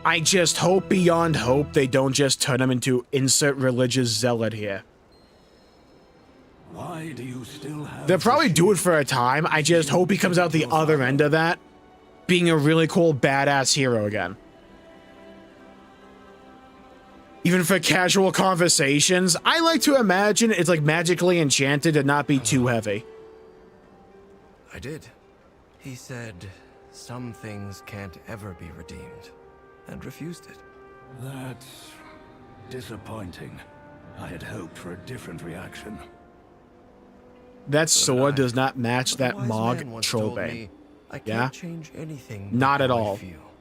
I just hope beyond hope they don't just turn him into insert religious zealot here. Why do you still have... They'll probably do it for a time. I just hope he comes out the other end of that, being a really cool badass hero again. Even for casual conversations, I like to imagine it's like magically enchanted to not be too heavy. I did. He said some things can't ever be redeemed, and refused it. That's disappointing. I had hoped for a different reaction. That sword does not match that Mog Trollbane. I can't Yeah? change anything. Not at how I all. feel.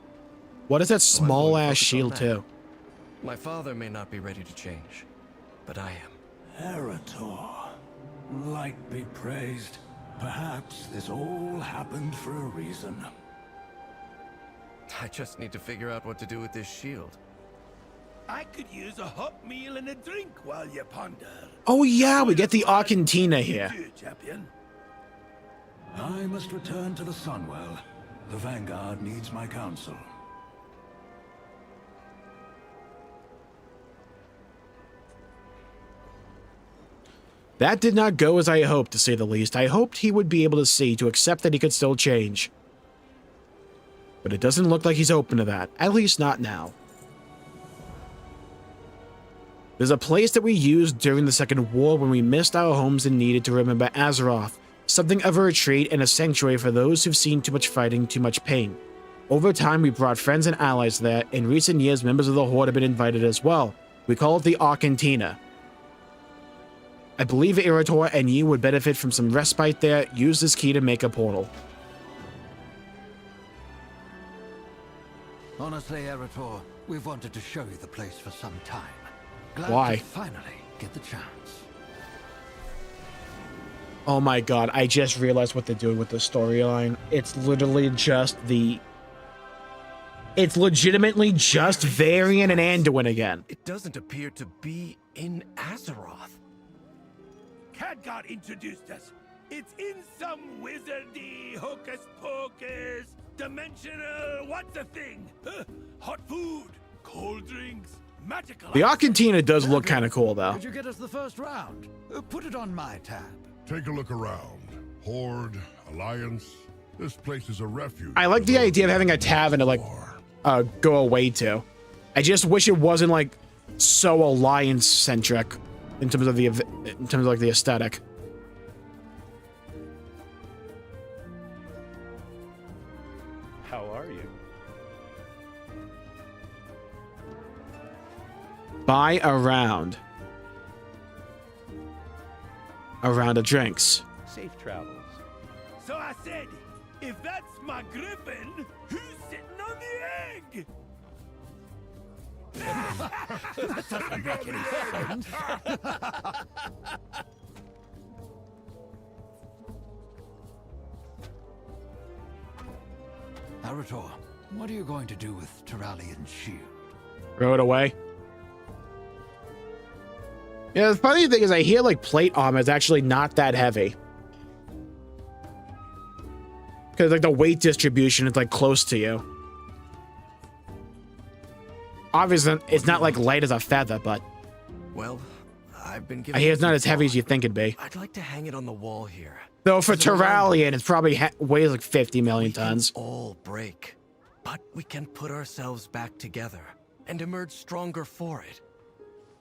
What is that small ass shield too? My father may not be ready to change, but I am. Eretor, light be praised. Perhaps this all happened for a reason. I just need to figure out what to do with this shield. I could use a hot meal and a drink while you ponder. Oh yeah, we get the Argentina here. Champion. I must return to the Sunwell. The Vanguard needs my counsel. That did not go as I hoped, to say the least. I hoped he would be able to see, to accept that he could still change. But it doesn't look like he's open to that, at least not now. There's a place that we used during the Second War when we missed our homes and needed to remember Azeroth, something of a retreat and a sanctuary for those who've seen too much fighting, too much pain. Over time, we brought friends and allies there. In recent years, members of the Horde have been invited as well. We call it the Argentina. I believe Eretor and you would benefit from some respite there. Use this key to make a portal. Honestly, Eretor, we've wanted to show you the place for some time. Glad Why? to finally get the chance. Oh my god, I just realized what they're doing with the storyline. It's literally just the... It's legitimately just Varian and Anduin again. It doesn't appear to be in Azeroth. Khadgar introduced us. It's in some wizardy, hocus-pocus, dimensional, what's the thing? Hot food, cold drinks, magical... The Argentina does look kind of cool, though. Did you get us the first round? Put it on my tab. Take a look around. Horde, Alliance, this place is a refuge. I like the idea of having a tavern to, like, go away to. I just wish it wasn't, like, so Alliance-centric in terms of like, the aesthetic. How are you? Buy a round. A round of drinks. Safe travels. So I said, if that's my griffin, who's sitting on the egg? That doesn't make any sense. Arator, what are you going to do with Terralian's shield? Throw it away. Yeah, the funny thing is I hear like plate armor is actually not that heavy. Because like the weight distribution is like close to you. Obviously, it's not like light as a feather, but... Well, I've been given... I hear it's not as heavy as you think it'd be. I'd like to hang it on the wall here. Though for Terralian, it's probably weighs like 50 million tons. All break, but we can put ourselves back together and emerge stronger for it.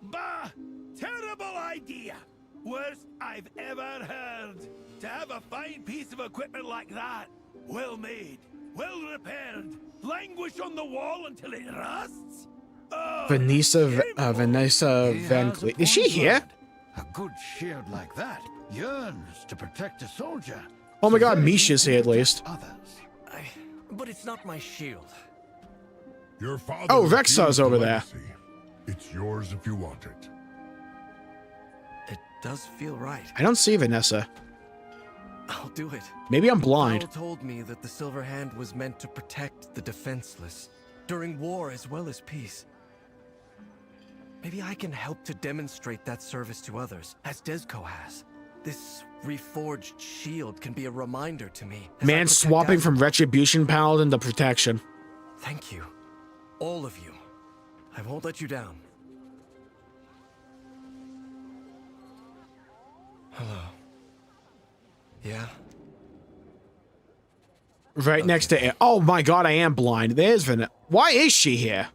Bah! Terrible idea! Worst I've ever heard. To have a fine piece of equipment like that, well made, well repaired, languish on the wall until it rusts? Oh, Vanessa Van Cleef. Is she here? A good shield like that yearns to protect a soldier. Oh my god, Misha's here at least. But it's not my shield. Your father. Oh, Rexar's over there. It's yours if you want it. It does feel right. I don't see Vanessa. I'll do it. Maybe I'm blind. Paul told me that the Silver Hand was meant to protect the defenseless during war as well as peace. Maybe I can help to demonstrate that service to others, as Desco has. This reforged shield can be a reminder to me. Man swapping from Retribution Paladin to Protection. Thank you. All of you. I won't let you down. Hello. Yeah? Right next to... Oh my god, I am blind. There's Vanessa. Why is she here?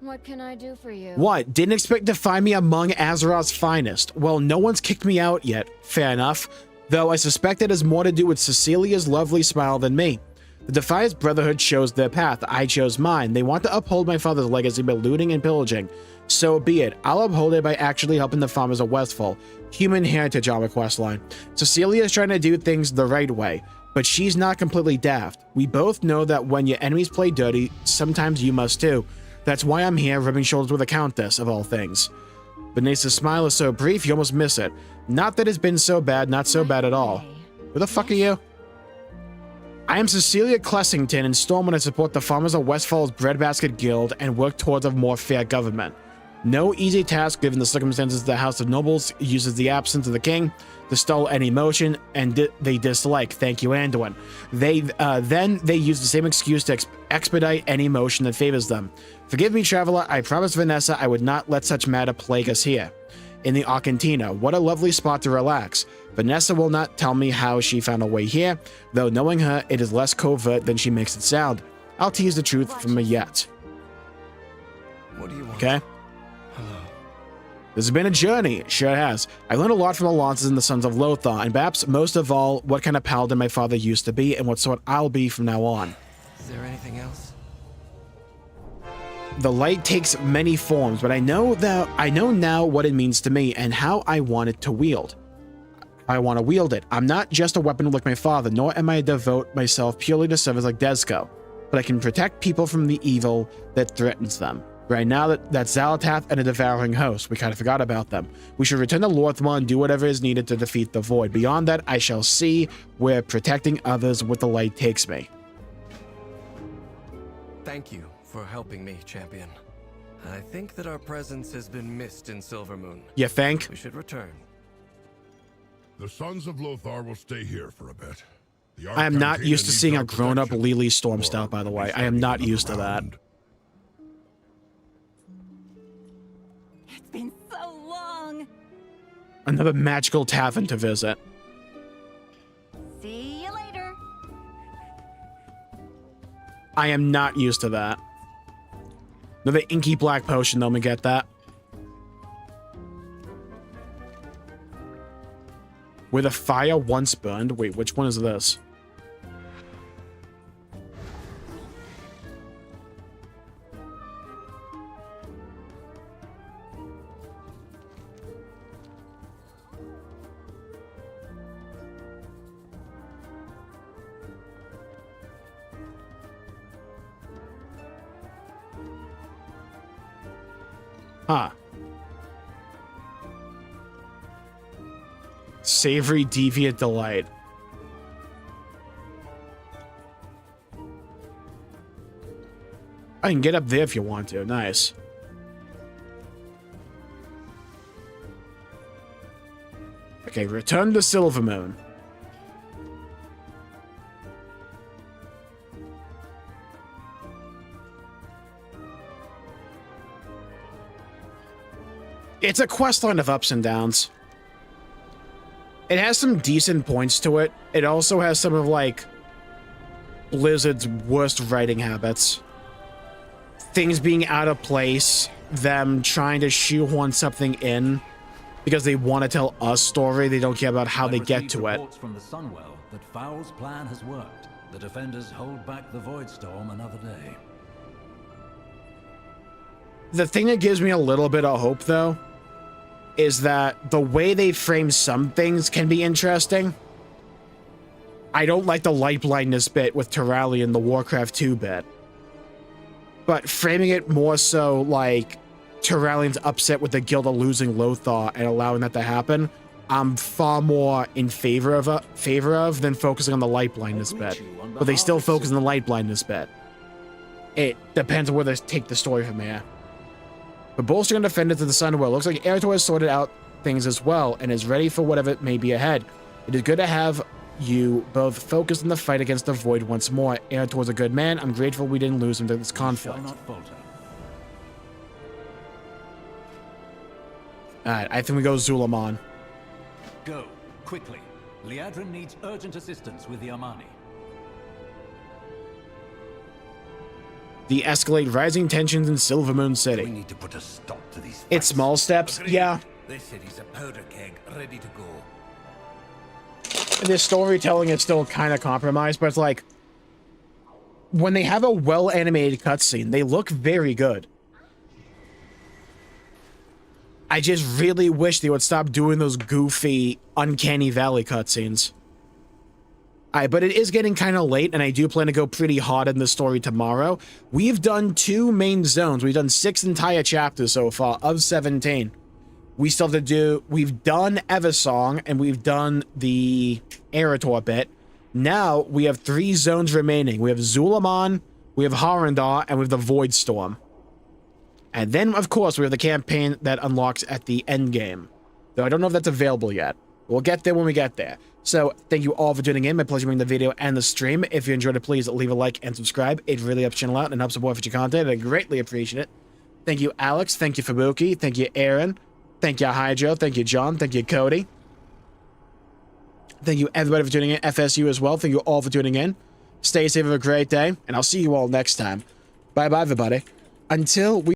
What can I do for you? What? Didn't expect to find me among Azeroth's finest. Well, no one's kicked me out yet. Fair enough. Though I suspect it has more to do with Cecilia's lovely smile than me. The Defiance Brotherhood chose their path. I chose mine. They want to uphold my father's legacy by looting and pillaging. So be it. I'll uphold it by actually helping the farmers of Westfall. Human heritage armor questline. Cecilia is trying to do things the right way, but she's not completely daft. We both know that when your enemies play dirty, sometimes you must too. That's why I'm here, rubbing shoulders with a countess, of all things. Vanessa's smile is so brief, you almost miss it. Not that it's been so bad, not so bad at all. Who the fuck are you? I am Cecilia Clessington, and Storm when I support the farmers of Westfall's Breadbasket Guild and work towards a more fair government. No easy task given the circumstances. The House of Nobles uses the absence of the king to stall any motion, and they dislike. Thank you, Anduin. Then they use the same excuse to expedite any motion that favors them. Forgive me, traveler. I promised Vanessa I would not let such matter plague us here. In the Argentina, what a lovely spot to relax. Vanessa will not tell me how she found her way here, though knowing her, it is less covert than she makes it sound. I'll tease the truth from her yet. What do you want? Okay? This has been a journey. Sure it has. I learned a lot from the Lancers and the Sons of Lothar, and perhaps most of all, what kind of paladin my father used to be and what sort I'll be from now on. Is there anything else? The light takes many forms, but I know now what it means to me and how I want it to wield. I want to wield it. I'm not just a weapon like my father, nor am I to devote myself purely to service like Desco, but I can protect people from the evil that threatens them. Right now, that's Xalatath and a devouring host. We kind of forgot about them. We should return to Lorthmar and do whatever is needed to defeat the Void. Beyond that, I shall see where protecting others with the light takes me. Thank you for helping me, champion. I think that our presence has been missed in Silvermoon. You think? We should return. The Sons of Lothar will stay here for a bit. I am not used to seeing a grown-up Lily Stormstout, by the way. I am not used to that. It's been so long. Another magical tavern to visit. See you later. I am not used to that. Another inky black potion, though, me get that. Where the fire once burned. Wait, which one is this? Huh. Savory Deviant Delight. I can get up there if you want to. Nice. Okay, return to Silvermoon. It's a questline of ups and downs. It has some decent points to it. It also has some of, like, Blizzard's worst writing habits. Things being out of place, them trying to shoehorn something in because they want to tell a story. They don't care about how they get to it. Reports from the Sunwell that Foul's plan has worked. The defenders hold back the Voidstorm another day. The thing that gives me a little bit of hope, though, is that the way they frame some things can be interesting. I don't like the light blindness bit with Terali in the Warcraft 2 bit. But framing it more so like Teralian's upset with the guild of losing Lothar and allowing that to happen, I'm far more in favor of than focusing on the light blindness bit. But they still focus on the light blindness bit. It depends on where they take the story from here. But bolstering defenders of the Sunwell, looks like Eretor has sorted out things as well and is ready for whatever may be ahead. It is good to have you both focused on the fight against the Void once more. Eretor's a good man. I'm grateful we didn't lose him to this conflict. Alright, I think we go Zul'Aman. Go, quickly. Liadrin needs urgent assistance with the Ammani. De-escalate rising tensions in Silvermoon City. We need to put a stop to these fights. It's small steps, yeah. This city's a powder keg, ready to go. The storytelling is still kind of compromised, but it's like, when they have a well-animated cutscene, they look very good. I just really wish they would stop doing those goofy, Uncanny Valley cutscenes. But it is getting kind of late, and I do plan to go pretty hard in the story tomorrow. We've done 2 main zones. We've done 6 entire chapters so far, of 17. We still have to do... We've done Eversong, and we've done the Eretor bit. Now, we have 3 zones remaining. We have Zul'Aman, we have Harandar, and we have the Voidstorm. And then, of course, we have the campaign that unlocks at the end game. Though I don't know if that's available yet. We'll get there when we get there. So, thank you all for tuning in. My pleasure making the video and the stream. If you enjoyed it, please leave a like and subscribe. It really helps the channel out and helps support future content. I greatly appreciate it. Thank you, Alex. Thank you, Fubuki. Thank you, Aaron. Thank you, Hydro. Thank you, John. Thank you, Cody. Thank you, everybody, for tuning in. FSU as well. Thank you all for tuning in. Stay safe. Have a great day. And I'll see you all next time. Bye-bye, everybody. Until we...